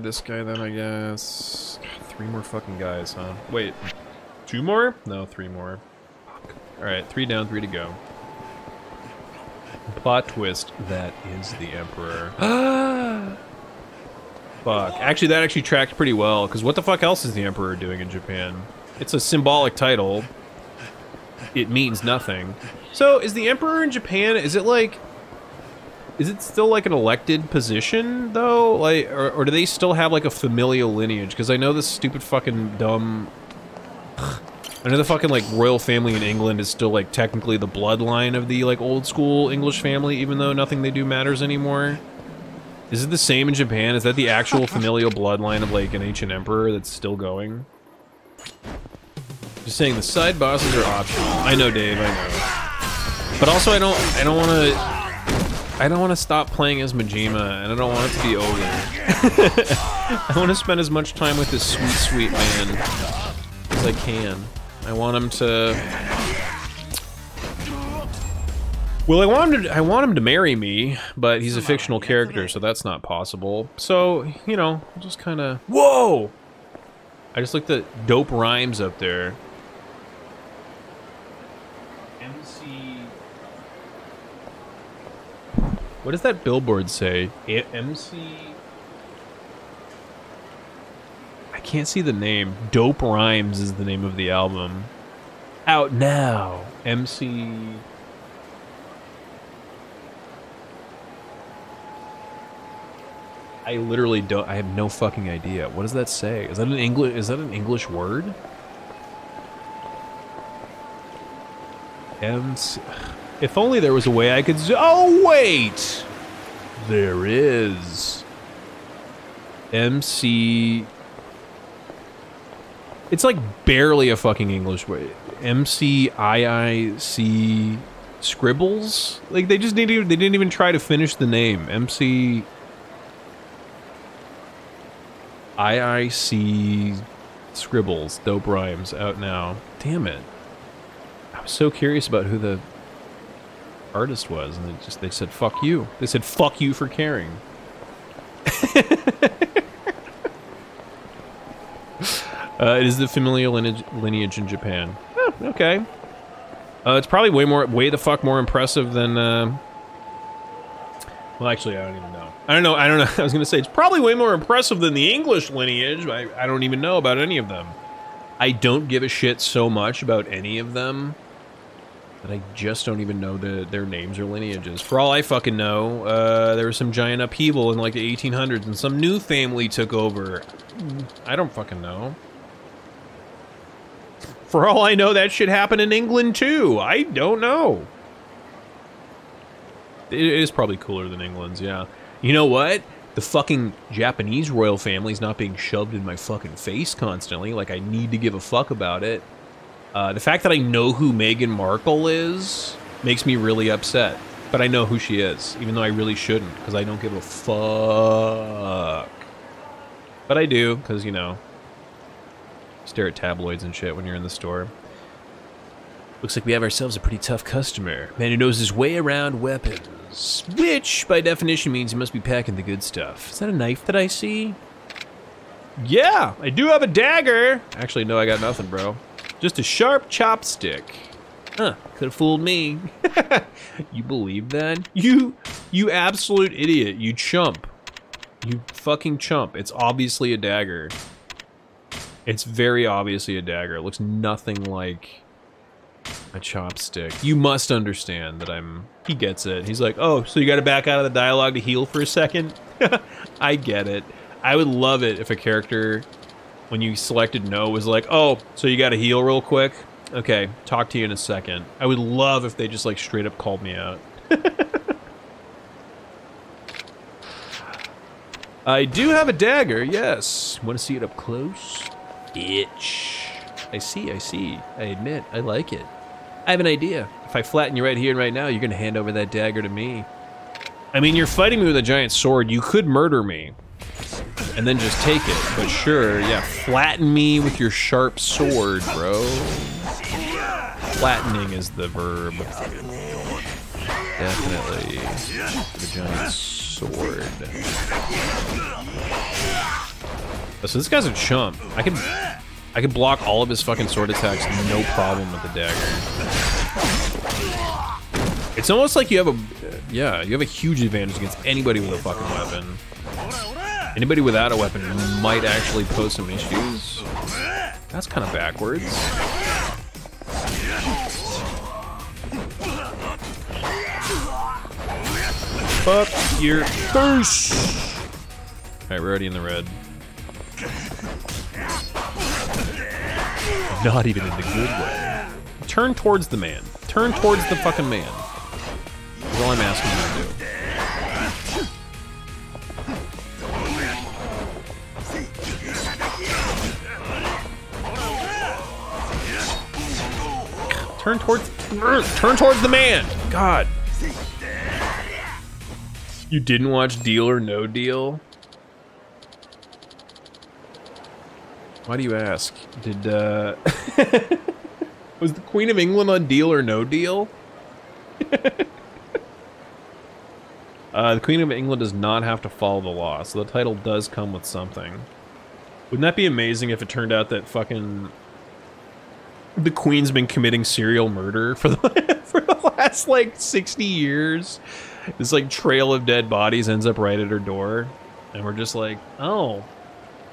This guy then, I guess. 3 more fucking guys, huh? Wait. 2 more? No, 3 more. Alright, 3 down, 3 to go. Plot twist, that is the Emperor. Fuck. Actually, that actually tracked pretty well, because what the fuck else is the Emperor doing in Japan? It's a symbolic title. It means nothing. So, is the Emperor in Japan, is it like... Is it still like an elected position, though? Like, or do they still have like a familial lineage? Because I know this stupid fucking dumb... I know the fucking like royal family in England is still like technically the bloodline of the like old school English family, even though nothing they do matters anymore. Is it the same in Japan? Is that the actual familial bloodline of like an ancient emperor that's still going? Just saying the side bosses are optional. I know, Dave, I know. But also I don't want to stop playing as Majima, and I don't want it to be over. I want to spend as much time with this sweet, sweet man as I can. I want him to... Well, I want him to marry me, but he's a fictional character, so that's not possible. So, you know, just kind of... Whoa! I just looked at dope rhymes up there. What does that billboard say? MC... I can't see the name. Dope Rhymes is the name of the album. Out now. MC... I literally don't... I have no fucking idea. What does that say? Is that an English word? MC... If only there was a way I could... Oh, wait! There is. MC... It's like barely a fucking English word. MCIIC Scribbles? Like, they just didn't even try to finish the name. MC... IIC Scribbles. Dope Rhymes. Out now. Damn it. I was so curious about who the... artist was, and they said fuck you. They said fuck you for caring. It is the familial lineage in Japan. Oh, okay. It's probably way the fuck more impressive than well, actually I don't even know. I don't know. I was gonna say it's probably way more impressive than the English lineage. I don't even know about any of them. I don't give a shit so much about any of them that I just don't even know their names or lineages. For all I fucking know, there was some giant upheaval in like the 1800s and some new family took over. I don't fucking know. For all I know, that shit happened in England too. I don't know. It is probably cooler than England's, yeah. You know what? The fucking Japanese royal family's not being shoved in my fucking face constantly. Like, I need to give a fuck about it. The fact that I know who Meghan Markle is makes me really upset. But I know who she is, even though I really shouldn't, because I don't give a fuck. But I do, because, you know, stare at tabloids and shit when you're in the store. Looks like we have ourselves a pretty tough customer. Man who knows his way around weapons. Which, by definition, means he must be packing the good stuff. Is that a knife that I see? Yeah, I do have a dagger. Actually, no, I got nothing, bro. Just a sharp chopstick. Huh, could have fooled me. You believe that? You absolute idiot. You chump. You fucking chump. It's obviously a dagger. It's very obviously a dagger. It looks nothing like a chopstick. You must understand that he gets it. He's like, oh, so you gotta back out of the dialogue to heal for a second? I get it. I would love it if a character, when you selected no, was like, oh, so you gotta heal real quick? Okay, talk to you in a second. I would love if they just like straight up called me out. I do have a dagger, yes. Want to see it up close? Itch. I see. I admit, I like it. I have an idea. If I flatten you right here and right now, you're gonna hand over that dagger to me. I mean, you're fighting me with a giant sword. You could murder me and then just take it. But sure, yeah, flatten me with your sharp sword, bro. Flattening is the verb. Definitely. The giant sword. So this guy's a chump. I could block all of his fucking sword attacks, no problem with the dagger. It's almost like you have a huge advantage against anybody with a fucking weapon. Anybody without a weapon might actually pose some issues. That's kind of backwards. Fuck your face! Alright, we're already in the red. Not even in the good way. Turn towards the man. Turn towards the fucking man. That's all I'm asking you to do. Turn towards the man. God. You didn't watch Deal or No Deal? Why do you ask? Did was the Queen of England on Deal or No Deal? The Queen of England does not have to follow the law, so the title does come with something. Wouldn't that be amazing if it turned out that fucking the Queen's been committing serial murder for the last like 60 years? This like trail of dead bodies ends up right at her door, and we're just like, oh,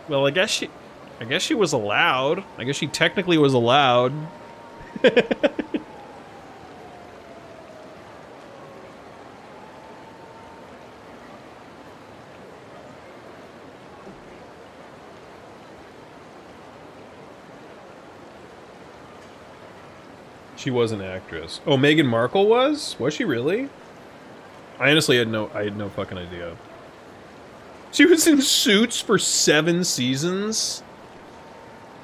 well, I guess she was allowed. I guess she technically was allowed. She was an actress. Oh, Meghan Markle was? Was she really? I honestly had no fucking idea. She was in Suits for 7 seasons.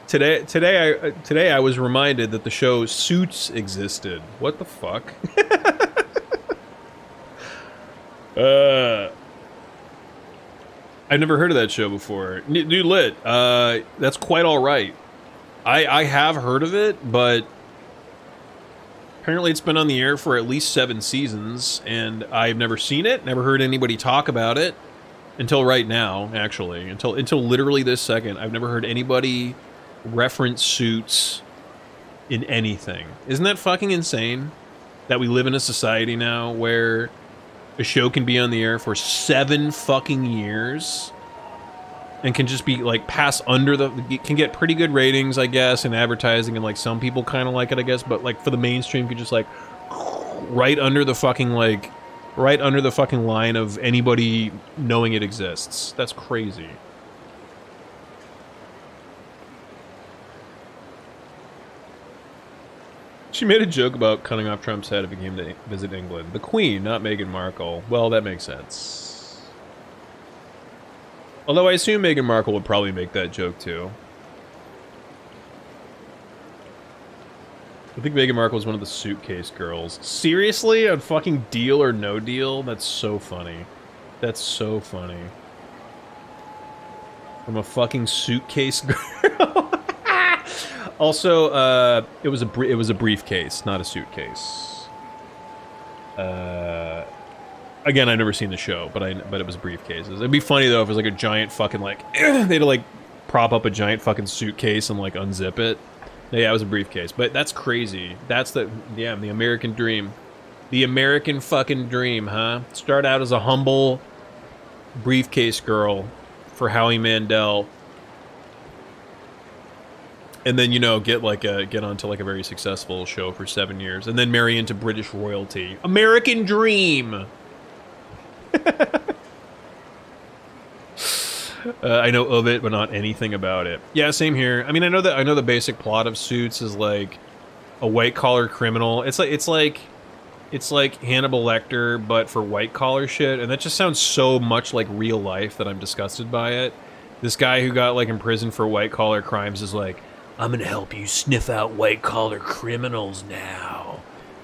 Today I was reminded that the show Suits existed. What the fuck? I've never heard of that show before. Dude, lit. That's quite all right. I have heard of it, but apparently it's been on the air for at least 7 seasons, and I've never seen it, never heard anybody talk about it until right now, actually. Until literally this second, I've never heard anybody reference Suits in anything. Isn't that fucking insane? That we live in a society now where a show can be on the air for 7 fucking years and can just be like pass under the, can get pretty good ratings, I guess, in advertising, and like some people kind of like it, I guess, but like for the mainstream could just like right under the fucking line of anybody knowing it exists. That's crazy. She made a joke about cutting off Trump's head if he came to visit England. The Queen, not Meghan Markle. Well, that makes sense. Although I assume Meghan Markle would probably make that joke too. I think Meghan Markle was one of the suitcase girls. Seriously? On fucking Deal or No Deal? That's so funny. That's so funny. From a fucking suitcase girl. Also, it was a briefcase, not a suitcase. Again, I've never seen the show, but it was briefcases. It'd be funny though if it was like a giant fucking like they had to like prop up a giant fucking suitcase and like unzip it. Yeah, it was a briefcase, but that's crazy. That's the American dream, the American fucking dream, huh? Start out as a humble briefcase girl for Howie Mandel, and then, you know, get onto like a very successful show for 7 years, and then marry into British royalty. American dream. I know of it, but not anything about it. Yeah, same here. I mean, I know the basic plot of Suits is like a white collar criminal. It's like Hannibal Lecter, but for white collar shit, and that just sounds so much like real life that I'm disgusted by it. This guy who got like imprisoned for white collar crimes is like, I'm gonna help you sniff out white collar criminals now.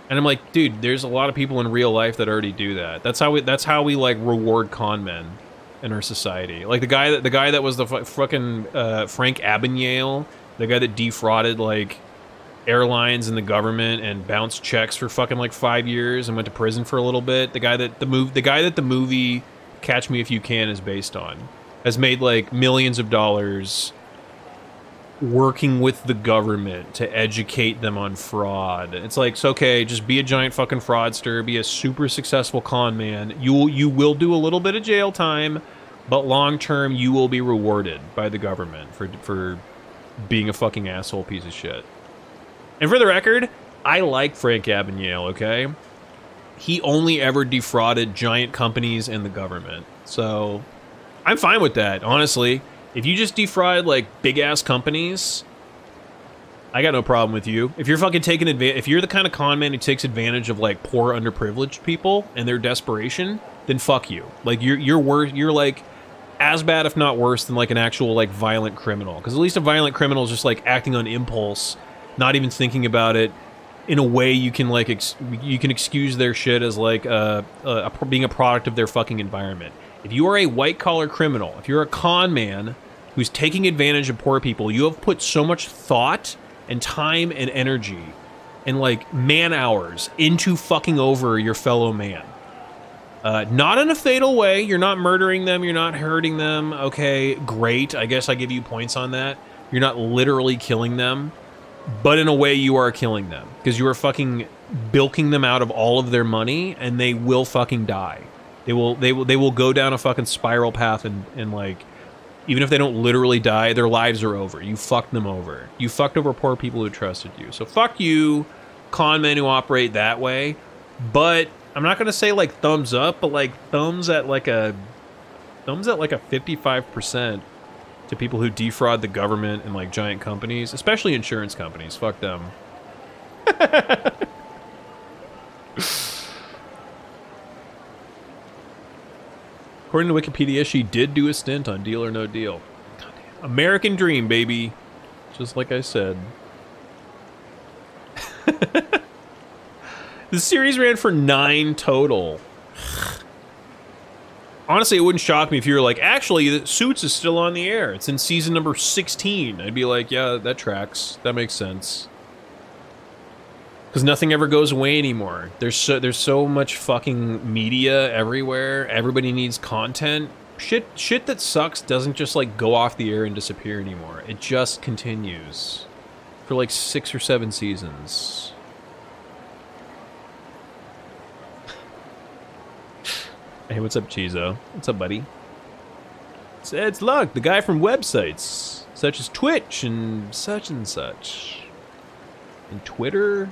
And I'm like, dude, there's a lot of people in real life that already do that. That's how we like reward con men in our society. Like the guy that was the fucking Frank Abagnale, the guy that defrauded like airlines and the government and bounced checks for fucking like 5 years and went to prison for a little bit. The guy that the movie Catch Me If You Can is based on has made like millions of dollars working with the government to educate them on fraud. It's like, it's okay, just be a giant fucking fraudster, be a super successful con man. You will do a little bit of jail time, but long term you will be rewarded by the government for being a fucking asshole piece of shit. And for the record, I like Frank Abagnale, okay? He only ever defrauded giant companies and the government. So I'm fine with that, honestly. If you just defraud like big ass companies, I got no problem with you. If you're fucking taking advantage, if you're the kind of con man who takes advantage of like poor, underprivileged people and their desperation, then fuck you. Like you're worse. You're like as bad, if not worse, than like an actual like violent criminal. Because at least a violent criminal is just like acting on impulse, not even thinking about it, in a way you can like you can excuse their shit as like being a product of their fucking environment. If you are a white collar criminal, if you're a con man who's taking advantage of poor people, you have put so much thought and time and energy and like man hours into fucking over your fellow man. Not in a fatal way. You're not murdering them. You're not hurting them. Okay, great. I guess I give you points on that. You're not literally killing them, but in a way you are killing them because you are fucking bilking them out of all of their money, and they will fucking die. They will go down a fucking spiral path, and like, even if they don't literally die, their lives are over. You fucked them over. You fucked over poor people who trusted you. So fuck you, con men who operate that way. But I'm not gonna say like thumbs up, but like thumbs at like a 55% to people who defraud the government and like giant companies, especially insurance companies. Fuck them. According to Wikipedia, she did do a stint on Deal or No Deal. American Dream, baby. Just like I said. The series ran for 9 total. Honestly, it wouldn't shock me if you were like, actually, Suits is still on the air. It's in season number 16. I'd be like, yeah, that tracks. That makes sense. Because nothing ever goes away anymore. There's so much fucking media everywhere. Everybody needs content. Shit that sucks doesn't just like go off the air and disappear anymore. It just continues for like 6 or 7 seasons. Hey, what's up, Chizo? What's up, buddy? It's Luck, the guy from websites such as Twitch and such. And Twitter?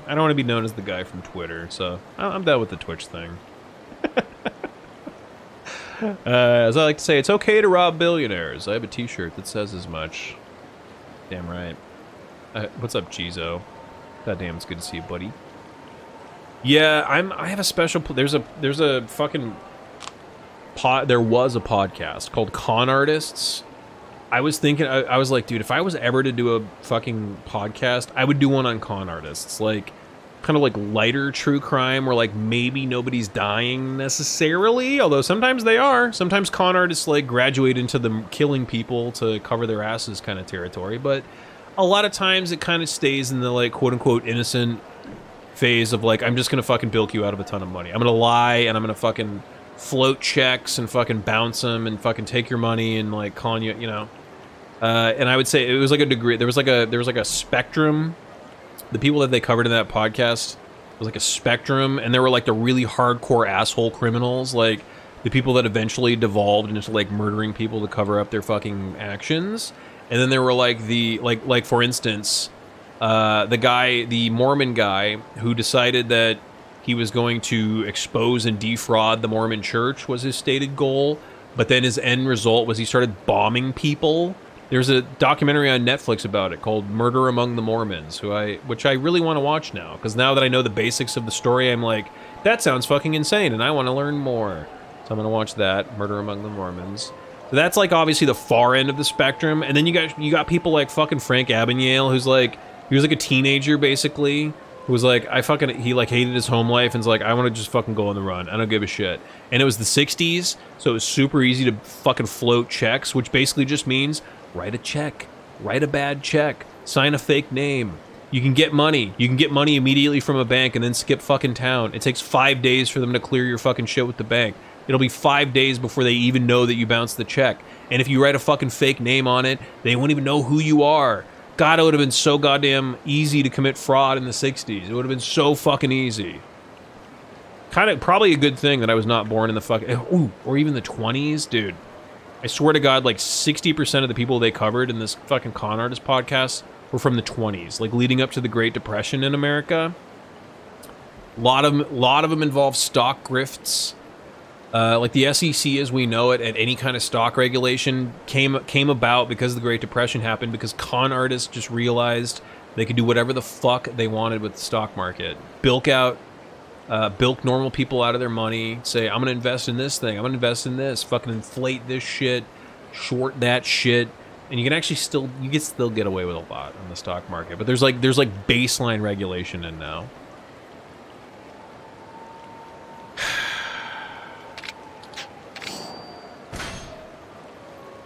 I don't want to be known as the guy from Twitter, so I'm done with the Twitch thing. As I like to say, it's okay to rob billionaires. I have a t-shirt that says as much. Damn right. What's up, Chizo? Goddamn, it's good to see you, buddy. Yeah, I have a special. There's a fucking there was a podcast called Con Artists. I was thinking, I was like, dude, if I was ever to do a fucking podcast, I would do one on con artists, like kind of like lighter true crime, where like maybe nobody's dying necessarily, although sometimes they are. Sometimes con artists like graduate into the killing people to cover their asses kind of territory, but a lot of times it kind of stays in the like quote unquote innocent phase of like, I'm just gonna fucking bilk you out of a ton of money. I'm gonna lie and I'm gonna fucking float checks and fucking bounce them and fucking take your money and like con you, you know. And I would say it was like a degree. There was like a spectrum. The people that they covered in that podcast was like a spectrum, and there were like the really hardcore asshole criminals, like the people that eventually devolved into like murdering people to cover up their fucking actions. And then there were like the like for instance, the Mormon guy who decided that he was going to expose and defraud the Mormon church was his stated goal, but then his end result was he started bombing people. There's a documentary on Netflix about it called Murder Among the Mormons, which I really want to watch now, because now that I know the basics of the story, I'm like, that sounds fucking insane, and I want to learn more. So I'm going to watch that, Murder Among the Mormons. So that's like obviously the far end of the spectrum, and then you got people like fucking Frank Abagnale, who's like, he was like a teenager basically, who was like, he like hated his home life, and was like, I want to just fucking go on the run. I don't give a shit. And it was the 60s, so it was super easy to fucking float checks, which basically just means write a check, write a bad check, sign a fake name. You can get money. You can get money immediately from a bank and then skip fucking town. It takes 5 days for them to clear your fucking shit with the bank. It'll be 5 days before they even know that you bounced the check. And if you write a fucking fake name on it, they won't even know who you are. God, it would have been so goddamn easy to commit fraud in the 60s. It would have been so fucking easy. Kind of probably a good thing that I was not born in the fucking, or even the 20s, dude. I swear to God, like 60% of the people they covered in this fucking con artist podcast were from the 20s, like leading up to the Great Depression in America. A lot of them involve stock grifts. Like the SEC as we know it, and any kind of stock regulation came about because the Great Depression happened, because con artists just realized they could do whatever the fuck they wanted with the stock market. Bilk normal people out of their money, say, I'm gonna invest in this thing, I'm gonna invest in this, fucking inflate this shit, short that shit, And you can actually still get away with a lot on the stock market, but there's like baseline regulation in now.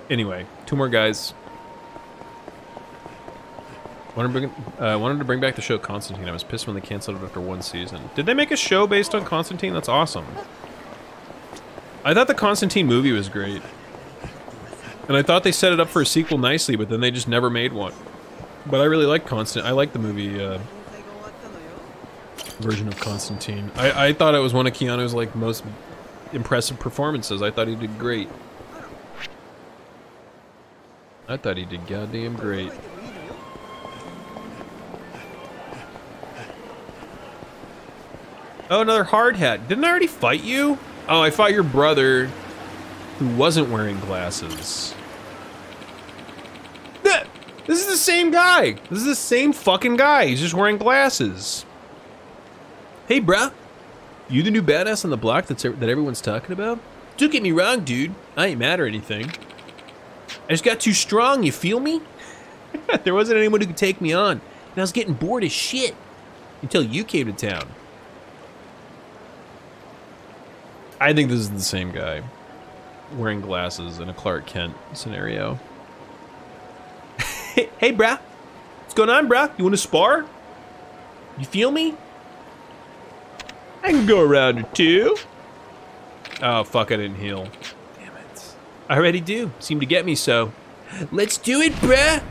Anyway, 2 more guys. Wanted to bring back the show Constantine. I was pissed when they canceled it after 1 season. Did they make a show based on Constantine? That's awesome. I thought the Constantine movie was great. And I thought they set it up for a sequel nicely, but then they just never made one. But I really like I like the movie version of Constantine. I thought it was one of Keanu's like most impressive performances. I thought he did great. I thought he did goddamn great. Oh, another hard hat. Didn't I already fight you? Oh, I fought your brother who wasn't wearing glasses. This is the same guy. This is the same fucking guy. He's just wearing glasses. Hey, bruh. You the new badass on the block that everyone's talking about? Don't get me wrong, dude. I ain't mad or anything. I just got too strong, you feel me? There wasn't anyone who could take me on. And I was getting bored as shit. Until you came to town. I think this is the same guy. Wearing glasses in a Clark Kent scenario. Hey, bruh. What's going on, bruh? You want to spar? You feel me? I can go around or 2. Oh, fuck, I didn't heal. Damn it. I already do. Seem to get me so. Let's do it, bruh.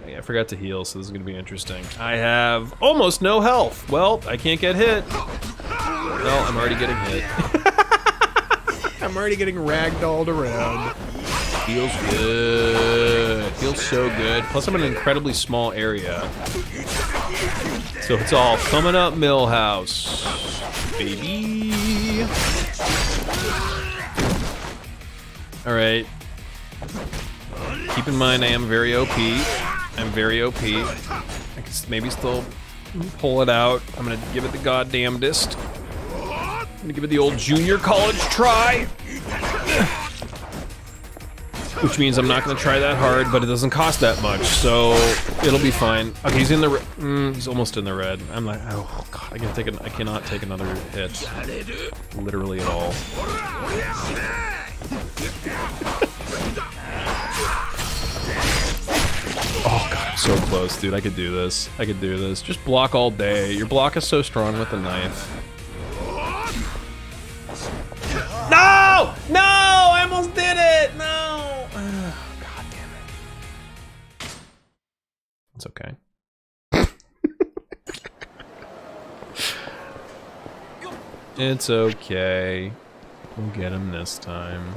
Oh, yeah, I forgot to heal, so this is going to be interesting. I have almost no health. Well, I can't get hit. Well, I'm already getting hit. I'm already getting ragdolled around. Feels good. Feels so good. Plus, I'm in an incredibly small area. So it's all coming up Millhouse, baby. All right. Keep in mind, I am very OP. I'm very OP. I can maybe still pull it out. I'm gonna give it the goddamnedest. I'm gonna give it the old junior college try. Which means I'm not gonna try that hard, but it doesn't cost that much, so it'll be fine. Okay, he's in the he's almost in the red. I'm like, oh god, I cannot take another hit, literally at all. Oh god, I'm so close, dude. I could do this. I could do this. Just block all day. Your block is so strong with the knife. No! No! I almost did it! No! God damn it. It's okay. It's okay. We'll get him this time.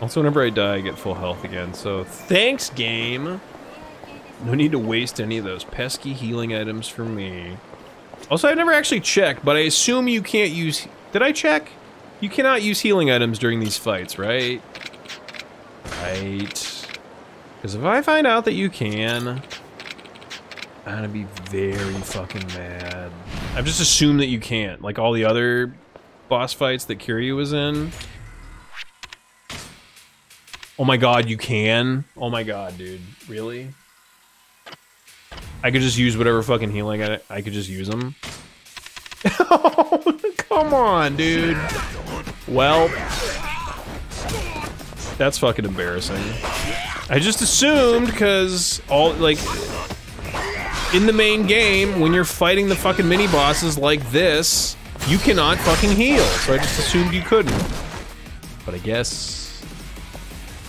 Also, whenever I die, I get full health again, so thanks, game! No need to waste any of those pesky healing items for me. Also, I never actually checked, but I assume you can't use... Did I check? You cannot use healing items during these fights, right? Right. Because if I find out that you can, I'm gonna be very fucking mad. I've just assumed that you can't, like all the other boss fights that Kiryu was in. Oh my god, you can? Oh my god, dude. Really? I could just use whatever fucking healing I could just use them. Oh, come on, dude. Well, that's fucking embarrassing. I just assumed because all like in the main game when you're fighting the fucking mini bosses like this, you cannot fucking heal. So I just assumed you couldn't. But I guess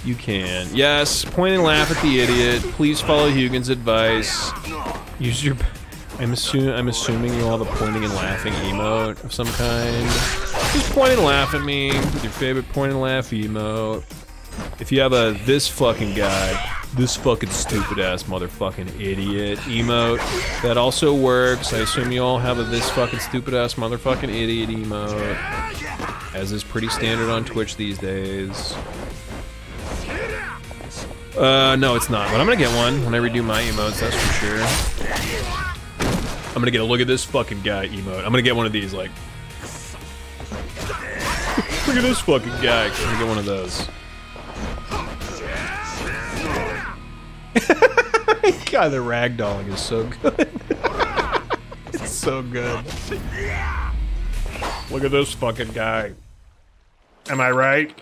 you can. Yes, point and laugh at the idiot. Please follow Hugin's advice. Use your... I'm assuming you all have a pointing and laughing emote of some kind. Just point and laugh at me with your favorite point and laugh emote. If you have a this fucking guy, this fucking stupid ass motherfucking idiot emote, that also works. I assume you all have a this fucking stupid ass motherfucking idiot emote, as is pretty standard on Twitch these days. No, it's not, but I'm gonna get one when I redo my emotes, that's for sure. I'm gonna get a look at this fucking guy emote. I'm gonna get one of these, like... Look at this fucking guy. I'm gonna get one of those. God, the ragdolling is so good. It's so good. Look at this fucking guy. Am I right?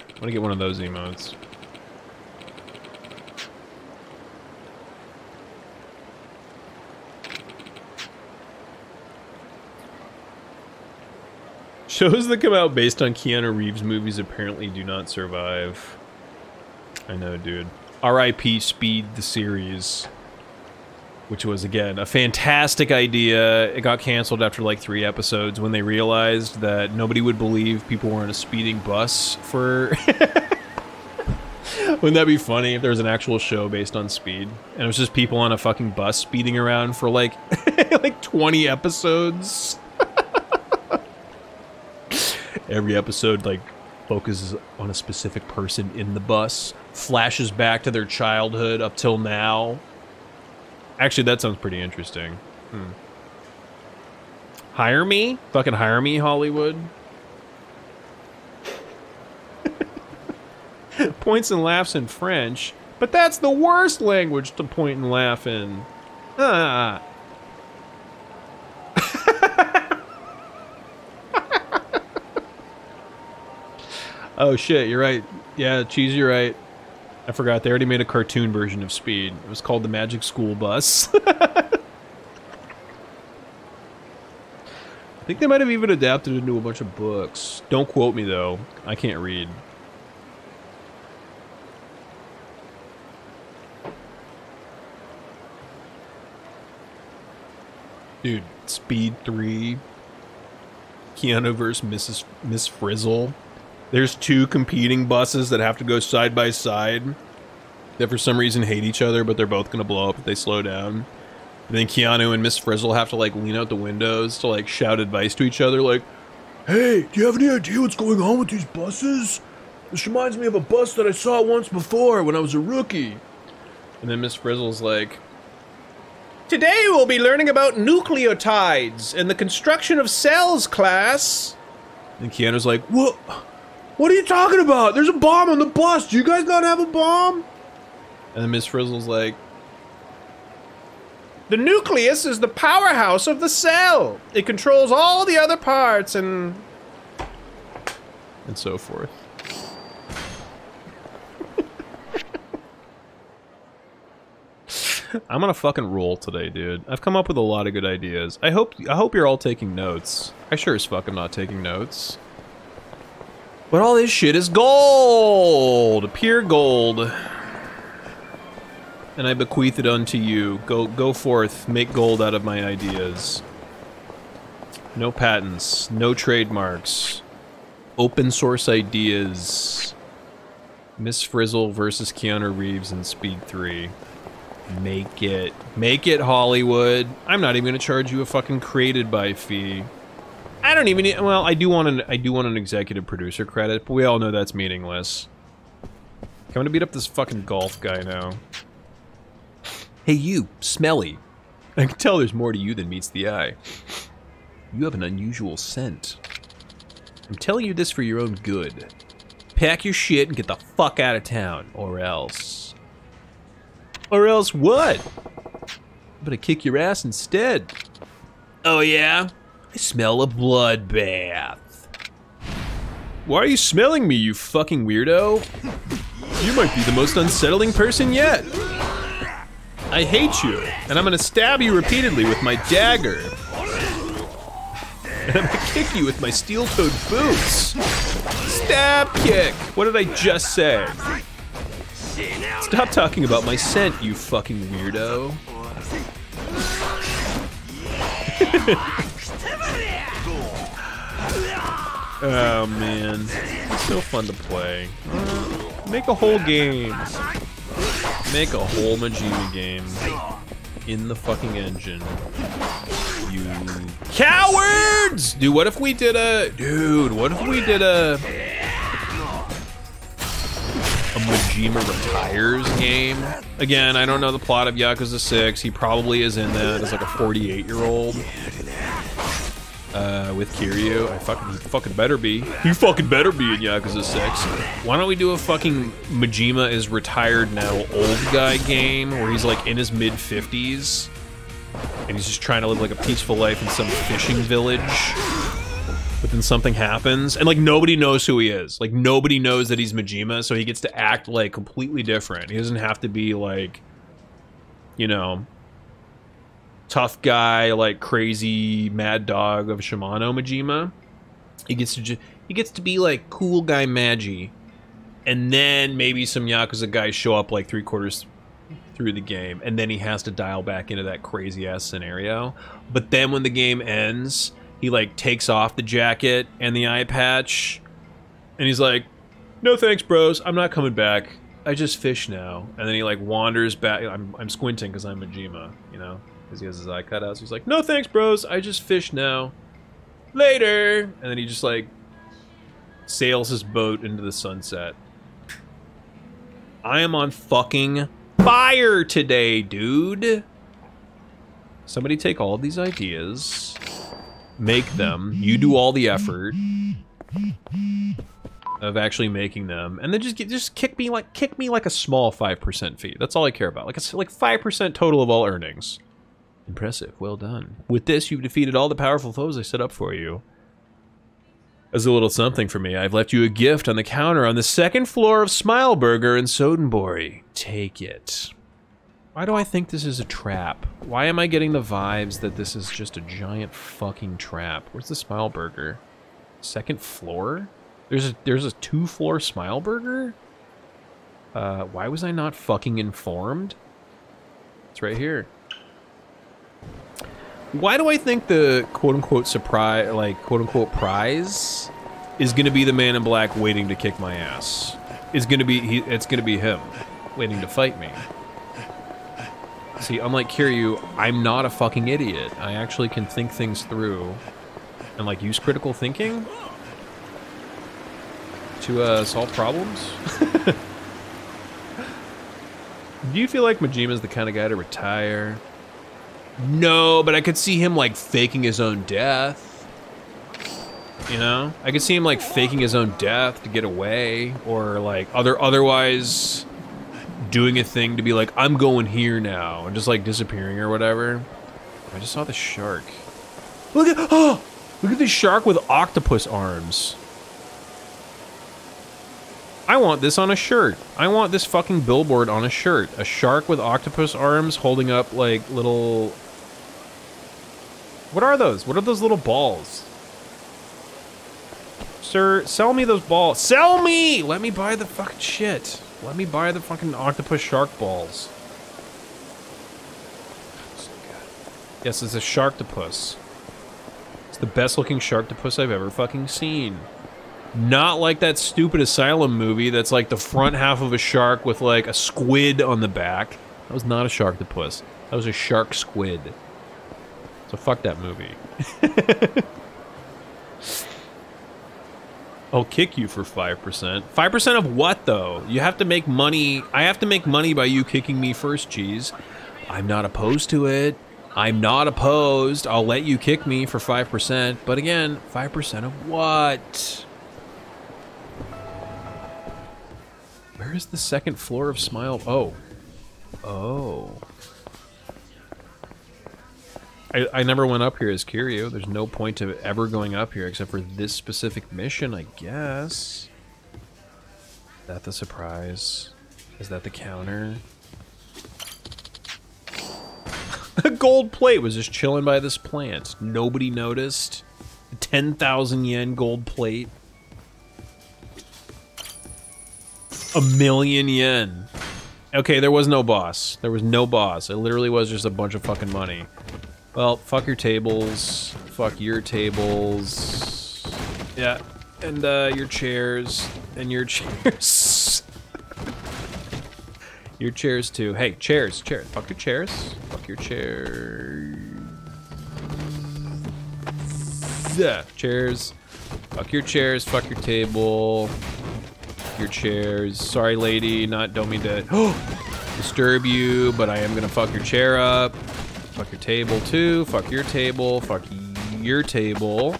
I'm gonna get one of those emotes. Shows that come out based on Keanu Reeves movies apparently do not survive. I know, dude. R.I.P. Speed, the series. Which was, again, a fantastic idea. It got canceled after like 3 episodes when they realized that nobody would believe people were in a speeding bus for... Wouldn't that be funny if there was an actual show based on speed? And it was just people on a fucking bus speeding around for like, like 20 episodes? Every episode, like, focuses on a specific person in the bus, flashes back to their childhood up till now. Actually, that sounds pretty interesting. Hire me? Fucking hire me, Hollywood. Points and laughs in French, but that's the worst language to point and laugh in. Ah. Oh shit, you're right. Yeah, Cheese, you're right. I forgot, they already made a cartoon version of Speed. It was called the Magic School Bus. I think they might have even adapted it into a bunch of books. Don't quote me though, I can't read. Dude, Speed 3, Keanu versus Miss Frizzle. There's 2 competing buses that have to go side by side that for some reason hate each other, but they're both gonna blow up if they slow down. And then Keanu and Miss Frizzle have to like lean out the windows to like shout advice to each other like, "Hey, do you have any idea what's going on with these buses? This reminds me of a bus that I saw once before when I was a rookie." And then Miss Frizzle's like, "Today we'll be learning about nucleotides and the construction of cells, class." And Keanu's like, "What? What are you talking about? There's a bomb on the bus. Do you guys not have a bomb?" And then Miss Frizzle's like, "The nucleus is the powerhouse of the cell. It controls all the other parts and so forth." I'm on a fucking roll today, dude. I've come up with a lot of good ideas. I hope you're all taking notes. I sure as fuck am not taking notes. But all this shit is gold! Pure gold. And I bequeath it unto you. Go forth, make gold out of my ideas. No patents, no trademarks. Open source ideas. Miss Frizzle versus Keanu Reeves in Speed 3. Make it. Make it, Hollywood. I'm not even gonna charge you a fucking created by fee. I don't even need, well, I do want an executive producer credit, but we all know that's meaningless. I'm gonna beat up this fucking golf guy now. Hey you, Smelly. I can tell there's more to you than meets the eye. You have an unusual scent. I'm telling you this for your own good. Pack your shit and get the fuck out of town, or else. Or else what? I'm gonna kick your ass instead. Oh yeah? I smell a bloodbath. Why are you smelling me, you fucking weirdo? You might be the most unsettling person yet. I hate you, and I'm gonna stab you repeatedly with my dagger. And I'm gonna kick you with my steel-toed boots. Stab kick! What did I just say? Stop talking about my scent, you fucking weirdo. Oh man, it's so fun to play. Make a whole game. Make a whole Majima game. In the fucking engine. You cowards! Dude, what if we did a... Dude, what if we did a Majima Retires game? Again, I don't know the plot of Yakuza 6. He probably is in that as like a 48-year-old. with Kiryu. He fucking better be. He fucking better be in Yakuza 6. Why don't we do a fucking Majima is retired now old guy game where he's like in his mid-50s and he's just trying to live like a peaceful life in some fishing village, but then something happens and like nobody knows who he is. Like nobody knows that he's Majima, so he gets to act like completely different. He doesn't have to be like, you know, tough guy, like crazy mad dog of Shimano Majima. He gets to be like cool guy Magi, and then maybe some Yakuza guys show up like 3/4 through the game, and then he has to dial back into that crazy ass scenario. But then when the game ends, he like takes off the jacket and the eye patch, and he's like, "No thanks, bros. I'm not coming back. I just fish now." And then he like wanders back. I'm squinting because I'm Majima, you know. Because he has his eye cut out, so he's like, "No thanks, bros, I just fish now. Later!" And then he just, like, sails his boat into the sunset. I am on fucking fire today, dude! Somebody take all of these ideas, make them, you do all the effort of actually making them, and then just kick me like a small 5% fee. That's all I care about. Like 5% total of all earnings. Impressive. Well done. With this, you've defeated all the powerful foes I set up for you. As a little something for me, I've left you a gift on the counter on the second floor of Smile Burger in Sodenbori. Take it. Why do I think this is a trap? Why am I getting the vibes that this is just a giant fucking trap? Where's the Smile Burger? Second floor? There's a 2-floor Smile Burger? Why was I not fucking informed? It's right here. Why do I think the quote-unquote surprise, like quote-unquote prize, is gonna be the man in black waiting to kick my ass? It's gonna be him waiting to fight me. See, unlike Kiryu, I'm not a fucking idiot. I actually can think things through and like use critical thinking to solve problems. Do you feel like Majima's the kind of guy to retire? No, but I could see him like faking his own death. You know? I could see him like faking his own death to get away, or like otherwise doing a thing to be like, I'm going here now, and just like disappearing or whatever. I just saw the shark. Look at this shark with octopus arms. I want this on a shirt. I want this fucking billboard on a shirt. A shark with octopus arms holding up like little... What are those? What are those little balls? Sir, sell me those balls. Sell me! Let me buy the fucking shit. Let me buy the fucking octopus shark balls. Yes, it's a sharktopus. It's the best looking sharktopus I've ever fucking seen. Not like that stupid Asylum movie that's like the front half of a shark with like a squid on the back. That was not a sharktopus. That was a shark squid. So fuck that movie. I'll kick you for 5%. 5% of what, though? You have to make money. I have to make money by you kicking me first, cheese. I'm not opposed to it. I'm not opposed. I'll let you kick me for 5%. But again, 5% of what? Where is the second floor of Smile? Oh. Oh. I never went up here as Kiryu. There's no point to ever going up here except for this specific mission, I guess. Is that the surprise? Is that the counter? A gold plate was just chilling by this plant. Nobody noticed. 10,000 yen gold plate. 1,000,000 yen. Okay, there was no boss. There was no boss. It literally was just a bunch of fucking money. Well, fuck your tables. Fuck your tables. Yeah, and your chairs. And your chairs. Your chairs too. Hey, chairs, chairs. Fuck your chairs. Fuck your chairs. Yeah, chairs. Fuck your chairs. Fuck your table. Your chairs. Sorry, lady. Don't mean to disturb you, but I am gonna fuck your chair up. Fuck your table too. Fuck your table. Fuck your table.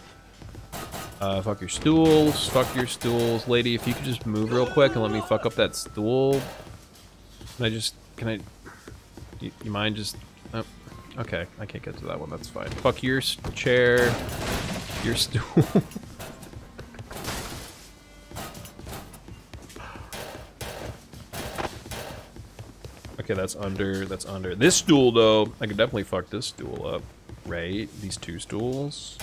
Fuck your stools. Fuck your stools. Lady, if you could just move real quick and let me fuck up that stool. Can I... You mind just... Oh, okay, I can't get to that one. That's fine. Fuck your chair. Your stool. Okay, that's under. That's under. This stool, though, I could definitely fuck this stool up. Right? These two stools.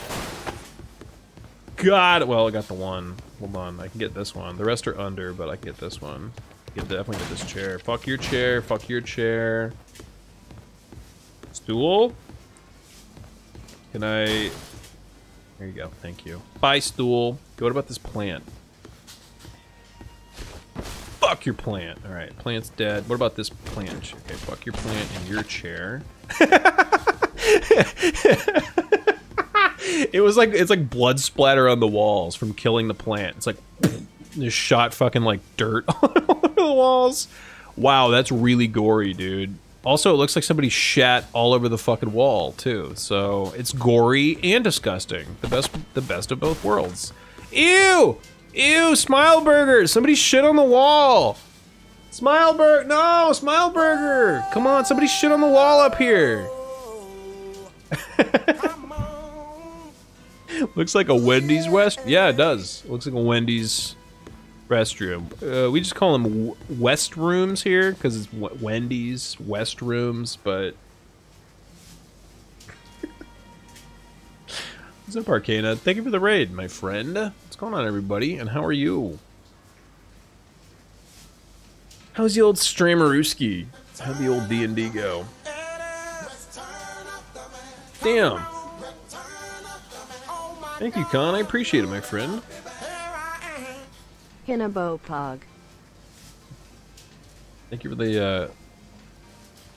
God! Well, I got the one. Hold on, I can get this one. The rest are under, but I can get this one. I can definitely get this chair. Fuck your chair. Fuck your chair. Stool? Can I... There you go. Thank you. Bye, stool. What about this plant? Fuck your plant. All right, plant's dead. What about this plant? Okay, fuck your plant and your chair. It's like blood splatter on the walls from killing the plant. It's like just shot fucking like dirt all over the walls. Wow, that's really gory, dude. Also, it looks like somebody shat all over the fucking wall too. So it's gory and disgusting. The best of both worlds. Ew! Ew, Smile Burger! Somebody shit on the wall! Smile Burger! No, Smile Burger! Come on, somebody shit on the wall up here! Looks like a Wendy's Yeah, it does. It looks like a Wendy's restroom. We just call them West Rooms here, because it's Wendy's West Rooms, but... What's up, Arcana? Thank you for the raid, my friend. What's going on, everybody? And how are you? How's the old Stramerooski? How'd the old D&D go? Damn. Thank you, Con. I appreciate it, my friend. Hinabo Pog. Thank you for the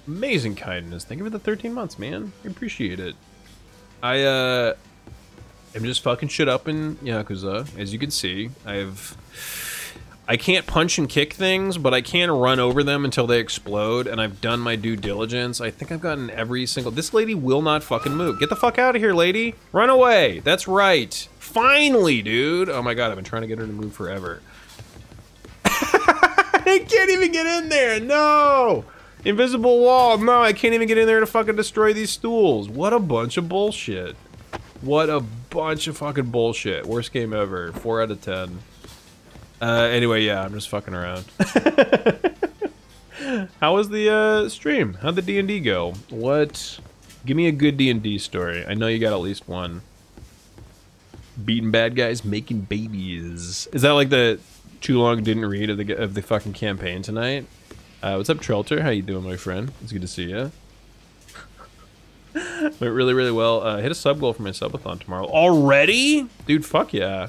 amazing kindness. Thank you for the 13 months, man. I appreciate it. I'm just fucking shit up in Yakuza. As you can see, I can't punch and kick things, but I can run over them until they explode, and I've done my due diligence. I think I've gotten every single... This lady will not fucking move. Get the fuck out of here, lady. Run away. That's right. Finally, dude. Oh my god, I've been trying to get her to move forever. I can't even get in there. No. Invisible wall. No, I can't even get in there to fucking destroy these stools. What a bunch of bullshit. What a bunch of fucking bullshit. Worst game ever. 4 out of 10. Anyway, yeah, I'm just fucking around. How was the stream? How'd the D&D go? What? Give me a good D&D story. I know you got at least one. Beating bad guys, making babies. Is that like the too long didn't read of the fucking campaign tonight? What's up, Trelter? How you doing, my friend? It's good to see you. Went really, really well. Hit a sub goal for my subathon tomorrow. Already? Dude, fuck yeah.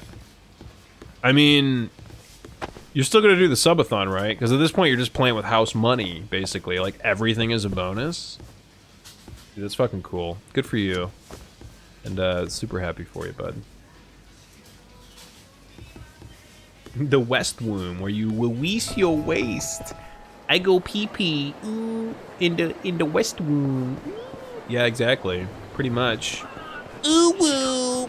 I mean... You're still gonna do the subathon, right? Because at this point, you're just playing with house money, basically. Like, everything is a bonus. Dude, that's fucking cool. Good for you. And, super happy for you, bud. The West Womb, where you release your waist. I go pee-pee, ooh, in the West Womb. Yeah, exactly. Pretty much. Ooh, woo.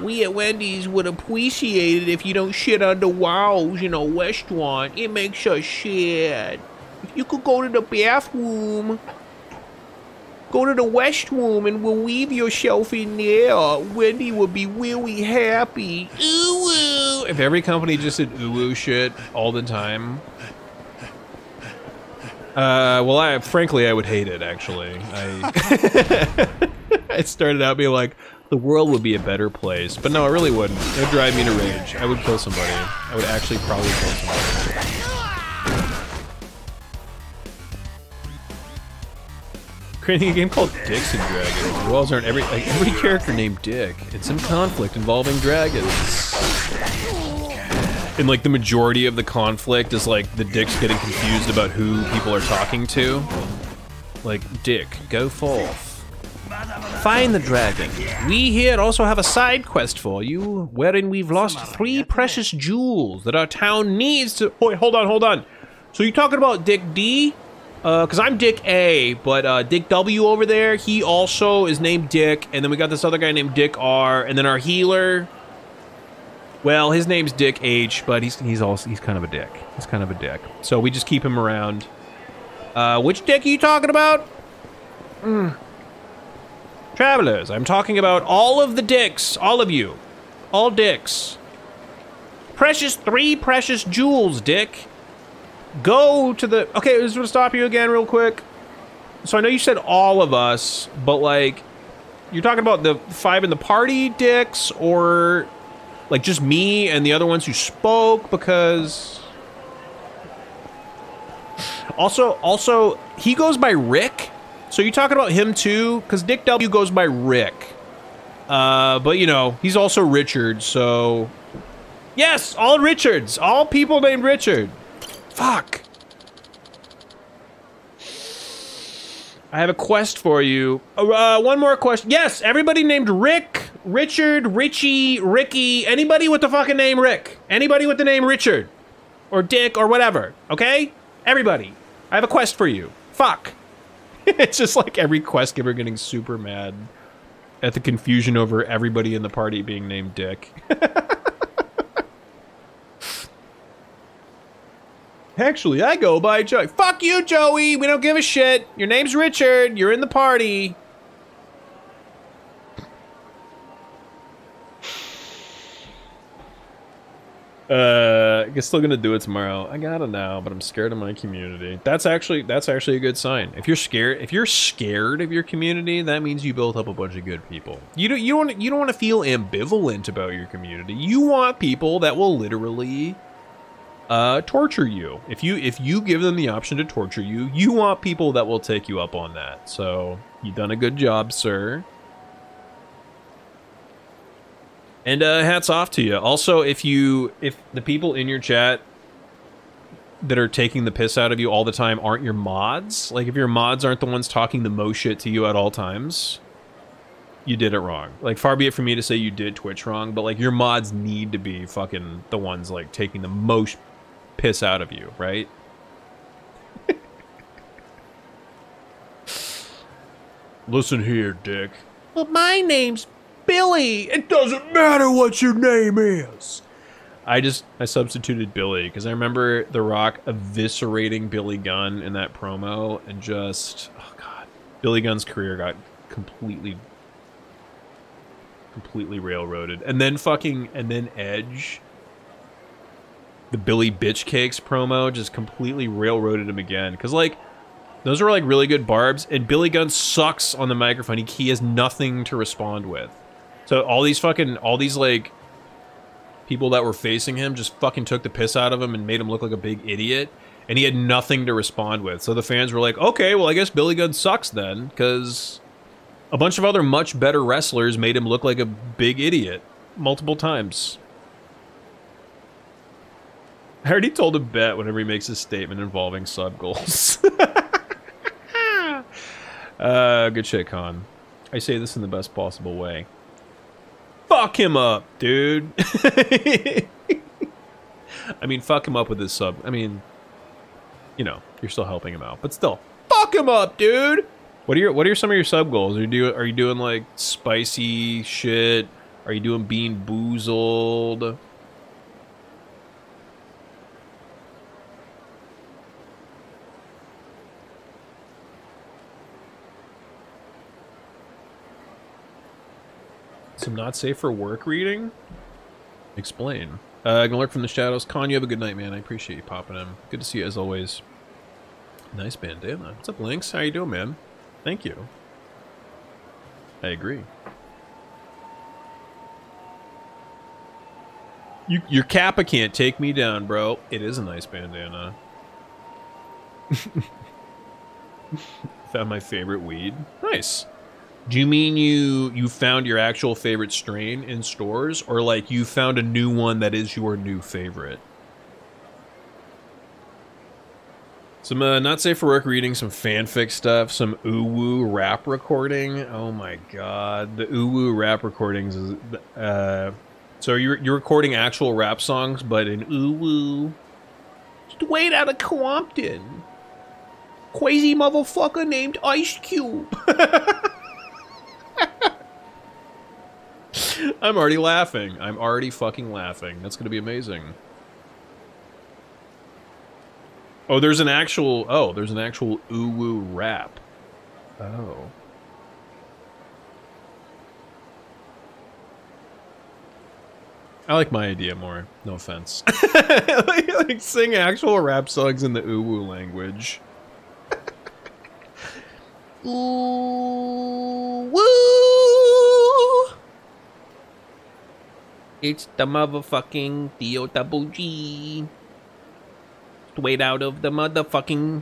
We at Wendy's would appreciate it if you don't shit on the walls in a restaurant. It makes us shit. If you could go to the bathroom, go to the West Room and relieve yourself in there, Wendy would be really happy. Ooh, if every company just did ooh shit all the time. Well, frankly, I would hate it, actually. I started out being like, the world would be a better place. But no, it really wouldn't. It would drive me to rage. I would kill somebody. I would actually probably kill somebody. Creating a game called Dicks and Dragons. The walls aren't every character named Dick. It's some conflict involving dragons. And like the majority of the conflict is like the dicks getting confused about who people are talking to. Like, Dick, go forth. Find the dragon. We here also have a side quest for you, wherein we've lost 3 precious jewels that our town needs to... Wait, hold on. So you talking about Dick D? Because I'm Dick A, but Dick W over there, he also is named Dick, and then we got this other guy named Dick R, and then our healer, well, his name's Dick H, but he's kind of a dick. He's kind of a dick. So we just keep him around. Which dick are you talking about? Travelers, I'm talking about all of the dicks, all of you. All dicks. Three precious jewels, Dick. Go to the... Okay, I just want to stop you again real quick. So I know you said all of us, but like, you're talking about the 5 in the party dicks, or like just me and the other ones who spoke, because... Also, he goes by Rick. So you talking about him too? Because Dick W goes by Rick. But you know, he's also Richard, so... Yes, all Richards. All people named Richard. Fuck. I have a quest for you. One more question. Yes, everybody named Rick, Richard, Richie, Ricky, anybody with the fucking name Rick. Anybody with the name Richard. Or Dick, or whatever. Okay? Everybody. I have a quest for you. Fuck. It's just like every quest giver getting super mad at the confusion over everybody in the party being named Dick. Actually, I go by Joey. Fuck you, Joey! We don't give a shit. Your name's Richard. You're in the party. I guess still gonna do it tomorrow. I gotta now, but I'm scared of my community. That's actually a good sign. If you're scared of your community, that means you built up a bunch of good people. You don't want to feel ambivalent about your community. You want people that will literally torture you. If you give them the option to torture you, you want people that will take you up on that. So you've done a good job, sir. And hats off to you. Also, if the people in your chat that are taking the piss out of you all the time aren't your mods, like if your mods aren't the ones talking the most shit to you at all times, you did it wrong. Like, far be it from me to say you did Twitch wrong, but like your mods need to be fucking the ones like taking the most piss out of you, right? Listen here, Dick. Well, my name's Billy. It doesn't matter what your name is. I substituted Billy because I remember The Rock eviscerating Billy Gunn in that promo, and just, oh god, Billy Gunn's career got completely railroaded. And then Edge, the Billy Bitch Cakes promo, just completely railroaded him again. Because like, those are like really good barbs, and Billy Gunn sucks on the microphone. He has nothing to respond with. So all these like people that were facing him just fucking took the piss out of him and made him look like a big idiot, and he had nothing to respond with. So the fans were like, okay, well I guess Billy Gunn sucks then, because a bunch of other much better wrestlers made him look like a big idiot multiple times. I already told him bet whenever he makes a statement involving sub goals. Good shit, Con. I say this in the best possible way. Fuck him up, dude. I mean, fuck him up with his sub. I mean, you know, you're still helping him out, but still, fuck him up, dude. What are some of your sub goals? Are you doing like spicy shit? Are you doing Bean Boozled? Some not safe for work reading? Explain. I can lurk from the shadows. Con, you have a good night, man. I appreciate you popping in. Good to see you as always. Nice bandana. What's up, Lynx? How you doing, man? Thank you. I agree. Your Kappa can't take me down, bro. It is a nice bandana. Found my favorite weed. Nice. Do you mean you found your actual favorite strain in stores, or like you found a new one that is your new favorite? Some not safe for work reading, some fanfic stuff, some uwu rap recording. Oh my god, the uwu rap recordings is so you're recording actual rap songs, but in uwu. Just wait out of Compton. crazy motherfucker named Ice Cube. I'm already laughing. I'm already fucking laughing. That's gonna be amazing. Oh, there's an actual ooh-woo rap. Oh. I like my idea more. No offense. like sing actual rap songs in the ooh-woo language. Ooh woo! It's the motherfucking D-O-double-G. Straight out of the motherfucking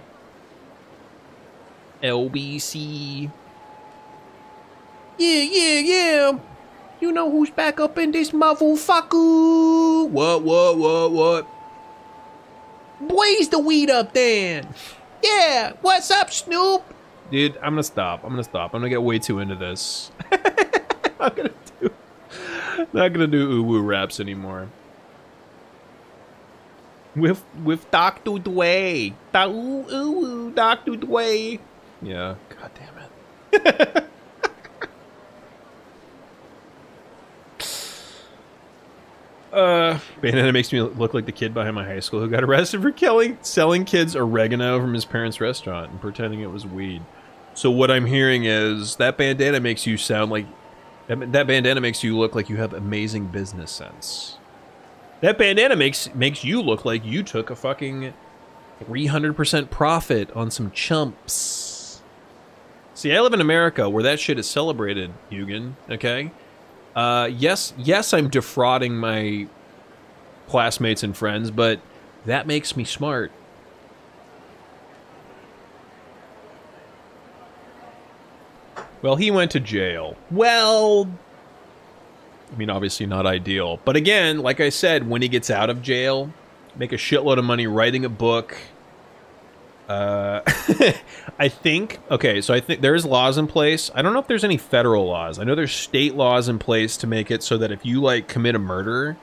LBC. Yeah. You know who's back up in this motherfucker? What? Blaze the weed up then. Yeah, what's up, Snoop? Dude, I'm gonna stop. I'm gonna get way too into this. I'm not gonna do ooh-woo raps anymore. With Dr. Dway. Ooh, Dr. Dway. Yeah, god damn it. Bandana makes me look like the kid behind my high school who got arrested for selling kids oregano from his parents' restaurant and pretending it was weed. So what I'm hearing is that bandana makes you sound like... That bandana makes you look like you have amazing business sense. That bandana makes you look like you took a fucking 300% profit on some chumps. See, I live in America where that shit is celebrated, Hugin, okay? Yes, I'm defrauding my classmates and friends, but that makes me smart. Well, he went to jail. Well, I mean, obviously not ideal. But again, like I said, when he gets out of jail, make a shitload of money writing a book. I think there's laws in place. I don't know if there's any federal laws. I know there's state laws in place to make it so that if you like commit a murder,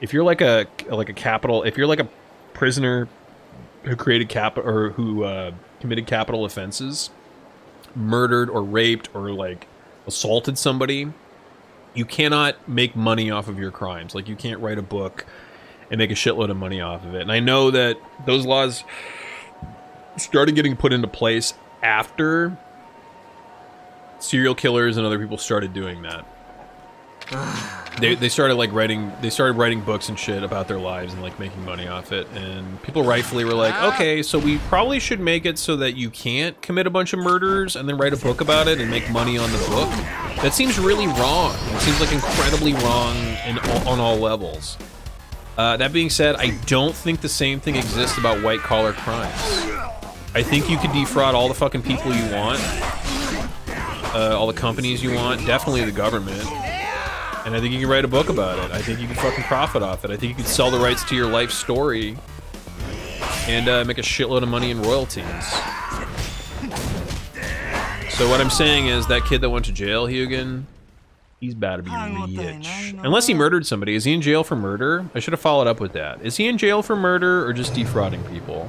if you're like a prisoner who committed capital offenses, murdered or raped or like assaulted somebody, you cannot make money off of your crimes. Like you can't write a book and make a shitload of money off of it. And I know that those laws started getting put into place after serial killers and other people started doing that. They started writing books and shit about their lives and like making money off it, and people rightfully were like, okay, so we probably should make it so that you can't commit a bunch of murders and then write a book about it and make money on the book. That seems really wrong. It seems like incredibly wrong on all levels. That being said, I don't think the same thing exists about white collar crimes. I think you could defraud all the fucking people you want, all the companies you want, definitely the government. And I think you can write a book about it. I think you can fucking profit off it. I think you could sell the rights to your life story and make a shitload of money in royalties. So what I'm saying is that kid that went to jail, Hugin, he's about to be rich. Unless he murdered somebody. Is he in jail for murder? I should have followed up with that. Is he in jail for murder or just defrauding people?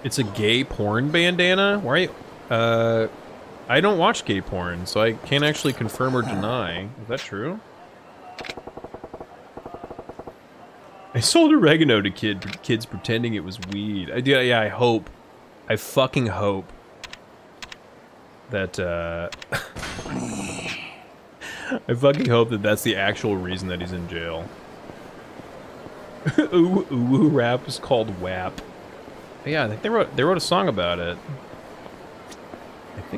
It's a gay porn bandana? Why are you... I don't watch gay porn, so I can't actually confirm or deny. Is that true? I sold oregano to kids pretending it was weed. Yeah, I hope. I fucking hope that, I fucking hope that that's the actual reason that he's in jail. Ooh rap is called WAP. Yeah, I think they wrote a song about it.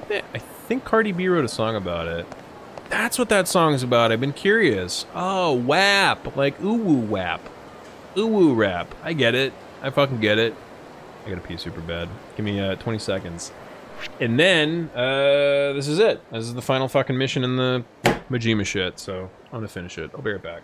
I think Cardi B wrote a song about it. That's what that song is about. I've been curious. Oh, WAP, like ooh WAP, ooh rap. I get it. I fucking get it. I gotta pee super bad. Give me 20 seconds, and then this is it. This is the final fucking mission in the Majima shit. So I'm gonna finish it. I'll be right back.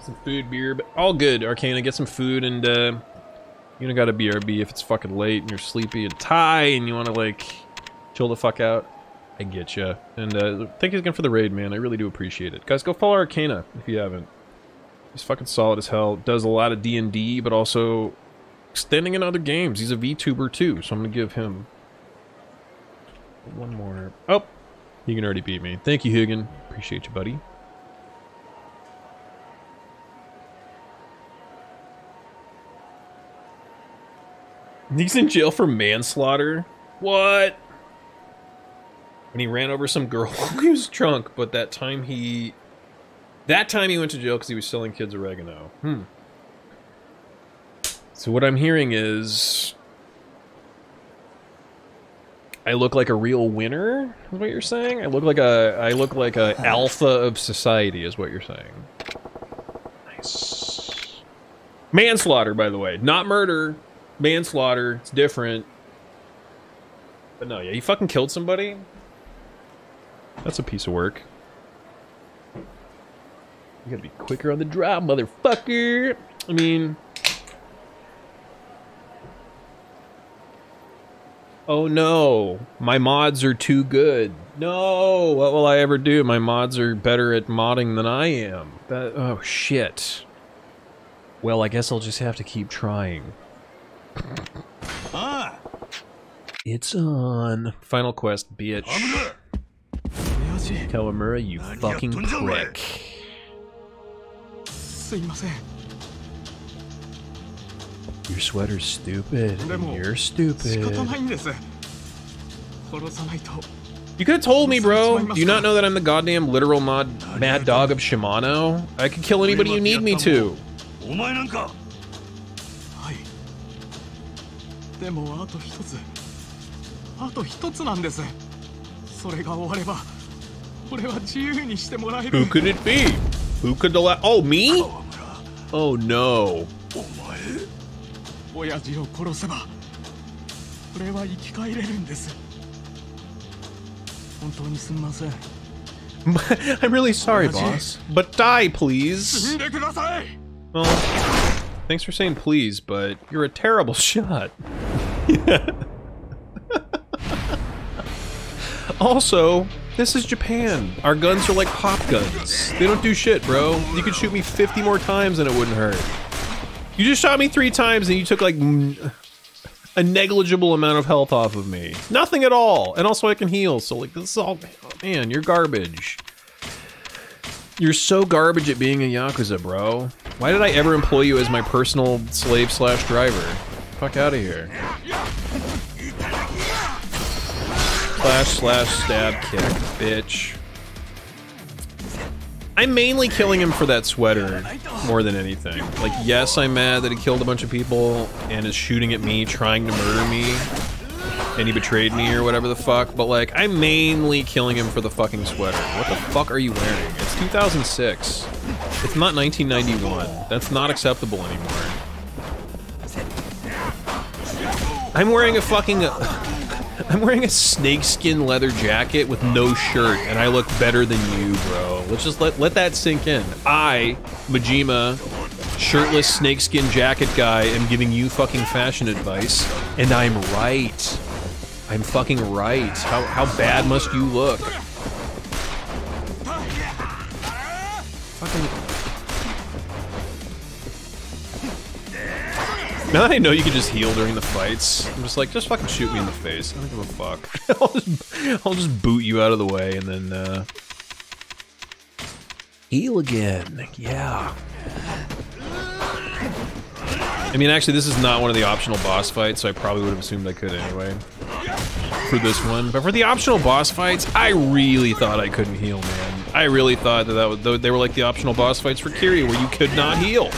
some food, beer, but all good. Arcana, get some food, and you don't gotta BRB if it's fucking late and you're sleepy and tired and you want to like chill the fuck out. I get you. And thank you again for the raid, man. I really do appreciate it. Guys, go follow Arcana if you haven't. He's fucking solid as hell. Does a lot of D&D, but also extending in other games. He's a VTuber too, so I'm gonna give him one more. Oh, Higan already beat me. Thank you, Higan. Appreciate you, buddy. He's in jail for manslaughter? What? When he ran over some girl while he was drunk, but that time he went to jail because he was selling kids oregano. So what I'm hearing is I look like a real winner, is what you're saying? I look like a alpha of society, is what you're saying. Nice. Manslaughter, by the way. Not murder. Manslaughter. It's different. But no, yeah, you fucking killed somebody? That's a piece of work. You gotta be quicker on the draw, motherfucker! I mean... Oh no, my mods are too good. No, what will I ever do? My mods are better at modding than I am. Oh shit. Well, I guess I'll just have to keep trying. It's on. Final quest, bitch. Kawamura, you fucking prick. Your sweater's stupid, and you're stupid. You could've told me, bro. Do you not know that I'm the goddamn literal mad dog of Shimano? I could kill anybody you need me to. Who could it be? Who could the oh, me? Oh no. I'm really sorry, boss. But die, please. Well, thanks for saying please, but you're a terrible shot. Also, this is Japan. Our guns are like pop guns. They don't do shit, bro. You could shoot me 50 more times and it wouldn't hurt. You just shot me 3 times and you took like a negligible amount of health off of me. Nothing at all. And also I can heal, so like this is all, oh, man, you're garbage. You're so garbage at being a Yakuza, bro. Why did I ever employ you as my personal slave slash driver? Fuck out of here. Slash stab kick, bitch. I'm mainly killing him for that sweater more than anything. Like, yes, I'm mad that he killed a bunch of people and is shooting at me, trying to murder me, and he betrayed me or whatever the fuck, but like, I'm mainly killing him for the fucking sweater. What the fuck are you wearing? It's 2006. It's not 1991. That's not acceptable anymore. I'm wearing a fucking... I'm wearing a snakeskin leather jacket with no shirt, and I look better than you, bro. Let's just let that sink in. I, Majima, shirtless snakeskin jacket guy, am giving you fucking fashion advice, and I'm right. I'm fucking right. How bad must you look? Fucking... Now that I know you can just heal during the fights, I'm just like, just fucking shoot me in the face. I don't give a fuck. I'll just boot you out of the way and then, heal again. Yeah. I mean, actually, this is not one of the optional boss fights, so I probably would have assumed I could anyway. For this one. But for the optional boss fights, I really thought I couldn't heal, man. I really thought that they were like the optional boss fights for Kiri, where you could not heal.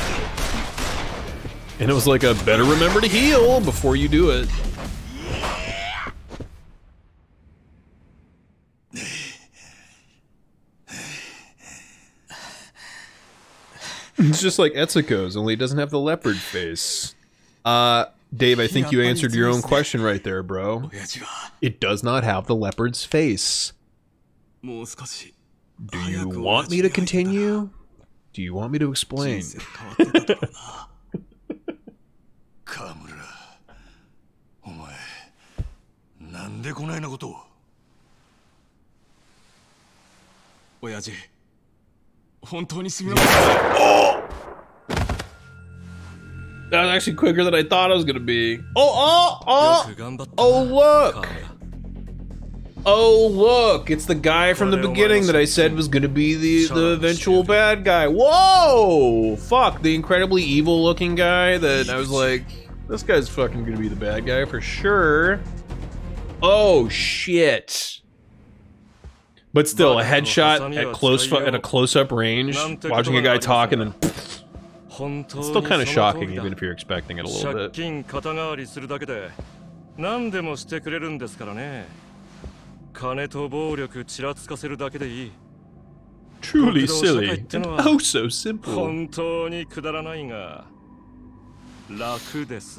And it was like a better remember to heal before you do it. It's just like Etsuko's, only it doesn't have the leopard face. Dave, I think you answered your own question right there, bro. It does not have the leopard's face. Do you want me to continue? Do you want me to explain? 河村、お前なんでこないなことを。親父、本当にすみません。 That was actually quicker than I thought it was gonna be. Oh, look! Oh, look! It's the guy from the beginning that I said was gonna be the eventual bad guy. Whoa! Fuck, the incredibly evil-looking guy that I was like, this guy's fucking gonna be the bad guy for sure. Oh, shit. But still, a headshot at a close-up range, watching a guy talk and then... It's still kind of shocking, even if you're expecting it a little bit. Truly silly, and oh so simple.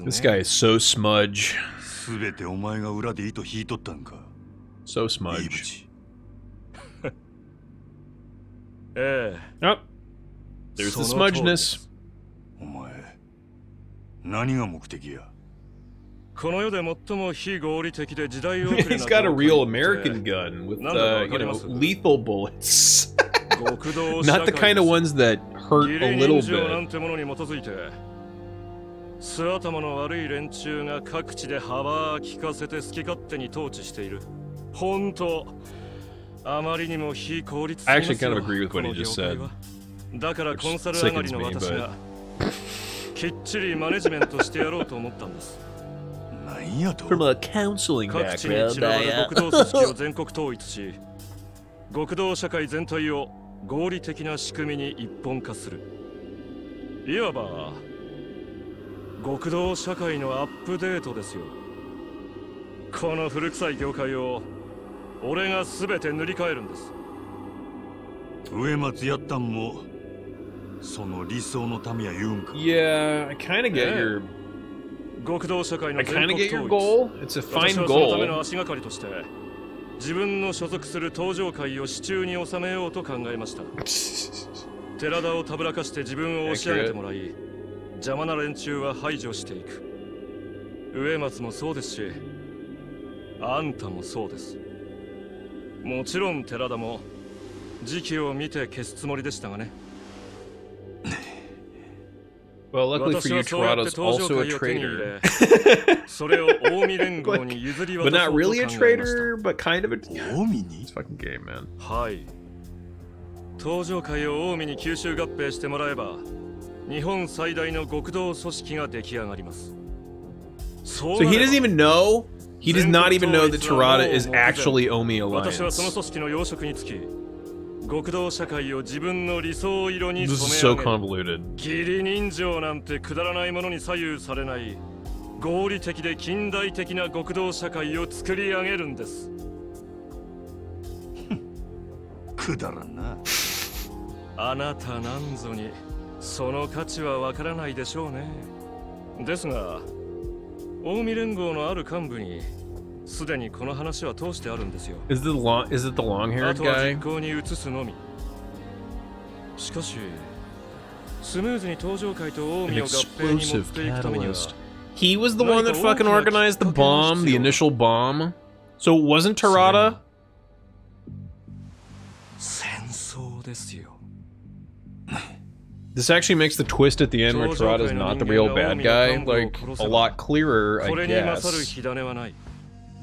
This guy is so smudge. So smudge. Oh, there's the smudgeness. お前、何が目的や。この世で最も非合理的で時代遅れな。He's got a real American gun with, you know, lethal bullets. Not the kind of ones that hurt a little bit. 素頭の悪い連中が各地で幅利かせて好き勝手に統治している。本当、あまりにも非効率的ですよ。 I actually kind of agree with what he just said. だからコンサル上がりの私がきっちりマネジメントしてやろうと思ったんです。何やと。 From a counseling 各地に散らばる極道組織を全国統一し、極道社会全体を合理的な仕組みに一本化する。いわば極道社会のアップデートですよ。この古臭い業界を俺が全て塗り替えるんです。植松やったんもその理想のためや言うんか。 Yeah, I kind of get your... 極道社会の I 全 kind of 国 get your 統 goal. 一。 It's a 私 fine はそのための goal. 足がかりとして自分の所属する登場会を手中に収めようと考えました。寺田をたぶらかして自分を押し上げてもらい、邪魔な連中は排除していく。植松もそうですし、あんたもそうです。もちろん寺田も時期を見て消すつもりでしたがね。Well, luckily for you, Terada's also a traitor. それを近江連合に譲り渡そうと But not 考 really え a ました。 traitor, but kind of a... 近江に This fucking game, man. はい。登場会を近江に吸収合併してもらえば、日本最大の極道組織が出来上がります。So he doesn't even know? He does not even know that Terada is actually Omi 私はその Alliance. 組織の要職につき、極道社会を自分の理想色に This 染 is め so 上げる。 convoluted. 義理人情なんてくだらないものに左右されない合理的で近代的な極道社会を作り上げるんです。くだらんな。あなたなんぞにその価値はわからないでしょうね。ですが、近江連合のある幹部にすでにこの話は通してあるんですよ。Is it the あ long-haired とは guy? 実行に移すのみ。しかし、スムーズに登場会と近 An 江を合併に持っていくためには、 explosive catalyst. He was the one that fucking organized the bomb, the initial bomb. So it wasn't Terada? 戦争ですよ。 This actually makes the twist at the end where Terada is not the real bad guy, like, a lot clearer, こ I れに勝る guess. 火種はない。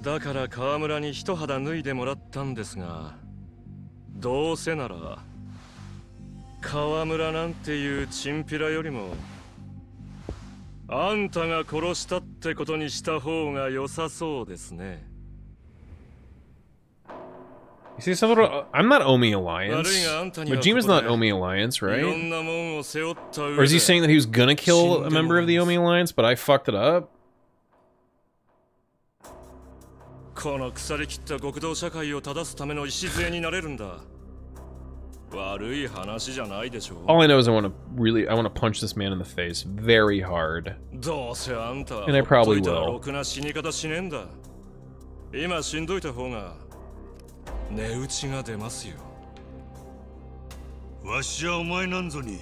だから河村に一肌脱いでもらったんですが、どうせなら河村なんていうチンピラよりもあんたが殺したってことにした方が良さそうですね。 You see something about, I'm not Omi Alliance. 悪いがあんたにはここで Majima's not Omi Alliance, いろ right? んなもんを背負った上で Or is he saying that he was gonna kill a member of the Omi Alliance, but I fucked it up? この腐りきった極道社会を正すための礎になれるんだ。悪い話じゃないでしょう。 All I know is I want to punch this man in the face very hard. どうせあんたは And I probably ほっといたら will. ろくな死に方しねえんだ。今しんどいた方が値打ちが出ますよ。わしはお前なんぞに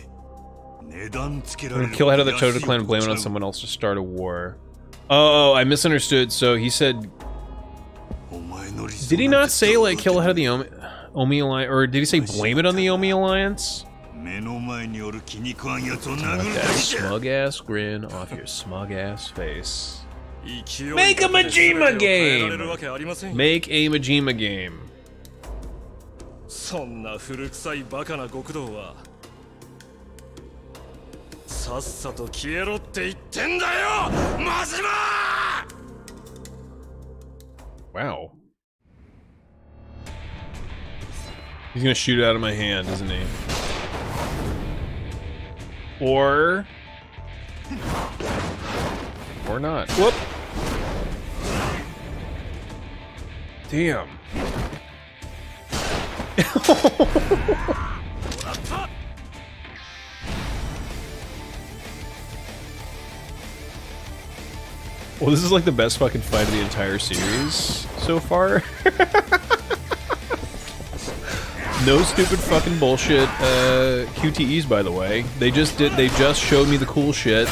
値段つけられ I'm る gonna kill head of the Chojo clan and blame it on someone else to start a war. Oh, I misunderstood. So he said... Did he not say, like, kill head of the Omi Alliance? Or did he say blame it on the Omi Alliance? Get that smug-ass grin off your smug-ass face. Make a Majima game! Make a Majima game. そんな古臭いバカな極道はさっさと消えろって言ってんだよ、マジマ! Wow. He's gonna shoot it out of my hand, isn't he? Or not. Whoop! Damn. Well, this is like the best fucking fight of the entire series so far. No stupid fucking bullshit QTEs, by the way. They just showed me the cool shit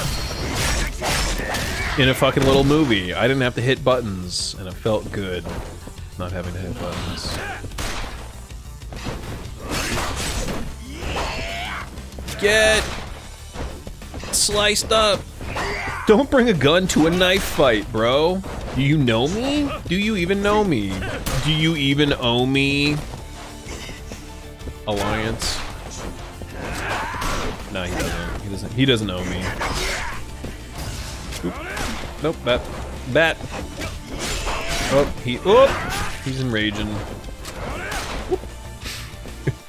in a fucking little movie. I didn't have to hit buttons, and it felt good not having to hit buttons. Get sliced up. Don't bring a gun to a knife fight, bro. Do you know me? Do you even know me? Do you even owe me? Alliance? Nah, he doesn't. He doesn't owe me. Oop. Nope, bat. Oh, he's enraging.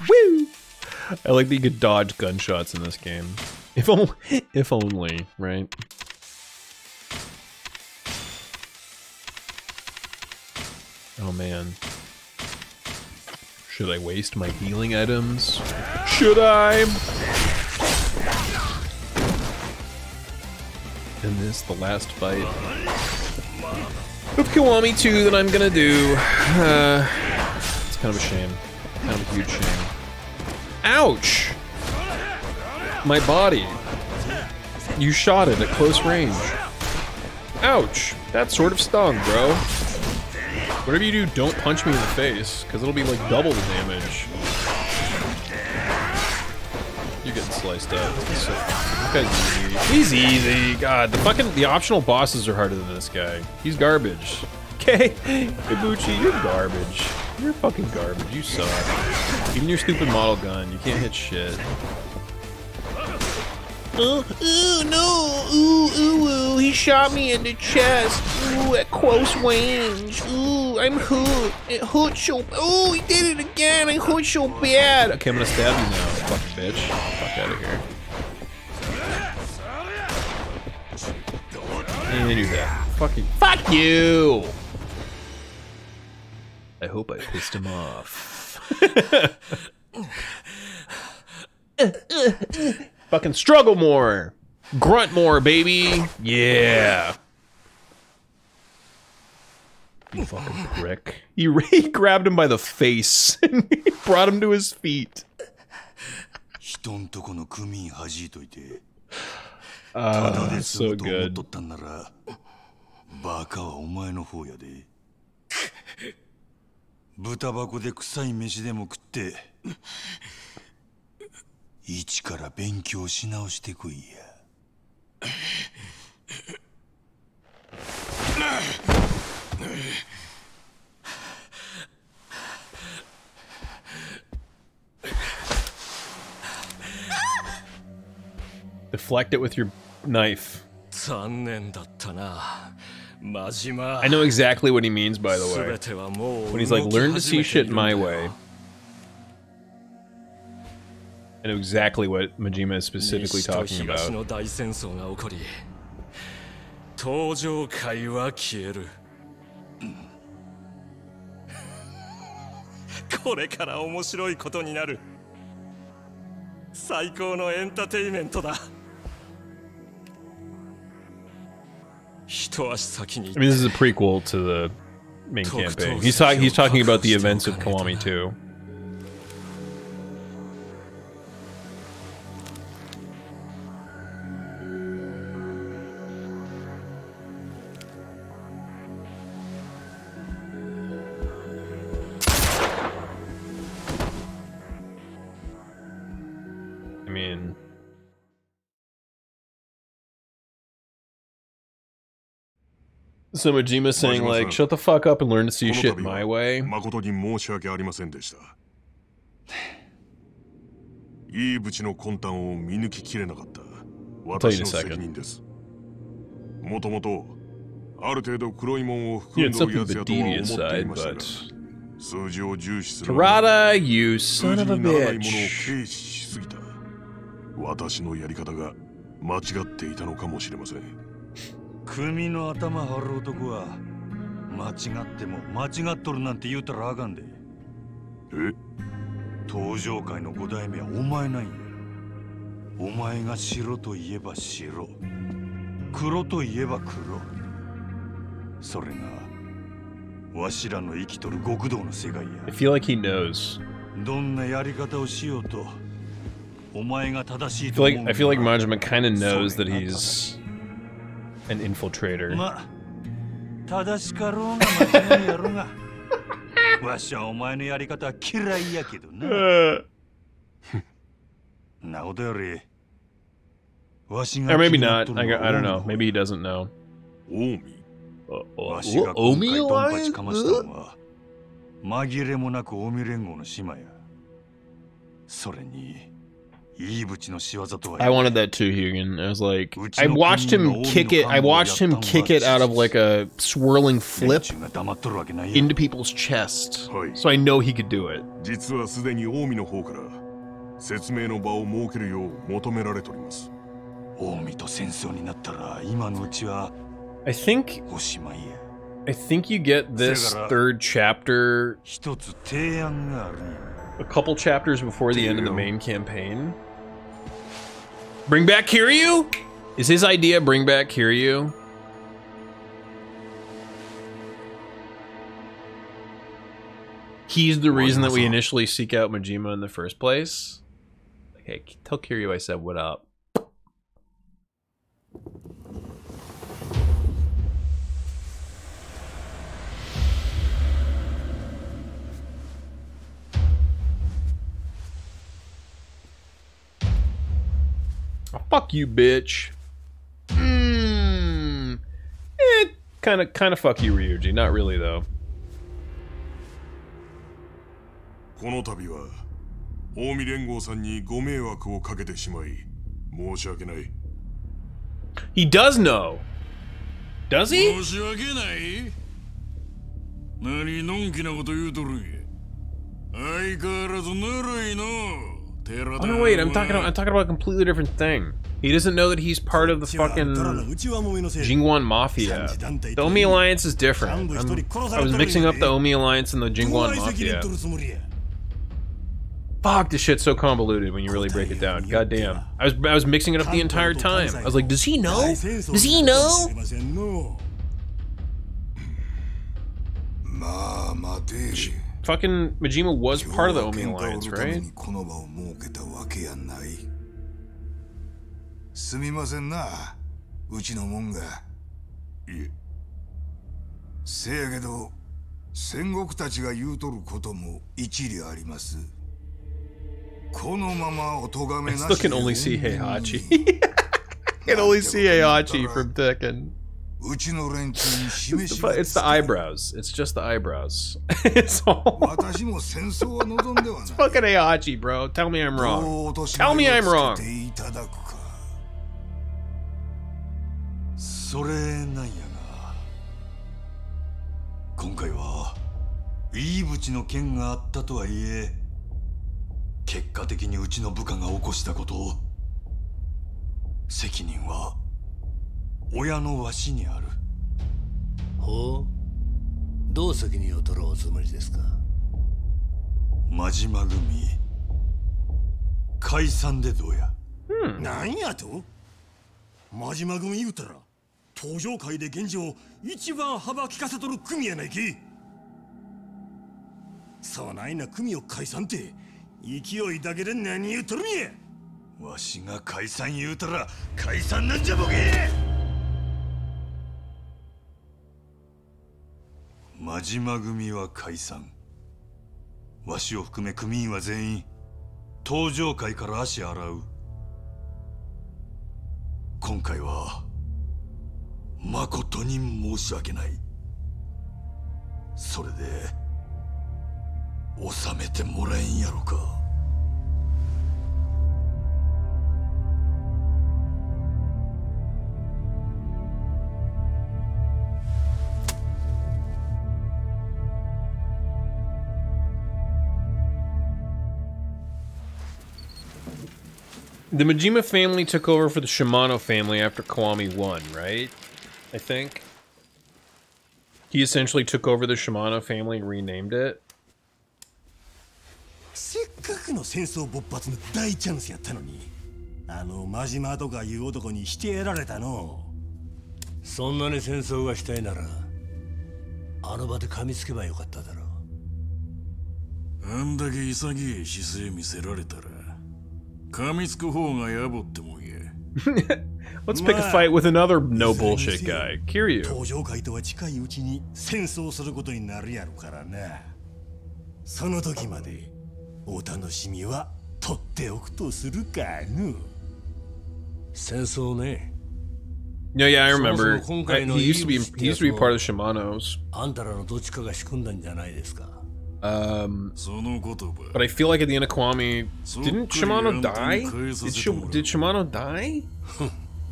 Woo! I like that you could dodge gunshots in this game. If only, right? Oh man. Should I waste my healing items? Should I? And this, the last fight of Kiwami 2 that I'm gonna do. It's kind of a shame. Kind of a huge shame. Ouch! My body. You shot it at close range. Ouch! That sort of stung, bro. Whatever you do, don't punch me in the face, because it'll be like double the damage. You're getting sliced up. This guy's easy. He's easy. God, the optional bosses are harder than this guy. He's garbage. Okay, Ibuchi, you're garbage. You're fucking garbage. You suck. Even your stupid model gun, you can't hit shit. No, he shot me in the chest. Ooh, at close range. Ooh, I'm hurt. It hurt so. Oh, he did it again. I hurt so bad. Okay, I'm gonna stab you now, fucking bitch. Fuck out of here. And do that. Fuck you. I hope I pissed him off. Fucking struggle more. Grunt more, baby. Yeah. You fucking prick. He grabbed him by the face and he brought him to his feet. So good. バカはお前の方やで。豚箱で臭い飯でも食って、一から勉強し直してこいや。Deflect it with your knife. 残念だったな。Majima. I know exactly what he means, by the way. When he's like, learn to see shit my way. I know exactly what Majima is specifically talking about. 登場界は消える。これから面白いことになる。最高のエンターテイメントだ。 I mean, this is a prequel to the main campaign. He's talking about the events of Kiwami 2. So Majima saying like, shut the fuck up and learn to see shit my way. 誠に申し訳ありませんでした。いい淵の魂胆を見抜ききれなかった。私の責任です。もともとある程度黒いもんを含んどるやつやとは思っていましたが、数字を重視する。Tarada, you son of a 数字にならないものを bitch. 軽視しすぎた。私のやり方が間違っていたのかもしれません。組の頭張る男は間違っても間違っとるなんて言うたらあかんで。え？登場界の5代目はお前なんや。お前が白といえば白、黒といえば黒。それがわしらの生きとる極道の世界や。I feel like he knows. どんなやり方をしようとお前が正しい I と feel 思う。 like Majima kind of knows that he's an infiltrator. ま、正しかろうが間違いやろうが。わしはお前のやり方は嫌いやけどな。なことより、わしが Or maybe not. I don't know. Maybe he doesn't know. わしが今回ドンパチかましたのは紛れもなく近江連合の島や。それにいい淵の仕業とは。 I wanted that too, Hugan. I was like, I watched him kick it. I watched him kick it out of like a swirling flip into people's chest. So I know he could do it. 実はすでに近江の方から説明の場を設けるよう求められております。近江と戦争になったら今のうちは I think おしまいや。 I think you get this third chapter 一つ提案があるんや。 a couple chapters before the end of the main campaign. Bring back Kiryu? Is his idea bring back Kiryu? He's the reason that we initially seek out Majima in the first place? Okay, tell Kiryu I said what up. Oh, fuck you, bitch. Kind of fuck you, Ryuji. Not really, though. この度は近江連合さんにご迷惑をかけてしまい申し訳ない。 He does know. Does he? 申し訳ない。何のんきなこと言うとるんや。相変わらずぬるいの。 Oh no, wait, I'm talking about a completely different thing. He doesn't know that he's part of the fucking Jingguan Mafia. The Omi Alliance is different. I was mixing up the Omi Alliance and the Jingguan Mafia. Fuck, this shit's so convoluted when you really break it down. God damn. I was mixing it up the entire time. I was like, does he know? Does he know? Fucking Majima was part of the Omi Alliance, right? すみませんな、うちのもんが。いえ。せやけど、戦国たちが言うとることも一理あります。このままお咎めなしで。I still can only see Heihachi. I can only see Heihachi from Tekken. It's the eyebrows. It's just the eyebrows. It's all. It's fucking Heihachi, bro. Tell me I'm wrong. Tell me I'm wrong. それなんやが、今回はいい淵の件があったとはいえ、結果的にうちの部下が起こしたことを、責任は親のわしにある。ほう、どう責任を取るおつもりですか。真島組解散でどうや。なんやと？真島組言うたら登場界で現状一番幅利かせとる組やないけ。そないな組を解散って勢いだけで何言うとるんや。わしが解散言うたら解散なんじゃボケ。真島組は解散。わしを含め組員は全員登場界から足洗う。今回は誠に申し訳ない。それで収めてもらえんやろか。The Majima family took over for the Shimano family after Kiwami won, right? I think. He essentially took over the Shimano family and renamed it. せっかくの戦争勃発の大チャンスやったのに、真島とかいう男にしてやられたの。そんなに戦争がしたいなら、あの場で噛みつけばよかっただろう。あんだけ潔い姿勢見せられたら、噛みつく方が野暮ってもんや。Let's pick a fight with another no bullshit guy. Kiryu. 登場会とは近いうちに戦争することになるやろからな。その時までお楽しみは取っておくとするかの。戦争ね。No, yeah, I remember. He used to be part of the Shimano's. あんたらのどっちかが仕組んだんじゃないですか。But I feel like at the end of Kiwami, didn't Shimano die? Did Shimano die?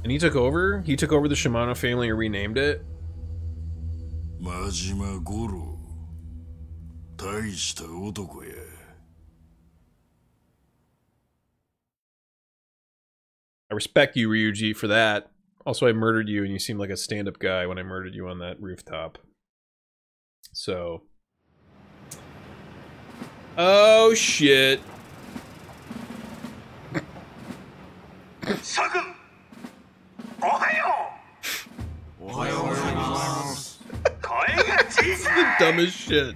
And he took over? He took over the Shimano family and renamed it? Majima Goro. 大した男や。I respect you, Ryuji, for that. Also, I murdered you and you seemed like a stand-up guy when I murdered you on that rooftop. So... Oh, shit. Shagun! Ohayo! This is the dumbest shit.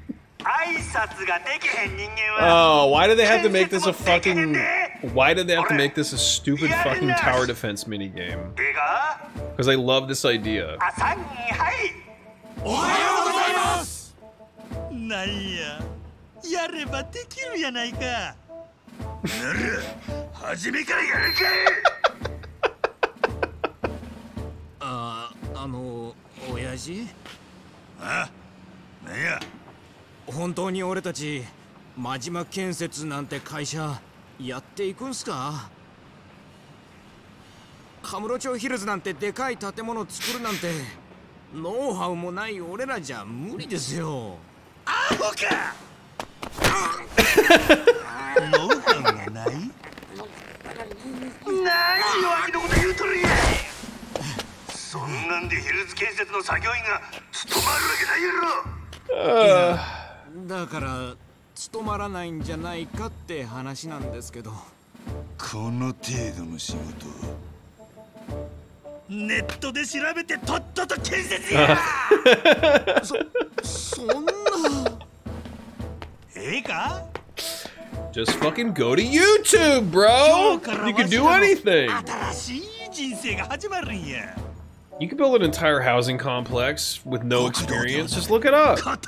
Oh, why do they have to make this a fucking... Why did they have to make this a stupid fucking tower defense minigame? Because I love this idea. やればできるやないか。なら初めからやるか。親父？あ、なんや。本当に俺たち真島建設なんて会社やっていくんすか？カムロ町ヒルズなんてでかい建物作るなんてノウハウもない俺らじゃ無理ですよ。アホか。ノウハウがない？何弱気のこと言うとるんや。そんなんでヒルズ建設の作業員が務まるわけないやろ。だから務まらないんじゃないかって話なんですけど。この程度の仕事ネットで調べてとっとと建設や。そんな。ええか？Just fucking go to YouTube, bro! You can do anything! You can build an entire housing complex with no experience. Just look it up. I'm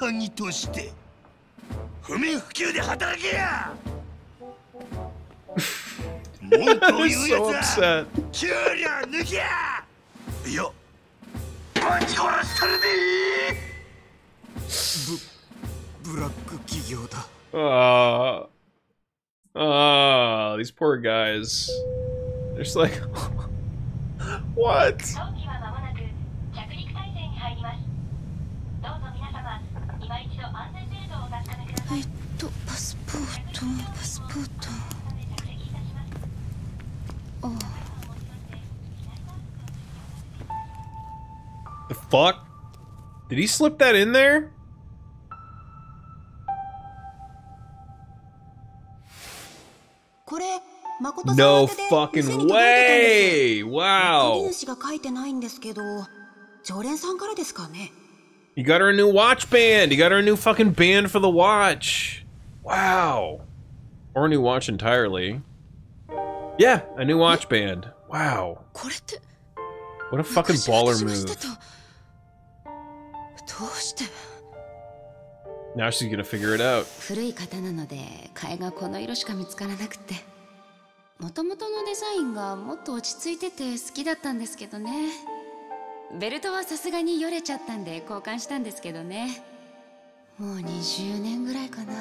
so upset. ブラック企業だ。These poor guys. They're just like, what? パスポート。The fuck? Did he slip that in there? No fucking way! Wow! You got her a new watch band! You got her a new fucking band for the watch! Wow! Or a new watch entirely. Yeah, a new watch band. Wow. What a fucking baller move. Now she's gonna figure it out. 古い型なので替えがこの色しか見つからなくて、元々のデザインがもっと落ち着いてて好きだったんですけどね。ベルトはさすがによれちゃったんで交換したんですけどね。もう20年ぐらいかな。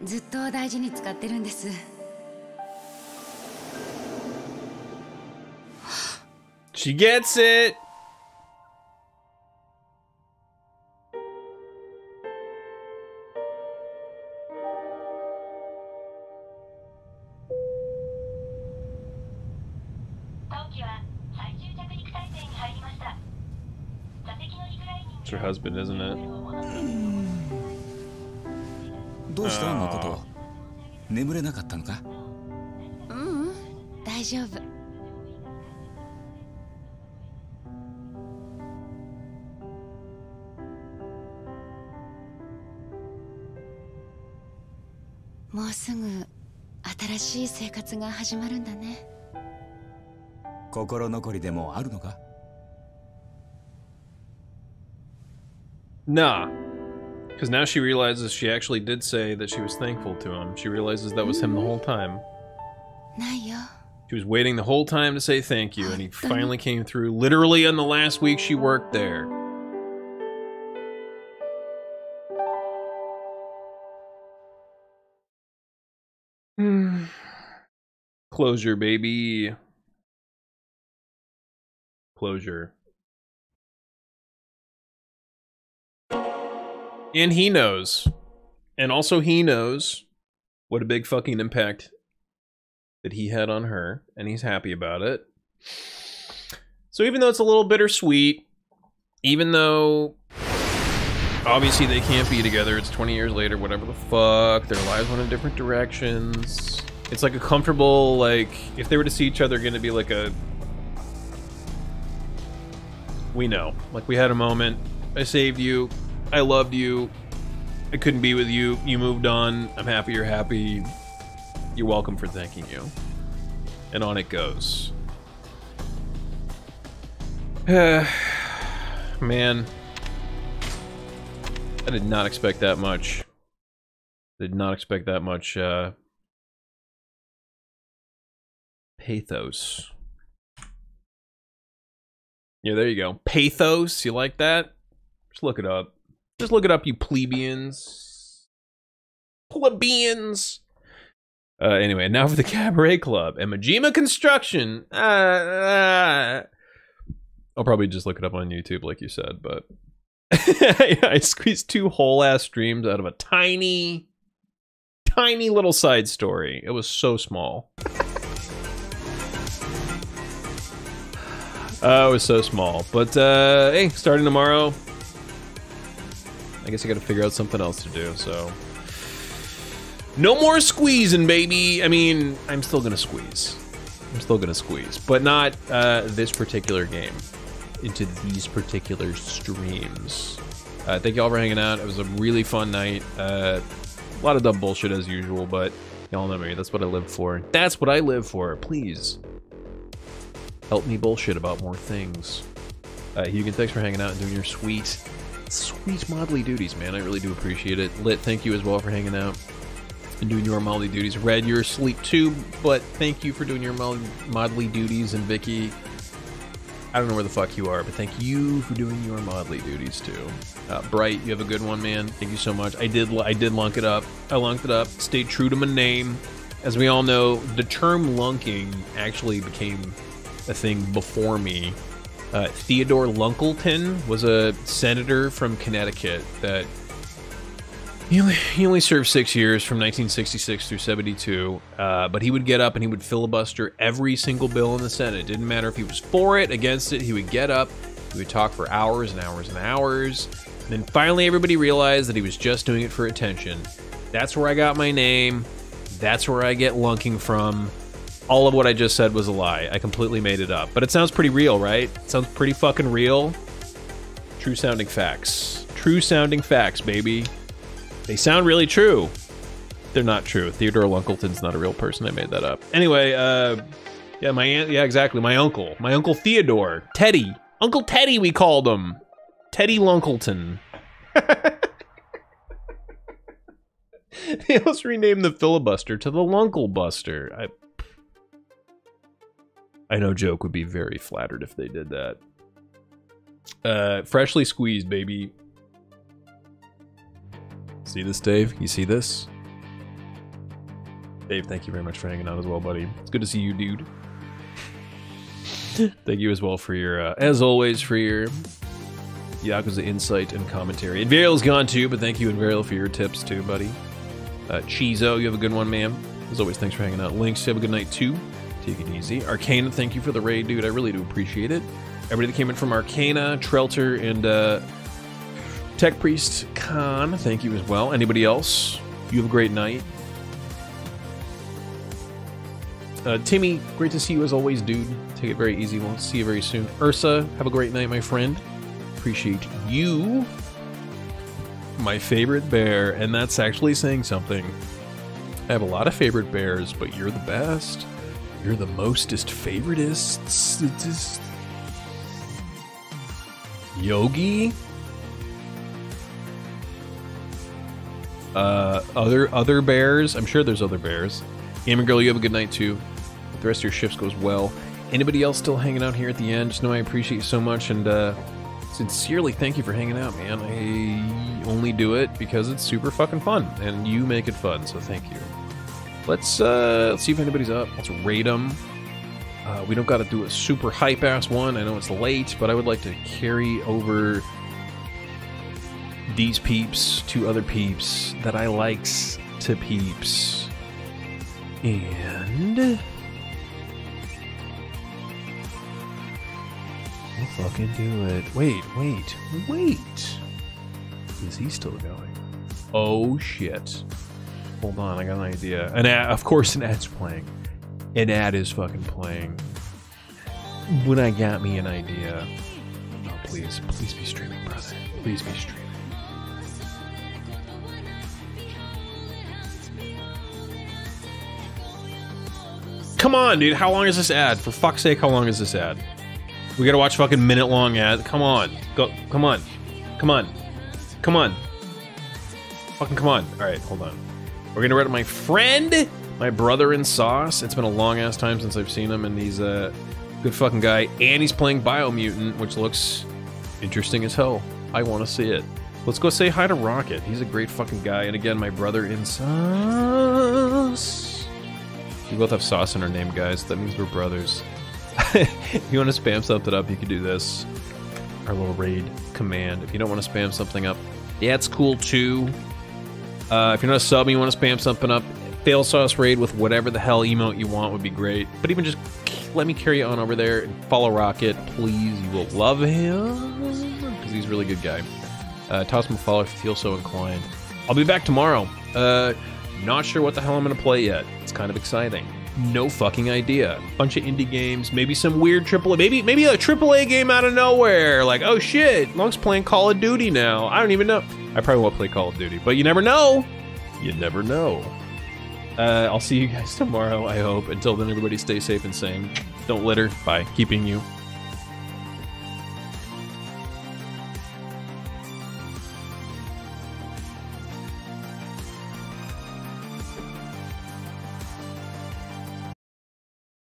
ずっと大事に使ってるんです。She gets it. It's her husband, isn't it? どうした誠？眠れなかったのか？大丈夫。もうすぐ新しい生活が始まるんだね。心残りでもあるのか？ Nah. Because now she realizes she actually did say that she was thankful to him. She realizes that was him the whole time. ないよ。 She was waiting the whole time to say thank you, and he finally came through literally in the last week she worked there. Closure, baby. Closure. And he knows. And also he knows what a big fucking impact that he had on her, and he's happy about it. So even though it's a little bittersweet, even though obviously they can't be together, it's 20 years later, whatever the fuck, their lives went in different directions. It's like a comfortable, like, if they were to see each other, gonna be like a... We know. Like, we had a moment. I saved you. I loved you. I couldn't be with you. You moved on. I'm happy you're happy. You're welcome for thanking you. And on it goes. Man. I did not expect that much. Did not expect that much, pathos. Yeah, there you go. Pathos, you like that? Just look it up. Just look it up, you plebeians. Plebeians! Anyway, now for the Cabaret Club. And Majima Construction. I'll probably just look it up on YouTube, like you said, but... yeah, I squeezed 2 whole-ass streams out of a tiny, tiny little side story. It was so small. It was so small. But, hey, starting tomorrow... I guess I gotta figure out something else to do, so... No more squeezing, baby! I mean, I'm still gonna squeeze. I'm still gonna squeeze. But not, this particular game. Into these particular streams. Thank you all for hanging out. It was a really fun night. A lot of dumb bullshit as usual, but y'all know me. That's what I live for. That's what I live for. Please. Help me bullshit about more things. Hugan, thanks for hanging out and doing your sweet modelly duties, man. I really do appreciate it. Lit, thank you as well for hanging out and doing your modelly duties. Red, you're asleep too, but thank you for doing your modelly duties. And Vicky, I don't know where the fuck you are, but thank you for doing your modelly duties too. Bright, you have a good one, man. Thank you so much. I did lunk it up. I lunked it up. Stayed true to my name. As we all know, the term lunking actually became a thing before me. Theodore Lunkleton was a senator from Connecticut that he only served 6 years from 1966 through 72, but he would get up and he would filibuster every single bill in the Senate. It didn't matter if he was for it, against it, he would get up, he would talk for hours and hours and hours, and then finally everybody realized that he was just doing it for attention. That's where I got my name, that's where I get lunking from. All of what I just said was a lie. I completely made it up. But it sounds pretty real, right? It sounds pretty fucking real. True sounding facts. True sounding facts, baby. They sound really true. They're not true. Theodore Lunkleton's not a real person. I made that up. Anyway, yeah, my aunt, yeah, exactly. My uncle Theodore. Teddy. Uncle Teddy, we called him. Teddy Lunkleton. They also renamed the filibuster to the Lunklebuster. I know Joke would be very flattered if they did that. Freshly squeezed, baby. See this, Dave? You see this? Dave, thank you very much for hanging out as well, buddy. It's good to see you, dude. Thank you as well for your, as always, for your Yakuza insight and commentary. And Varial's gone too, but thank you, Varial, for your tips too, buddy. Chizo, you have a good one, ma'am. As always, thanks for hanging out. Lynx, you have a good night too. Take it easy. Arcana, thank you for the raid, dude. I really do appreciate it. Everybody that came in from Arcana, Trelter, and Tech Priest Khan, thank you as well. Anybody else? You have a great night. Timmy, great to see you as always, dude. Take it very easy. We'll see you very soon. Ursa, have a great night, my friend. Appreciate you. My favorite bear, and that's actually saying something. I have a lot of favorite bears, but you're the best. You're the mostest favoritist. Yogi? Other bears? I'm sure there's other bears. Gamer Girl, you have a good night too. Hope the rest of your shifts goes well. Anybody else still hanging out here at the end? Just know I appreciate you so much, and sincerely thank you for hanging out, man. I only do it because it's super fucking fun, and you make it fun, so thank you. Let's see if anybody's up. Let's raid them. We don't got to do a super hype-ass one. I know it's late, but I would like to carry over these peeps to other peeps that I likes to peeps. And we'll fucking do it. Wait. Is he still going? Oh shit. Hold on, I got an idea. An ad, of course an ad's playing. An ad is fucking playing. But I got me an idea. Oh, please be streaming, brother. Please be streaming. Come on, dude. How long is this ad? For fuck's sake, how long is this ad? We gotta watch fucking minute-long ad. Come on. Go. Come on. Come on. Come on. Fucking come on. Alright, hold on. We're gonna read my friend, my brother in sauce. It's been a long-ass time since I've seen him, and he's a good fucking guy. And he's playing Biomutant, which looks interesting as hell. I want to see it. Let's go say hi to Rocket. He's a great fucking guy. And again, my brother in sauce. We both have sauce in our name, guys. That means we're brothers. If you want to spam something up, you can do this. Our little raid command. If you don't want to spam something up, yeah, it's cool too. If you're not a sub and you want to spam something up, fail sauce raid with whatever the hell emote you want would be great. But even just let me carry on over there and follow Rocket, please. You will love him because he's a really good guy. Toss him a follow if you feel so inclined. I'll be back tomorrow. Not sure what the hell I'm going to play yet. It's kind of exciting. No fucking idea. Bunch of indie games, maybe some weird AAA, maybe a AAA game out of nowhere. Like, oh shit, Long's playing Call of Duty now. I don't even know. I probably won't play Call of Duty, but you never know. You never know. I'll see you guys tomorrow, I hope. Until then, everybody stay safe and sane. Don't litter. Bye. Keeping you.